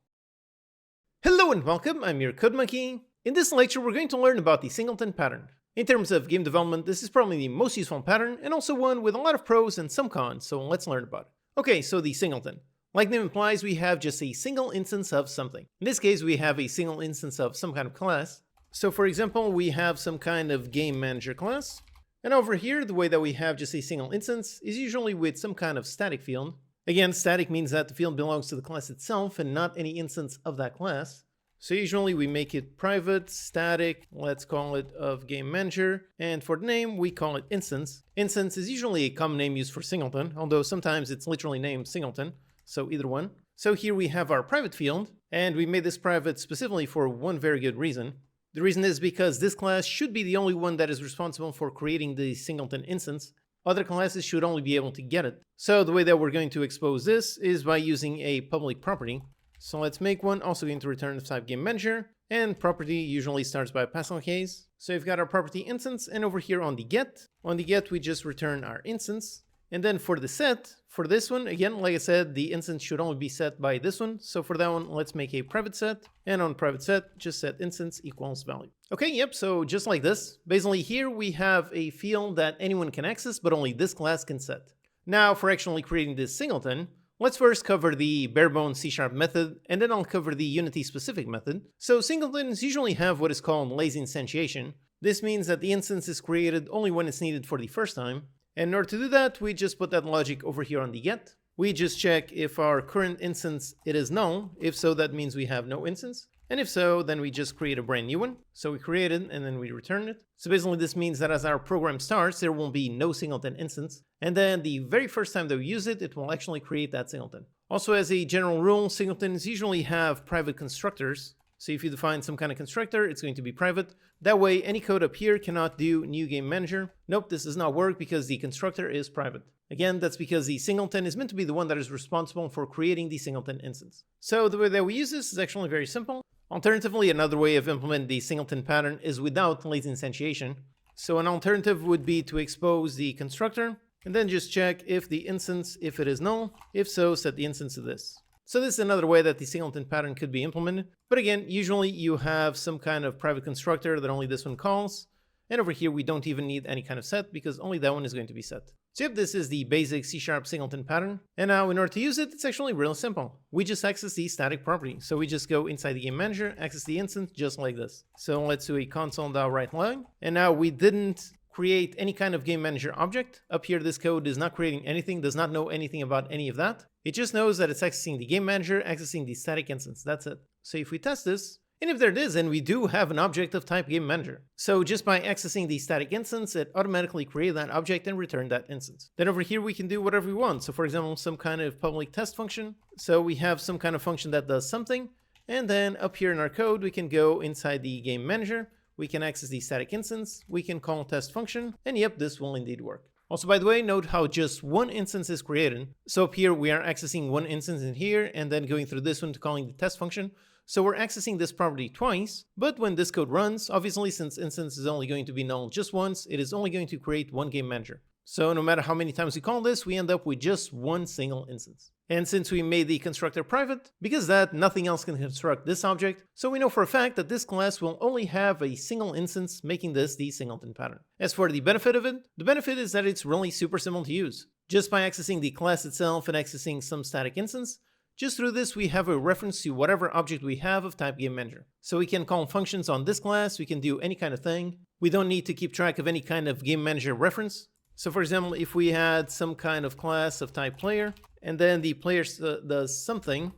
Hello and welcome, I'm your Code Monkey. In this lecture, we're going to learn about the Singleton Pattern. In terms of game development, this is probably the most useful pattern, and also one with a lot of pros and some cons, so let's learn about it. Okay, so the Singleton. Like the name implies, we have just a single instance of something. In this case, we have a single instance of some kind of class. So for example, we have some kind of game manager class. And over here, the way that we have just a single instance is usually with some kind of static field. Again, static means that the field belongs to the class itself and not any instance of that class. So usually we make it private, static, let's call it of game manager. And for the name, we call it instance. Instance is usually a common name used for Singleton, although sometimes it's literally named Singleton. So either one. So here we have our private field, and we made this private specifically for one very good reason. The reason is because this class should be the only one that is responsible for creating the Singleton instance. Other classes should only be able to get it. So the way that we're going to expose this is by using a public property. So let's make one, also going to return of type game manager, and property usually starts by a Pascal case. So we've got our property instance, and over here on the get we just return our instance. And then for the set, for this one, again, like I said, the instance should only be set by this one. So for that one, let's make a private set. And on private set, just set instance equals value. Okay, yep, so just like this. Basically here we have a field that anyone can access, but only this class can set. Now for actually creating this singleton, let's first cover the bare bones C# method, and then I'll cover the Unity specific method. So singletons usually have what is called lazy instantiation. This means that the instance is created only when it's needed for the first time. And in order to do that, we just put that logic over here on the get. We just check if our current instance, it is null. If so, that means we have no instance. And if so, then we just create a brand new one. So we create it and then we return it. So basically this means that as our program starts, there will be no singleton instance. And then the very first time that we use it, it will actually create that singleton. Also, as a general rule, singletons usually have private constructors. So if you define some kind of constructor, it's going to be private. That way, any code up here cannot do new game manager. Nope, this does not work because the constructor is private. Again, that's because the singleton is meant to be the one that is responsible for creating the singleton instance. So the way that we use this is actually very simple. Alternatively, another way of implementing the singleton pattern is without lazy instantiation. So an alternative would be to expose the constructor and then just check if the instance, if it is null. If so, set the instance to this. So this is another way that the singleton pattern could be implemented. But again, usually you have some kind of private constructor that only this one calls. And over here, we don't even need any kind of set because only that one is going to be set. So yep, this is the basic C# singleton pattern. And now in order to use it, it's actually real simple. We just access the static property. So we just go inside the game manager, access the instance just like this. So let's do a console.writeLine. And now we didn't create any kind of game manager object. Up here, this code is not creating anything, does not know anything about any of that. It just knows that it's accessing the game manager, accessing the static instance. That's it. So if we test this, and if there it is, then we do have an object of type game manager. So just by accessing the static instance, it automatically created that object and returned that instance. Then over here, we can do whatever we want. So for example, some kind of public test function. So we have some kind of function that does something. And then up here in our code, we can go inside the game manager. We can access the static instance. We can call test function. And yep, this will indeed work. Also, by the way, note how just one instance is created. So up here, we are accessing one instance in here and then going through this one to calling the test function. So we're accessing this property twice, but when this code runs, obviously since instance is only going to be null just once, it is only going to create one game manager. So no matter how many times we call this, we end up with just one single instance. And since we made the constructor private, because that nothing else can construct this object, so we know for a fact that this class will only have a single instance, making this the singleton pattern. As for the benefit of it, the benefit is that it's really super simple to use. just by accessing the class itself and accessing some static instance. Just through this, we have a reference to whatever object we have of type GameManager. So we can call functions on this class, we can do any kind of thing. We don't need to keep track of any kind of GameManager reference. So for example, if we had some kind of class of type player, and then the player does something,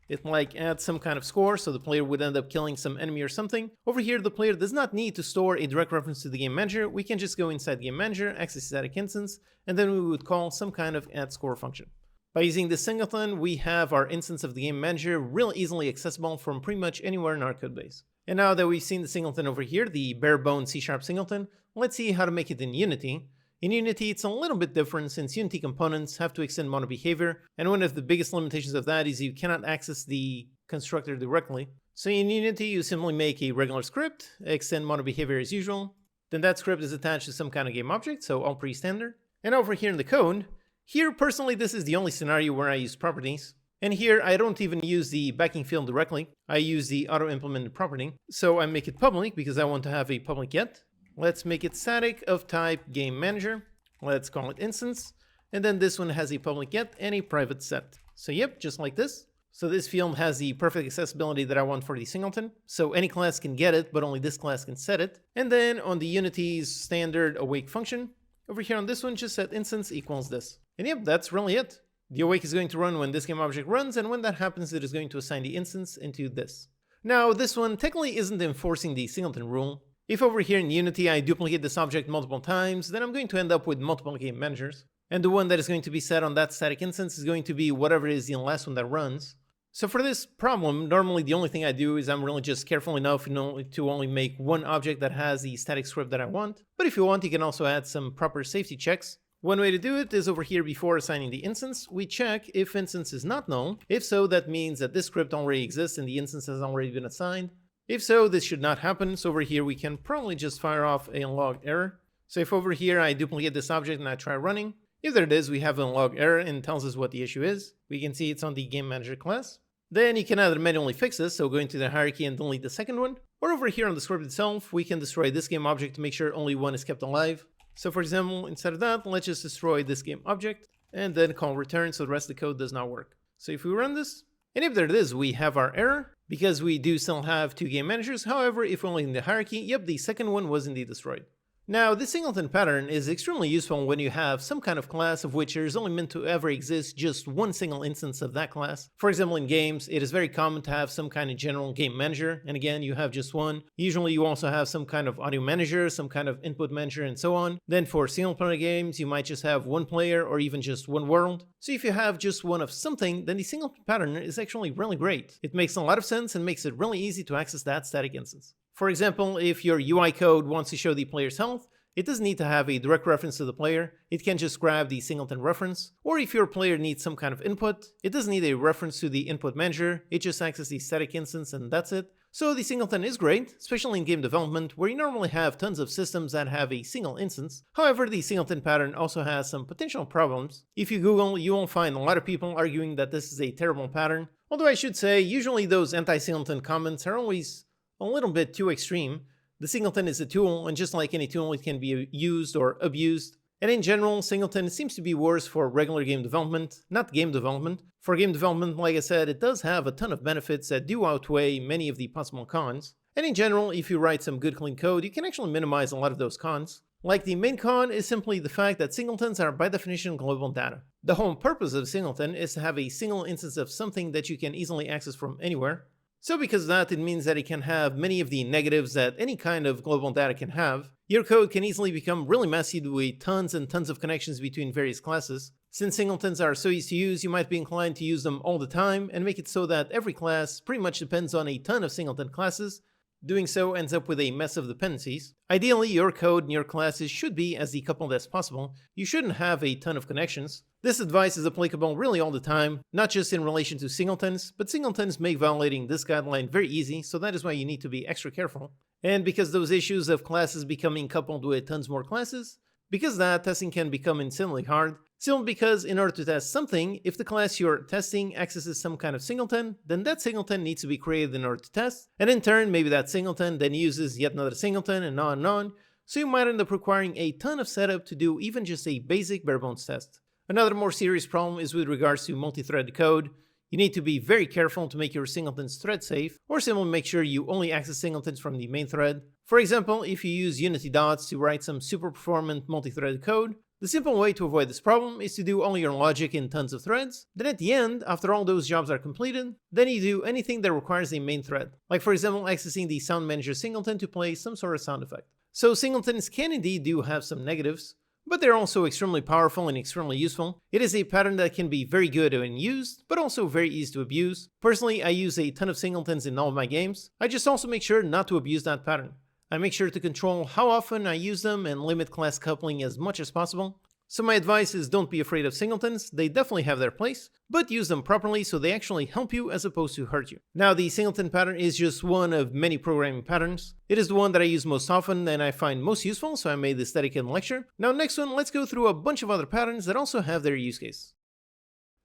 it like adds some kind of score, so the player would end up killing some enemy or something. Over here, the player does not need to store a direct reference to the game manager. We can just go inside game manager, access static instance, and then we would call some kind of add score function. By using this singleton, we have our instance of the game manager real easily accessible from pretty much anywhere in our codebase. And now that we've seen the singleton over here, the bare bones C# singleton, let's see how to make it in Unity. In Unity, it's a little bit different since Unity components have to extend mono behavior, and one of the biggest limitations of that is you cannot access the constructor directly. So in Unity, you simply make a regular script, extend mono behavior as usual, then that script is attached to some kind of game object, so all pretty standard. And over here in the code, here personally this is the only scenario where I use properties. And here I don't even use the backing field directly, I use the auto-implemented property. So I make it public because I want to have a public get. Let's make it static of type game manager. Let's call it instance. And then this one has a public get and a private set. So yep, just like this. So this field has the perfect accessibility that I want for the singleton. So any class can get it, but only this class can set it. And then on the Unity's standard awake function, over here on this one, just set instance equals this. And yep, that's really it. The awake is going to run when this game object runs, and when that happens, it is going to assign the instance into this. Now, this one technically isn't enforcing the singleton rule. If over here in Unity I duplicate this object multiple times, then I'm going to end up with multiple game managers. And the one that is going to be set on that static instance is going to be whatever is the last one that runs. So for this problem, normally the only thing I do is I'm really just careful enough to only make one object that has the static script that I want. But if you want, you can also add some proper safety checks. One way to do it is over here before assigning the instance, we check if instance is not null. If so, that means that this script already exists and the instance has already been assigned. If so, this should not happen, so over here we can probably just fire off a log error. So if over here I duplicate this object and I try running, if there it is, we have a log error and it tells us what the issue is. We can see it's on the game manager class. Then you can either manually fix this, so go into the hierarchy and delete the second one, or over here on the script itself, we can destroy this game object to make sure only one is kept alive. So for example, instead of that, let's just destroy this game object and then call return so the rest of the code does not work. So if we run this, and if there it is, we have our error because we do still have two game managers. However, if only in the hierarchy, yep, the second one was indeed destroyed. Now, this Singleton pattern is extremely useful when you have some kind of class of which there is only meant to ever exist just one single instance of that class. For example, in games, it is very common to have some kind of general game manager, and again, you have just one. Usually you also have some kind of audio manager, some kind of input manager, and so on. Then for single player games, you might just have one player or even just one world. So if you have just one of something, then the Singleton pattern is actually really great. It makes a lot of sense and makes it really easy to access that static instance. For example, if your UI code wants to show the player's health, it doesn't need to have a direct reference to the player, it can just grab the singleton reference. Or if your player needs some kind of input, it doesn't need a reference to the input manager, it just accesses the static instance and that's it. So the singleton is great, especially in game development, where you normally have tons of systems that have a single instance. However, the singleton pattern also has some potential problems. If you Google, you will find a lot of people arguing that this is a terrible pattern. Although I should say, usually those anti-singleton comments are always a little bit too extreme. The singleton is a tool, and just like any tool, it can be used or abused. And in general, singleton seems to be worse for regular game development, not game development. For game development, like I said, it does have a ton of benefits that do outweigh many of the possible cons. And in general, if you write some good clean code, you can actually minimize a lot of those cons. Like the main con is simply the fact that singletons are by definition global data. The whole purpose of singleton is to have a single instance of something that you can easily access from anywhere. So because of that, it means that it can have many of the negatives that any kind of global data can have. Your code can easily become really messy with tons and tons of connections between various classes. Since singletons are so easy to use, you might be inclined to use them all the time and make it so that every class pretty much depends on a ton of singleton classes. Doing so ends up with a mess of dependencies. Ideally, your code and your classes should be as decoupled as possible. You shouldn't have a ton of connections. This advice is applicable really all the time, not just in relation to singletons, but singletons make violating this guideline very easy, so that is why you need to be extra careful. And because those issues of classes becoming coupled with tons more classes, because that, testing can become insanely hard. Simply because in order to test something, if the class you're testing accesses some kind of singleton, then that singleton needs to be created in order to test, and in turn, maybe that singleton then uses yet another singleton and on and on, so you might end up requiring a ton of setup to do even just a basic bare bones test. Another more serious problem is with regards to multi-threaded code. You need to be very careful to make your singletons thread safe, or simply make sure you only access singletons from the main thread. For example, if you use Unity dots to write some super performant multi-threaded code, the simple way to avoid this problem is to do all your logic in tons of threads. Then at the end, after all those jobs are completed, then you do anything that requires a main thread. Like for example, accessing the sound manager singleton to play some sort of sound effect. So singletons can indeed do have some negatives, but they're also extremely powerful and extremely useful. It is a pattern that can be very good when used, but also very easy to abuse. Personally, I use a ton of singletons in all of my games. I just also make sure not to abuse that pattern. I make sure to control how often I use them and limit class coupling as much as possible. So my advice is don't be afraid of singletons, they definitely have their place, but use them properly so they actually help you as opposed to hurt you. Now the singleton pattern is just one of many programming patterns. It is the one that I use most often and I find most useful, so I made this dedicated lecture. Now next one, let's go through a bunch of other patterns that also have their use case.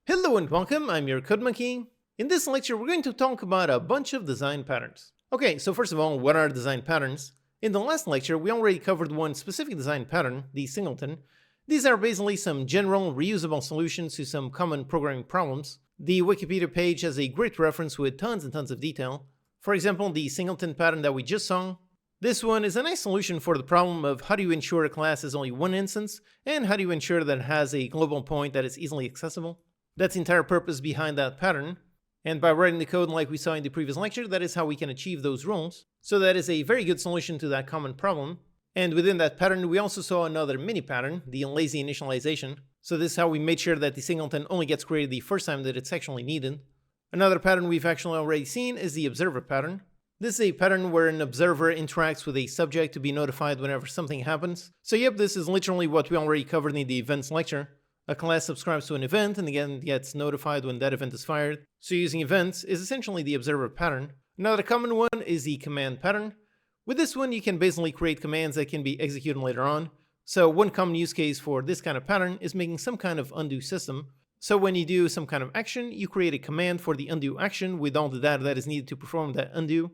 Hello and welcome, I'm your Code Monkey. In this lecture we're going to talk about a bunch of design patterns. Okay, so first of all, what are design patterns? In the last lecture we already covered one specific design pattern, the singleton. These are basically some general, reusable solutions to some common programming problems. The Wikipedia page has a great reference with tons and tons of detail. For example, the singleton pattern that we just saw. This one is a nice solution for the problem of how do you ensure a class has only one instance, and how do you ensure that it has a global point that is easily accessible. That's the entire purpose behind that pattern. And by writing the code like we saw in the previous lecture, that is how we can achieve those rules. So that is a very good solution to that common problem. And within that pattern, we also saw another mini pattern, the lazy initialization. So this is how we made sure that the singleton only gets created the first time that it's actually needed. Another pattern we've actually already seen is the observer pattern. This is a pattern where an observer interacts with a subject to be notified whenever something happens. So yep, this is literally what we already covered in the events lecture. A class subscribes to an event and again gets notified when that event is fired. So using events is essentially the observer pattern. Another common one is the command pattern. With this one, you can basically create commands that can be executed later on. So one common use case for this kind of pattern is making some kind of undo system. So when you do some kind of action, you create a command for the undo action with all the data that is needed to perform that undo.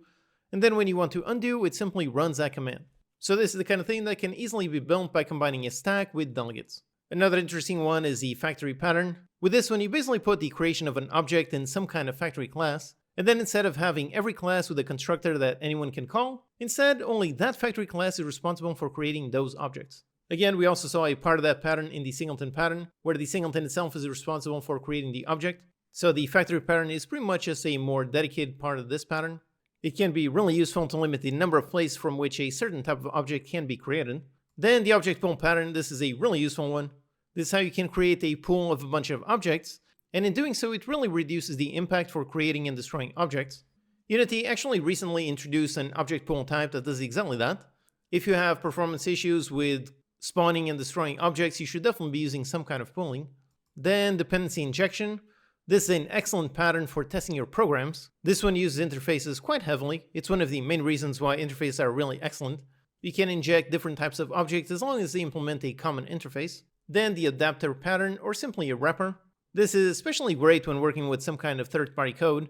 And then when you want to undo, it simply runs that command. So this is the kind of thing that can easily be built by combining a stack with delegates. Another interesting one is the factory pattern. With this one, you basically put the creation of an object in some kind of factory class. And then instead of having every class with a constructor that anyone can call, instead only that factory class is responsible for creating those objects. Again, we also saw a part of that pattern in the singleton pattern, where the singleton itself is responsible for creating the object. So the factory pattern is pretty much just a more dedicated part of this pattern. It can be really useful to limit the number of places from which a certain type of object can be created. Then the object pool pattern, this is a really useful one. This is how you can create a pool of a bunch of objects. And in doing so, it really reduces the impact for creating and destroying objects. Unity actually recently introduced an object pool type that does exactly that. If you have performance issues with spawning and destroying objects, you should definitely be using some kind of pooling. Then dependency injection. This is an excellent pattern for testing your programs. This one uses interfaces quite heavily. It's one of the main reasons why interfaces are really excellent. You can inject different types of objects as long as they implement a common interface. Then the adapter pattern, or simply a wrapper. This is especially great when working with some kind of third-party code.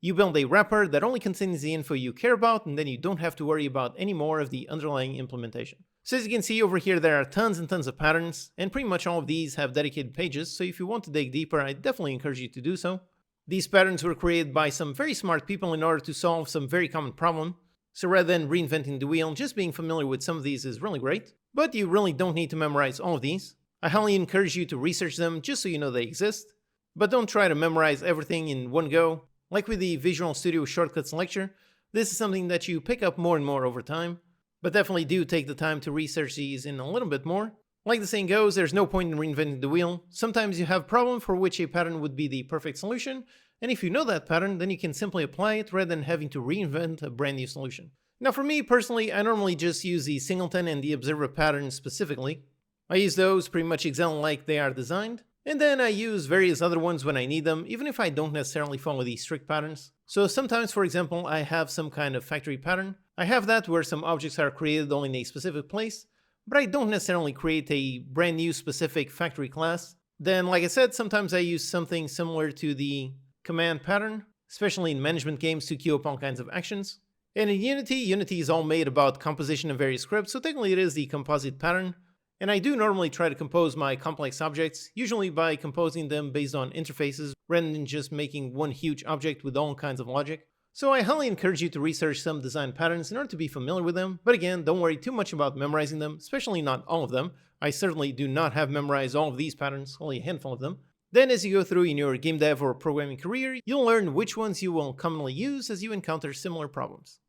You build a wrapper that only contains the info you care about, and then you don't have to worry about any more of the underlying implementation. So as you can see over here, there are tons and tons of patterns, and pretty much all of these have dedicated pages, so if you want to dig deeper, I definitely encourage you to do so. These patterns were created by some very smart people in order to solve some very common problem. So rather than reinventing the wheel, just being familiar with some of these is really great. But you really don't need to memorize all of these. I highly encourage you to research them just so you know they exist. But don't try to memorize everything in one go. Like with the Visual Studio Shortcuts lecture, this is something that you pick up more and more over time. But definitely do take the time to research these in a little bit more. Like the saying goes, there's no point in reinventing the wheel. Sometimes you have a problem for which a pattern would be the perfect solution, and if you know that pattern, then you can simply apply it rather than having to reinvent a brand new solution. Now for me personally, I normally just use the singleton and the observer pattern specifically. I use those pretty much exactly like they are designed, and then I use various other ones when I need them, even if I don't necessarily follow the strict patterns. So sometimes, for example, I have some kind of factory pattern. I have that where some objects are created only in a specific place, but I don't necessarily create a brand new specific factory class. Then, like I said, sometimes I use something similar to the command pattern, especially in management games to queue up all kinds of actions. And in Unity is all made about composition of various scripts, so technically it is the composite pattern. And I do normally try to compose my complex objects, usually by composing them based on interfaces rather than just making one huge object with all kinds of logic. So I highly encourage you to research some design patterns in order to be familiar with them, but again, don't worry too much about memorizing them, especially not all of them. I certainly do not have memorized all of these patterns, only a handful of them. Then as you go through in your game dev or programming career, you'll learn which ones you will commonly use as you encounter similar problems.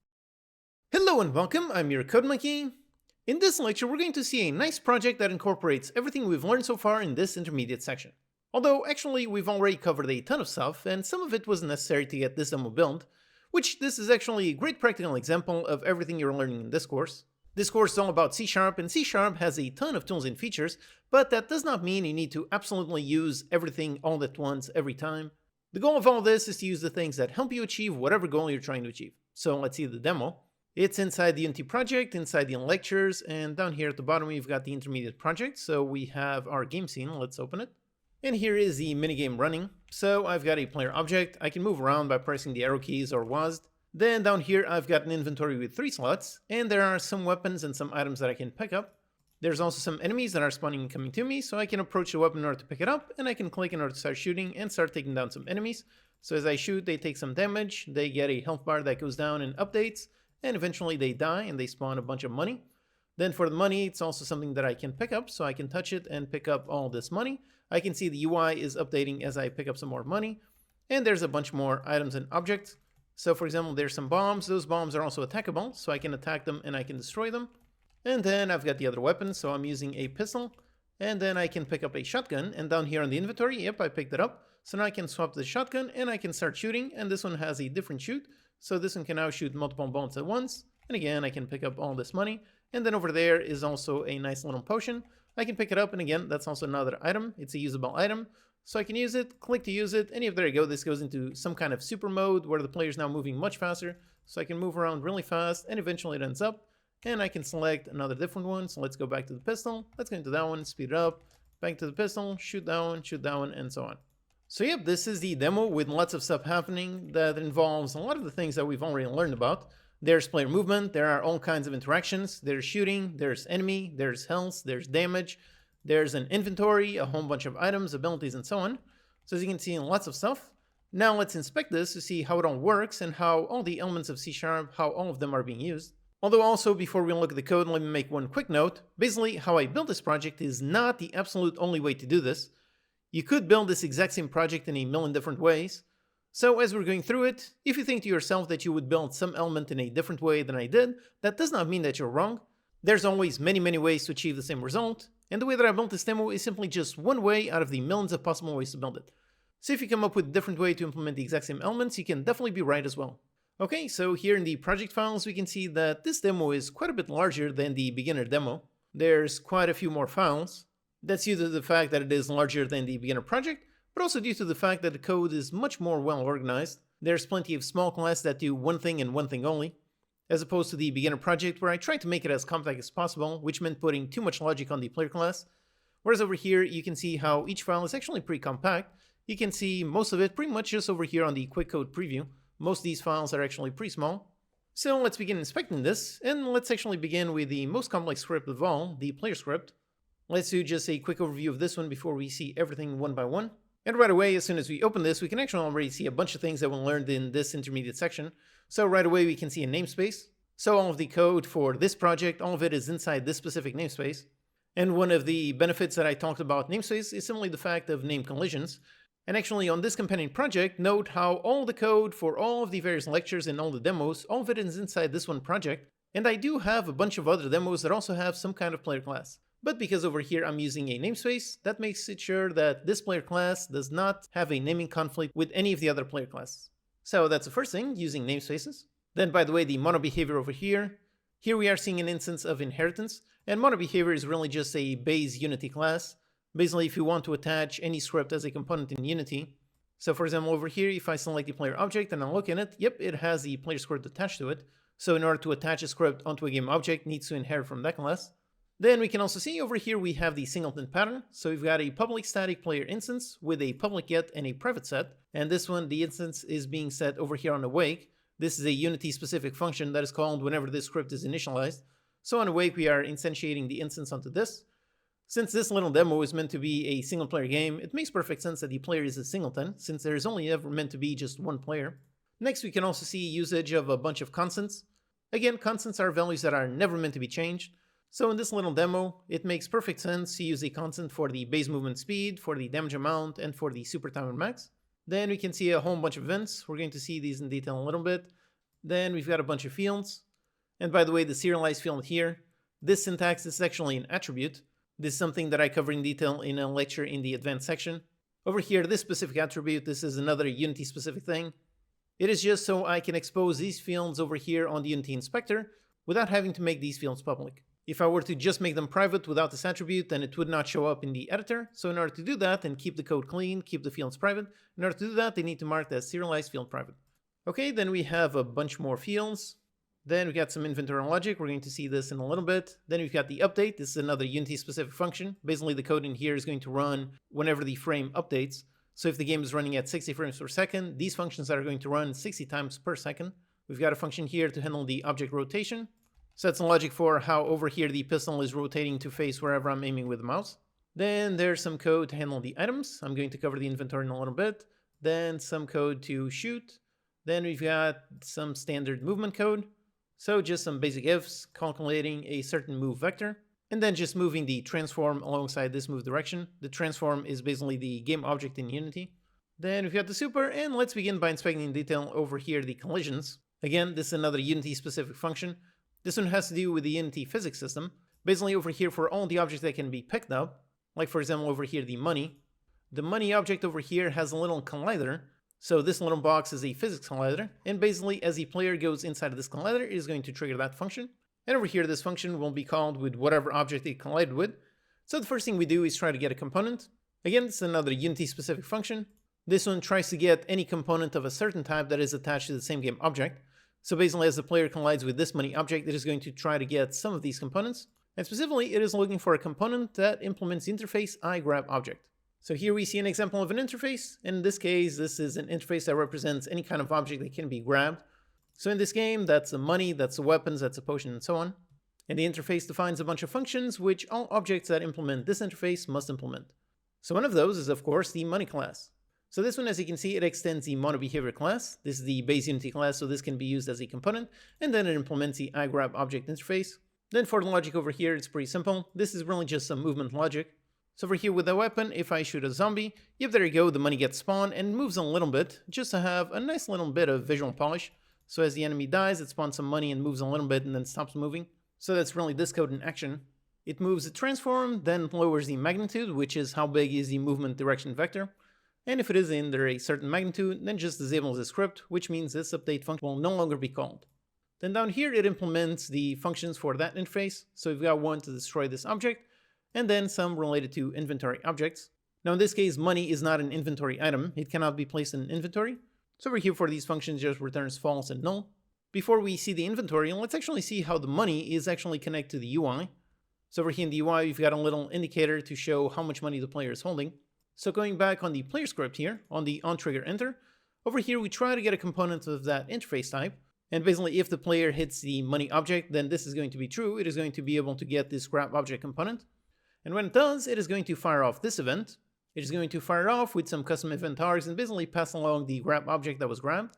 Hello and welcome, I'm your Code Monkey. In this lecture, we're going to see a nice project that incorporates everything we've learned so far in this intermediate section. Although, actually, we've already covered a ton of stuff, and some of it was necessary to get this demo built, which this is actually a great practical example of everything you're learning in this course. This course is all about C#, and C# has a ton of tools and features, but that does not mean you need to absolutely use everything all at once every time. The goal of all this is to use the things that help you achieve whatever goal you're trying to achieve. So let's see the demo. It's inside the Unity project, inside the lectures, and down here at the bottom we've got the intermediate project, so we have our game scene. Let's open it. And here is the minigame running. So I've got a player object. I can move around by pressing the arrow keys or WASD. Then down here I've got an inventory with 3 slots, and there are some weapons and some items that I can pick up. There's also some enemies that are spawning and coming to me, so I can approach the weapon in order to pick it up, and I can click in order to start shooting and start taking down some enemies. So as I shoot, they take some damage, they get a health bar that goes down and updates, and eventually they die and they spawn a bunch of money. Then for the money, it's also something that I can pick up, so I can touch it and pick up all this money. I can see the UI is updating as I pick up some more money, and there's a bunch more items and objects. So for example, there's some bombs. Those bombs are also attackable, so I can attack them and I can destroy them. And then I've got the other weapons, so I'm using a pistol, and then I can pick up a shotgun, and down here on the inventory, yep, I picked it up. So now I can swap the shotgun and I can start shooting, and this one has a different shoot. So this one can now shoot multiple bullets at once. And again, I can pick up all this money. And then over there is also a nice little potion. I can pick it up, and again, that's also another item. It's a usable item. So I can use it, click to use it, and there you go. This goes into some kind of super mode where the player is now moving much faster. So I can move around really fast, and eventually it ends up. And I can select another different one. So let's go back to the pistol. Let's go into that one, speed it up. Back to the pistol, shoot that one, and so on. So yep, this is the demo with lots of stuff happening that involves a lot of the things that we've already learned about. There's player movement, there are all kinds of interactions, there's shooting, there's enemy, there's health, there's damage, there's an inventory, a whole bunch of items, abilities, and so on. So as you can see, lots of stuff. Now let's inspect this to see how it all works and how all the elements of C#, how all of them are being used. Although also, before we look at the code, let me make one quick note. Basically, how I built this project is not the absolute only way to do this. You could build this exact same project in a million different ways. So as we're going through it, if you think to yourself that you would build some element in a different way than I did, that does not mean that you're wrong. There's always many ways to achieve the same result, and the way that I built this demo is simply just one way out of the millions of possible ways to build it. So if you come up with a different way to implement the exact same elements, you can definitely be right as well. Okay, so here in the project files, we can see that this demo is quite a bit larger than the beginner demo. There's quite a few more files. That's due to the fact that it is larger than the beginner project, but also due to the fact that the code is much more well organized. There's plenty of small classes that do one thing and one thing only, as opposed to the beginner project where I tried to make it as compact as possible, which meant putting too much logic on the player class. Whereas over here, you can see how each file is actually pretty compact. You can see most of it pretty much just over here on the quick code preview. Most of these files are actually pretty small. So let's begin inspecting this, and let's actually begin with the most complex script of all, the player script. Let's do just a quick overview of this one before we see everything one by one. And right away, as soon as we open this, we can actually already see a bunch of things that we learned in this intermediate section. So right away, we can see a namespace. So all of the code for this project, all of it is inside this specific namespace. And one of the benefits that I talked about namespace is simply the fact of name collisions. And actually on this companion project, note how all the code for all of the various lectures and all the demos, all of it is inside this one project. And I do have a bunch of other demos that also have some kind of player class. But because over here I'm using a namespace, that makes it sure that this player class does not have a naming conflict with any of the other player classes. So that's the first thing, using namespaces. Then by the way, the mono behavior over here we are seeing an instance of inheritance, and mono behavior is really just a base Unity class. Basically, if you want to attach any script as a component in Unity. So for example, over here, if I select the player object and I look in it, yep, it has the player script attached to it. So in order to attach a script onto a game object, it needs to inherit from that class. Then we can also see over here we have the Singleton Pattern. So we've got a public static player instance with a public get and a private set. And this one, the instance is being set over here on awake. This is a Unity specific function that is called whenever this script is initialized. So on awake, we are instantiating the instance onto this. Since this little demo is meant to be a single player game, it makes perfect sense that the player is a singleton, since there is only ever meant to be just one player. Next, we can also see usage of a bunch of constants. Again, constants are values that are never meant to be changed. So in this little demo, it makes perfect sense to use a constant for the base movement speed, for the damage amount, and for the super timer max. Then we can see a whole bunch of events. We're going to see these in detail in a little bit. Then we've got a bunch of fields. And by the way, the serialized field here, this syntax is actually an attribute. This is something that I cover in detail in a lecture in the advanced section. Over here, this specific attribute, this is another Unity specific thing. It is just so I can expose these fields over here on the Unity inspector without having to make these fields public. If I were to just make them private without this attribute, then it would not show up in the editor. So in order to do that and keep the code clean, keep the fields private, in order to do that, they need to mark that serialized field private. Okay, then we have a bunch more fields. Then we got some inventory logic. We're going to see this in a little bit. Then we've got the update. This is another Unity specific function. Basically, the code in here is going to run whenever the frame updates. So if the game is running at 60 frames per second, these functions are going to run 60 times per second. We've got a function here to handle the object rotation. So that's the logic for how over here the pistol is rotating to face wherever I'm aiming with the mouse. Then there's some code to handle the items. I'm going to cover the inventory in a little bit. Then some code to shoot. Then we've got some standard movement code. So just some basic ifs, calculating a certain move vector, and then just moving the transform alongside this move direction. The transform is basically the game object in Unity. Then we've got the super, and let's begin by inspecting in detail over here the collisions. Again, this is another Unity specific function. This one has to do with the Unity physics system. Basically over here for all the objects that can be picked up, like for example over here the money. The money object over here has a little collider. So this little box is a physics collider, and basically as the player goes inside of this collider, it is going to trigger that function. And over here, this function will be called with whatever object it collided with. So the first thing we do is try to get a component. Again, this is another Unity specific function. This one tries to get any component of a certain type that is attached to the same game object. So basically as the player collides with this money object, it is going to try to get some of these components. And specifically, it is looking for a component that implements the interface iGrabObject. So here we see an example of an interface. In this case, this is an interface that represents any kind of object that can be grabbed. So in this game, that's the money, that's the weapons, that's a potion, and so on. And the interface defines a bunch of functions which all objects that implement this interface must implement. So one of those is, of course, the money class. So this one, as you can see, it extends the monoBehavior class. This is the base Unity class, so this can be used as a component. And then it implements the iGrabObject interface. Then for the logic over here, it's pretty simple. This is really just some movement logic. So over here with the weapon, if I shoot a zombie, yep, there you go, the money gets spawned and moves a little bit, just to have a nice little bit of visual polish. So as the enemy dies, it spawns some money and moves a little bit and then stops moving. So that's really this code in action. It moves the transform, then lowers the magnitude, which is how big is the movement direction vector. And if it is under a certain magnitude, then just disables the script, which means this update function will no longer be called. Then down here, it implements the functions for that interface. So we've got one to destroy this object, and then some related to inventory objects. Now in this case, money is not an inventory item. It cannot be placed in inventory. So over here for these functions just returns false and null. Before we see the inventory, let's actually see how the money is actually connected to the UI. So over here in the UI, we've got a little indicator to show how much money the player is holding. So going back on the player script here, on the onTriggerEnter, over here we try to get a component of that interface type. And basically if the player hits the money object, then this is going to be true. It is going to be able to get this grab object component. And when it does, it is going to fire off this event. It is going to fire off with some custom event args and basically pass along the grab object that was grabbed.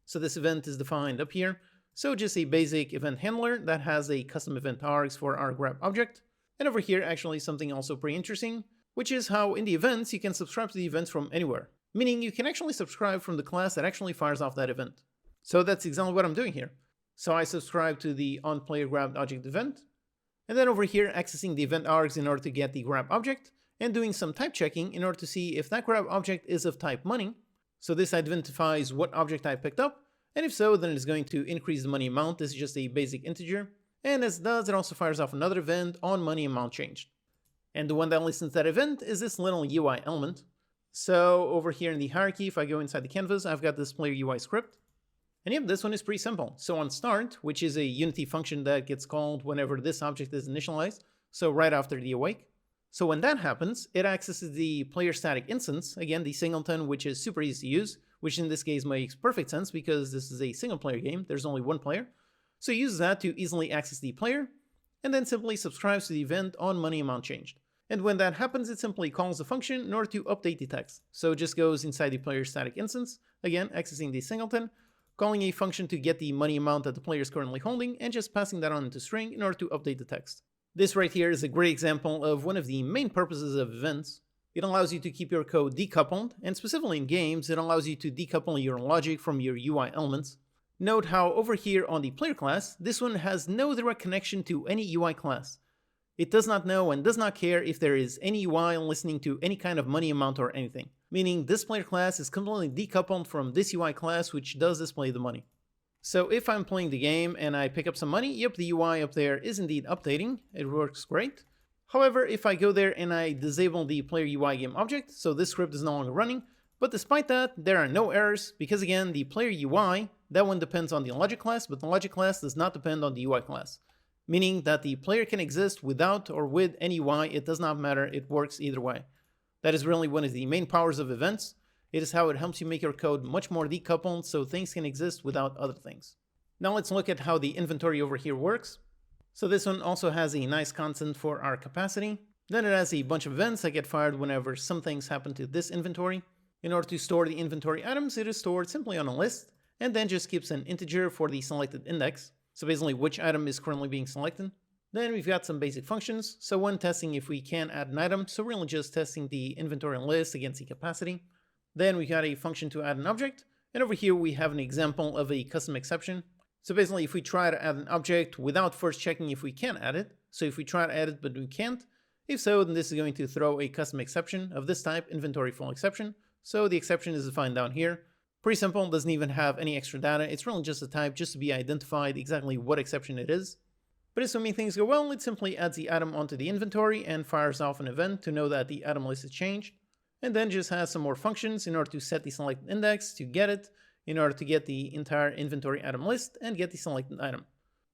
So this event is defined up here. So just a basic event handler that has a custom event args for our grab object. And over here, actually something also pretty interesting, which is how in the events, you can subscribe to the events from anywhere. Meaning you can actually subscribe from the class that actually fires off that event. So that's exactly what I'm doing here. So I subscribe to the onPlayerGrabObject event. And then over here, accessing the event args in order to get the grab object, and doing some type checking in order to see if that grab object is of type money. So this identifies what object I picked up, and if so, then it's going to increase the money amount. This is just a basic integer. And as it does, it also fires off another event on money amount changed. And the one that listens to that event is this little UI element. So over here in the hierarchy, if I go inside the canvas, I've got this player UI script. And yep, this one is pretty simple. So on start, which is a Unity function that gets called whenever this object is initialized, so right after the awake. So when that happens, it accesses the player static instance, again, the singleton, which is super easy to use, which in this case makes perfect sense because this is a single player game, there's only one player. So it uses that to easily access the player, and then simply subscribes to the event on money amount changed. And when that happens, it simply calls a function in order to update the text. So it just goes inside the player static instance, again, accessing the singleton, calling a function to get the money amount that the player is currently holding, and just passing that on into string in order to update the text. This right here is a great example of one of the main purposes of events. It allows you to keep your code decoupled, and specifically in games, it allows you to decouple your logic from your UI elements. Note how over here on the player class, this one has no direct connection to any UI class. It does not know and does not care if there is any UI listening to any kind of money amount or anything, meaning this player class is completely decoupled from this UI class which does display the money. So if I'm playing the game and I pick up some money, yep, the UI up there is indeed updating, it works great. However, if I go there and I disable the player UI game object, so this script is no longer running, but despite that, there are no errors, because again, the player UI, that one depends on the logic class, but the logic class does not depend on the UI class. Meaning that the player can exist without or with any UI, it does not matter, it works either way. That is really one of the main powers of events. It is how it helps you make your code much more decoupled so things can exist without other things. Now let's look at how the inventory over here works. So this one also has a nice constant for our capacity. Then it has a bunch of events that get fired whenever some things happen to this inventory. In order to store the inventory items, it is stored simply on a list, and then just keeps an integer for the selected index. So basically which item is currently being selected. Then we've got some basic functions. So when testing if we can add an item, so we're really just testing the inventory list against the capacity. Then we got a function to add an object. And over here we have an example of a custom exception. So basically if we try to add an object without first checking if we can add it. So if we try to add it but we can't, if so, then this is going to throw a custom exception of this type, inventory full exception. So the exception is defined down here. Pretty simple, doesn't even have any extra data. It's really just a type just to be identified exactly what exception it is. But assuming things go well, it simply adds the item onto the inventory and fires off an event to know that the item list is changed. And then just has some more functions in order to set the selected index to get it, in order to get the entire inventory item list and get the selected item.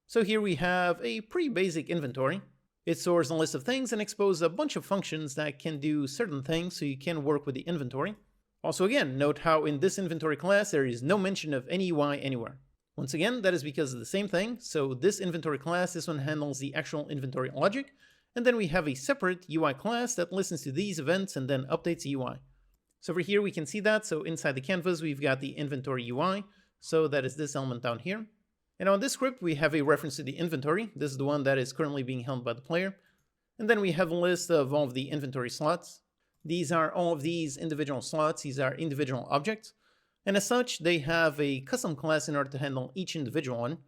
So here we have a pretty basic inventory. It stores a list of things and exposes a bunch of functions that can do certain things so you can work with the inventory. Also again, note how in this inventory class there is no mention of any UI anywhere. Once again, that is because of the same thing. So this inventory class, this one handles the actual inventory logic. And then we have a separate UI class that listens to these events and then updates the UI. So over here we can see that. So inside the canvas, we've got the inventory UI. So that is this element down here. And on this script, we have a reference to the inventory. This is the one that is currently being held by the player. And then we have a list of all of the inventory slots. These are all of these individual slots. These are individual objects. And as such, they have a custom class in order to handle each individual one.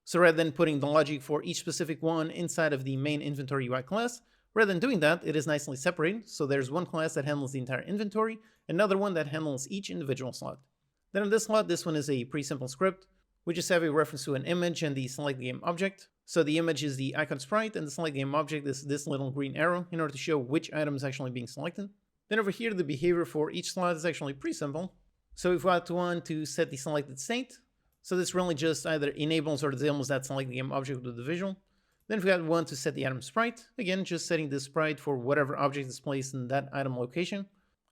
So rather than putting the logic for each specific one inside of the main inventory UI class, rather than doing that, it is nicely separated. So there's one class that handles the entire inventory, another one that handles each individual slot. Then on this slot, this one is a pretty simple script. We just have a reference to an image and the select game object. So the image is the icon sprite and the select game object is this little green arrow in order to show which item is actually being selected. Then over here, the behavior for each slot is actually pretty simple. So if we want to set the selected state, so this really just either enables or disables that select game object with the visual. Then if we got one to set the item sprite, again, just setting the sprite for whatever object is placed in that item location.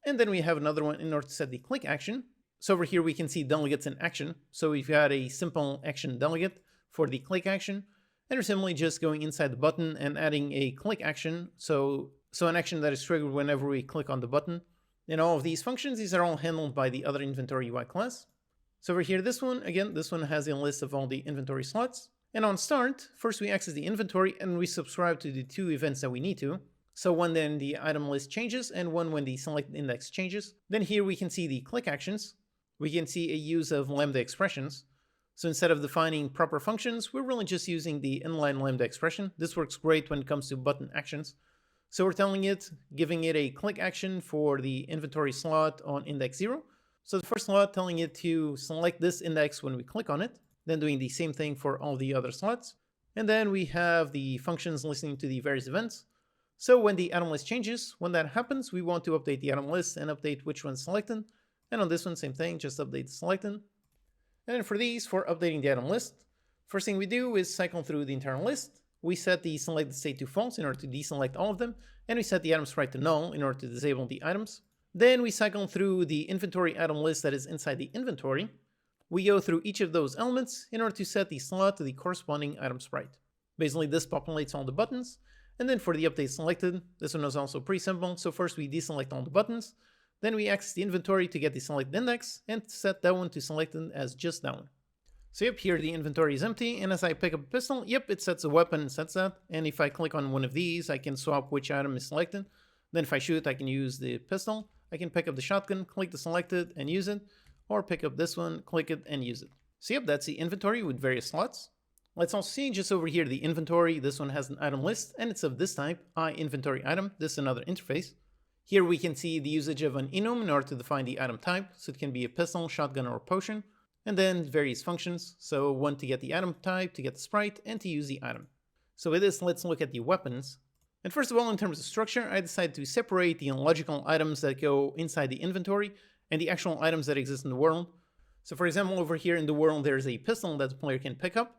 And then we have another one in order to set the click action. So over here we can see delegates in action. So we've got a simple action delegate for the click action. And we're simply just going inside the button and adding a click action. So an action that is triggered whenever we click on the button. And all of these functions, these are all handled by the other inventory UI class. So over here, this one, again, this one has a list of all the inventory slots. And on start, first we access the inventory and we subscribe to the two events that we need to. So one then the item list changes and one when the selected index changes. Then here we can see the click actions. We can see a use of Lambda expressions. So instead of defining proper functions, we're really just using the inline Lambda expression. This works great when it comes to button actions. So we're telling it, giving it a click action for the inventory slot on index 0. So the first slot telling it to select this index when we click on it, then doing the same thing for all the other slots. And then we have the functions listening to the various events. So when the item list changes, when that happens, we want to update the item list and update which one's selected. And on this one, same thing, just update the selected. And then for these, for updating the item list, first thing we do is cycle through the entire list. We set the selected state to false in order to deselect all of them, and we set the item sprite to null in order to disable the items. Then we cycle through the inventory item list that is inside the inventory. We go through each of those elements in order to set the slot to the corresponding item sprite. Basically, this populates all the buttons, And then for the update selected, this one is also pretty simple. So first we deselect all the buttons, then we access the inventory to get the select index and set that one to selected as just that one. So yep, here the inventory is empty, and as I pick up a pistol, yep, it sets a weapon and sets that. And if I click on one of these, I can swap which item is selected. Then if I shoot, I can use the pistol. I can pick up the shotgun, click the selected and use it, or pick up this one, click it and use it. So yep, that's the inventory with various slots. Let's also see just over here the inventory. This one has an item list and it's of this type, IEnumerable item. This is another interface. Here we can see the usage of an enum in order to define the item type. So it can be a pistol, shotgun, or a potion. And then various functions. So one to get the item type, to get the sprite, and to use the item. So with this, let's look at the weapons. And first of all, in terms of structure, I decided to separate the logical items that go inside the inventory and the actual items that exist in the world. So for example, over here in the world, there's a pistol that the player can pick up.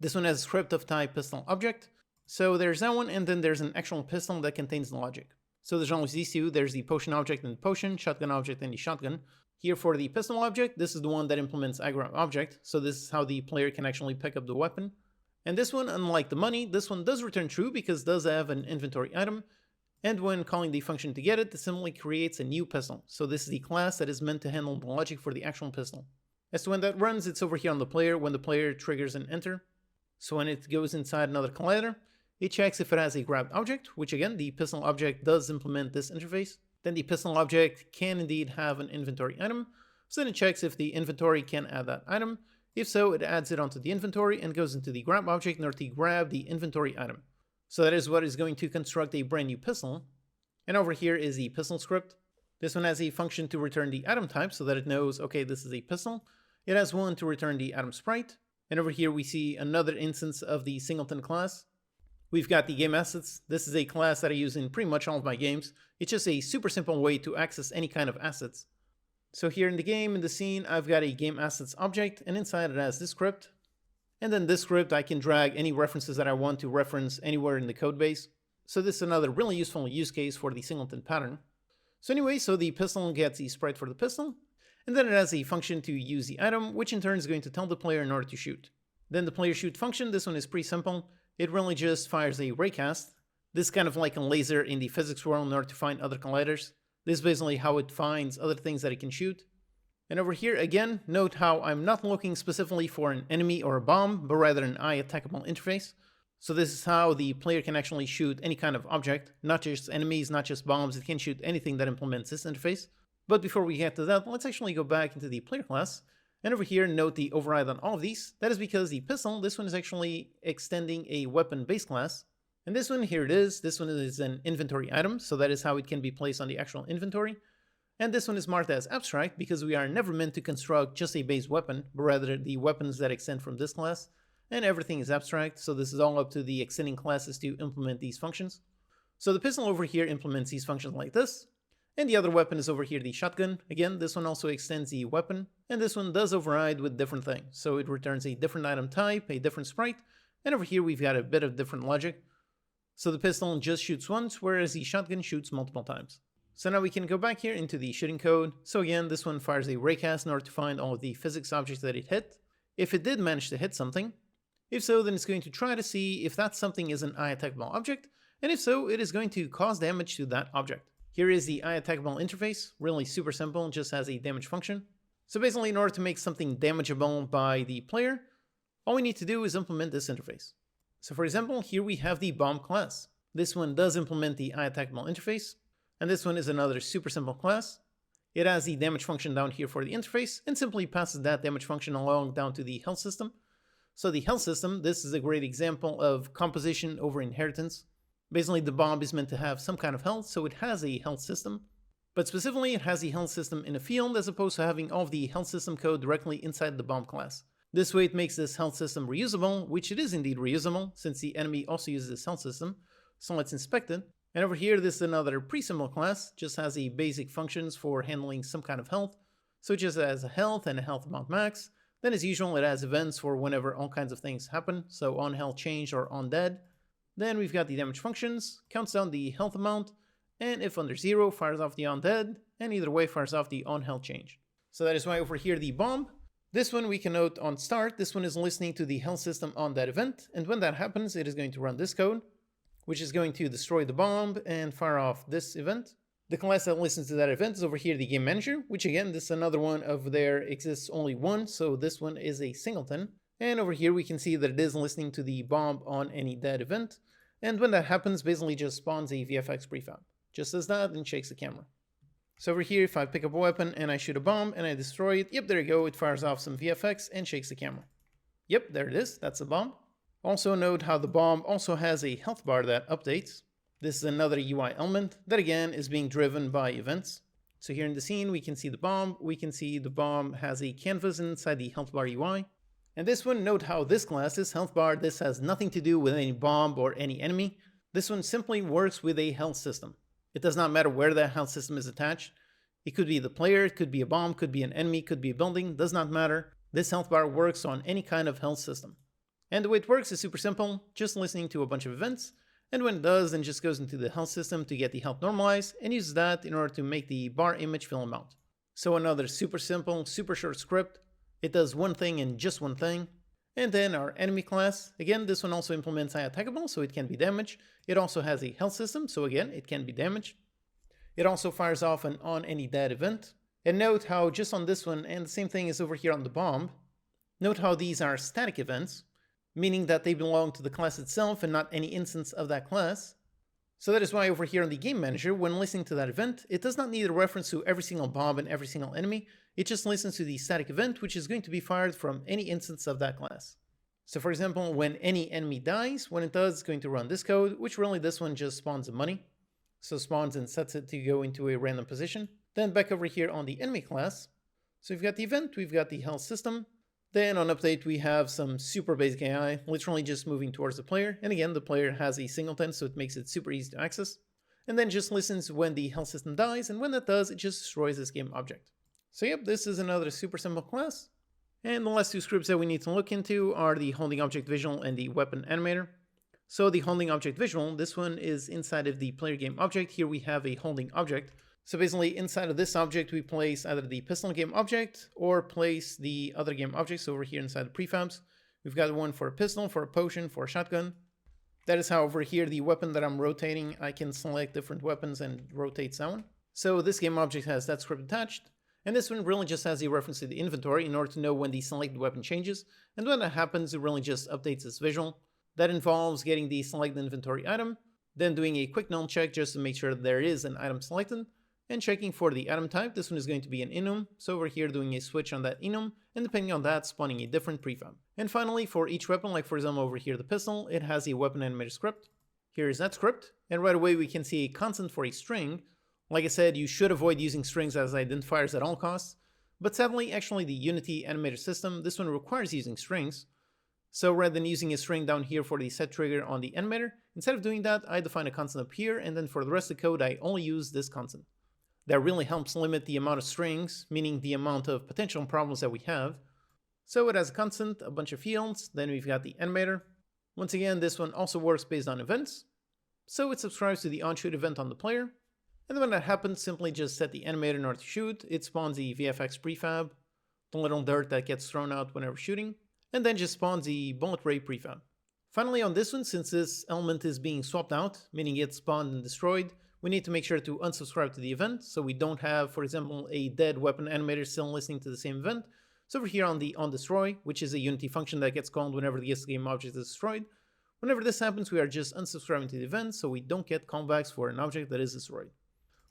This one has a script of type pistol object. So there's that one, and then there's an actual pistol that contains the logic. So there's always these two. There's the potion object and the potion, shotgun object and the shotgun. Here for the pistol object, this is the one that implements aggro object. So this is how the player can actually pick up the weapon. And this one, unlike the money, this one does return true because it does have an inventory item. And when calling the function to get it, it simply creates a new pistol. So this is the class that is meant to handle the logic for the actual pistol. As to when that runs, it's over here on the player when the player triggers an enter. So when it goes inside another collider, it checks if it has a grabbed object, which again, the pistol object does implement this interface. Then the pistol object can indeed have an inventory item. So then it checks if the inventory can add that item. If so, it adds it onto the inventory and goes into the grab object in order to grab the inventory item. So that is what is going to construct a brand new pistol. And over here is the pistol script. This one has a function to return the item type so that it knows, okay, this is a pistol. It has one to return the item sprite. And over here we see another instance of the Singleton class. We've got the game assets. This is a class that I use in pretty much all of my games. It's just a super simple way to access any kind of assets. So here in the game, in the scene, I've got a game assets object, and inside it has this script. And then this script, I can drag any references that I want to reference anywhere in the code base. So this is another really useful use case for the Singleton pattern. So anyway, so the pistol gets the sprite for the pistol, and then it has a function to use the item, which in turn is going to tell the player in order to shoot. Then the player shoot function, this one is pretty simple. It really just fires a raycast. This is kind of like a laser in the physics world in order to find other colliders. This is basically how it finds other things that it can shoot. And over here, again, note how I'm not looking specifically for an enemy or a bomb, but rather an IEnumerable interface. So this is how the player can actually shoot any kind of object, not just enemies, not just bombs. It can shoot anything that implements this interface. But before we get to that, let's actually go back into the player class. And over here, note the override on all of these. That is because the pistol, this one is actually extending a weapon base class. And this one, here it is. This one is an inventory item, so that is how it can be placed on the actual inventory. And this one is marked as abstract because we are never meant to construct just a base weapon, but rather the weapons that extend from this class. And everything is abstract, so this is all up to the extending classes to implement these functions. So the pistol over here implements these functions like this. And the other weapon is over here, the shotgun. Again, this one also extends the weapon. And this one does override with different things. So it returns a different item type, a different sprite. And over here we've got a bit of different logic. So the pistol just shoots once, whereas the shotgun shoots multiple times. So now we can go back here into the shooting code. So again, this one fires a raycast in order to find all of the physics objects that it hit. If it did manage to hit something. If so, then it's going to try to see if that something is an IEnumerable object. And if so, it is going to cause damage to that object. Here is the IEnumerable interface, really super simple, just has a damage function. So basically, in order to make something damageable by the player, all we need to do is implement this interface. So for example, here we have the bomb class. This one does implement the IEnumerable interface, and this one is another super simple class. It has the damage function down here for the interface, and simply passes that damage function along down to the health system. So the health system, this is a great example of composition over inheritance. Basically, the bomb is meant to have some kind of health, so it has a health system. But specifically, it has the health system in a field as opposed to having all of the health system code directly inside the bomb class. This way it makes this health system reusable, which it is indeed reusable, since the enemy also uses this health system. So let's inspect it. And over here, this is another pretty simple class, just has the basic functions for handling some kind of health. So it just has a health and a health amount max. Then as usual, it has events for whenever all kinds of things happen, so on health change or on dead. Then we've got the damage functions, counts down the health amount, and if under 0, fires off the on dead, and either way fires off the on health change. So that is why over here the bomb. This one we can note on start, this one is listening to the health system on that event, and when that happens, it is going to run this code. which is going to destroy the bomb and fire off this event. The class that listens to that event is over here the game manager, which again, this is another one of there exists only one, so this one is a singleton. And over here we can see that it is listening to the bomb on any dead event. And when that happens, basically just spawns a VFX prefab. Just does that and shakes the camera. So over here, if I pick up a weapon and I shoot a bomb and I destroy it, yep, there you go, it fires off some VFX and shakes the camera. Yep, there it is, that's a bomb. Also note how the bomb also has a health bar that updates. This is another UI element that again is being driven by events. So here in the scene, we can see the bomb. We can see the bomb has a canvas inside the health bar UI. And this one, note how this class, this health bar, this has nothing to do with any bomb or any enemy. This one simply works with a health system. It does not matter where that health system is attached. It could be the player, it could be a bomb, could be an enemy, could be a building, does not matter. This health bar works on any kind of health system. And the way it works is super simple, just listening to a bunch of events. And when it does, then just goes into the health system to get the health normalized and uses that in order to make the bar image fill amount. So another super simple, super short script. It does one thing and just one thing. And then our enemy class, again, this one also implements iattackable, so it can be damaged. It also has a health system, so again, it can be damaged. It also fires off an on any dead event. And note how just on this one, and the same thing is over here on the bomb, note how these are static events, meaning that they belong to the class itself and not any instance of that class. So that is why over here on the game manager, when listening to that event, it does not need a reference to every single bomb and every single enemy. It just listens to the static event, which is going to be fired from any instance of that class. So for example, when any enemy dies, when it does, it's going to run this code, which really this one just spawns the money. So spawns and sets it to go into a random position. Then back over here on the enemy class. So we've got the event, we've got the health system. Then on update, we have some super basic AI, literally just moving towards the player. And again, the player has a singleton, so it makes it super easy to access. And then just listens when the health system dies, and when that does, it just destroys this game object. So yep, this is another super simple class. And the last two scripts that we need to look into are the holding object visual and the weapon animator. So the holding object visual, this one is inside of the player game object. Here we have a holding object. So basically inside of this object, we place either the pistol game object or place the other game objects over here inside the prefabs. We've got one for a pistol, for a potion, for a shotgun. That is how over here, the weapon that I'm rotating, I can select different weapons and rotate sound. So this game object has that script attached. And this one really just has a reference to the inventory in order to know when the selected weapon changes. And when that happens, it really just updates this visual. That involves getting the selected inventory item, then doing a quick null check just to make sure that there is an item selected, and checking for the item type. This one is going to be an enum, so over here doing a switch on that enum, and depending on that, spawning a different prefab. And finally, for each weapon, like for example over here the pistol, it has a weapon animator script. Here is that script, and right away we can see a constant for a string. Like I said, you should avoid using strings as identifiers at all costs, but sadly, actually the Unity animator system, this one requires using strings. So rather than using a string down here for the set trigger on the animator, instead of doing that, I define a constant up here, and then for the rest of the code, I only use this constant. That really helps limit the amount of strings, meaning the amount of potential problems that we have. So it has a constant, a bunch of fields, then we've got the animator. Once again, this one also works based on events. So it subscribes to the on-shoot event on the player. And then when that happens, simply just set the animator in order to shoot. It spawns the VFX prefab, the little dirt that gets thrown out whenever shooting, and then just spawns the bullet ray prefab. Finally on this one, since this element is being swapped out, meaning it's spawned and destroyed, we need to make sure to unsubscribe to the event, so we don't have, for example, a dead weapon animator still listening to the same event. So over here on the onDestroy, which is a Unity function that gets called whenever the game object is destroyed, whenever this happens, we are just unsubscribing to the event, so we don't get callbacks for an object that is destroyed.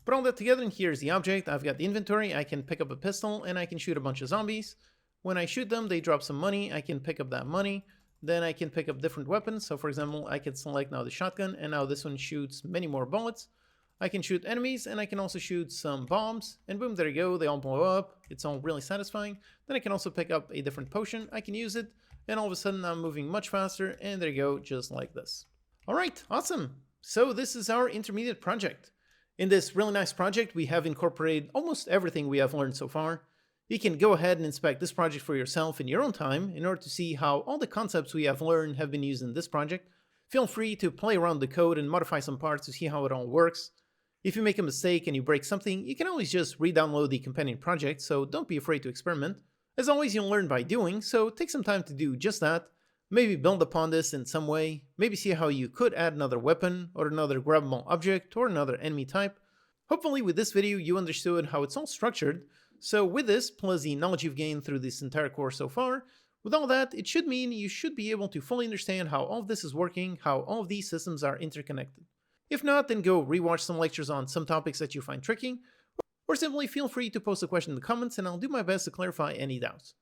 Put all that together, and here's the object. I've got the inventory, I can pick up a pistol, and I can shoot a bunch of zombies. When I shoot them, they drop some money, I can pick up that money. Then I can pick up different weapons, so for example, I can select now the shotgun, and now this one shoots many more bullets. I can shoot enemies, and I can also shoot some bombs, and boom, there you go, they all blow up. It's all really satisfying. Then I can also pick up a different potion, I can use it, and all of a sudden I'm moving much faster, and there you go, just like this. Alright, awesome! So this is our intermediate project. In this really nice project, we have incorporated almost everything we have learned so far. You can go ahead and inspect this project for yourself in your own time in order to see how all the concepts we have learned have been used in this project. Feel free to play around the code and modify some parts to see how it all works. If you make a mistake and you break something, you can always just re-download the companion project, so don't be afraid to experiment. As always, you'll learn by doing, so take some time to do just that. maybe build upon this in some way, maybe see how you could add another weapon, or another grabbable object, or another enemy type. Hopefully with this video you understood how it's all structured, so with this, plus the knowledge you've gained through this entire course so far, with all that, it should mean you should be able to fully understand how all of this is working, how all of these systems are interconnected. If not, then go rewatch some lectures on some topics that you find tricky, or simply feel free to post a question in the comments and I'll do my best to clarify any doubts.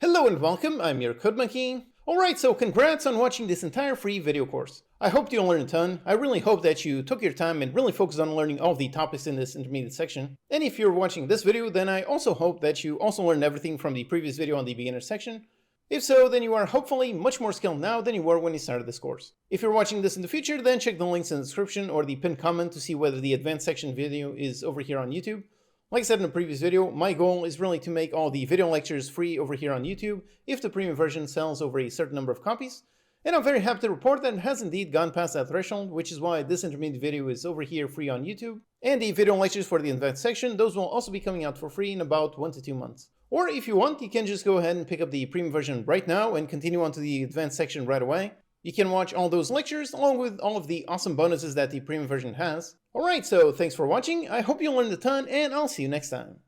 Hello and welcome, I'm your Code Monkey. Alright, so congrats on watching this entire free video course. I hope you learned a ton. I really hope that you took your time and really focused on learning all of the topics in this intermediate section. And if you're watching this video, then I also hope that you also learned everything from the previous video on the beginner section. If so, then you are hopefully much more skilled now than you were when you started this course. If you're watching this in the future, then check the links in the description or the pinned comment to see whether the advanced section video is over here on YouTube. Like I said in the previous video, my goal is really to make all the video lectures free over here on YouTube if the premium version sells over a certain number of copies. And I'm very happy to report that it has indeed gone past that threshold, which is why this intermediate video is over here free on YouTube. And the video lectures for the advanced section, those will also be coming out for free in about 1 to 2 months. Or if you want, you can just go ahead and pick up the premium version right now and continue on to the advanced section right away. You can watch all those lectures along with all of the awesome bonuses that the premium version has. Alright, so thanks for watching, I hope you learned a ton, and I'll see you next time.